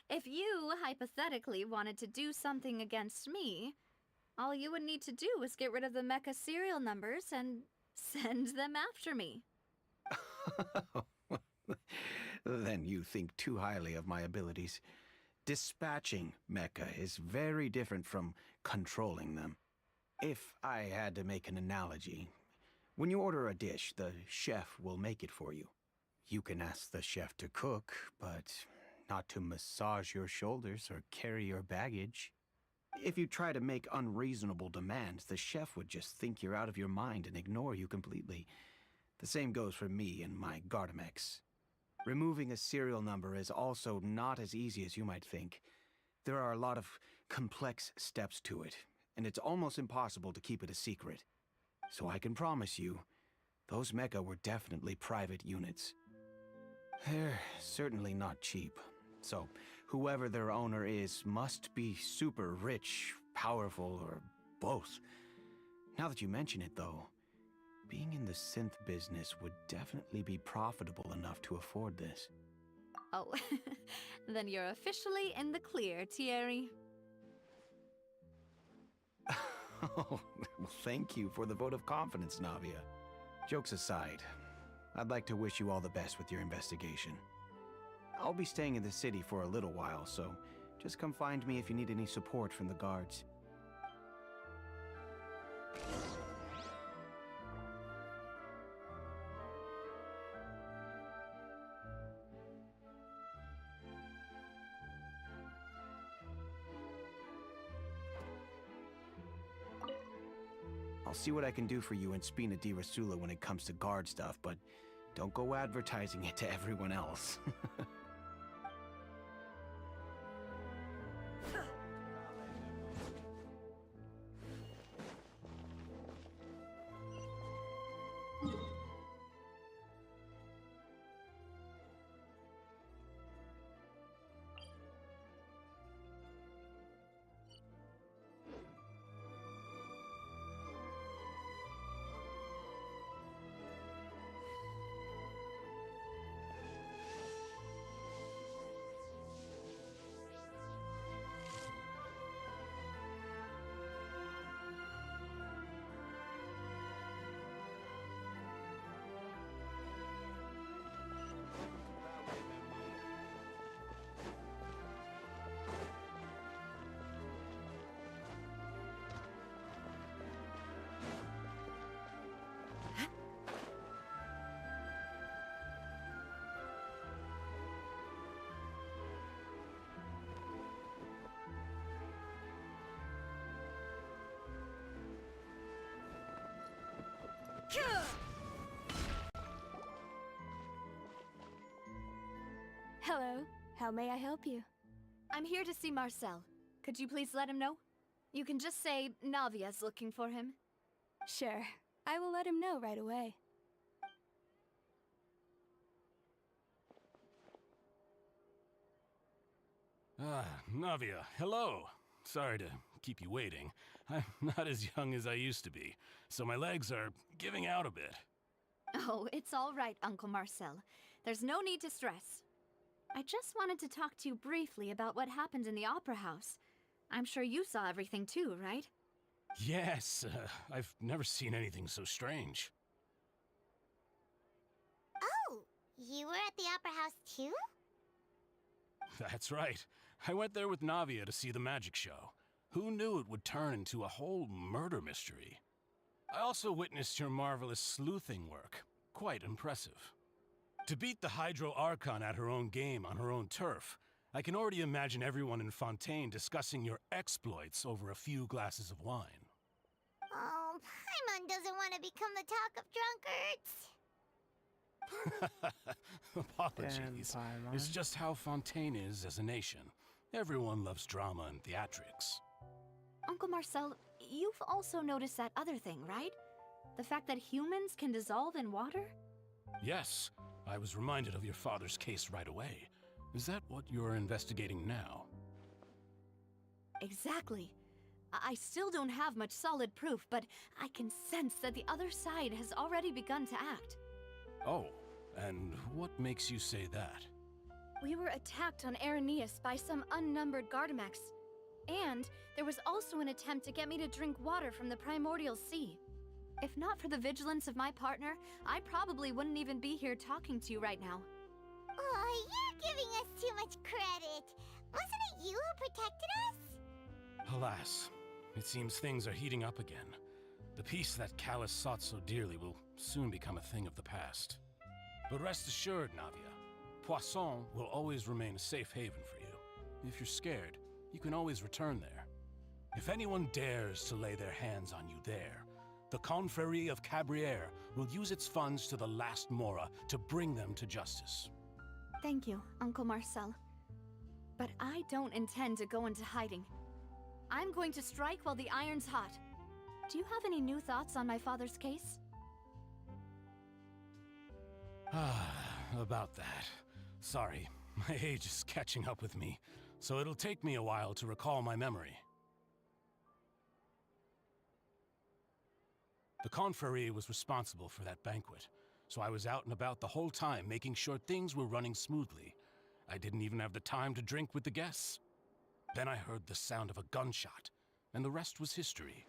if you hypothetically wanted to do something against me, all you would need to do is get rid of the mecha serial numbers and send them after me. Then you think too highly of my abilities. Dispatching mecha is very different from controlling them. If I had to make an analogy, when you order a dish, the chef will make it for you. You can ask the chef to cook, but not to massage your shoulders or carry your baggage. If you try to make unreasonable demands, the chef would just think you're out of your mind and ignore you completely. The same goes for me and my Gardamex. Removing a serial number is also not as easy as you might think. There are a lot of complex steps to it, and it's almost impossible to keep it a secret. So I can promise you, those mecha were definitely private units. They're certainly not cheap. So, whoever their owner is must be super rich, powerful, or both. Now that you mention it, though, being in the synth business would definitely be profitable enough to afford this. Oh, then you're officially in the clear, Thierry. Oh, well, thank you for the vote of confidence, Navia. Jokes aside, I'd like to wish you all the best with your investigation. I'll be staying in the city for a little while, so just come find me if you need any support from the guards. I'll see what I can do for you in Spina di Rosula when it comes to guard stuff, but don't go advertising it to everyone else. Hello. How may I help you? I'm here to see Marcel. Could you please let him know? You can just say Navia's looking for him. Sure. I will let him know right away. Navia, hello. Sorry to keep you waiting. I'm not as young as I used to be, so my legs are giving out a bit. Oh, it's all right, Uncle Marcel. There's no need to stress. I just wanted to talk to you briefly about what happened in the Opera House. I'm sure you saw everything too, right? Yes, I've never seen anything so strange. Oh, you were at the Opera House too? That's right. I went there with Navia to see the magic show. Who knew it would turn into a whole murder mystery? I also witnessed your marvelous sleuthing work. Quite impressive. To beat the Hydro Archon at her own game on her own turf, I can already imagine everyone in Fontaine discussing your exploits over a few glasses of wine. Oh, Paimon doesn't want to become the talk of drunkards. Apologies. Paimon. It's just how Fontaine is as a nation. Everyone loves drama and theatrics. Uncle Marcel, you've also noticed that other thing, right? The fact that humans can dissolve in water? Yes, I was reminded of your father's case right away. Is that what you're investigating now? Exactly. I still don't have much solid proof, but I can sense that the other side has already begun to act. Oh, and what makes you say that? We were attacked on Araneus by some unnumbered Gardamex. And there was also an attempt to get me to drink water from the primordial sea. If not for the vigilance of my partner, I probably wouldn't even be here talking to you right now. Oh, you're giving us too much credit. Wasn't it you who protected us? Alas, it seems things are heating up again. The peace that Callus sought so dearly will soon become a thing of the past. But rest assured, Navia, Poisson will always remain a safe haven for you. If you're scared, you can always return there. If anyone dares to lay their hands on you there, the Confrérie of Cabrières will use its funds to the last Mora to bring them to justice. Thank you, Uncle Marcel. But I don't intend to go into hiding. I'm going to strike while the iron's hot. Do you have any new thoughts on my father's case? About that. Sorry, my age is catching up with me, so it'll take me a while to recall my memory. The Confrérie was responsible for that banquet, so I was out and about the whole time making sure things were running smoothly. I didn't even have the time to drink with the guests. Then I heard the sound of a gunshot, and the rest was history.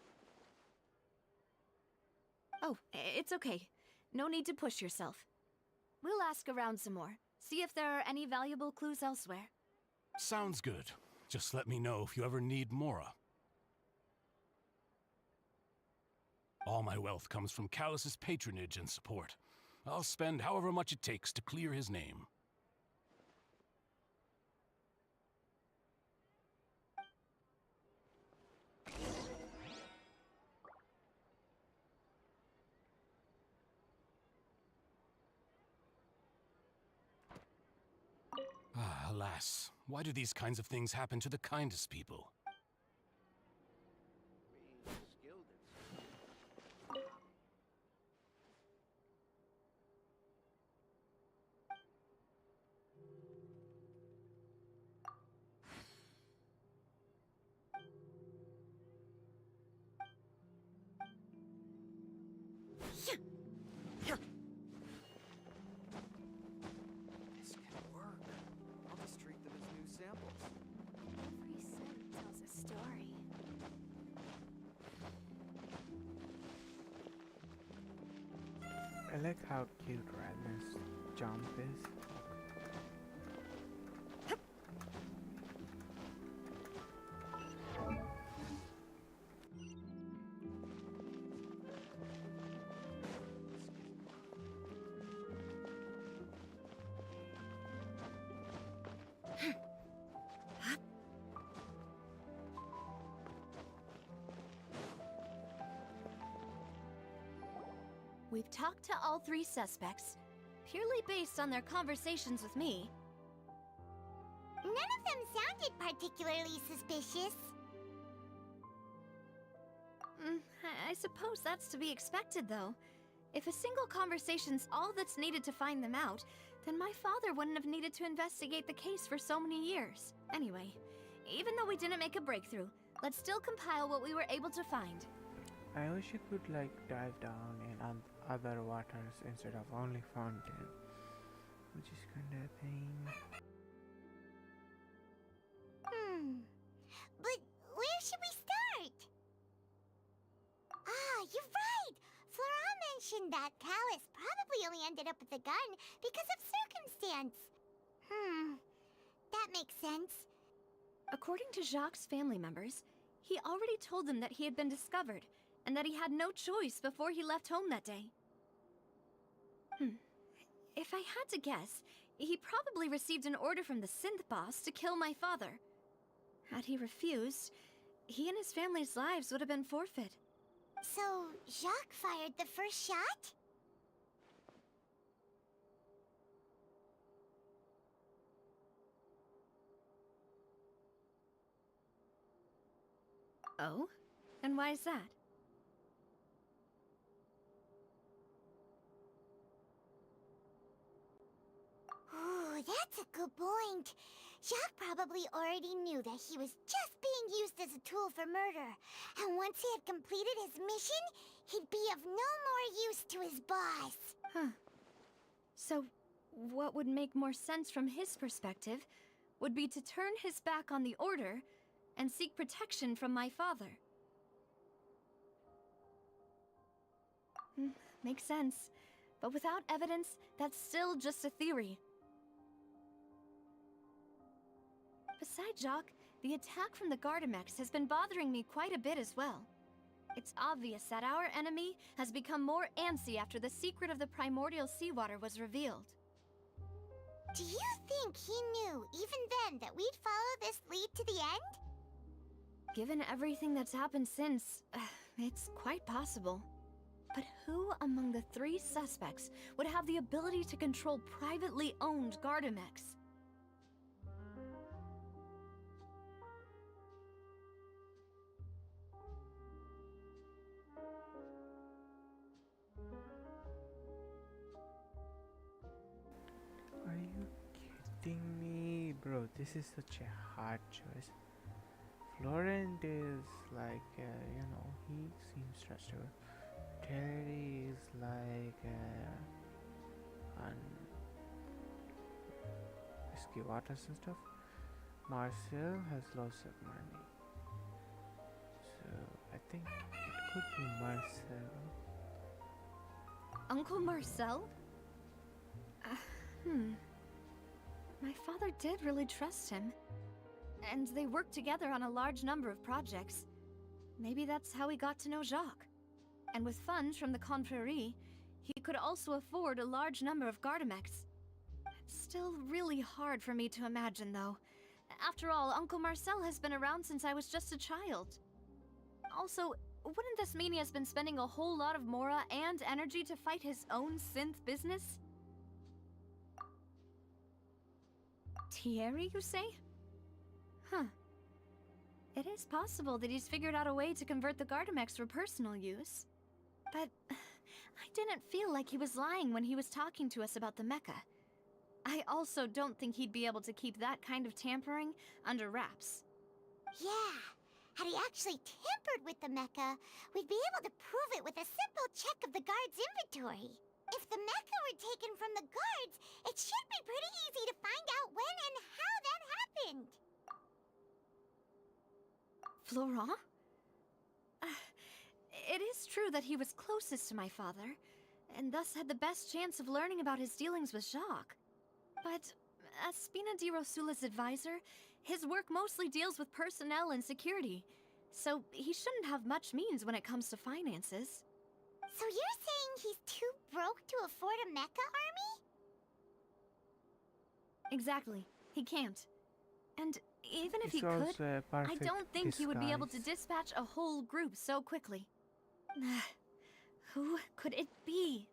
Oh, it's okay. No need to push yourself. We'll ask around some more, see if there are any valuable clues elsewhere. Sounds good. Just let me know if you ever need Mora. All my wealth comes from Callus's patronage and support. I'll spend however much it takes to clear his name. Alas, why do these kinds of things happen to the kindest people? This can work. I'll just treat them as new samples. Every scent tells a story. I like how cute Radna's jump is. We've talked to all three suspects, purely based on their conversations with me. None of them sounded particularly suspicious. I suppose that's to be expected, though. If a single conversation's all that's needed to find them out, then my father wouldn't have needed to investigate the case for so many years. Anyway, even though we didn't make a breakthrough, let's still compile what we were able to find. I wish you could like dive down in other waters instead of only fountain, which is kinda a pain. But where should we start? Ah, you're right! Flora mentioned that Callus probably only ended up with the gun because of circumstance. That makes sense. According to Jacques' family members, he already told them that he had been discovered, and that he had no choice before he left home that day. If I had to guess, he probably received an order from the synth boss to kill my father. Had he refused, he and his family's lives would have been forfeit. So, Jacques fired the first shot? Oh? And why is that? Ooh, that's a good point. Jacques probably already knew that he was just being used as a tool for murder. And once he had completed his mission, he'd be of no more use to his boss. So, what would make more sense from his perspective would be to turn his back on the Order and seek protection from my father. Makes sense. But without evidence, that's still just a theory. Besides Jacques, the attack from the Gardamex has been bothering me quite a bit as well. It's obvious that our enemy has become more antsy after the secret of the primordial seawater was revealed. Do you think he knew, even then, that we'd follow this lead to the end? Given everything that's happened since, it's quite possible. But who among the three suspects would have the ability to control privately owned Gardamex? Are you kidding me? Bro, this is such a hard choice. Florent is like, you know, he seems trustworthy. Terry is like, risky waters and stuff. Marcel has lots of money. So, I think it could be Marcel. Uncle Marcel? My father did really trust him. And they worked together on a large number of projects. Maybe that's how he got to know Jacques. And with funds from the Confrérie, he could also afford a large number of Gardamex. It's still really hard for me to imagine, though. After all, Uncle Marcel has been around since I was just a child. Also, wouldn't this mean he has been spending a whole lot of mora and energy to fight his own synth business? Thierry, you say? It is possible that he's figured out a way to convert the Gardamex for personal use. But I didn't feel like he was lying when he was talking to us about the mecha. I also don't think he'd be able to keep that kind of tampering under wraps. Yeah, had he actually tampered with the mecha, we'd be able to prove it with a simple check of the guard's inventory. If the mecha were taken from the guards, it should be pretty easy to find out when and how that happened. Florent? It is true that he was closest to my father, and thus had the best chance of learning about his dealings with Jacques. But as Spina di Rosula's advisor, his work mostly deals with personnel and security, so he shouldn't have much means when it comes to finances. So you're saying he's too broke to afford a mecha army? Exactly. He can't. And even if It's he could, also a I perfect don't think he would be able to disguise. dispatch a whole group so quickly. Who could it be?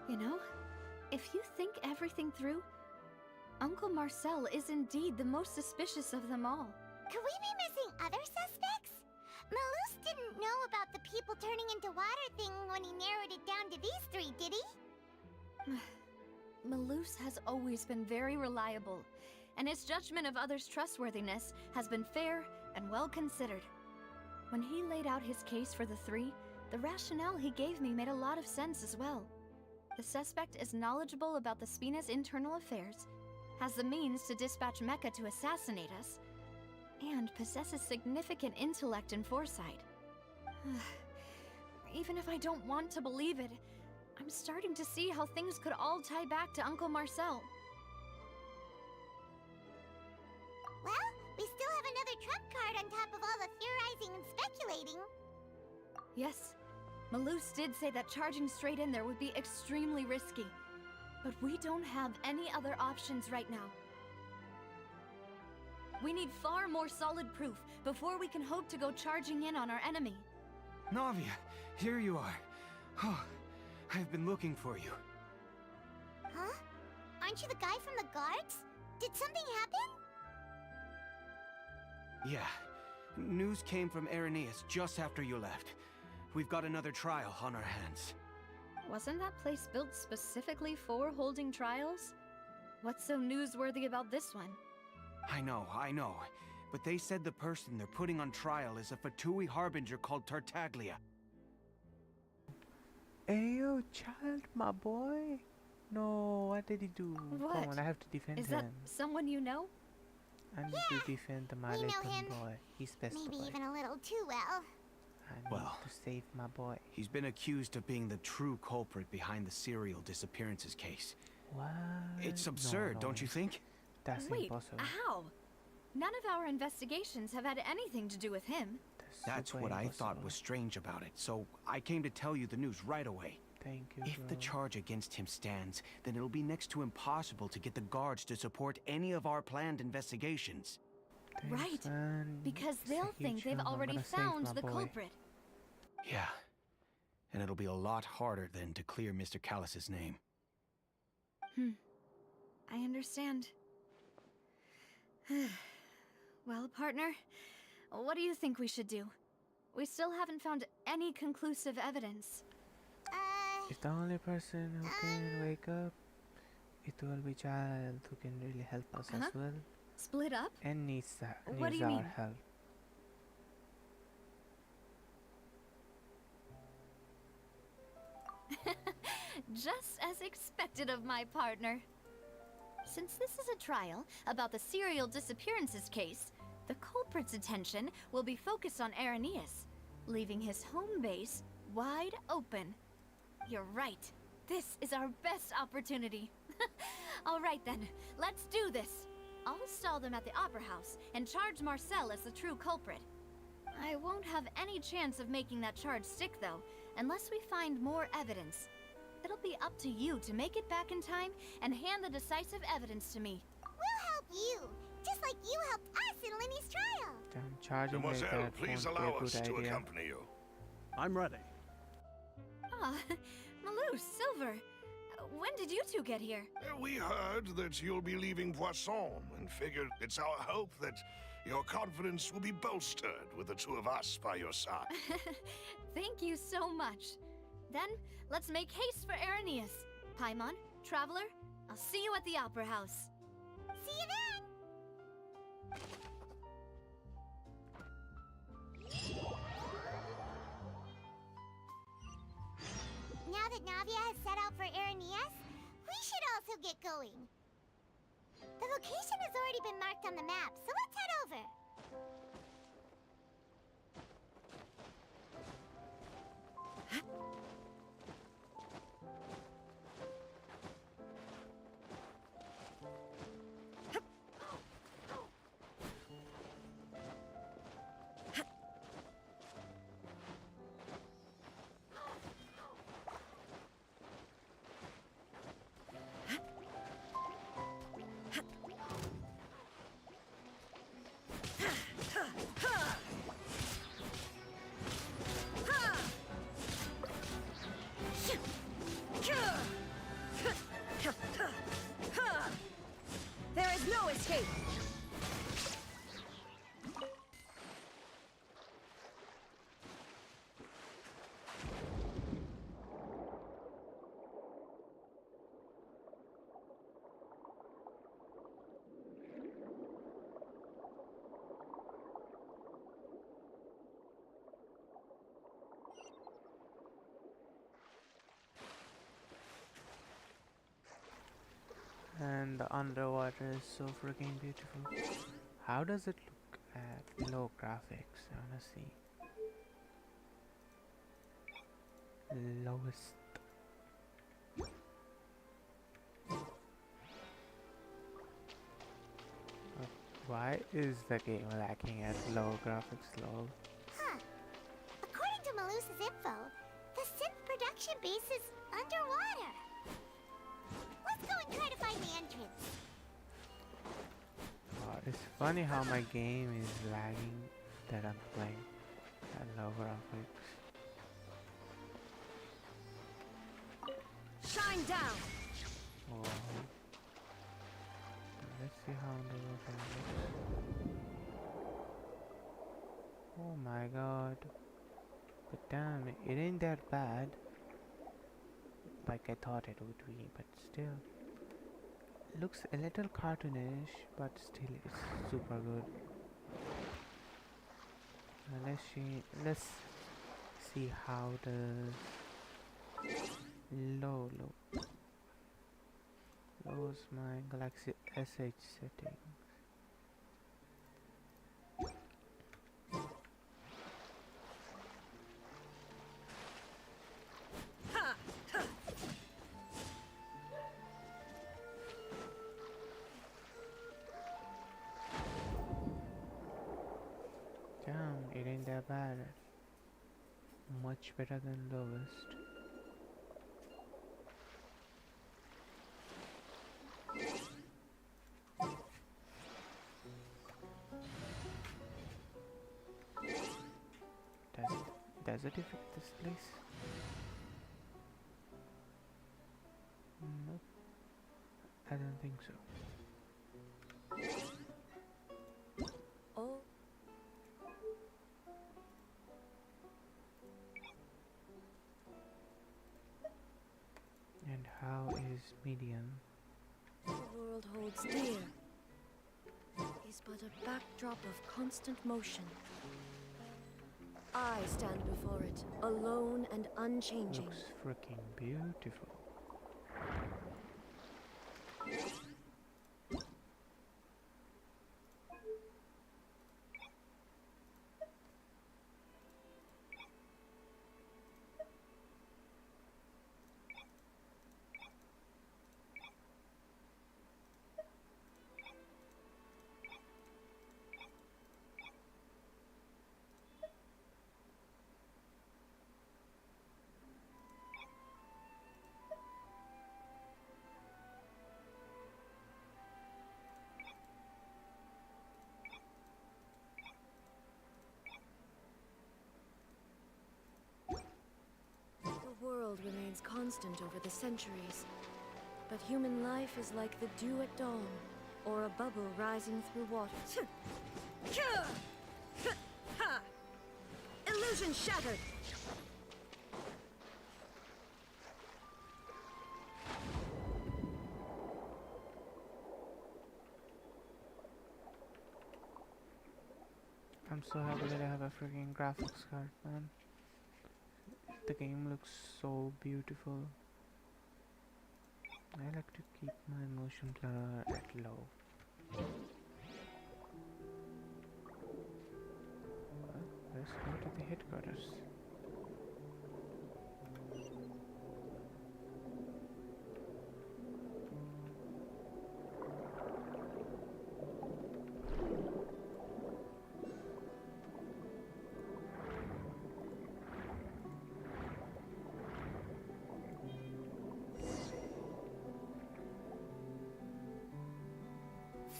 You know, if you think everything through, Uncle Marcel is indeed the most suspicious of them all. Could we be missing other suspects? Malus didn't know about the people turning into water thing when he narrowed it down to these three, did he? Malus has always been very reliable, and his judgment of others' trustworthiness has been fair and well considered. When he laid out his case for the three, the rationale he gave me made a lot of sense as well. The suspect is knowledgeable about the Spina's internal affairs, has the means to dispatch Mecha to assassinate us, and possesses significant intellect and foresight. Even if I don't want to believe it, I'm starting to see how things could all tie back to Uncle Marcel. Well, we still have another trump card on top of all the theorizing and speculating. Yes, Malus did say that charging straight in there would be extremely risky, but we don't have any other options right now. We need far more solid proof before we can hope to go charging in on our enemy. Navia, here you are. Oh, I've been looking for you. Huh? Aren't you the guy from the guards? Did something happen? Yeah. News came from Irenaeus just after you left. We've got another trial on our hands. Wasn't that place built specifically for holding trials? What's so newsworthy about this one? I know. But they said the person they're putting on trial is a Fatui harbinger called Tartaglia. Ayo, child, my boy. No, what did he do? What? Come on, I have to defend Is him. that someone you know? I need to defend my we know little him. boy. He's best Maybe boy. even a little too well. I need to save my boy. He's been accused of being the true culprit behind the serial disappearances case. What? It's absurd, don't you think? That's Wait, impossible. how? None of our investigations have had anything to do with him. That's what I thought was strange about it, so I came to tell you the news right away. Thank you, If the charge against him stands, then it'll be next to impossible to get the guards to support any of our planned investigations. Right, because they'll think they've already found the culprit. Yeah, and it'll be a lot harder then to clear Mr. Callus's name. I understand. Well, partner, what do you think we should do? We still haven't found any conclusive evidence. If the only person who can wake up, it will be child who can really help us as well. Split up? And needs What do you our mean? help. Just as expected of my partner. Since this is a trial about the serial disappearances case, the culprit's attention will be focused on Irenaeus, leaving his home base wide open. You're right. This is our best opportunity. All right then, let's do this. I'll stall them at the Opera House and charge Marcel as the true culprit. I won't have any chance of making that charge stick, though, unless we find more evidence. It'll be up to you to make it back in time and hand the decisive evidence to me. We'll help you, just like you helped us in Linny's trial. I'm charging like Mademoiselle, that please won't be allow a us good to idea. accompany you. I'm ready. Ah, Malus, Silver, when did you two get here? We heard that you'll be leaving Poisson and figured it's our hope that your confidence will be bolstered with the two of us by your side. Thank you so much. Then, let's make haste for Irenaeus. Paimon, Traveler, I'll see you at the Opera House. See you then! Now that Navia has set out for Irenaeus, we should also get going. The location has already been marked on the map, so let's head over. And the underwater is so freaking beautiful. How does it look at low graphics? I wanna see. Lowest. Why is the game lacking at low graphics low? Huh. According to Malusa's info, the synth production base is underwater. Let's go and try to find the entrance. It's funny how my game is lagging that I'm playing at low graphics. Shine down! Oh. Let's see how underwater looks. Oh my god. But damn, it ain't that bad. Like I thought it would be, but still. Looks a little cartoonish, but still it's super good. Let's see how the low look. Low's my Galaxy SH settings. Damn, it ain't that bad. Much better than lowest. Does it affect this place? Nope. I don't think so. Oh. And how is medium? The world holds dear is but a backdrop of constant motion. I stand before it, alone and unchanging. Looks freaking beautiful. The world remains constant over the centuries, but human life is like the dew at dawn, or a bubble rising through water. Illusion shattered! I'm so happy that I have a freaking graphics card, man. The game looks so beautiful. I like to keep my motion blur at low. Well, let's go to the headquarters.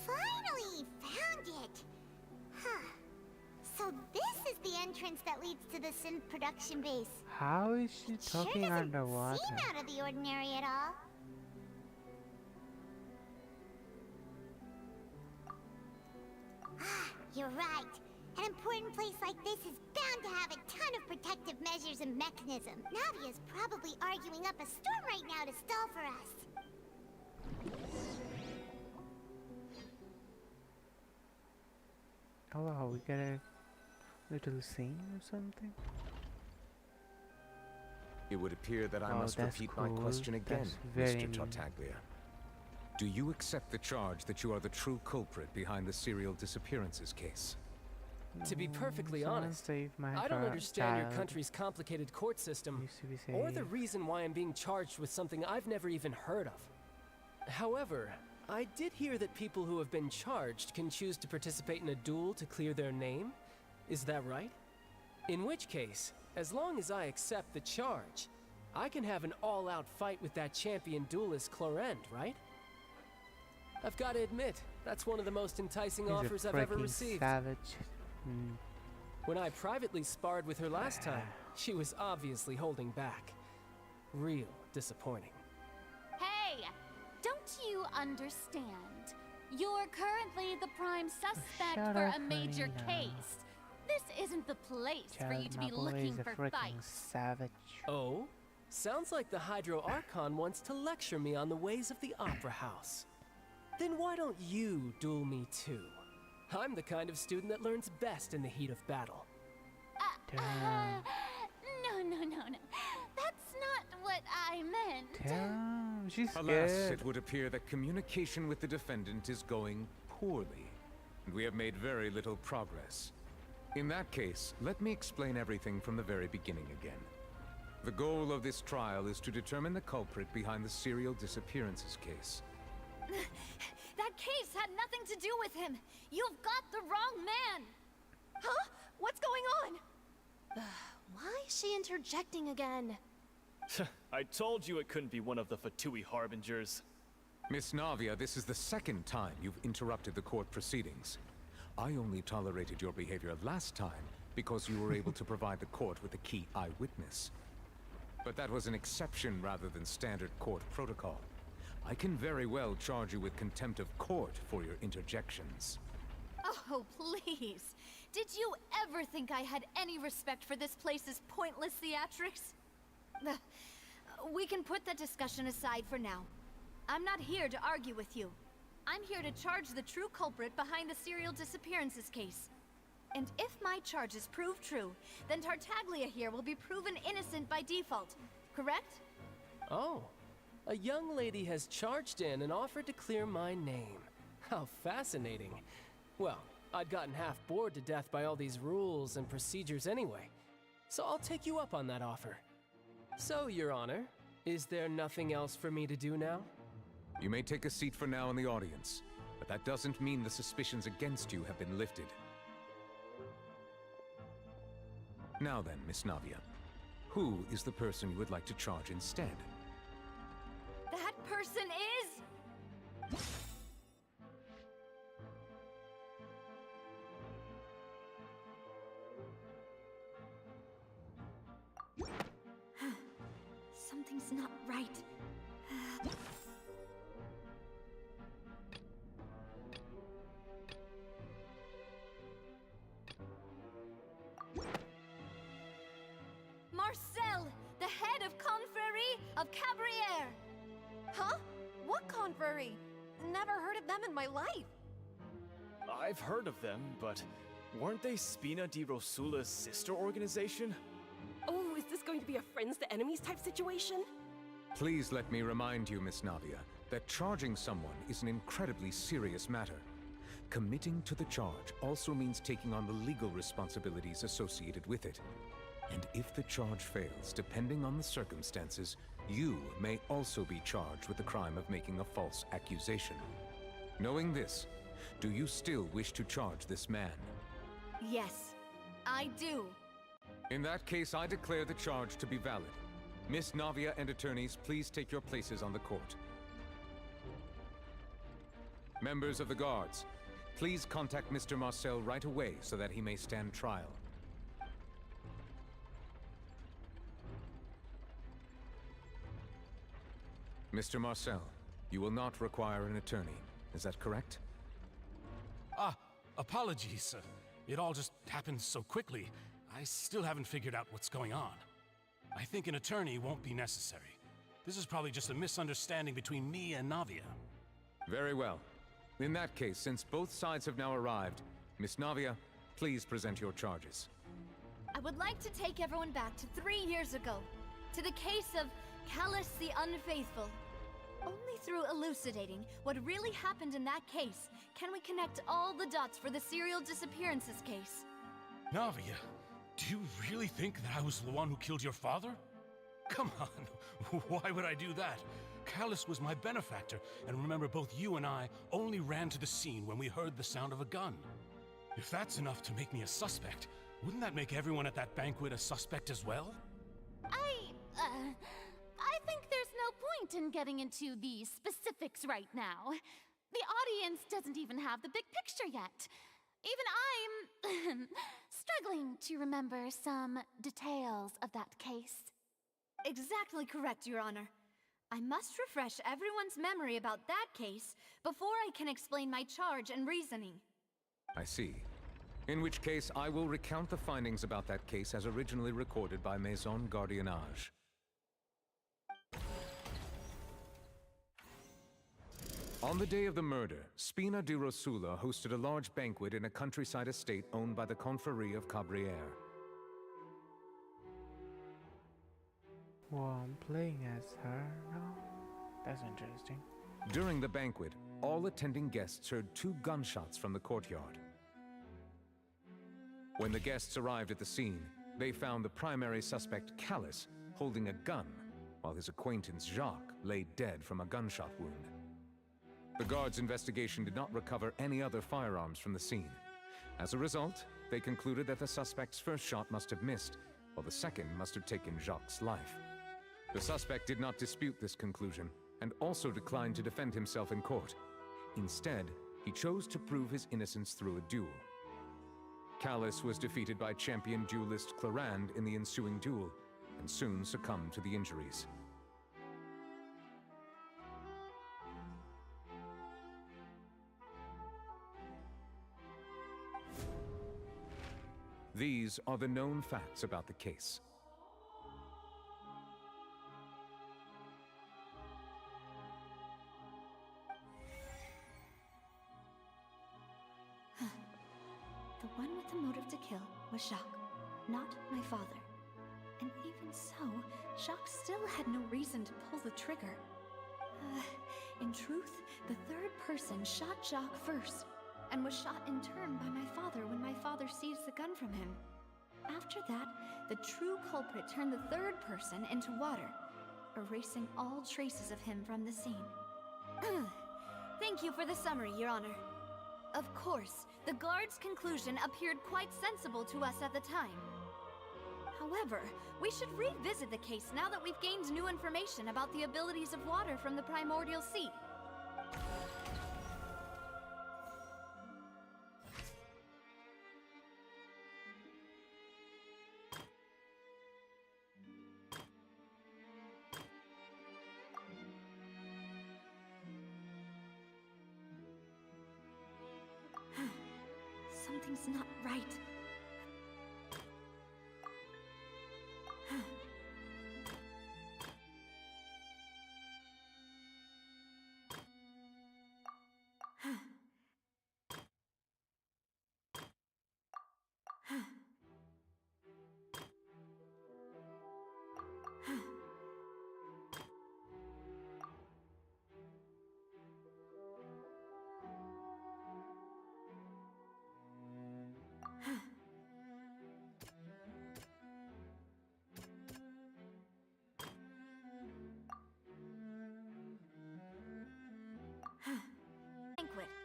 Finally found it! Huh. So this is the entrance that leads to the synth production base. How is she talking Sure doesn't underwater? seem out of the ordinary at all. Ah, you're right. An important place like this is bound to have a ton of protective measures and mechanisms. Navia's probably arguing up a storm right now to stall for us. Oh wow, we get a little scene or something? It would appear that I Oh, must that's repeat my cool. question again, That's very Mr. new. Tartaglia. Do you accept the charge that you are the true culprit behind the serial disappearances case? To be perfectly Someone honest, save my I don't understand your child. country's complicated court system, Needs to be or the saved. reason why I'm being charged with something I've never even heard of. However, I did hear that people who have been charged can choose to participate in a duel to clear their name. Is that right? In which case, as long as I accept the charge, I can have an all-out fight with that champion duelist Clorend, right? I've got to admit, that's one of the most enticing He's a offers I've ever freaking received. savage. When I privately sparred with her last time, she was obviously holding back. Real disappointing. Hey! Don't you understand? You're currently the prime suspect Shut for up, a major Marina. case. This isn't the place for you to My be boy looking is a for freaking fights. savage. Oh? Sounds like the Hydro Archon wants to lecture me on the ways of the Opera House. Then why don't you duel me too? I'm the kind of student that learns best in the heat of battle. No. That's not what I meant. Damn, she's Alas, scared. it would appear that communication with the defendant is going poorly, and we have made very little progress. In that case, let me explain everything from the very beginning again. The goal of this trial is to determine the culprit behind the serial disappearances case. That case had nothing to do with him. You've got the wrong man. Huh? What's going on? Why is she interjecting again? I told you it couldn't be one of the Fatui Harbingers. Miss Navia, this is the second time you've interrupted the court proceedings. I only tolerated your behavior last time because you were able to provide the court with a key eyewitness. But that was an exception rather than standard court protocol. I can very well charge you with contempt of court for your interjections. Oh, please. Did you ever think I had any respect for this place's pointless theatrics? We can put that discussion aside for now. I'm not here to argue with you. I'm here to charge the true culprit behind the serial disappearances case. And if my charges prove true, then Tartaglia here will be proven innocent by default, correct? Oh, a young lady has charged in and offered to clear my name. How fascinating. Well, I'd gotten half bored to death by all these rules and procedures anyway, so I'll take you up on that offer. So, Your Honor, is there nothing else for me to do now? You may take a seat for now in the audience, but that doesn't mean the suspicions against you have been lifted. Now then, Miss Navia, who is the person you would like to charge instead? That person is... Something's not right. Marcel, the head of Confrérie of Cabrières! Huh? What confrérie? Never heard of them in my life. I've heard of them, but weren't they Spina di Rosula's sister organization? Oh, is this going to be a friends to enemies type situation? Please let me remind you, Miss Navia, that charging someone is an incredibly serious matter. Committing to the charge also means taking on the legal responsibilities associated with it. And if the charge fails, depending on the circumstances, you may also be charged with the crime of making a false accusation. Knowing this, do you still wish to charge this man? Yes, I do. In that case, I declare the charge to be valid. Miss Navia and attorneys, please take your places on the court. Members of the guards, please contact Mr. Marcel right away so that he may stand trial. Mr. Marcel, you will not require an attorney. Is that correct? Apologies. It all just happened so quickly. I still haven't figured out what's going on. I think an attorney won't be necessary. This is probably just a misunderstanding between me and Navia. Very well. In that case, since both sides have now arrived, Miss Navia, please present your charges. I would like to take everyone back to 3 years ago, to the case of Callus the Unfaithful. Only through elucidating what really happened in that case can we connect all the dots for the serial disappearances case. Navia, do you really think that I was the one who killed your father? Come on, why would I do that? Callus was my benefactor, and remember, both you and I only ran to the scene when we heard the sound of a gun. If that's enough to make me a suspect, wouldn't that make everyone at that banquet a suspect as well? I think there's no point in getting into the specifics right now. The audience doesn't even have the big picture yet. Even I'm struggling to remember some details of that case. Exactly correct, Your Honor. I must refresh everyone's memory about that case before I can explain my charge and reasoning. I see. In which case, I will recount the findings about that case as originally recorded by Maison Gardiennage. On the day of the murder, Spina di Rosula hosted a large banquet in a countryside estate owned by the Confrérie of Cabrières. Well, I'm playing as her now? That's interesting. During the banquet, all attending guests heard 2 gunshots from the courtyard. When the guests arrived at the scene, they found the primary suspect, Callus, holding a gun, while his acquaintance, Jacques, lay dead from a gunshot wound. The guards' investigation did not recover any other firearms from the scene. As a result, they concluded that the suspect's first shot must have missed, while the second must have taken Jacques' life. The suspect did not dispute this conclusion, and also declined to defend himself in court. Instead, he chose to prove his innocence through a duel. Callus was defeated by champion duelist Clarande in the ensuing duel, and soon succumbed to the injuries. These are the known facts about the case. The one with the motive to kill was Jacques, not my father. And even so, Jacques still had no reason to pull the trigger. In truth, the third person shot Jacques first, and was shot in turn by my father when my father seized the gun from him. After that, the true culprit turned the third person into water, erasing all traces of him from the scene. Thank you for the summary, Your Honor. Of course, the guard's conclusion appeared quite sensible to us at the time. However, we should revisit the case now that we've gained new information about the abilities of water from the primordial seed. Something's not right.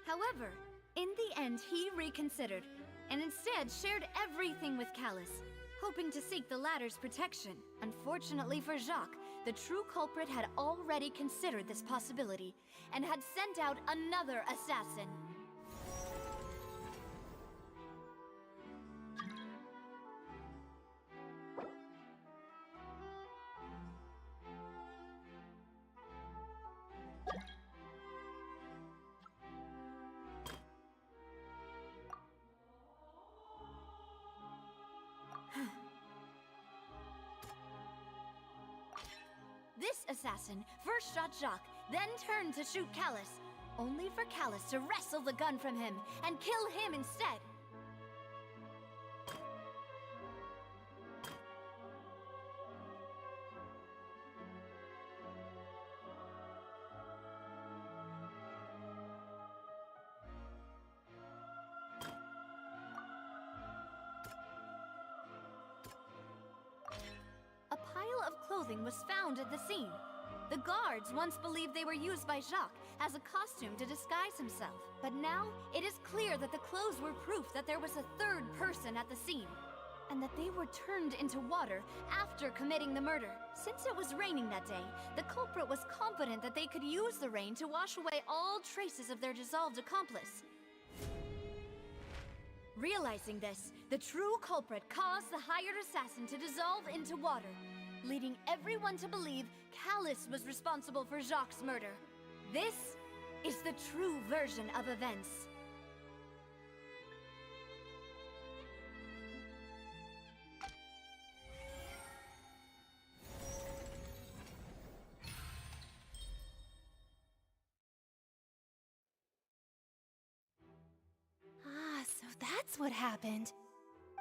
However, in the end, he reconsidered, and instead shared everything with Callus, hoping to seek the latter's protection. Unfortunately for Jacques, the true culprit had already considered this possibility, and had sent out another assassin. This assassin first shot Jacques, then turned to shoot Callus, only for Callus to wrestle the gun from him and kill him instead. pile of clothing was found at the scene. The guards once believed they were used by Jacques as a costume to disguise himself. But now, it is clear that the clothes were proof that there was a third person at the scene, and that they were turned into water after committing the murder. Since it was raining that day, the culprit was confident that they could use the rain to wash away all traces of their dissolved accomplice. Realizing this, the true culprit caused the hired assassin to dissolve into water, leading everyone to believe Callus was responsible for Jacques' murder. This is the true version of events. So that's what happened.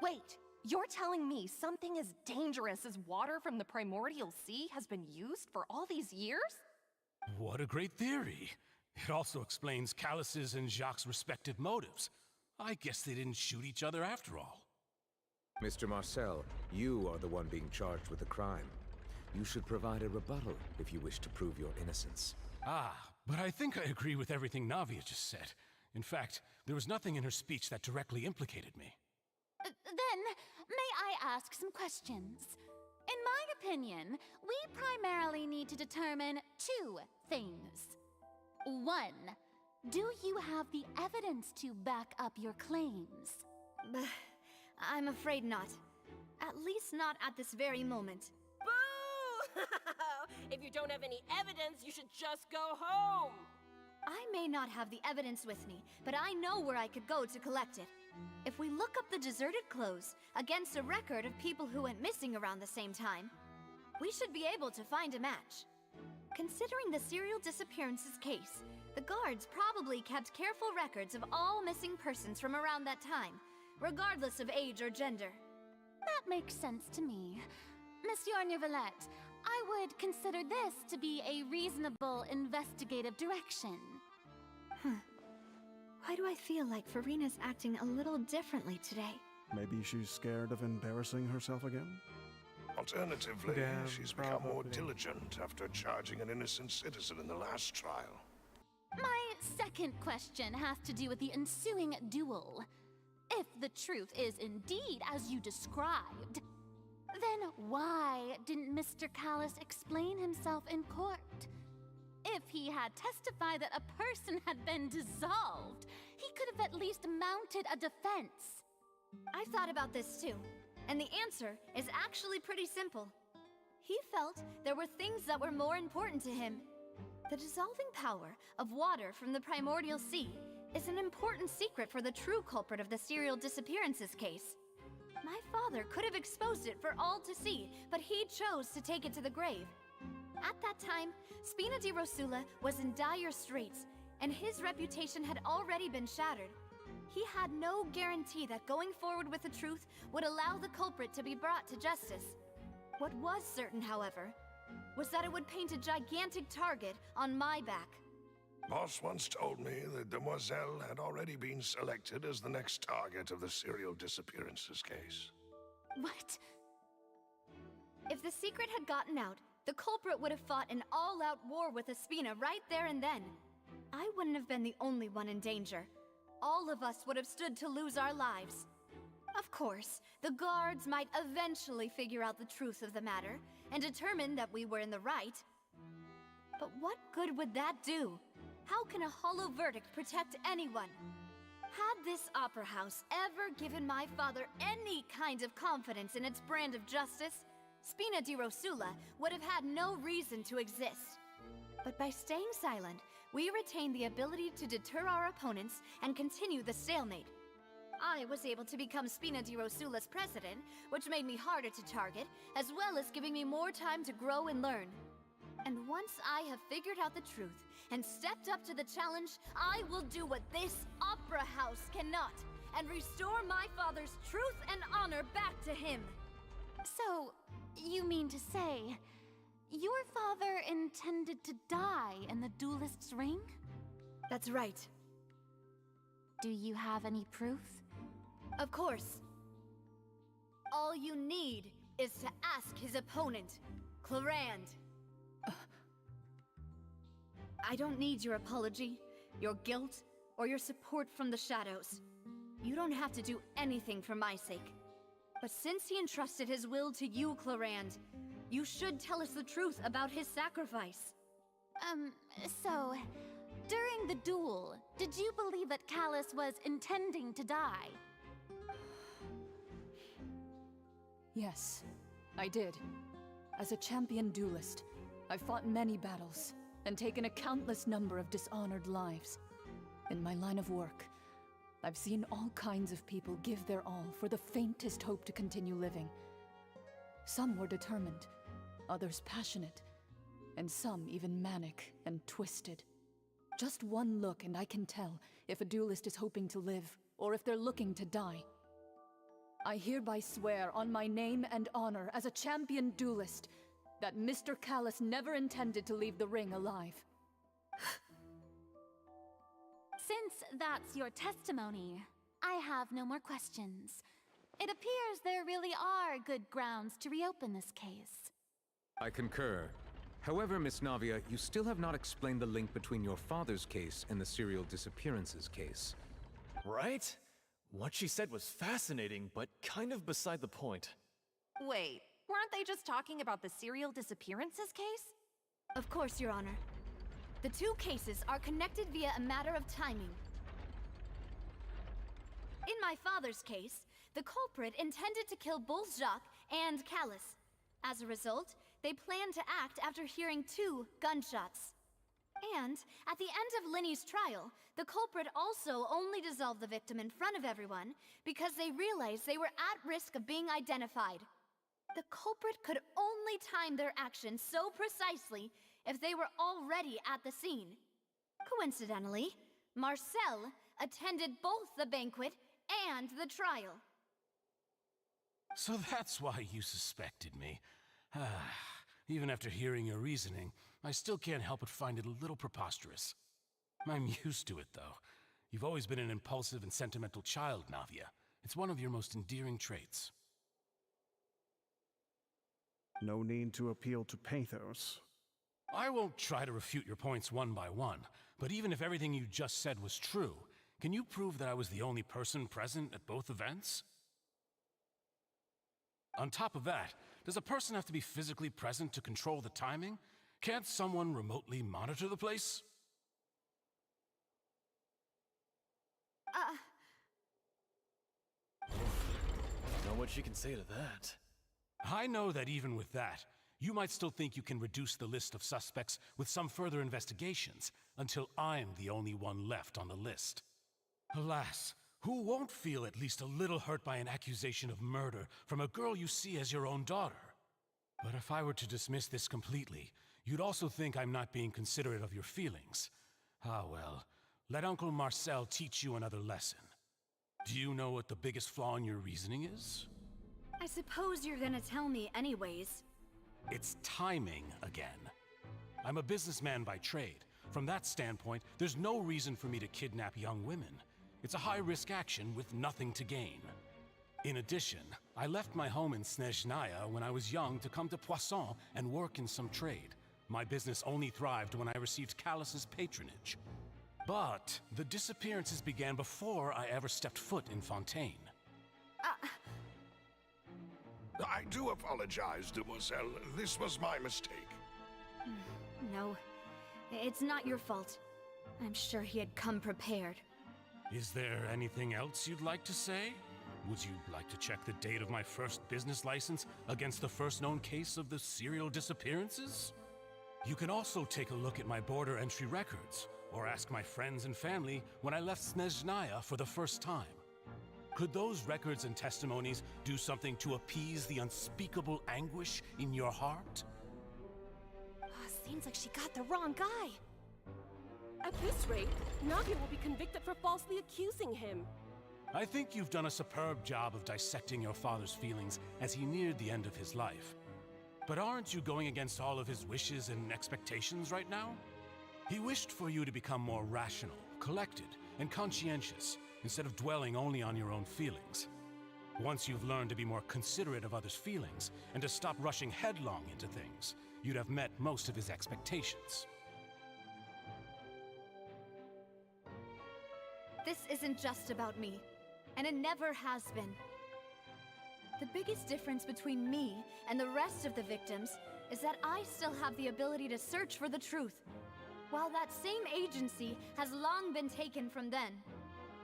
Wait, you're telling me something as dangerous as water from the primordial sea has been used for all these years? What a great theory. It also explains Callus's and Jacques' respective motives. I guess they didn't shoot each other after all. Mr. Marcel, you are the one being charged with the crime. You should provide a rebuttal if you wish to prove your innocence. But I think I agree with everything Navia just said. In fact, there was nothing in her speech that directly implicated me. Then, may I ask some questions? In my opinion, we primarily need to determine two things. One, do you have the evidence to back up your claims? I'm afraid not. At least not at this very moment. Boo! If you don't have any evidence, you should just go home! I may not have the evidence with me, but I know where I could go to collect it. If we look up the deserted clothes against a record of people who went missing around the same time, we should be able to find a match. Considering the serial disappearances case, the guards probably kept careful records of all missing persons from around that time, regardless of age or gender. That makes sense to me. Monsieur Neuvillette, I would consider this to be a reasonable investigative direction. Why do I feel like Farina's acting a little differently today? Maybe she's scared of embarrassing herself again? Alternatively, Yeah, she's become more probably. diligent after charging an innocent citizen in the last trial. My second question has to do with the ensuing duel. If the truth is indeed as you described, then why didn't Mr. Callus explain himself in court? If he had testified that a person had been dissolved, he could have at least mounted a defense. I've thought about this too, and the answer is actually pretty simple. He felt there were things that were more important to him. The dissolving power of water from the primordial sea is an important secret for the true culprit of the serial disappearances case. My father could have exposed it for all to see, but he chose to take it to the grave. At that time, Spina di Rosula was in dire straits, and his reputation had already been shattered. He had no guarantee that going forward with the truth would allow the culprit to be brought to justice. What was certain, however, was that it would paint a gigantic target on my back. Boss once told me that Demoiselle had already been selected as the next target of the serial disappearances case. What? If the secret had gotten out, the culprit would have fought an all-out war with Espina right there and then. I wouldn't have been the only one in danger. All of us would have stood to lose our lives. Of course, the guards might eventually figure out the truth of the matter and determine that we were in the right. But what good would that do? How can a hollow verdict protect anyone? Had this opera house ever given my father any kind of confidence in its brand of justice, Spina di Rosula would have had no reason to exist. But by staying silent, we retained the ability to deter our opponents and continue the stalemate. I was able to become Spina di Rosula's president, which made me harder to target, as well as giving me more time to grow and learn. And once I have figured out the truth and stepped up to the challenge, I will do what this opera house cannot, and restore my father's truth and honor back to him. So, you mean to say, your father intended to die in the duelist's ring? That's right. Do you have any proof? Of course. All you need is to ask his opponent, Clarand. I don't need your apology, your guilt, or your support from the shadows. You don't have to do anything for my sake. But since he entrusted his will to you, Clarand, you should tell us the truth about his sacrifice. So, during the duel, did you believe that Callus was intending to die? Yes, I did. As a champion duelist, I've fought many battles and taken a countless number of dishonored lives. In my line of work, I've seen all kinds of people give their all for the faintest hope to continue living. Some were determined, others passionate, and some even manic and twisted. Just one look and I can tell if a duelist is hoping to live or if they're looking to die. I hereby swear on my name and honor as a champion duelist that Mr. Callus never intended to leave the ring alive. Since that's your testimony, I have no more questions. It appears there really are good grounds to reopen this case. I concur. However, Miss Navia, you still have not explained the link between your father's case and the serial disappearances case. Right? What she said was fascinating, but kind of beside the point. Wait, weren't they just talking about the serial disappearances case? Of course, Your Honor. The two cases are connected via a matter of timing. In my father's case, the culprit intended to kill both Jacques and Callus. As a result, they planned to act after hearing 2 gunshots. And at the end of Linny's trial, the culprit also only dissolved the victim in front of everyone because they realized they were at risk of being identified. The culprit could only time their actions so precisely if they were already at the scene. Coincidentally, Marcel attended both the banquet and the trial. So that's why you suspected me. Even after hearing your reasoning, I still can't help but find it a little preposterous. I'm used to it, though. You've always been an impulsive and sentimental child, Navia. It's one of your most endearing traits. No need to appeal to pathos. I won't try to refute your points one by one, but even if everything you just said was true, can you prove that I was the only person present at both events? On top of that, does a person have to be physically present to control the timing? Can't someone remotely monitor the place? Know what she can say to that. I know that even with that, you might still think you can reduce the list of suspects with some further investigations until I'm the only one left on the list. Alas, who won't feel at least a little hurt by an accusation of murder from a girl you see as your own daughter? But if I were to dismiss this completely, you'd also think I'm not being considerate of your feelings. Ah well, let Uncle Marcel teach you another lesson. Do you know what the biggest flaw in your reasoning is? I suppose you're gonna tell me anyways. It's timing again. I'm a businessman by trade. From that standpoint, there's no reason for me to kidnap young women. It's a high-risk action with nothing to gain. In addition, I left my home in Snezhnaya when I was young to come to Poisson and work in some trade. My business only thrived when I received Callus's patronage. But the disappearances began before I ever stepped foot in Fontaine. I do apologize, Demoiselle. This was my mistake. No, it's not your fault. I'm sure he had come prepared. Is there anything else you'd like to say? Would you like to check the date of my first business license against the first known case of the serial disappearances? You can also take a look at my border entry records, or ask my friends and family when I left Snezhnaya for the first time. Could those records and testimonies do something to appease the unspeakable anguish in your heart? Seems like she got the wrong guy. At this rate, Navia will be convicted for falsely accusing him. I think you've done a superb job of dissecting your father's feelings as he neared the end of his life. But aren't you going against all of his wishes and expectations right now? He wished for you to become more rational, collected, and conscientious, instead of dwelling only on your own feelings. Once you've learned to be more considerate of others' feelings and to stop rushing headlong into things, you'd have met most of his expectations. This isn't just about me, and it never has been. The biggest difference between me and the rest of the victims is that I still have the ability to search for the truth, while that same agency has long been taken from them.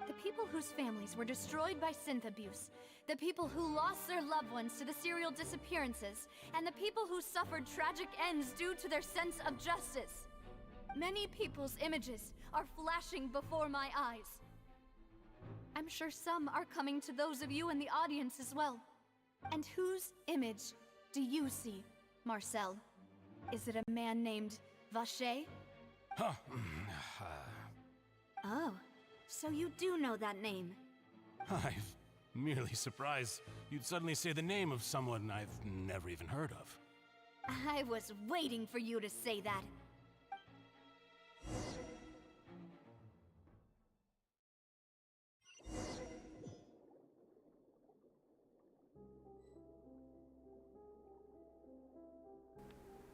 The people whose families were destroyed by synth abuse, the people who lost their loved ones to the serial disappearances, and the people who suffered tragic ends due to their sense of justice. Many people's images are flashing before my eyes. I'm sure some are coming to those of you in the audience as well. And whose image do you see, Marcel? Is it a man named Vacher? Huh. Oh, so you do know that name. I'm merely surprised you'd suddenly say the name of someone I've never even heard of. I was waiting for you to say that.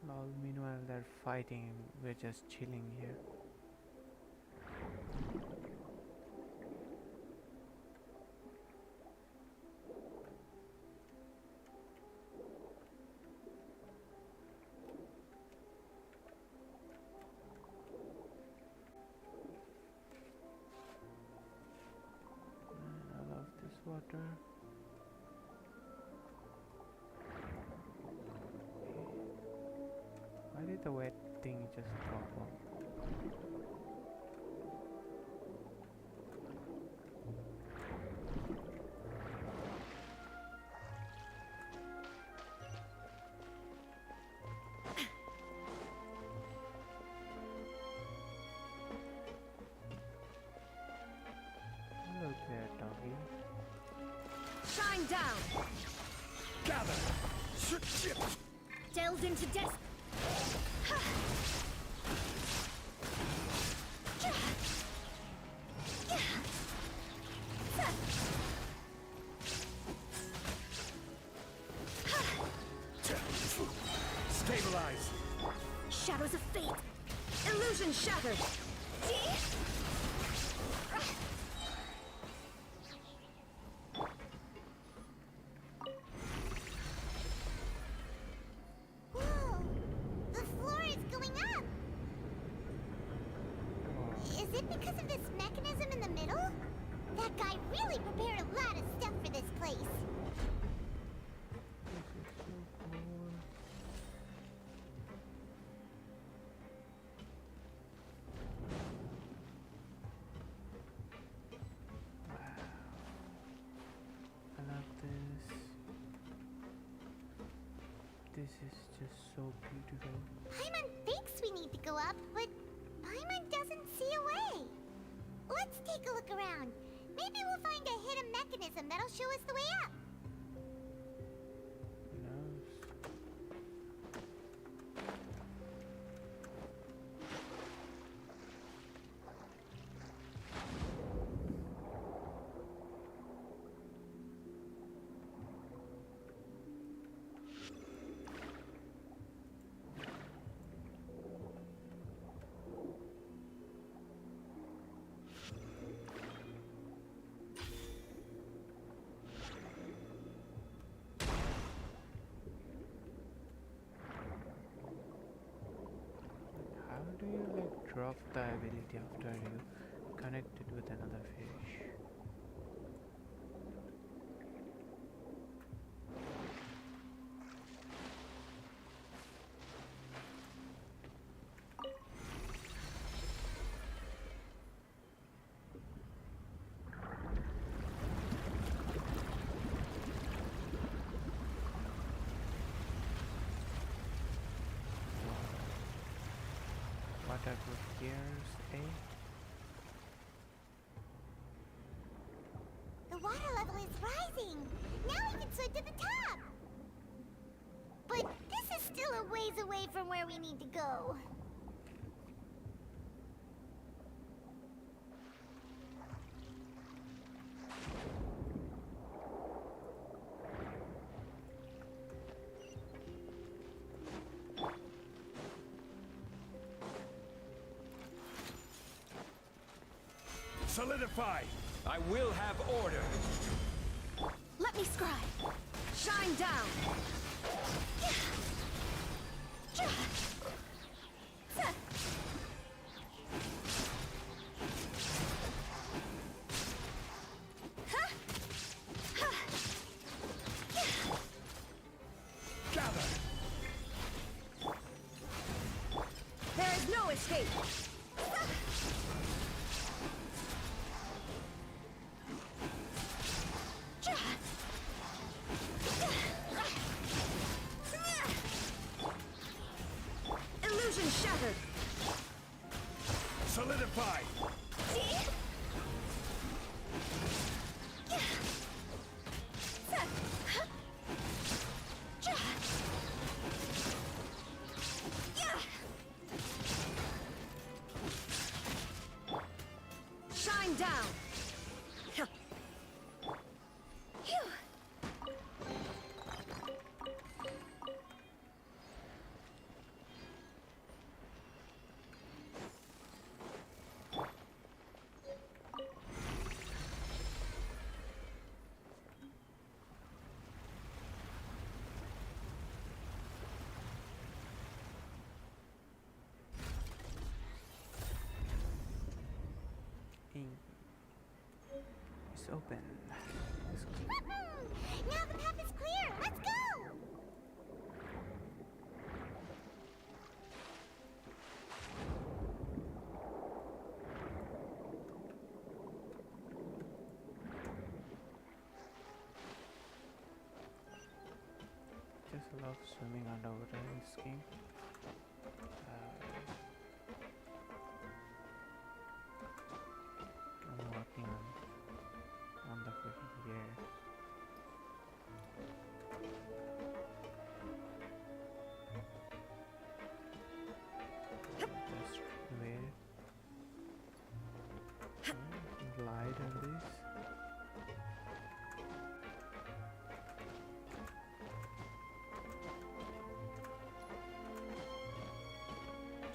Well, meanwhile they're fighting, we're just chilling here. Man, I love this water. Why did the wet thing just drop off? Hello there, doggy. Shine down! Gather! Delve into death! Stabilize! Shadows of fate! Illusion shattered! Whoa! The floor is going up! Is it because of this mechanism in the middle? That guy really prepared a lot of stuff for this place. I love this. This is just so beautiful. Paimon thinks we need to go up, but Paimon doesn't see a way. Let's take a look around. Maybe we'll find a hidden mechanism that'll show us the way up. Who knows? How do you like drop the ability after you connect it with another fish? Water good gears, eh? The water level is rising. Now we can swim to the top. But this is still a ways away from where we need to go. Solidify! I will have order. Let me scribe. Shine down. Gather! There is no escape. Illusion shattered. Solidify! Shine down. It's open. Now the path is clear. Let's go. Just love swimming underwater in this game. I'm working on the freaking gear. Just where? Glide on this.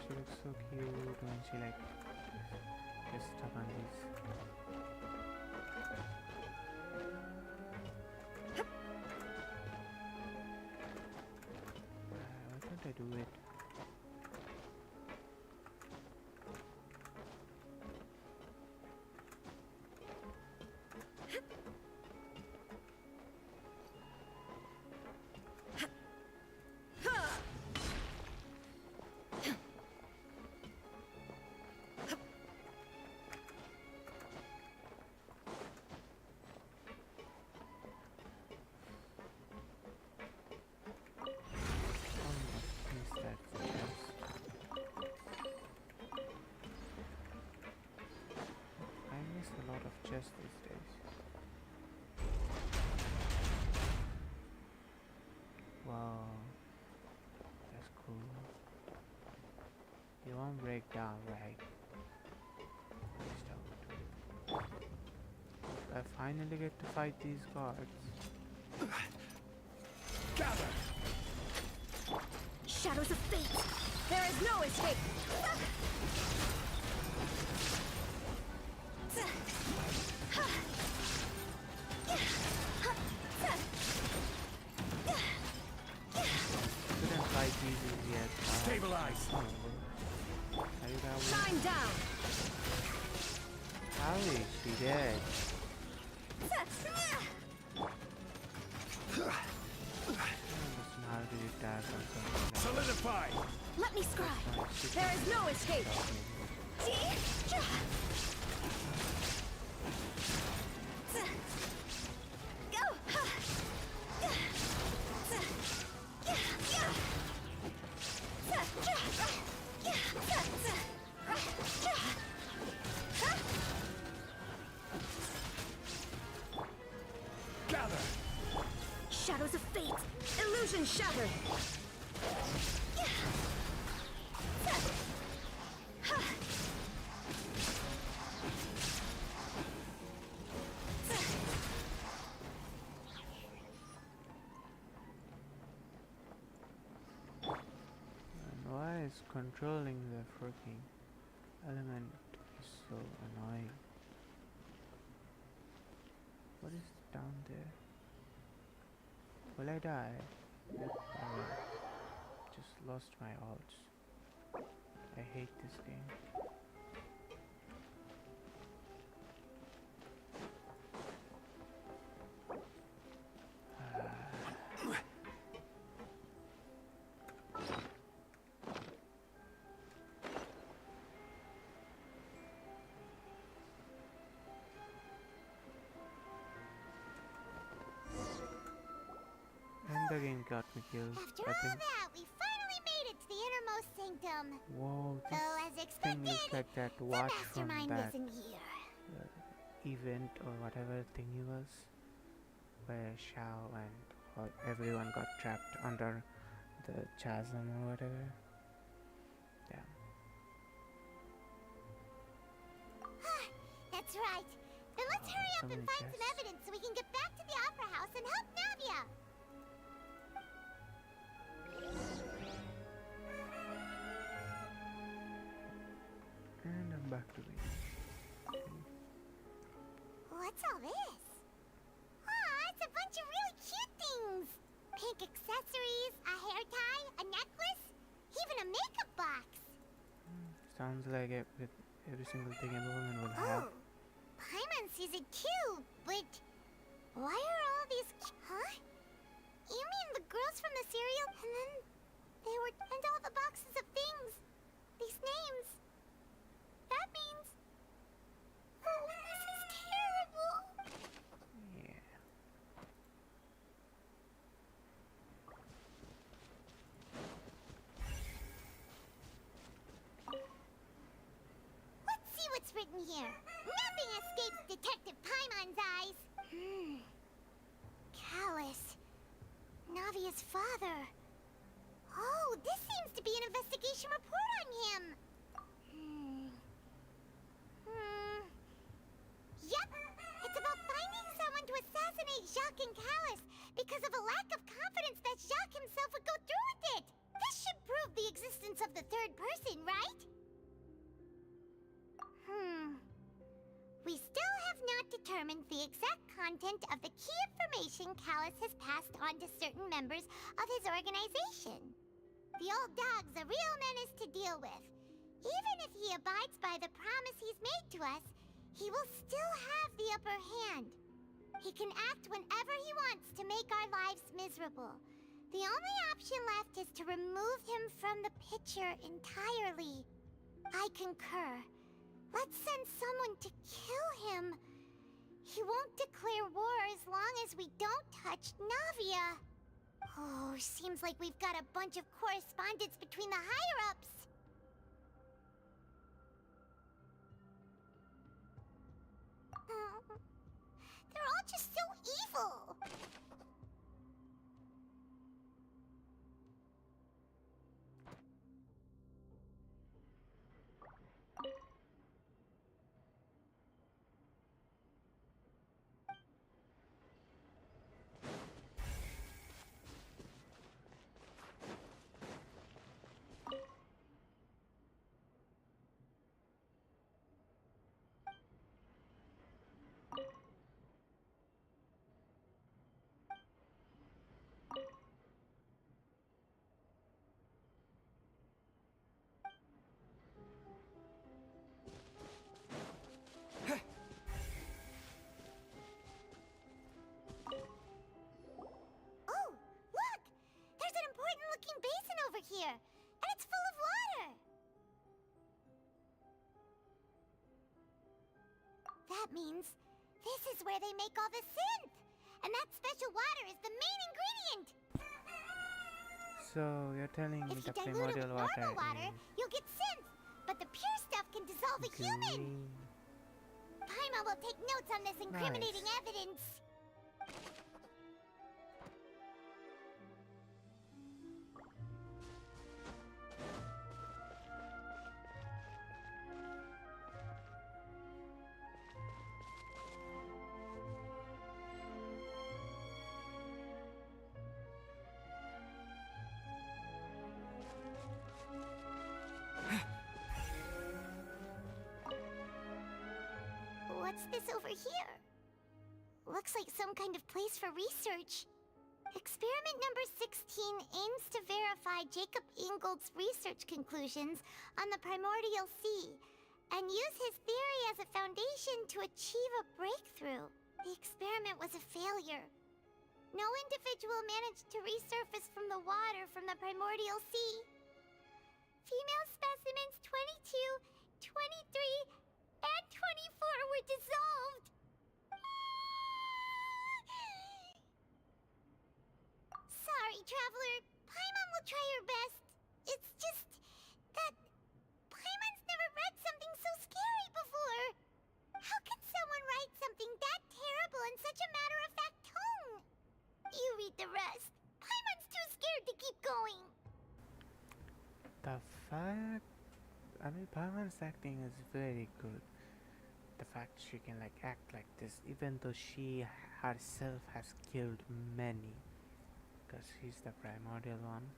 She looks so cute when she like is stuck on these. Why can't I do it? A lot of chests these days. Wow, that's cool. You won't break down, right? Please don't. I finally get to fight these guards. Gather! Shadows of fate. There is no escape. Couldn't fight these yet. Stabilize! Are you gonna Shine win? down. How is she dead? How did it die from something like Solidify! Let me scribe. There is no escape. Gather! Shadows of fate. Illusion shattered. And why is controlling the freaking element is so annoying? What is down there? Will I die? I will. Just lost my ults. I hate this game. And the game got me killed. After I all think. that, we finally made it to the innermost sanctum. Whoa, Though, as this thing expected, looks like that the watch from mastermind that isn't here. event or whatever thingy was, where Xiao and everyone got trapped under the chasm or whatever. Yeah. That's right. Then let's hurry so up and many find some chests. evidence so we can get back to the Opera House and help Navia. And I'm back to it. What's all this? Aw, it's a bunch of really cute things. Pink accessories, a hair tie, a necklace, even a makeup box. Sounds like with every single thing a woman will have. Oh, Paimon sees it too, but why are all these... Huh? You mean the girls from the cereal? And then they were... And all the boxes of things. These names. That means... Oh, this is terrible. Yeah. Let's see what's written here. Nothing escapes Detective Paimon's eyes. Callus. Navia's father. Oh, this seems to be an investigation report on him. Yep. It's about finding someone to assassinate Jacques and Callus because of a lack of confidence that Jacques himself would go through with it. This should prove the existence of the third person, right? We still have not determined the exact content of the key information Callus has passed on to certain members of his organization. The old dog's a real menace to deal with. Even if he abides by the promise he's made to us, he will still have the upper hand. He can act whenever he wants to make our lives miserable. The only option left is to remove him from the picture entirely. I concur. Let's send someone to kill him. He won't declare war as long as we don't touch Navia. Oh, seems like we've got a bunch of correspondence between the higher-ups. They're all just so evil. Here, and it's full of water. That means this is where they make all the synth, and that special water is the main ingredient. So you're telling me If the you dilute it primordial with normal water water, you'll get synth, but the pure stuff can dissolve a human. green. Paimon will take notes on this incriminating evidence. What's this over here? Looks like some kind of place for research. Experiment number 16 aims to verify Jacob Ingold's research conclusions on the primordial sea and use his theory as a foundation to achieve a breakthrough. The experiment was a failure. No individual managed to resurface from the water from the primordial sea. Female specimens 22, 23, and 24 were dissolved. Sorry, Traveler. Paimon will try her best. It's just that Paimon's never read something so scary before. How can someone write something that terrible in such a matter-of-fact tone? You read the rest. Paimon's too scared to keep going. The fact, I mean, Paimon's acting is very good. The fact she can like act like this, even though she herself has killed many, because she's the primordial one.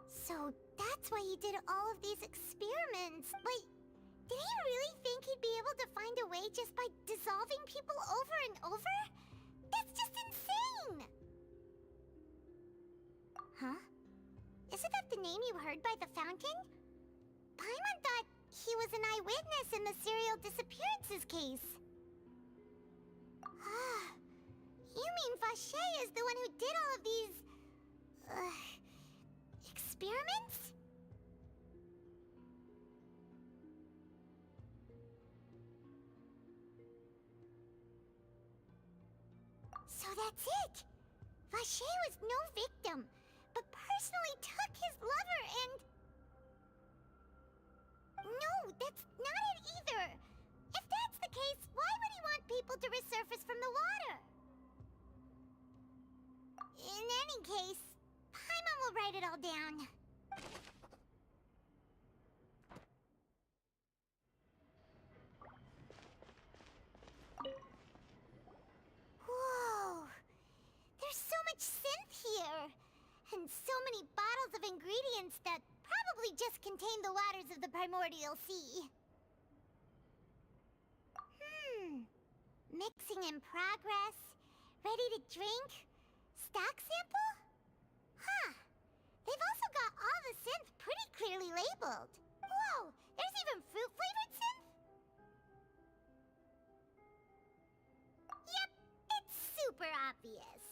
So that's why he did all of these experiments. Wait, did he really think he'd be able to find a way just by dissolving people over and over? That's just insane! Huh? Isn't that the name you heard by the fountain? Paimon thought he was an eyewitness in the serial disappearances case. You mean Vache is the one who did all of these... experiments? So that's it! Vache was no victim, but personally took his lover and... No, that's not it either! If that's the case, why would he want people to resurface from the water? In any case, Paimon will write it all down. Whoa! There's so much synth here! And so many bottles of ingredients that probably just contain the waters of the primordial sea. Mixing in progress. Ready to drink? Stock sample? Huh. They've also got all the synth pretty clearly labeled. Whoa! There's even fruit-flavored synth? Yep, it's super obvious.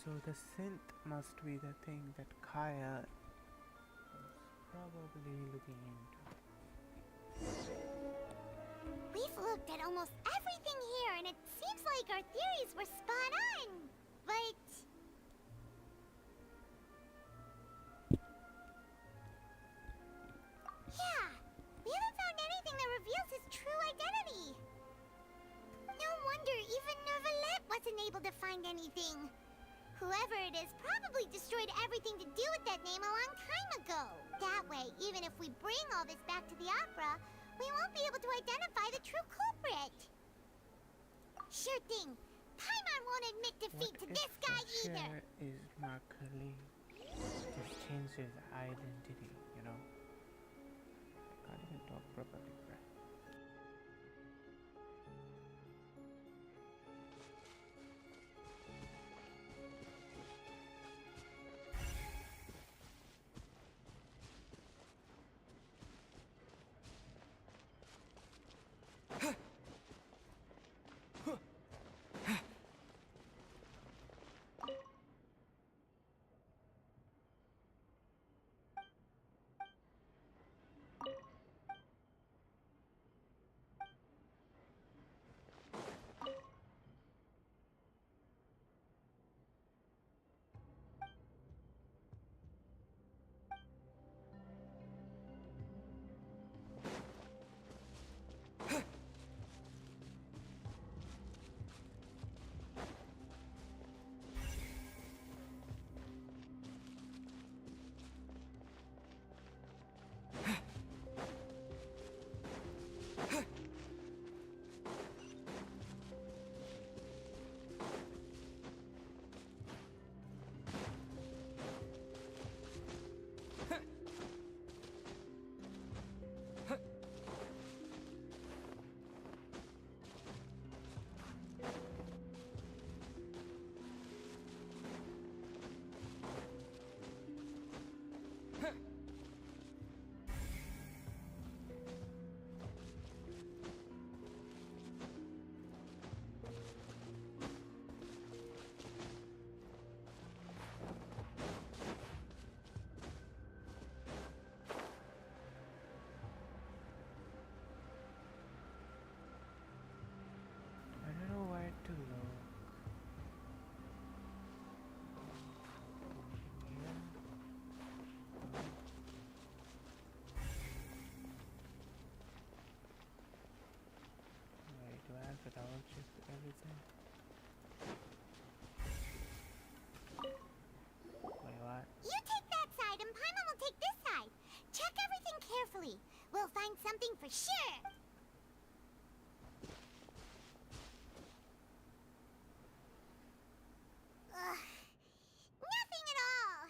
So the synth must be the thing that Kaya is probably looking into. We've looked at almost everything here, and it seems like our theories were spot on. But... yeah, we haven't found anything that reveals his true identity. No wonder even Neuvillette wasn't able to find anything. Whoever it is probably destroyed everything to do with that name a long time ago. That way, even if we bring all this back to the opera, we won't be able to identify the true culprit. Sure thing. Paimon won't admit defeat to this guy either. Is Markley just changed his identity, you know? I can't even talk properly, right? everything. Wait, what? You take that side and Paimon will take this side. Check everything carefully. We'll find something for sure. Ugh. Nothing at all.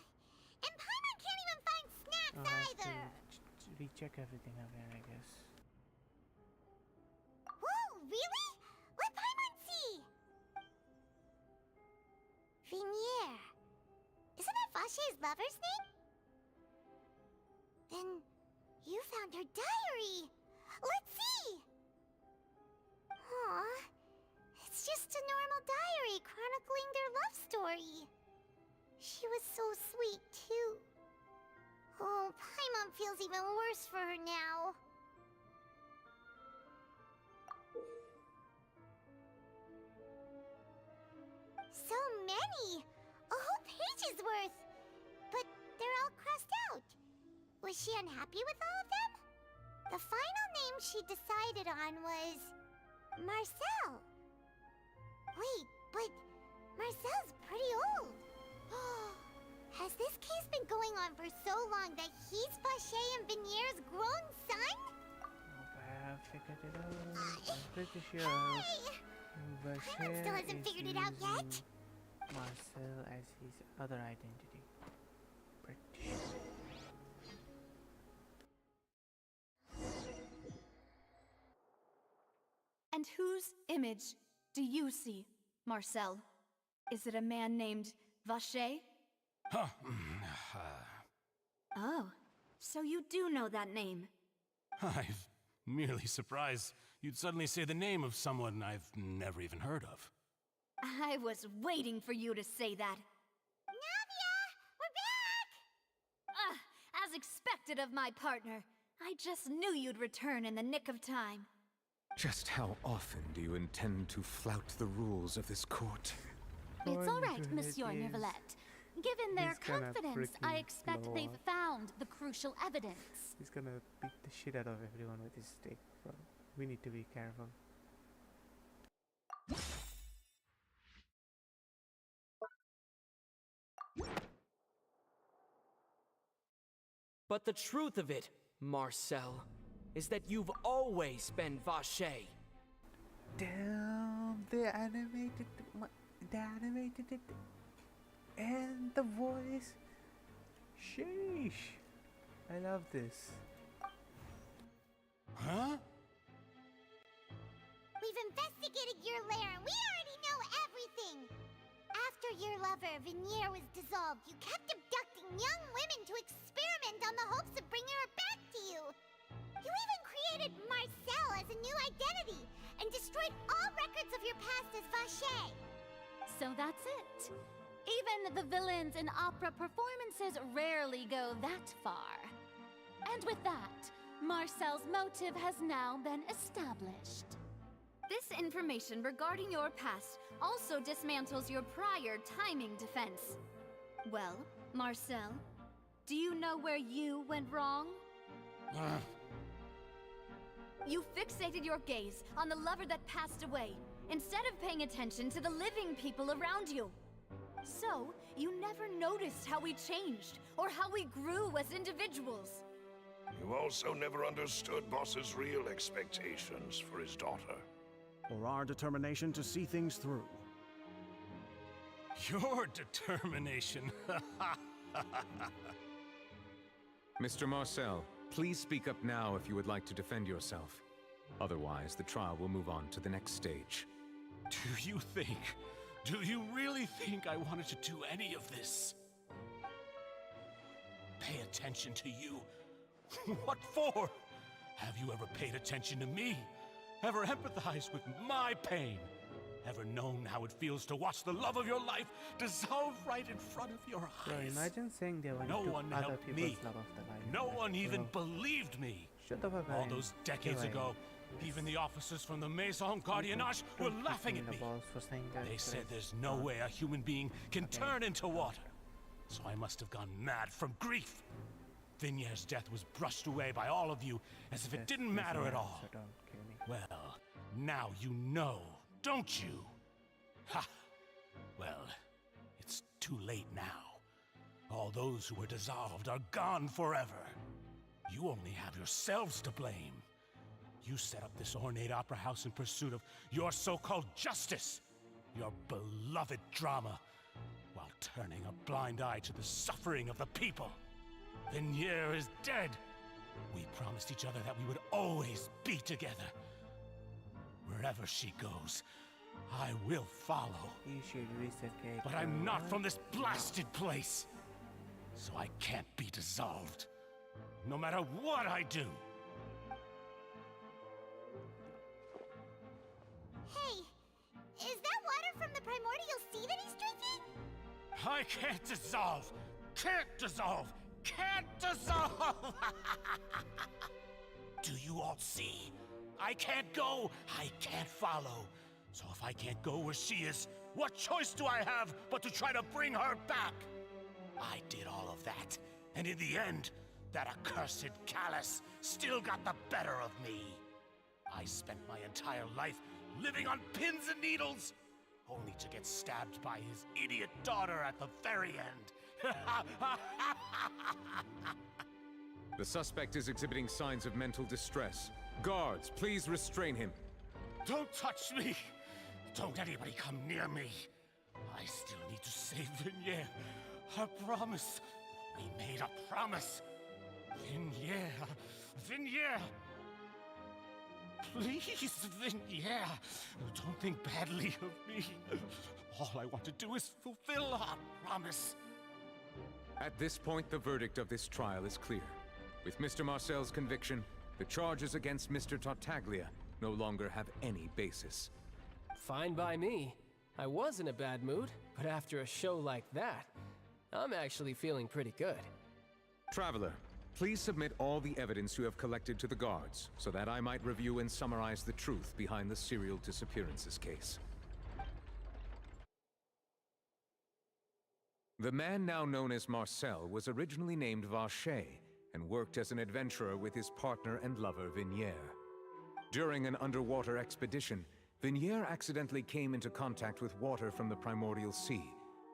And Paimon can't even find snacks I have either. to recheck everything again, I guess. Whoa, really? What Paimon see? Vinier. Isn't that Vache's lover's name? Then you found her diary. Let's see. Aw, it's just a normal diary chronicling their love story. She was so sweet, too. Oh, Paimon feels even worse for her now. So many! A whole page's worth! But they're all crossed out. Was she unhappy with all of them? The final name she decided on was... Marcel. Wait, but Marcel's pretty old. Has this case been going on for so long that he's Vache and Vinier's grown son? I have figured it out. I'm pretty sure. Hey! Vache Paimon still hasn't is figured it out yet. using Marcel as his other identity. Pretty sure. And whose image do you see, Marcel? Is it a man named Vache? Huh. Oh, so you do know that name. I'm merely surprised you'd suddenly say the name of someone I've never even heard of. I was waiting for you to say that. Navia! We're back! As expected of my partner. I just knew you'd return in the nick of time. Just how often do you intend to flout the rules of this court? It's all right, Monsieur Neuvillette. Given their he's kinda confidence, I freaking expect slow they've on. found the crucial evidence. He's gonna beat the shit out of everyone with his stick, but we need to be careful. But the truth of it, Marcel, is that you've always been Vache. Damn, they animated it, and the voice. Sheesh, I love this. Huh? We've investigated your lair and we already know everything! After your lover, Vinier, was dissolved, you kept abducting young women to experiment on the hopes of bringing her back to you! You even created Marcel as a new identity and destroyed all records of your past as Vache! So that's it. Even the villains in opera performances rarely go that far. And with that, Marcel's motive has now been established. This information regarding your past also dismantles your prior timing defense. Well, Marcel, do you know where you went wrong? You fixated your gaze on the lover that passed away, instead of paying attention to the living people around you. So, you never noticed how we changed, or how we grew as individuals. You also never understood Boss's real expectations for his daughter. Or our determination to see things through. Your determination. Mr. Marcel, please speak up now if you would like to defend yourself. Otherwise, the trial will move on to the next stage. Do you really think I wanted to do any of this? Pay attention to you? What for? Have you ever paid attention to me? Ever empathized with my pain? Ever known how it feels to watch the love of your life dissolve right in front of your Bro, eyes? imagine saying they want No to one other helped people's me. love of the life. No Like, one even bro, believed me. Shut the fuck All up. those decades You're ago, even the officers from the Maison Gardiennage were laughing at me. They said there's no way a human being can turn into water. So I must have gone mad from grief. Vinier's death was brushed away by all of you as if it didn't matter at all. So don't kill me. Well, now you know, don't you? Ha! Well, it's too late now. All those who were dissolved are gone forever. You only have yourselves to blame. You set up this ornate opera house in pursuit of your so-called justice, your beloved drama, while turning a blind eye to the suffering of the people. Vignere is dead. We promised each other that we would always be together. Wherever she goes, I will follow. You should reset character. But I'm not from this blasted place, so I can't be dissolved, no matter what I do. Hey, is that water from the primordial sea that he's drinking? I can't dissolve! Can't dissolve! Can't dissolve! Do you all see? I can't go, I can't follow. So if I can't go where she is, what choice do I have but to try to bring her back? I did all of that, and in the end, that accursed Callus still got the better of me. I spent my entire life living on pins and needles, only to get stabbed by his idiot daughter at the very end. The suspect is exhibiting signs of mental distress. Guards, please restrain him. Don't touch me! Don't anybody come near me! I still need to save Vignere. Our promise. We made a promise. Vignere. Vignere! Please, Vignere. Don't think badly of me. All I want to do is fulfill our promise. At this point, the verdict of this trial is clear. With Mr. Marcel's conviction, the charges against Mr. Tartaglia no longer have any basis. Fine by me. I was in a bad mood, but after a show like that, I'm actually feeling pretty good. Traveler, please submit all the evidence you have collected to the guards, so that I might review and summarize the truth behind the serial disappearances case. The man now known as Marcel was originally named Vacher and worked as an adventurer with his partner and lover Vignere. During an underwater expedition, Vignere accidentally came into contact with water from the primordial sea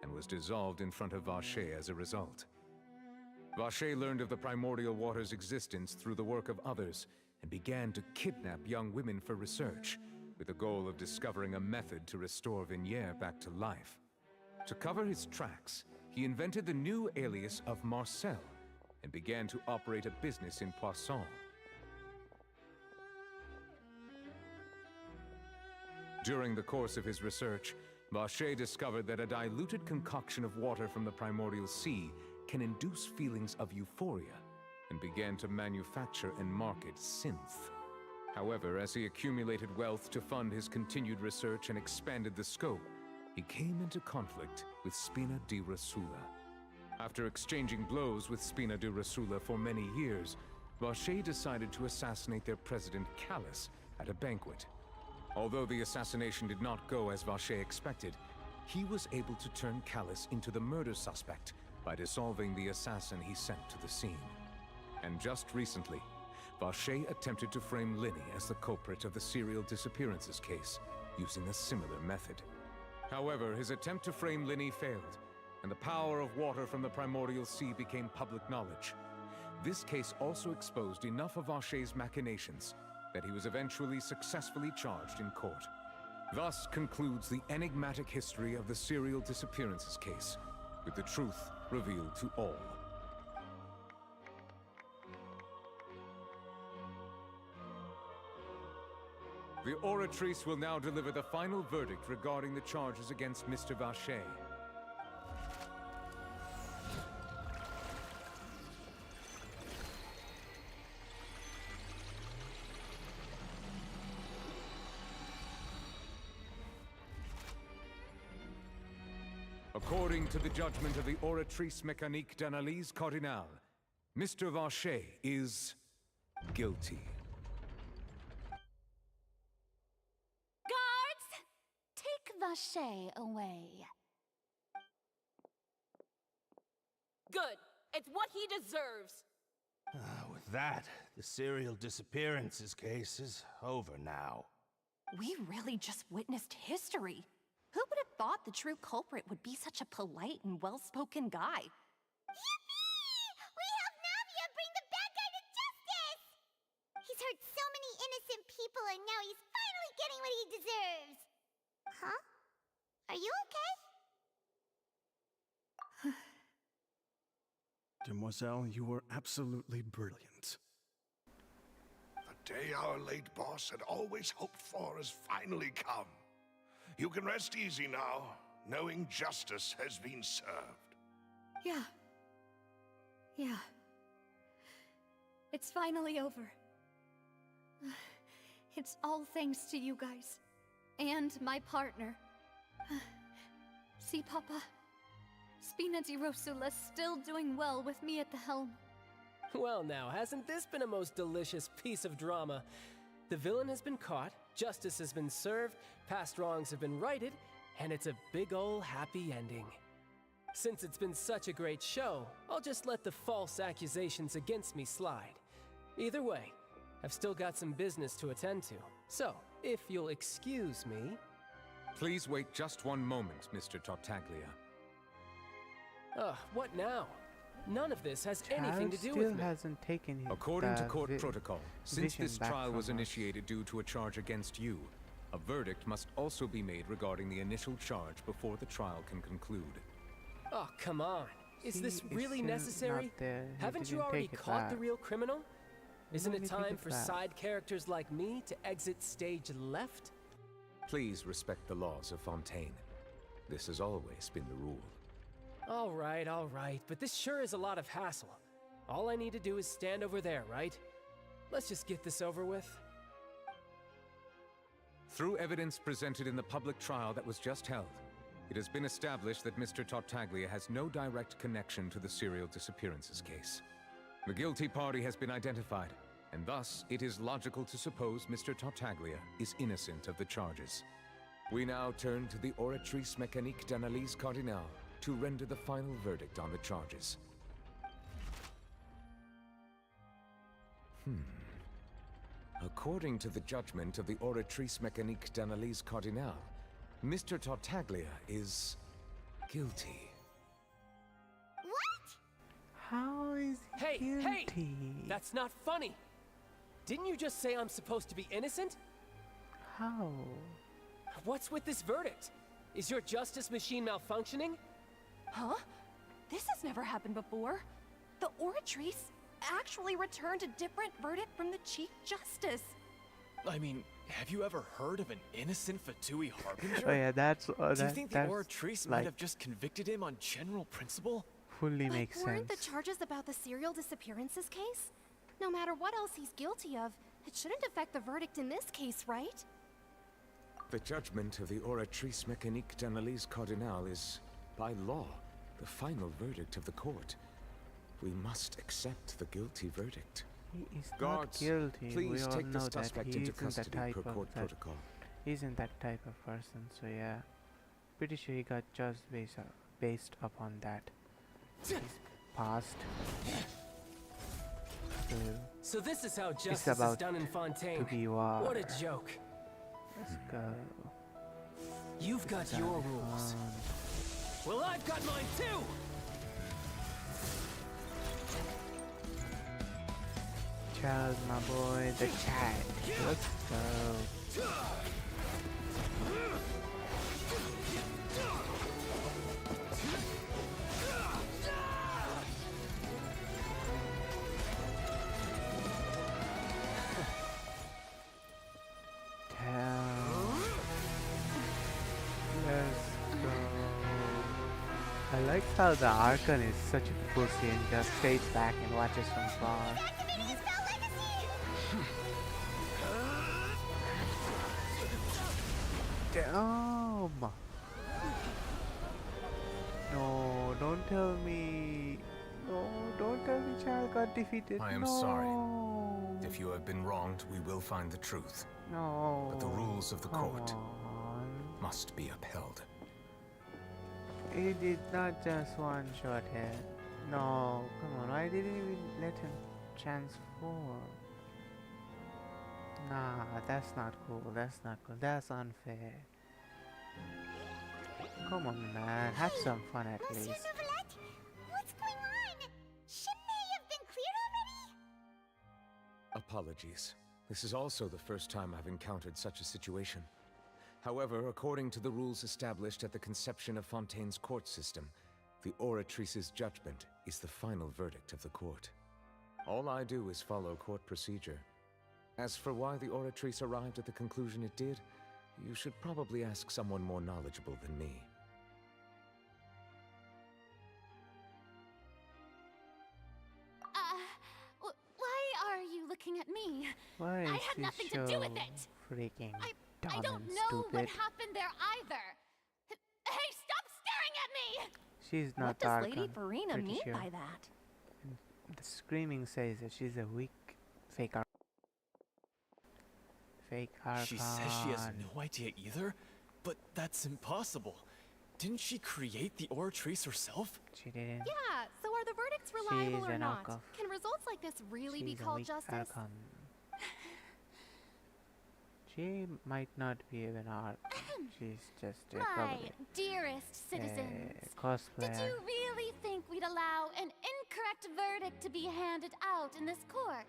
and was dissolved in front of Vacher as a result. Vacher learned of the primordial water's existence through the work of others and began to kidnap young women for research, with the goal of discovering a method to restore Vignere back to life. To cover his tracks, he invented the new alias of Marcel and began to operate a business in Poisson. During the course of his research, Vacher discovered that a diluted concoction of water from the primordial sea can induce feelings of euphoria, and began to manufacture and market synth. However, as he accumulated wealth to fund his continued research and expanded the scope, he came into conflict with Spina di Rosula. After exchanging blows with Spina di Rosula for many years, Vacher decided to assassinate their president Callus at a banquet. Although the assassination did not go as Vacher expected, he was able to turn Callus into the murder suspect by dissolving the assassin he sent to the scene. And just recently, Vacher attempted to frame Linny as the culprit of the serial disappearances case, using a similar method. However, his attempt to frame Linny failed, and the power of water from the primordial sea became public knowledge. This case also exposed enough of Vacher's machinations that he was eventually successfully charged in court. Thus concludes the enigmatic history of the serial disappearances case, with the truth revealed to all. The Oratrice will now deliver the final verdict regarding the charges against Mr. Vacher. According to the judgment of the Oratrice Mécanique d'Analyse Cardinale, Mr. Vacher is guilty. Guards! Take Vacher away. Good. It's what he deserves. With that, the serial disappearances case is over now. We really just witnessed history. Who would have thought the true culprit would be such a polite and well-spoken guy? Yippee! We helped Navia bring the bad guy to justice! He's hurt so many innocent people and now he's finally getting what he deserves. Huh? Are you okay? Demoiselle, you were absolutely brilliant. The day our late boss had always hoped for has finally come. You can rest easy now, knowing justice has been served. Yeah. Yeah. It's finally over. It's all thanks to you guys. And my partner. See, Papa? Spina di Rosula's still doing well with me at the helm. Well now, hasn't this been a most delicious piece of drama? The villain has been caught, justice has been served, past wrongs have been righted, and it's a big ol' happy ending. Since it's been such a great show, I'll just let the false accusations against me slide. Either way, I've still got some business to attend to. So, if you'll excuse me... Please wait just one moment, Mr. Tartaglia. Ugh, what now? None of this has Child anything to do still with me. hasn't taken According to court vi protocol, since vision this back trial from was us. initiated due to a charge against you, a verdict must also be made regarding the initial charge before the trial can conclude. Oh, come on. Is See, this it's really still necessary? not there. He Haven't you didn't already take it caught the back. real criminal? Isn't it Let me take time it for back. side characters like me to exit stage left? Please respect the laws of Fontaine. This has always been the rule. All right, but this sure is a lot of hassle. All I need to do is stand over there, right? Let's just get this over with. Through evidence presented in the public trial that was just held, it has been established that Mr. Tartaglia has no direct connection to the serial disappearances case. The guilty party has been identified, and thus it is logical to suppose Mr. Tartaglia is innocent of the charges. We now turn to the Oratrice Mécanique d'Analyse Cardinale to render the final verdict on the charges. According to the judgment of the Oratrice Mécanique d'Analyse Cardinale, Mr. Tartaglia is guilty. What? How is he guilty? Hey! That's not funny! Didn't you just say I'm supposed to be innocent? How? What's with this verdict? Is your justice machine malfunctioning? Huh? This has never happened before. The Oratrice actually returned a different verdict from the Chief Justice. I mean, have you ever heard of an innocent Fatui Harbinger? Oh yeah, that's Do you think the that's Oratrice like might have just convicted him on general principle? fully But makes weren't sense. the charges about the serial disappearances case? No matter what else he's guilty of, it shouldn't affect the verdict in this case, right? The judgment of the Oratrice Mécanique d'Analyse Cardinale is, by law, the final verdict of the court. We must accept the guilty verdict. He is Guards, not guilty. please We all take the know that suspect he into isn't the custody type per of court that. protocol. He isn't that type of person. So yeah, pretty sure he got just based upon that. He's passed. So this is how It's justice is about done in Fontaine. to be war. What a joke. Let's go. You've got Let's your have rules. fun. Well, I've got mine too! Child, my boy, the cat. Let's go. Let's go. I like how the archon is such a pussy and just stays back and watches from far. Damn! No, don't tell me. No, don't tell me child got defeated. I am no. sorry. If you have been wronged, we will find the truth. No. But the rules of the Come court on. must be upheld. He did not just one shot him. No, come on. Why didn't you even let him transform? Nah, that's not cool. That's not cool. That's unfair. Come on, man. Have some fun at Monsieur least. Neuvillette, what's going on? Shouldn't they have been cleared already? Apologies. This is also the first time I've encountered such a situation. However, according to the rules established at the conception of Fontaine's court system, the Oratrice's judgment is the final verdict of the court. All I do is follow court procedure. As for why the Oratrice arrived at the conclusion it did, you should probably ask someone more knowledgeable than me. Why are you looking at me? Why is I had she nothing so to do with it. freaking dumb I don't and know stupid? what happened there either. Hey, stop staring at me! She's not What does Archon, Lady Farina pretty mean sure. by that? The screaming says that she's a weak fake Archon. Fake Archon. She says she has no idea either, but that's impossible. Didn't she create the Oratrice herself? She didn't. Yeah, so are the verdicts reliable She's or a not? knockoff. Can results like this really be She's a called weak justice? Archon. She might not be even Archon. She's just My probably dearest citizens, cosplayer. did you really think we'd allow an incorrect verdict to be handed out in this court?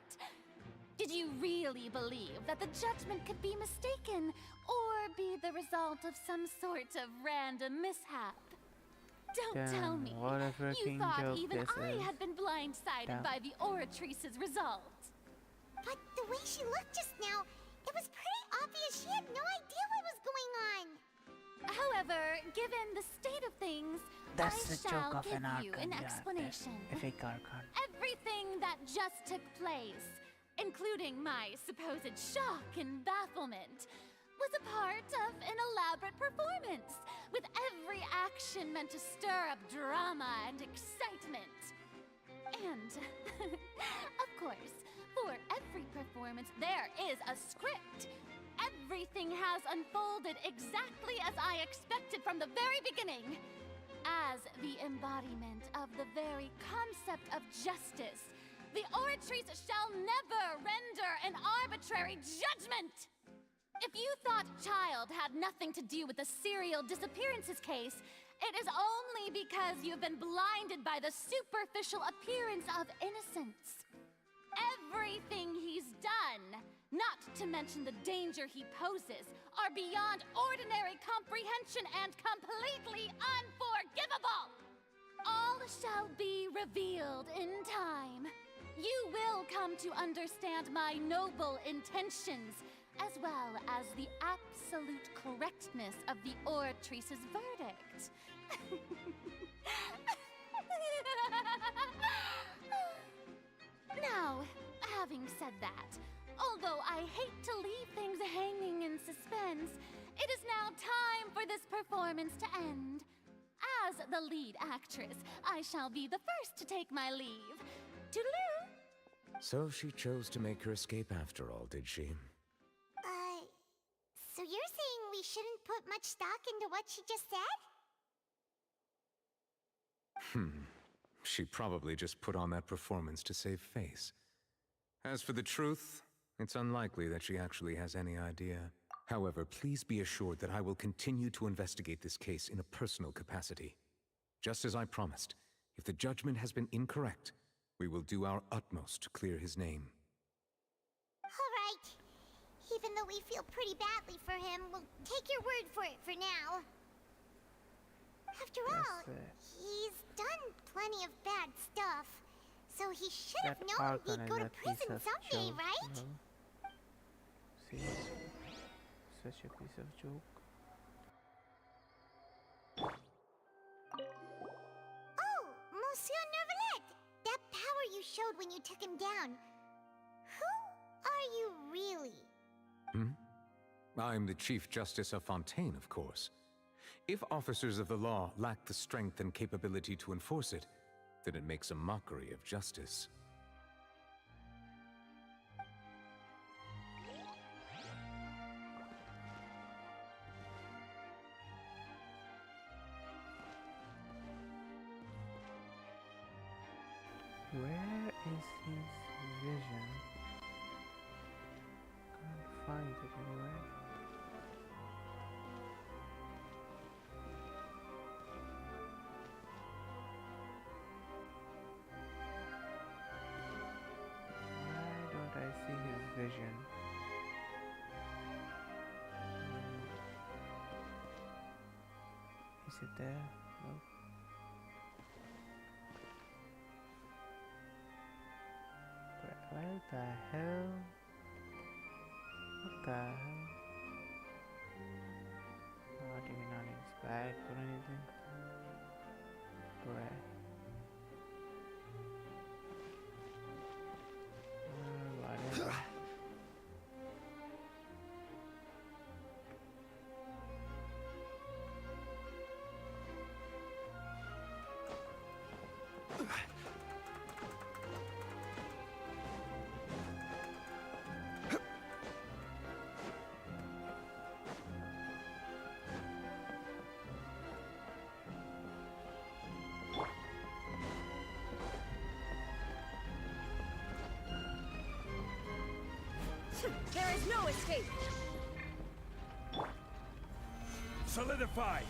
Did you really believe that the judgment could be mistaken or be the result of some sort of random mishap? Don't tell Damn, me what a you freaking thought joke even this I is. had been blindsided Damn. by the Oratrice's result. But the way she looked just now, it was pretty obvious she had no idea what was going on. However, given the state of things, That's I the joke shall of give an you Archon. an Yeah, explanation. a fake Archon. Everything that just took place, including my supposed shock and bafflement, was a part of an elaborate performance, with every action meant to stir up drama and excitement. And, of course, for every performance, there is a script. Everything has unfolded exactly as I expected from the very beginning. As the embodiment of the very concept of justice, the Oratrice shall never render an arbitrary judgment! If you thought Child had nothing to do with the serial disappearances case, it is only because you've been blinded by the superficial appearance of innocence. Everything he's done, not to mention the danger he poses, are beyond ordinary comprehension and completely unforgivable! All shall be revealed in time. You will come to understand my noble intentions, as well as the absolute correctness of the Oratrice's verdict. Now, having said that, although I hate to leave things hanging in suspense, it is now time for this performance to end. As the lead actress, I shall be the first to take my leave. Toodaloo! So she chose to make her escape after all, did she? So you're saying we shouldn't put much stock into what she just said? She probably just put on that performance to save face. As for the truth, it's unlikely that she actually has any idea. However, please be assured that I will continue to investigate this case in a personal capacity. Just as I promised, if the judgment has been incorrect, we will do our utmost to clear his name. All right. Even though we feel pretty badly for him, we'll take your word for it for now. After all, he's done plenty of bad stuff, so he should have known he'd go to prison someday, right? See, such a piece of joke. Oh, Monsieur Neuvillette! That power you showed when you took him down. Who are you really? I'm the Chief Justice of Fontaine, of course. If officers of the law lack the strength and capability to enforce it, then it makes a mockery of justice. Where is his vision? Can't find it anywhere. Is it there? No. Where the hell? What the hell? Not even uninspired for anything. Bread. Whatever. There is no escape! Solidify!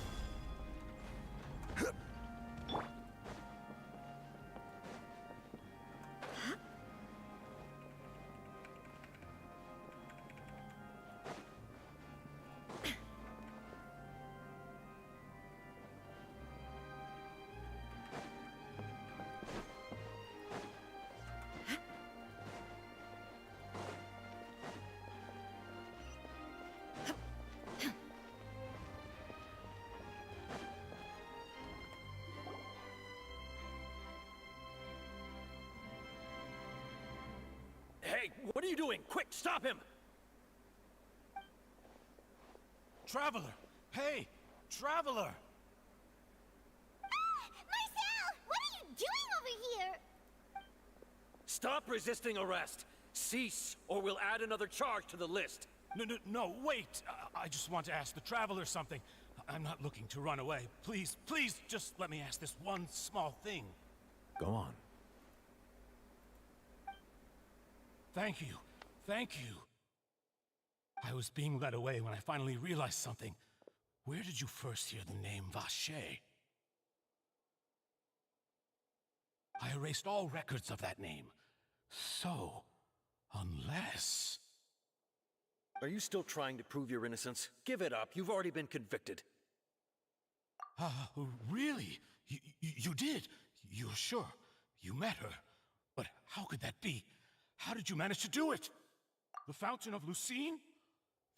Hey, what are you doing? Quick, stop him! Traveler! Hey! Traveler! Marcel! What are you doing over here? Stop resisting arrest! Cease, or we'll add another charge to the list. No, wait! I just want to ask the Traveler something. I'm not looking to run away. Please, just let me ask this one small thing. Go on. Thank you. I was being led away when I finally realized something. Where did you first hear the name Vacher? I erased all records of that name. So, unless... Are you still trying to prove your innocence? Give it up. You've already been convicted. Really? You did? You're sure? You met her? But how could that be? How did you manage to do it? The Fountain of Lucine?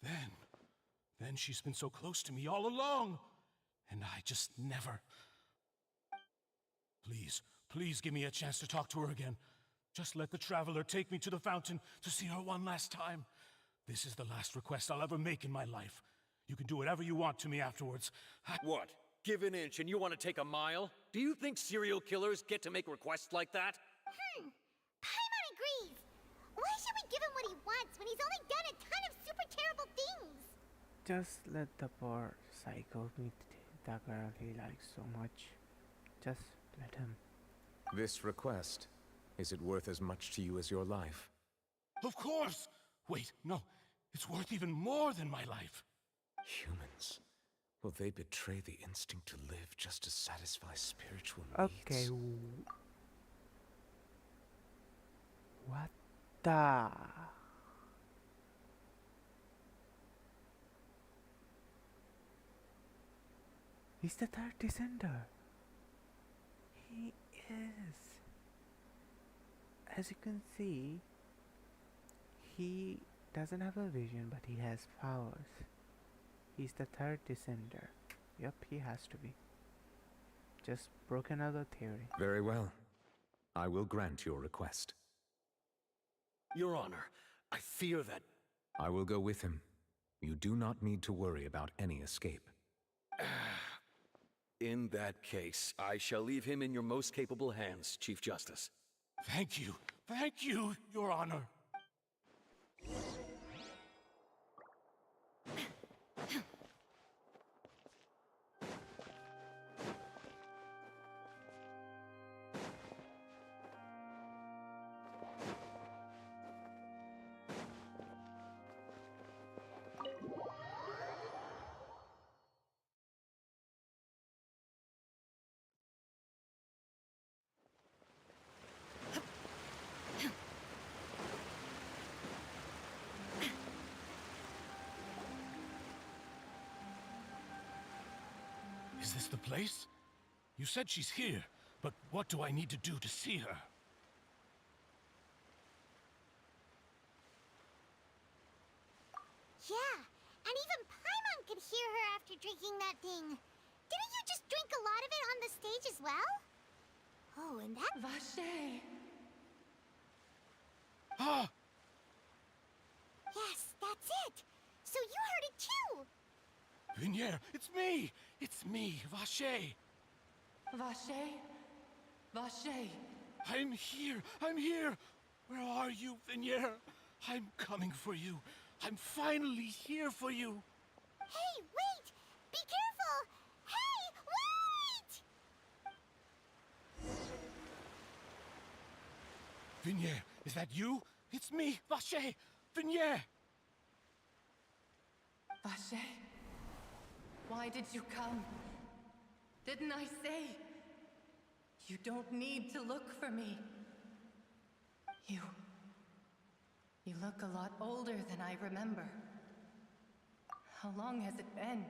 Then she's been so close to me all along. And I just never... Please give me a chance to talk to her again. Just let the Traveler take me to the fountain to see her one last time. This is the last request I'll ever make in my life. You can do whatever you want to me afterwards. What? Give an inch and you want to take a mile? Do you think serial killers get to make requests like that? Paimon agrees. Why should we give him what he wants when he's only done a ton of super terrible things? Just let the poor psycho meet the girl he likes so much. Just let him. This request, is it worth as much to you as your life? Of course! Wait, no. It's worth even more than my life. Humans. Will they betray the instinct to live just to satisfy spiritual Okay. needs? What the... He's the third descender. He is. As you can see, he doesn't have a vision, but he has powers. He's the third descender. Yep, he has to be. Just broke another theory. Very well. I will grant your request. Your Honor, I fear that... I will go with him. You do not need to worry about any escape. In that case, I shall leave him in your most capable hands, Chief Justice. Thank you, Your Honor. Is this the place? You said she's here, but what do I need to do to see her? Yeah, and even Paimon could hear her after drinking that thing. Didn't you just drink a lot of it on the stage as well? Oh, and that... Vache! Ah! Yes, that's it! So you heard it too! Vinier, it's me! It's me, Vache! Vache? Vache! I'm here! I'm here! Where are you, Vinier? I'm coming for you. I'm finally here for you. Hey, wait! Be careful! Hey, wait! Vinier, is that you? It's me, Vache! Vinier! Vache? Why did you come? Didn't I say? You don't need to look for me. You look a lot older than I remember. How long has it been?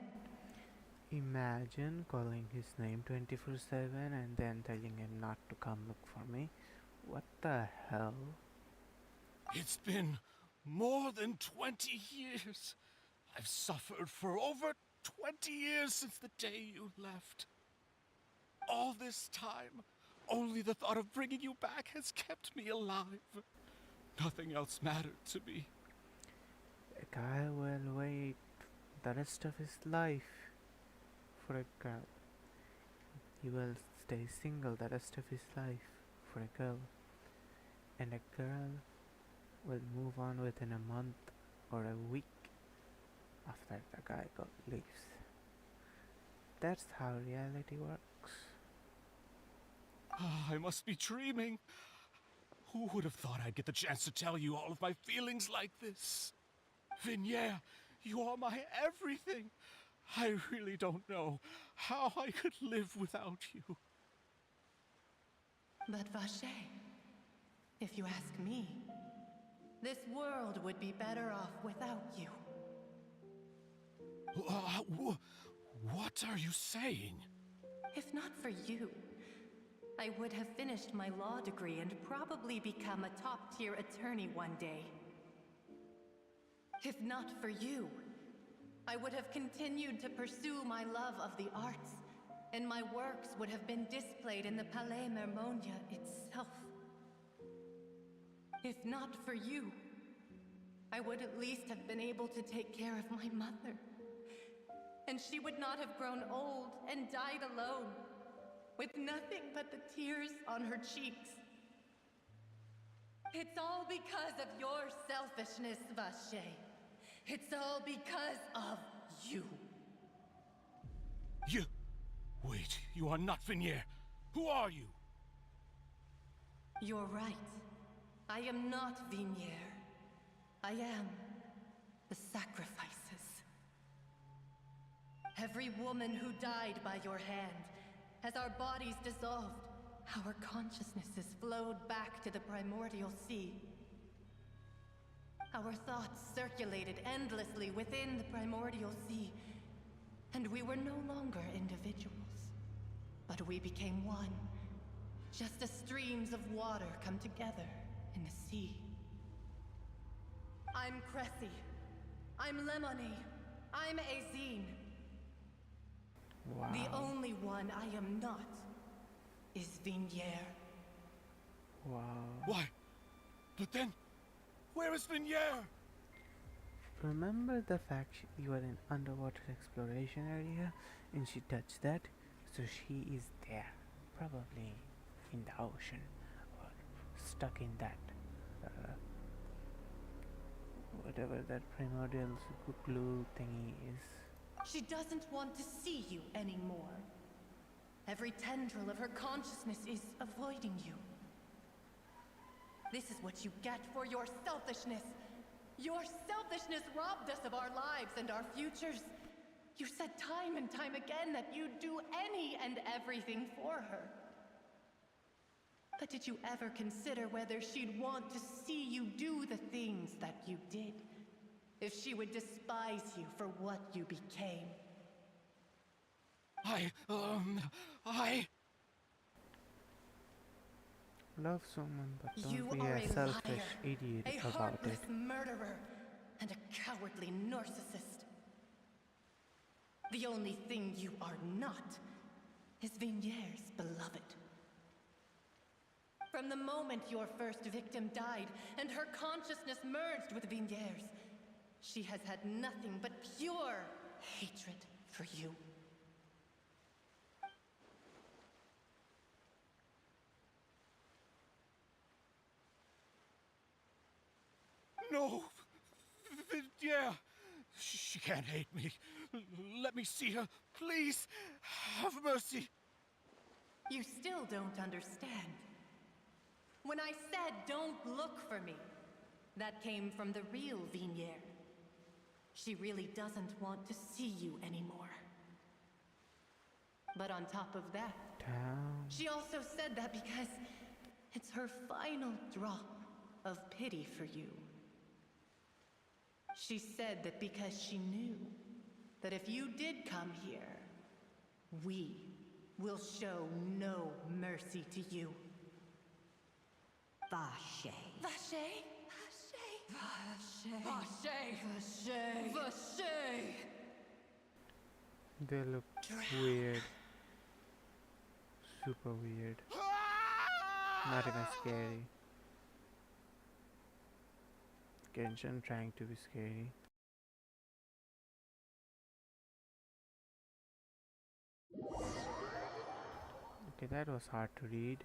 Imagine calling his name 24/7 and then telling him not to come look for me. What the hell? It's been more than 20 years. I've suffered for over 20 years since the day you left. All this time, only the thought of bringing you back has kept me alive. Nothing else mattered to me. A guy will wait the rest of his life for a girl. He will stay single the rest of his life for a girl. And a girl will move on within a month or a week after the guy leaves. That's how reality works. I must be dreaming. Who would have thought I'd get the chance to tell you all of my feelings like this? Vinier, you are my everything. I really don't know how I could live without you. But Vache, if you ask me, this world would be better off without you. What are you saying? If not for you, I would have finished my law degree and probably become a top-tier attorney one day. If not for you, I would have continued to pursue my love of the arts, and my works would have been displayed in the Palais Mermonia itself. If not for you, I would at least have been able to take care of my mother. And she would not have grown old and died alone, with nothing but the tears on her cheeks. It's all because of your selfishness, Vache. It's all because of you. You... Wait, you are not Vinier. Who are you? You're right. I am not Vinier. I am the sacrifices. Every woman who died by your hand, as our bodies dissolved, our consciousnesses flowed back to the primordial sea. Our thoughts circulated endlessly within the primordial sea, and we were no longer individuals, but we became one, just as streams of water come together in the sea. I'm Cressy. I'm Lemony. I'm Azine. Wow. The only one I am not is Vinier. Wow. Why? But then, where is Vinier? Remember the fact you were in underwater exploration area and she touched that? So she is there, probably in the ocean or stuck in that whatever that primordial glue thingy is. She doesn't want to see you anymore. Every tendril of her consciousness is avoiding you. This is what you get for your selfishness. Your selfishness robbed us of our lives and our futures. You said time and time again that you'd do any and everything for her. But did you ever consider whether she'd want to see you do the things that you did? If she would despise you for what you became? I... Love someone, but You don't be are a a selfish liar, idiot a about heartless it. murderer, and a cowardly narcissist. The only thing you are not is Vigniere's beloved. From the moment your first victim died and her consciousness merged with Vigniere's, she has had nothing but pure hatred for you. No! Yeah! She can't hate me. Let me see her. Please! Have mercy! You still don't understand. When I said don't look for me, that came from the real Vigniere. She really doesn't want to see you anymore. But on top of that, Damn. she also said that because it's her final drop of pity for you. She said that because she knew that if you did come here, we will show no mercy to you. Vache. Vache? Vache. Vache. Vache. Vache. They look weird. Super weird. Not even scary. Genshin trying to be scary. Okay, that was hard to read.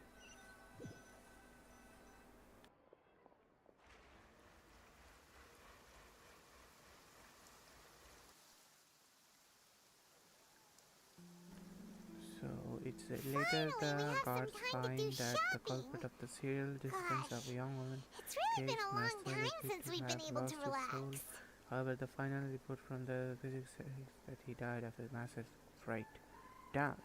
So it's later the guards find that the culprit of the serial disappearance of a young woman. It's really been a long Marcel time appeared since to we've been have able lost to his relax. soul. However, the final report from the physics says that he died of a massive fright. Damn.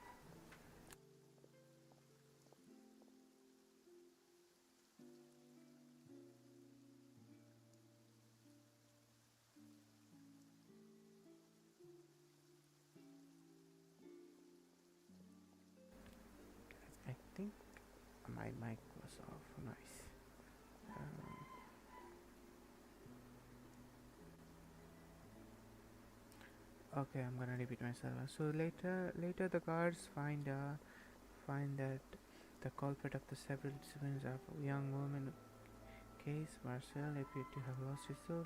I think my mic was off. Nice. Okay, I'm gonna repeat myself. So later the guards find that the culprit of the several disappearances of a young woman case, Marcel, appeared to have lost his soul.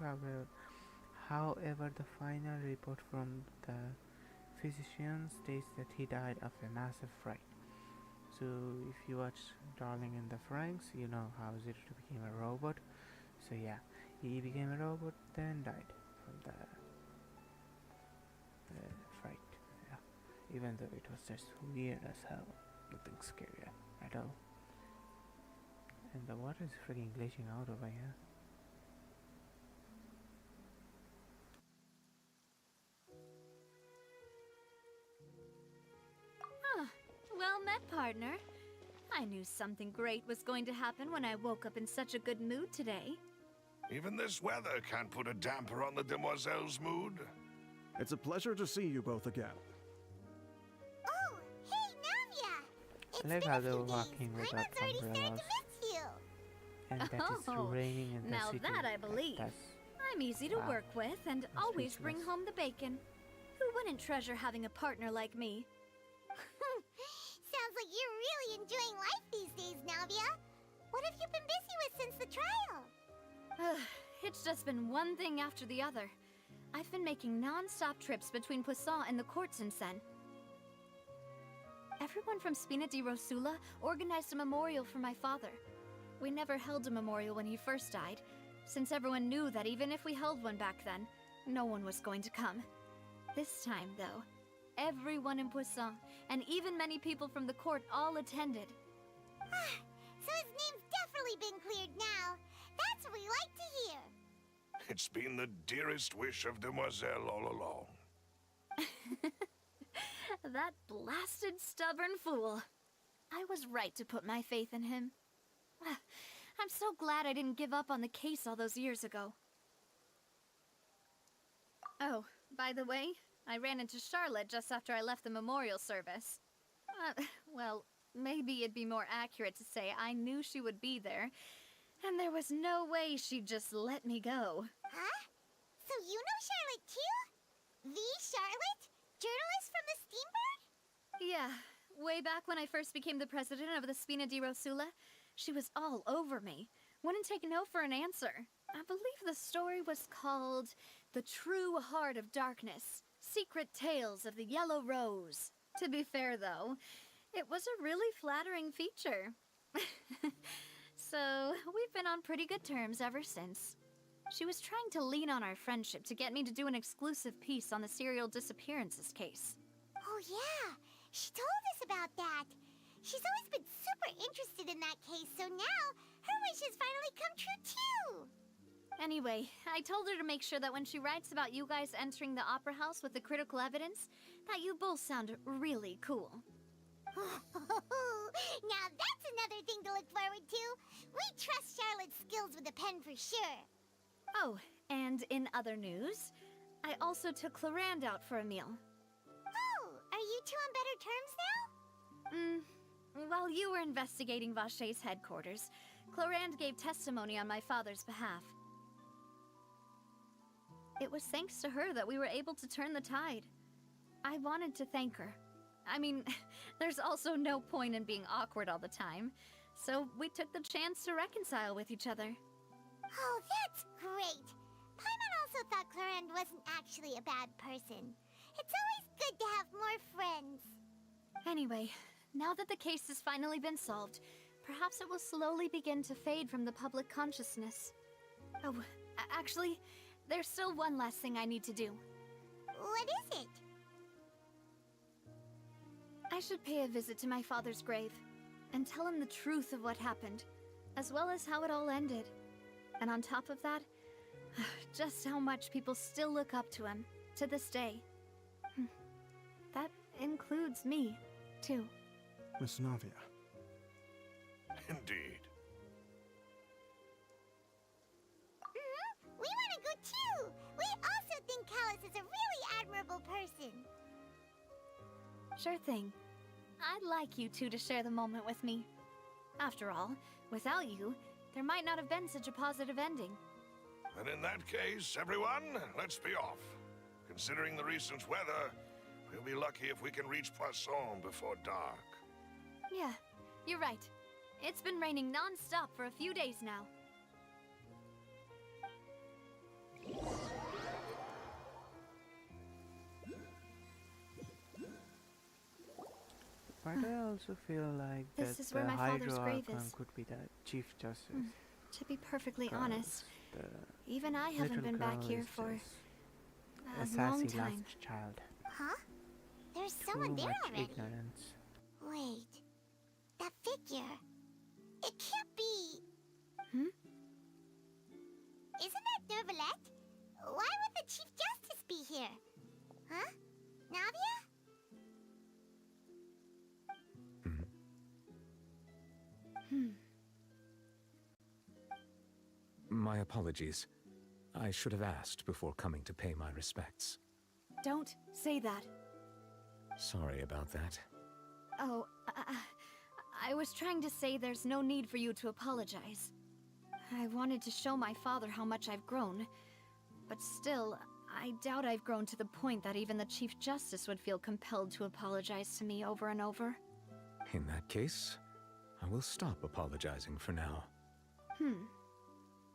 However, the final report from the physician states that he died of a massive fright. So if you watch Darling in the Franxx, you know how Zero became a robot. So yeah, he became a robot, then died from the fright. Yeah, even though it was just weird as hell, nothing scary at all. And the water is freaking glitching out over here. Well met, partner. I knew something great was going to happen when I woke up in such a good mood today. Even this weather can't put a damper on the demoiselle's mood. It's a pleasure to see you both again. Oh, hey, Navia! I like how they were walking without Already started umbrellas. to miss you. And that it's raining in the now city. that I believe. That's I'm easy to wow. work with and always bring speechless. home the bacon. Who wouldn't treasure having a partner like me? Sounds like you're really enjoying life these days, Navia. What have you been busy with since the trial? It's just been one thing after the other. I've been making non-stop trips between Poisson and the courts in Sen. Everyone from Spina di Rosula organized a memorial for my father. We never held a memorial when he first died, since everyone knew that even if we held one back then, no one was going to come. This time, though, everyone in Poisson, and even many people from the court, all attended. So his name's definitely been cleared now. That's what we like to hear. It's been the dearest wish of Demoiselle all along. That blasted stubborn fool. I was right to put my faith in him. I'm so glad I didn't give up on the case all those years ago. Oh, by the way, I ran into Charlotte just after I left the memorial service. Well, maybe it'd be more accurate to say I knew she would be there, and there was no way she'd just let me go. Huh? So you know Charlotte too? The Charlotte? Journalist from the Steambird? Yeah, way back when I first became the president of the Spina di Rosula, she was all over me. Wouldn't take no for an answer. I believe the story was called The True Heart of Darkness, Secret Tales of the Yellow Rose. To be fair, though, it was a really flattering feature. So, we've been on pretty good terms ever since. She was trying to lean on our friendship to get me to do an exclusive piece on the serial disappearances case. Oh yeah, she told us about that. She's always been super interested in that case, so now her wishes finally come true too. Anyway, I told her to make sure that when she writes about you guys entering the opera house with the critical evidence, that you both sound really cool. Now that's another thing to look forward to. We trust Charlotte's skills with a pen for sure. Oh, and in other news, I also took Clarand out for a meal. Oh, are you two on better terms now? While you were investigating Vache's headquarters, Clarand gave testimony on my father's behalf. It was thanks to her that we were able to turn the tide. I wanted to thank her. I mean, there's also no point in being awkward all the time, so we took the chance to reconcile with each other. Oh, that's great. Paimon also thought Clarand wasn't actually a bad person. It's always good to have more friends. Anyway, now that the case has finally been solved, perhaps it will slowly begin to fade from the public consciousness. Oh, actually, there's still one last thing I need to do. What is it? I should pay a visit to my father's grave, and tell him the truth of what happened, as well as how it all ended. And on top of that, just how much people still look up to him, to this day. That includes me, too. Miss Navia. Indeed. We want to go too! We also think Callus is a really admirable person. Sure thing. I'd like you two to share the moment with me. After all, without you, there might not have been such a positive ending. And in that case, everyone, let's be off. Considering the recent weather, we'll be lucky if we can reach Poisson before dark. Yeah, you're right. It's been raining non-stop for a few days now. But I also feel like This that is where the my father's Hydro grave Archon is. could be the Chief Justice. To be perfectly honest, The even I haven't little been back girl here is for just a long sassy time. last child. Huh? There's someone Too there much already. ignorance. Wait. That figure. It can't be. Isn't that Nervalette? Why would the Chief Justice be here? Huh? Navia? My apologies. I should have asked before coming to pay my respects. Don't say that. Sorry about that. Oh, I was trying to say there's no need for you to apologize. I wanted to show my father how much I've grown, but still, I doubt I've grown to the point that even the Chief Justice would feel compelled to apologize to me over and over. In that case, I will stop apologizing for now.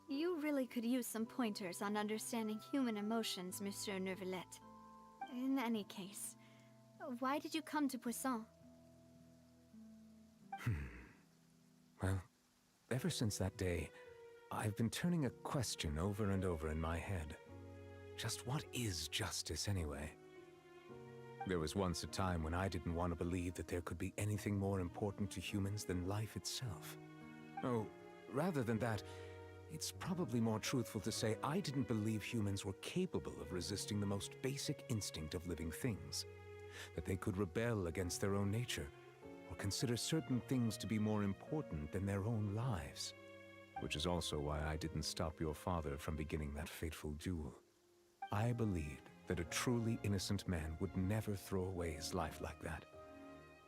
You really could use some pointers on understanding human emotions, Monsieur Nervalette. In any case, why did you come to Poisson? Well, ever since that day, I've been turning a question over and over in my head. Just what is justice anyway? There was once a time when I didn't want to believe that there could be anything more important to humans than life itself. Oh, rather than that, it's probably more truthful to say I didn't believe humans were capable of resisting the most basic instinct of living things. That they could rebel against their own nature, or consider certain things to be more important than their own lives. Which is also why I didn't stop your father from beginning that fateful duel. I believed that a truly innocent man would never throw away his life like that.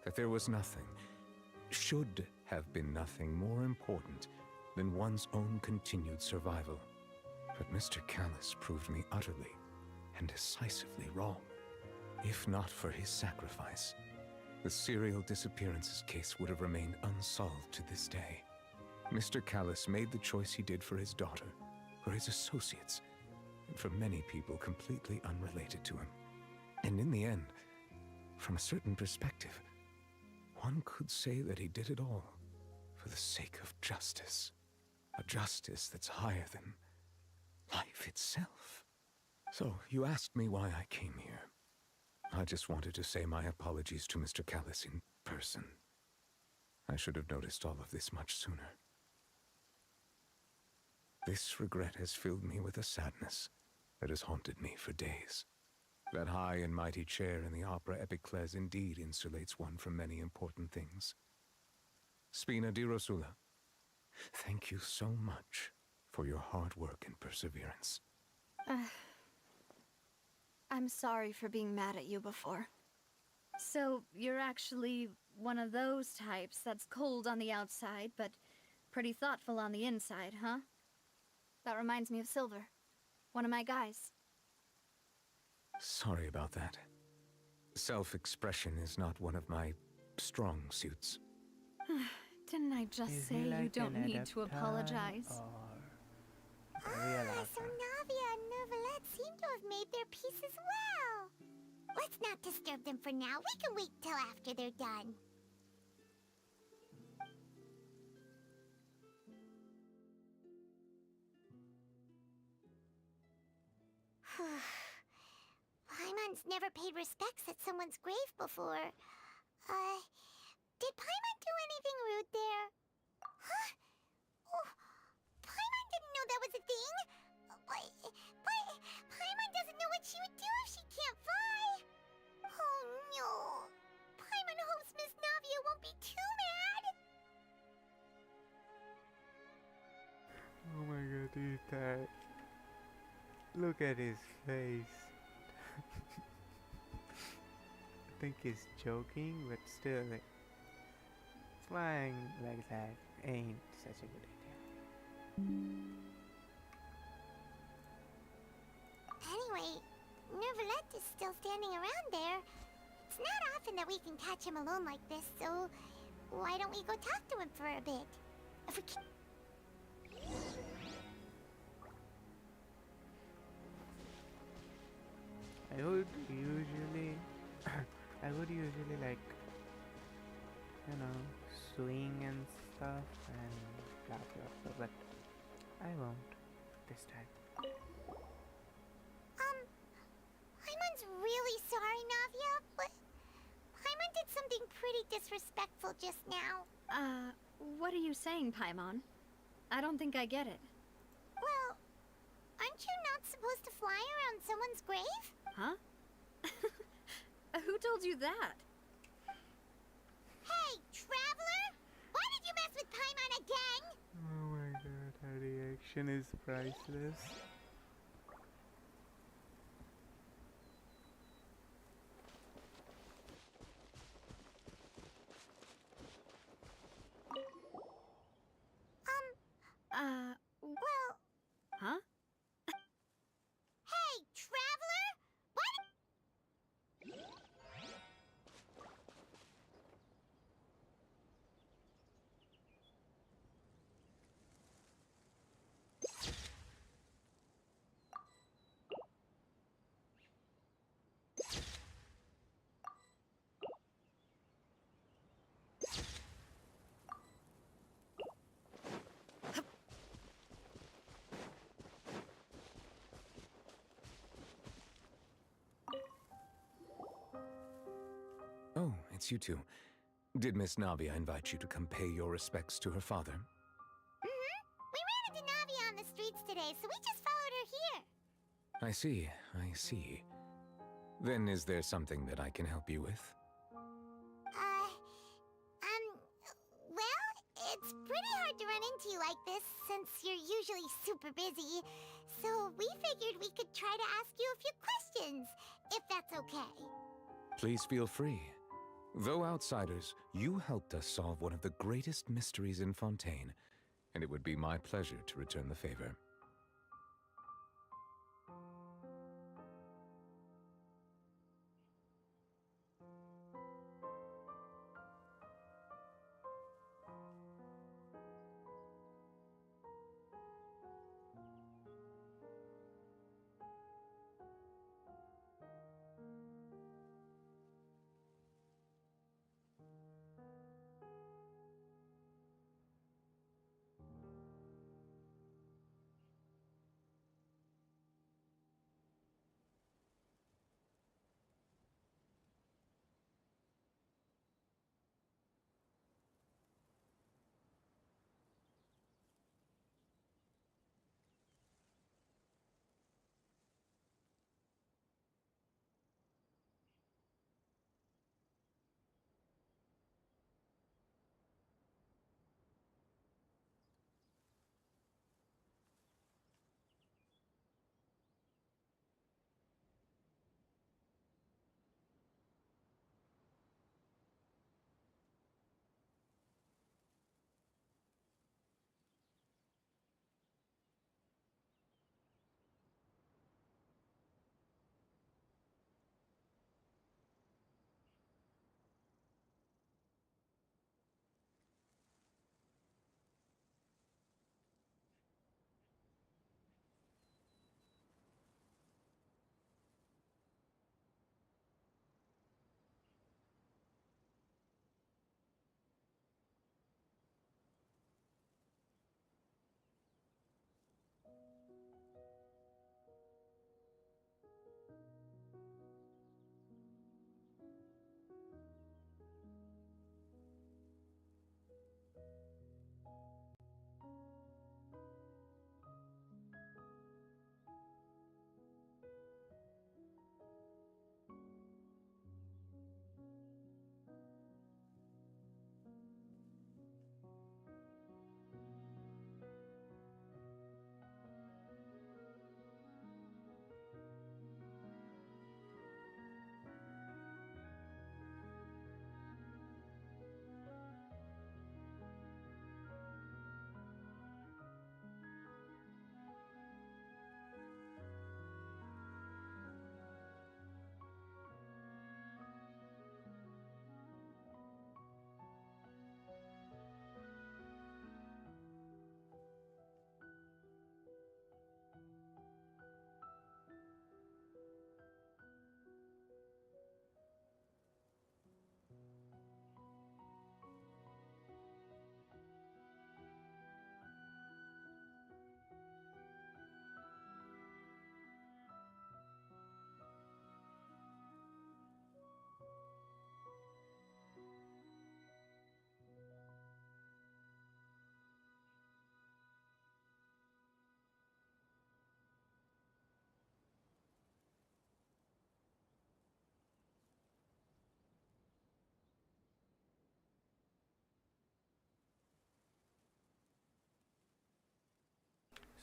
That there was nothing, should have been nothing more important than one's own continued survival. But Mr. Callus proved me utterly and decisively wrong. If not for his sacrifice, the serial disappearances case would have remained unsolved to this day. Mr. Callus made the choice he did for his daughter, for his associates, and for many people completely unrelated to him. And in the end, from a certain perspective, one could say that he did it all for the sake of justice. A justice that's higher than life itself. So, you asked me why I came here. I just wanted to say my apologies to Mr. Callus in person. I should have noticed all of this much sooner. This regret has filled me with a sadness that has haunted me for days. That high and mighty chair in the opera Epiclese indeed insulates one from many important things. Spina di Rosula, thank you so much for your hard work and perseverance. I'm sorry for being mad at you before. So, you're actually one of those types that's cold on the outside, but pretty thoughtful on the inside, huh? That reminds me of Silver, one of my guys. Sorry about that. Self-expression is not one of my strong suits. Didn't I just say you don't need to apologize? So Navia and Neuvillette seem to have made their peace as well. Let's not disturb them for now. We can wait till after they're done. Paimon's never paid respects at someone's grave before. Did Paimon do anything rude there? Huh? Oh, Paimon didn't know that was a thing. But Paimon doesn't know what she would do if she can't fly. Oh no. Paimon hopes Miss Navia won't be too mad. Oh my god, he's that. Look at his face. I think he's joking, but still, like, flying like that ain't such a good idea. Anyway, Neuvillette is still standing around there. It's not often that we can catch him alone like this, so why don't we go talk to him for a bit? If we can... I would usually like, you know, swing and stuff and blah blah blah, but I won't this time. Paimon's really sorry, Navia, but Paimon did something pretty disrespectful just now. What are you saying, Paimon? I don't think I get it. Well, aren't you not supposed to fly around someone's grave? Huh? Who told you that? Hey, traveler! Why did you mess with Paimon again? Oh my god, her reaction is priceless. Well... Huh? Hey, traveler! Why did... Oh, it's you two. Did Miss Navia invite you to come pay your respects to her father? We ran into Navia on the streets today, so we just followed her here. I see, I see. Then is there something that I can help you with? Well, it's pretty hard to run into you like this since you're usually super busy. So So we figured we could try to ask you a few questions, if that's okay. Please feel free. Though outsiders, you helped us solve one of the greatest mysteries in Fontaine, and it would be my pleasure to return the favor.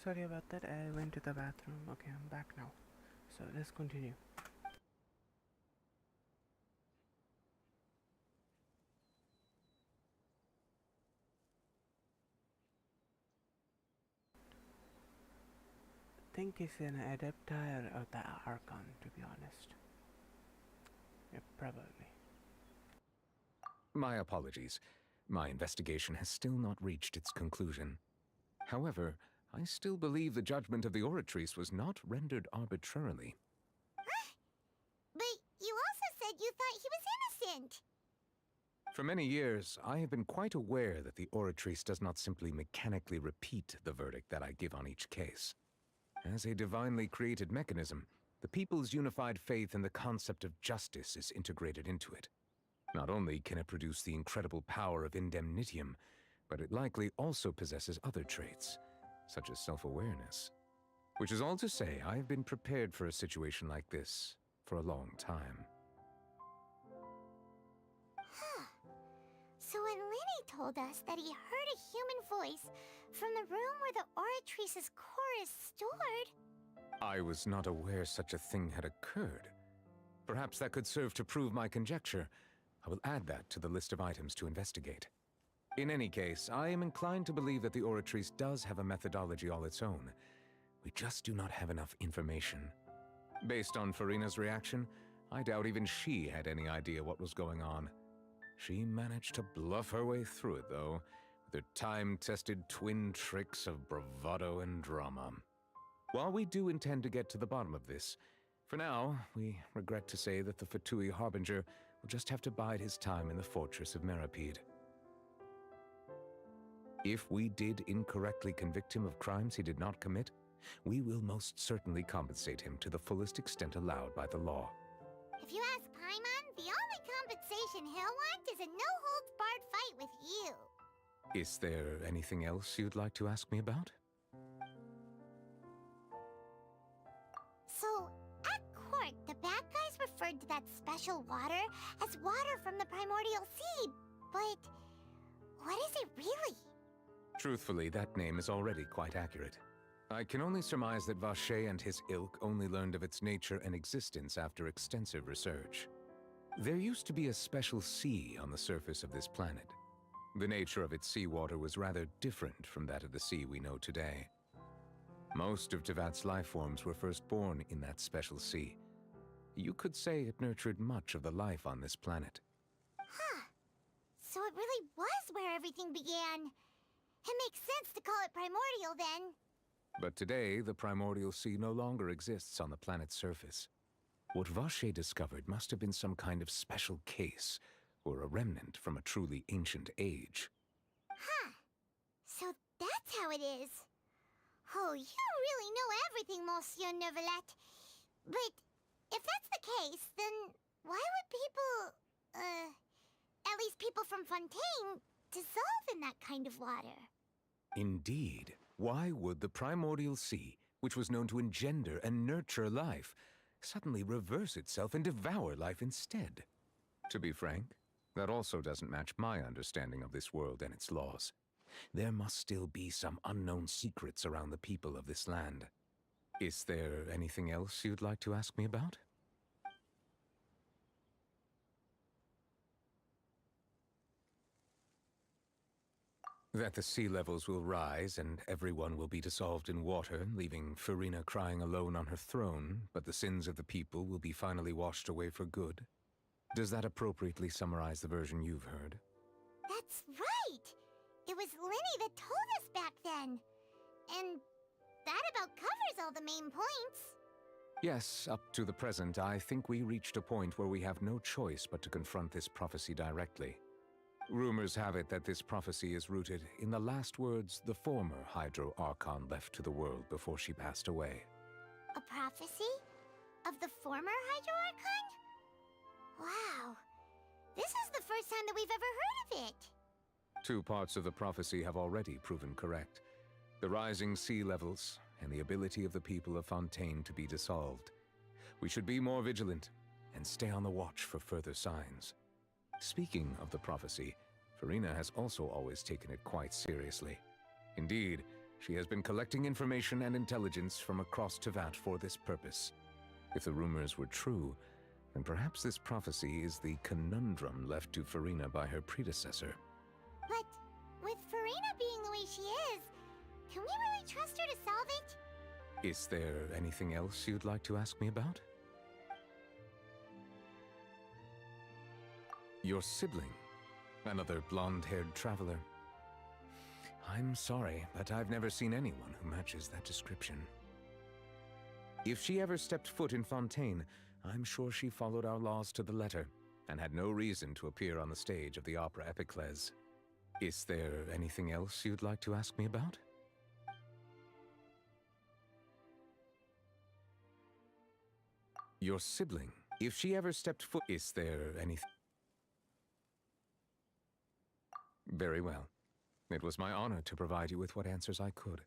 Sorry about that, I went to the bathroom. Okay, I'm back now. So let's continue. I think it's an adapter of the archon, to be honest. Yeah, probably. My apologies. My investigation has still not reached its conclusion. However, I still believe the judgment of the Oratrice was not rendered arbitrarily. But you also said you thought he was innocent. For many years, I have been quite aware that the Oratrice does not simply mechanically repeat the verdict that I give on each case. As a divinely created mechanism, the people's unified faith in the concept of justice is integrated into it. Not only can it produce the incredible power of indemnitium, but it likely also possesses other traits, such as self-awareness. Which is all to say, I have been prepared for a situation like this for a long time. Huh. So when Lenny told us that he heard a human voice from the room where the Oratrice's core is stored, I was not aware such a thing had occurred. Perhaps that could serve to prove my conjecture. I will add that to the list of items to investigate. In any case, I am inclined to believe that the Oratrice does have a methodology all its own. We just do not have enough information. Based on Farina's reaction, I doubt even she had any idea what was going on. She managed to bluff her way through it, though, with her time-tested twin tricks of bravado and drama. While we do intend to get to the bottom of this, for now, we regret to say that the Fatui Harbinger will just have to bide his time in the fortress of Meripede. If we did incorrectly convict him of crimes he did not commit, we will most certainly compensate him to the fullest extent allowed by the law. If you ask Paimon, the only compensation he'll want is a no-holds-barred fight with you. Is there anything else you'd like to ask me about? So, at court, the bad guys referred to that special water as water from the primordial sea, but what is it really? Truthfully, that name is already quite accurate. I can only surmise that Vache and his ilk only learned of its nature and existence after extensive research. There used to be a special sea on the surface of this planet. The nature of its seawater was rather different from that of the sea we know today. Most of Tevat's life forms were first born in that special sea. You could say it nurtured much of the life on this planet. Huh. So it really was where everything began. It makes sense to call it primordial then. But today, the primordial sea no longer exists on the planet's surface. What Vache discovered must have been some kind of special case, or a remnant from a truly ancient age. Huh. So that's how it is. Oh, you really know everything, Monsieur Neuvillette. But if that's the case, then why would people, at least people from Fontaine, dissolve in that kind of water? Indeed. Why would the primordial sea, which was known to engender and nurture life, suddenly reverse itself and devour life instead? To be frank, that also doesn't match my understanding of this world and its laws. There must still be some unknown secrets around the people of this land. Is there anything else you'd like to ask me about? That the sea levels will rise and everyone will be dissolved in water, leaving Farina crying alone on her throne, but the sins of the people will be finally washed away for good. Does that appropriately summarize the version you've heard? That's right! It was Linny that told us back then. And that about covers all the main points. Yes, up to the present, I think we reached a point where we have no choice but to confront this prophecy directly. Rumors have it that this prophecy is rooted in the last words the former Hydro Archon left to the world before she passed away. A prophecy? Of the former Hydro Archon? Wow. This is the first time that we've ever heard of it. 2 parts of the prophecy have already proven correct. The rising sea levels and the ability of the people of Fontaine to be dissolved. We should be more vigilant and stay on the watch for further signs. Speaking of the prophecy, Farina has also always taken it quite seriously. Indeed, she has been collecting information and intelligence from across Tevat for this purpose. If the rumors were true, then perhaps this prophecy is the conundrum left to Farina by her predecessor. But with Farina being the way she is, can we really trust her to solve it? Is there anything else you'd like to ask me about? Your sibling, another blonde-haired traveler. I'm sorry, but I've never seen anyone who matches that description. If she ever stepped foot in Fontaine, I'm sure she followed our laws to the letter, and had no reason to appear on the stage of the opera Epiclese. Is there anything else you'd like to ask me about? Your sibling, if she ever stepped foot... Is there anything... Very well. It was my honor to provide you with what answers I could.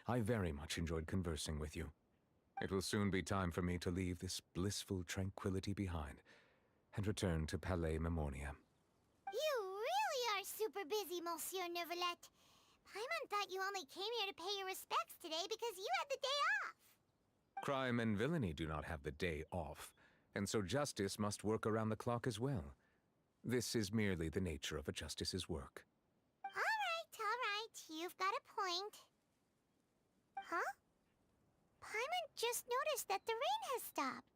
I very much enjoyed conversing with you. It will soon be time for me to leave this blissful tranquility behind and return to Palais Memornia. You really are super busy, Monsieur Neuvillette. Paimon thought you only came here to pay your respects today because you had the day off. Crime and villainy do not have the day off, and so justice must work around the clock as well. This is merely the nature of a justice's work. All right. You've got a point. Huh? Paimon just noticed that the rain has stopped.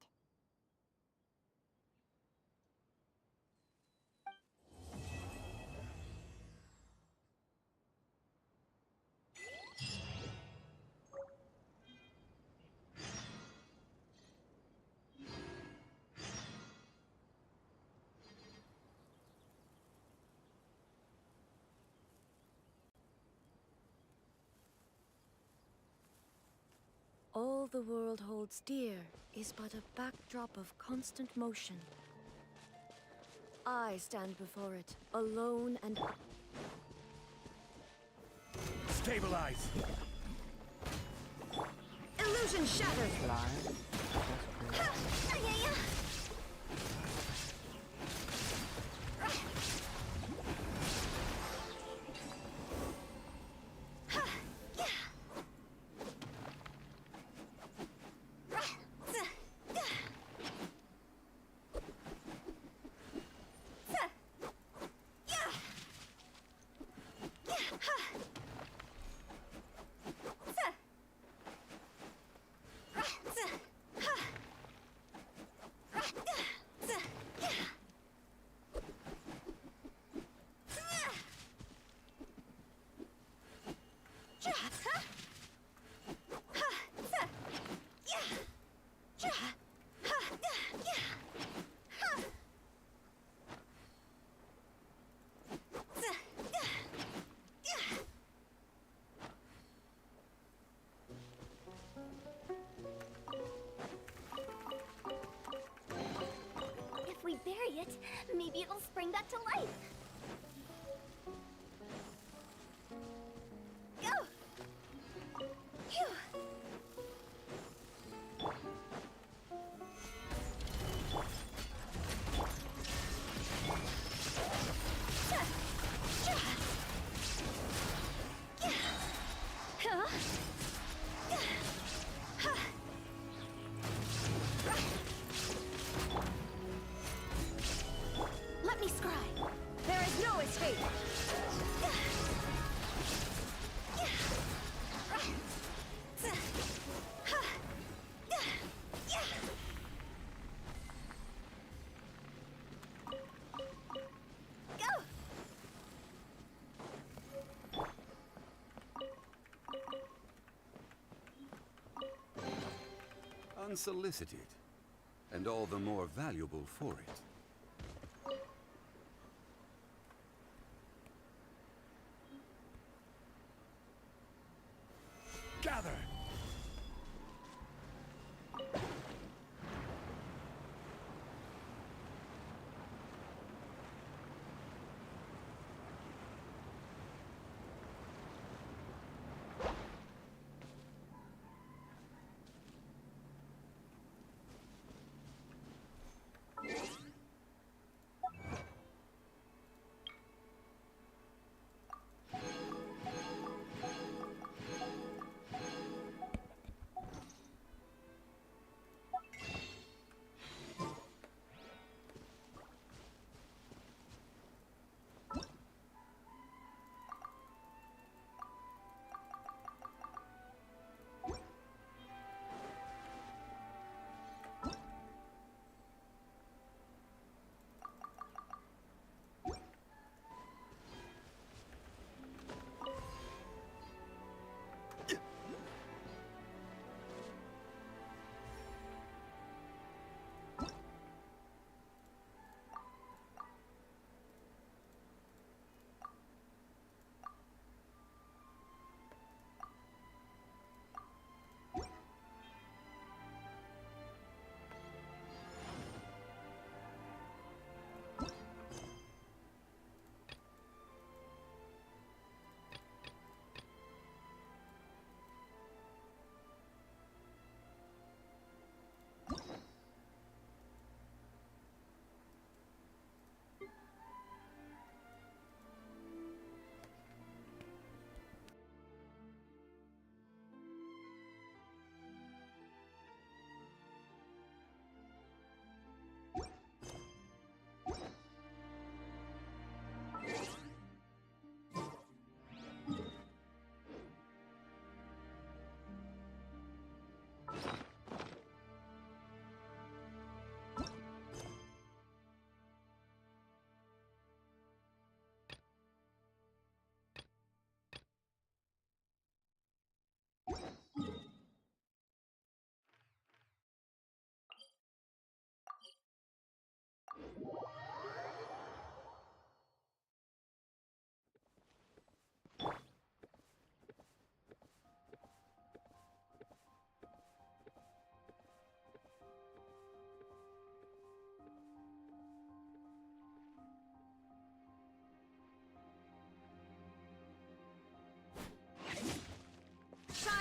All the world holds dear is but a backdrop of constant motion. I stand before it, alone and... Stabilize! Illusion shattered! If we bury it, maybe it'll spring back to life. Go! Phew! Let me scry! There is no escape! Unsolicited, and all the more valuable for it. Gather!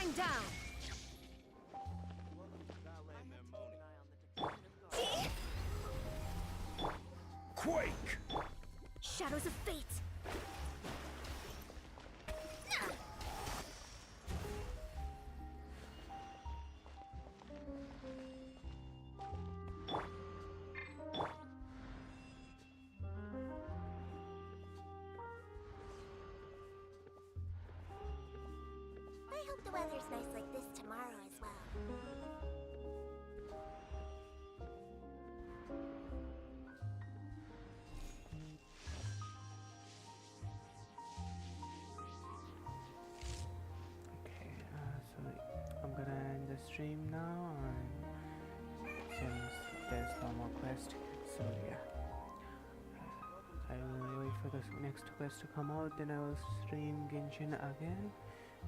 Going down. Quake! Shadows of fate. I hope the weather's nice like this tomorrow as well. Okay, so I'm gonna end the stream now, and since there's no more quest, so yeah. I will wait for the next quest to come out, then I will stream Genshin again.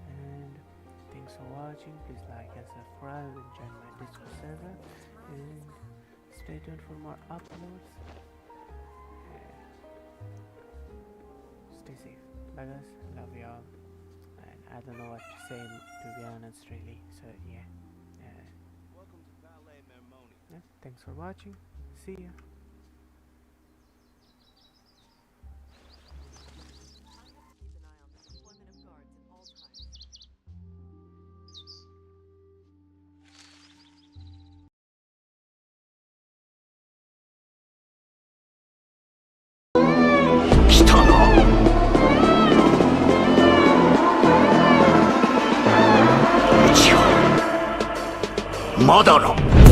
And thanks for watching. Please like and subscribe and join my Discord server, and stay tuned for more uploads. Stay safe. Bye guys, love y'all. And I don't know what to say, to be honest, really. So yeah. Thanks for watching. See ya. Madara!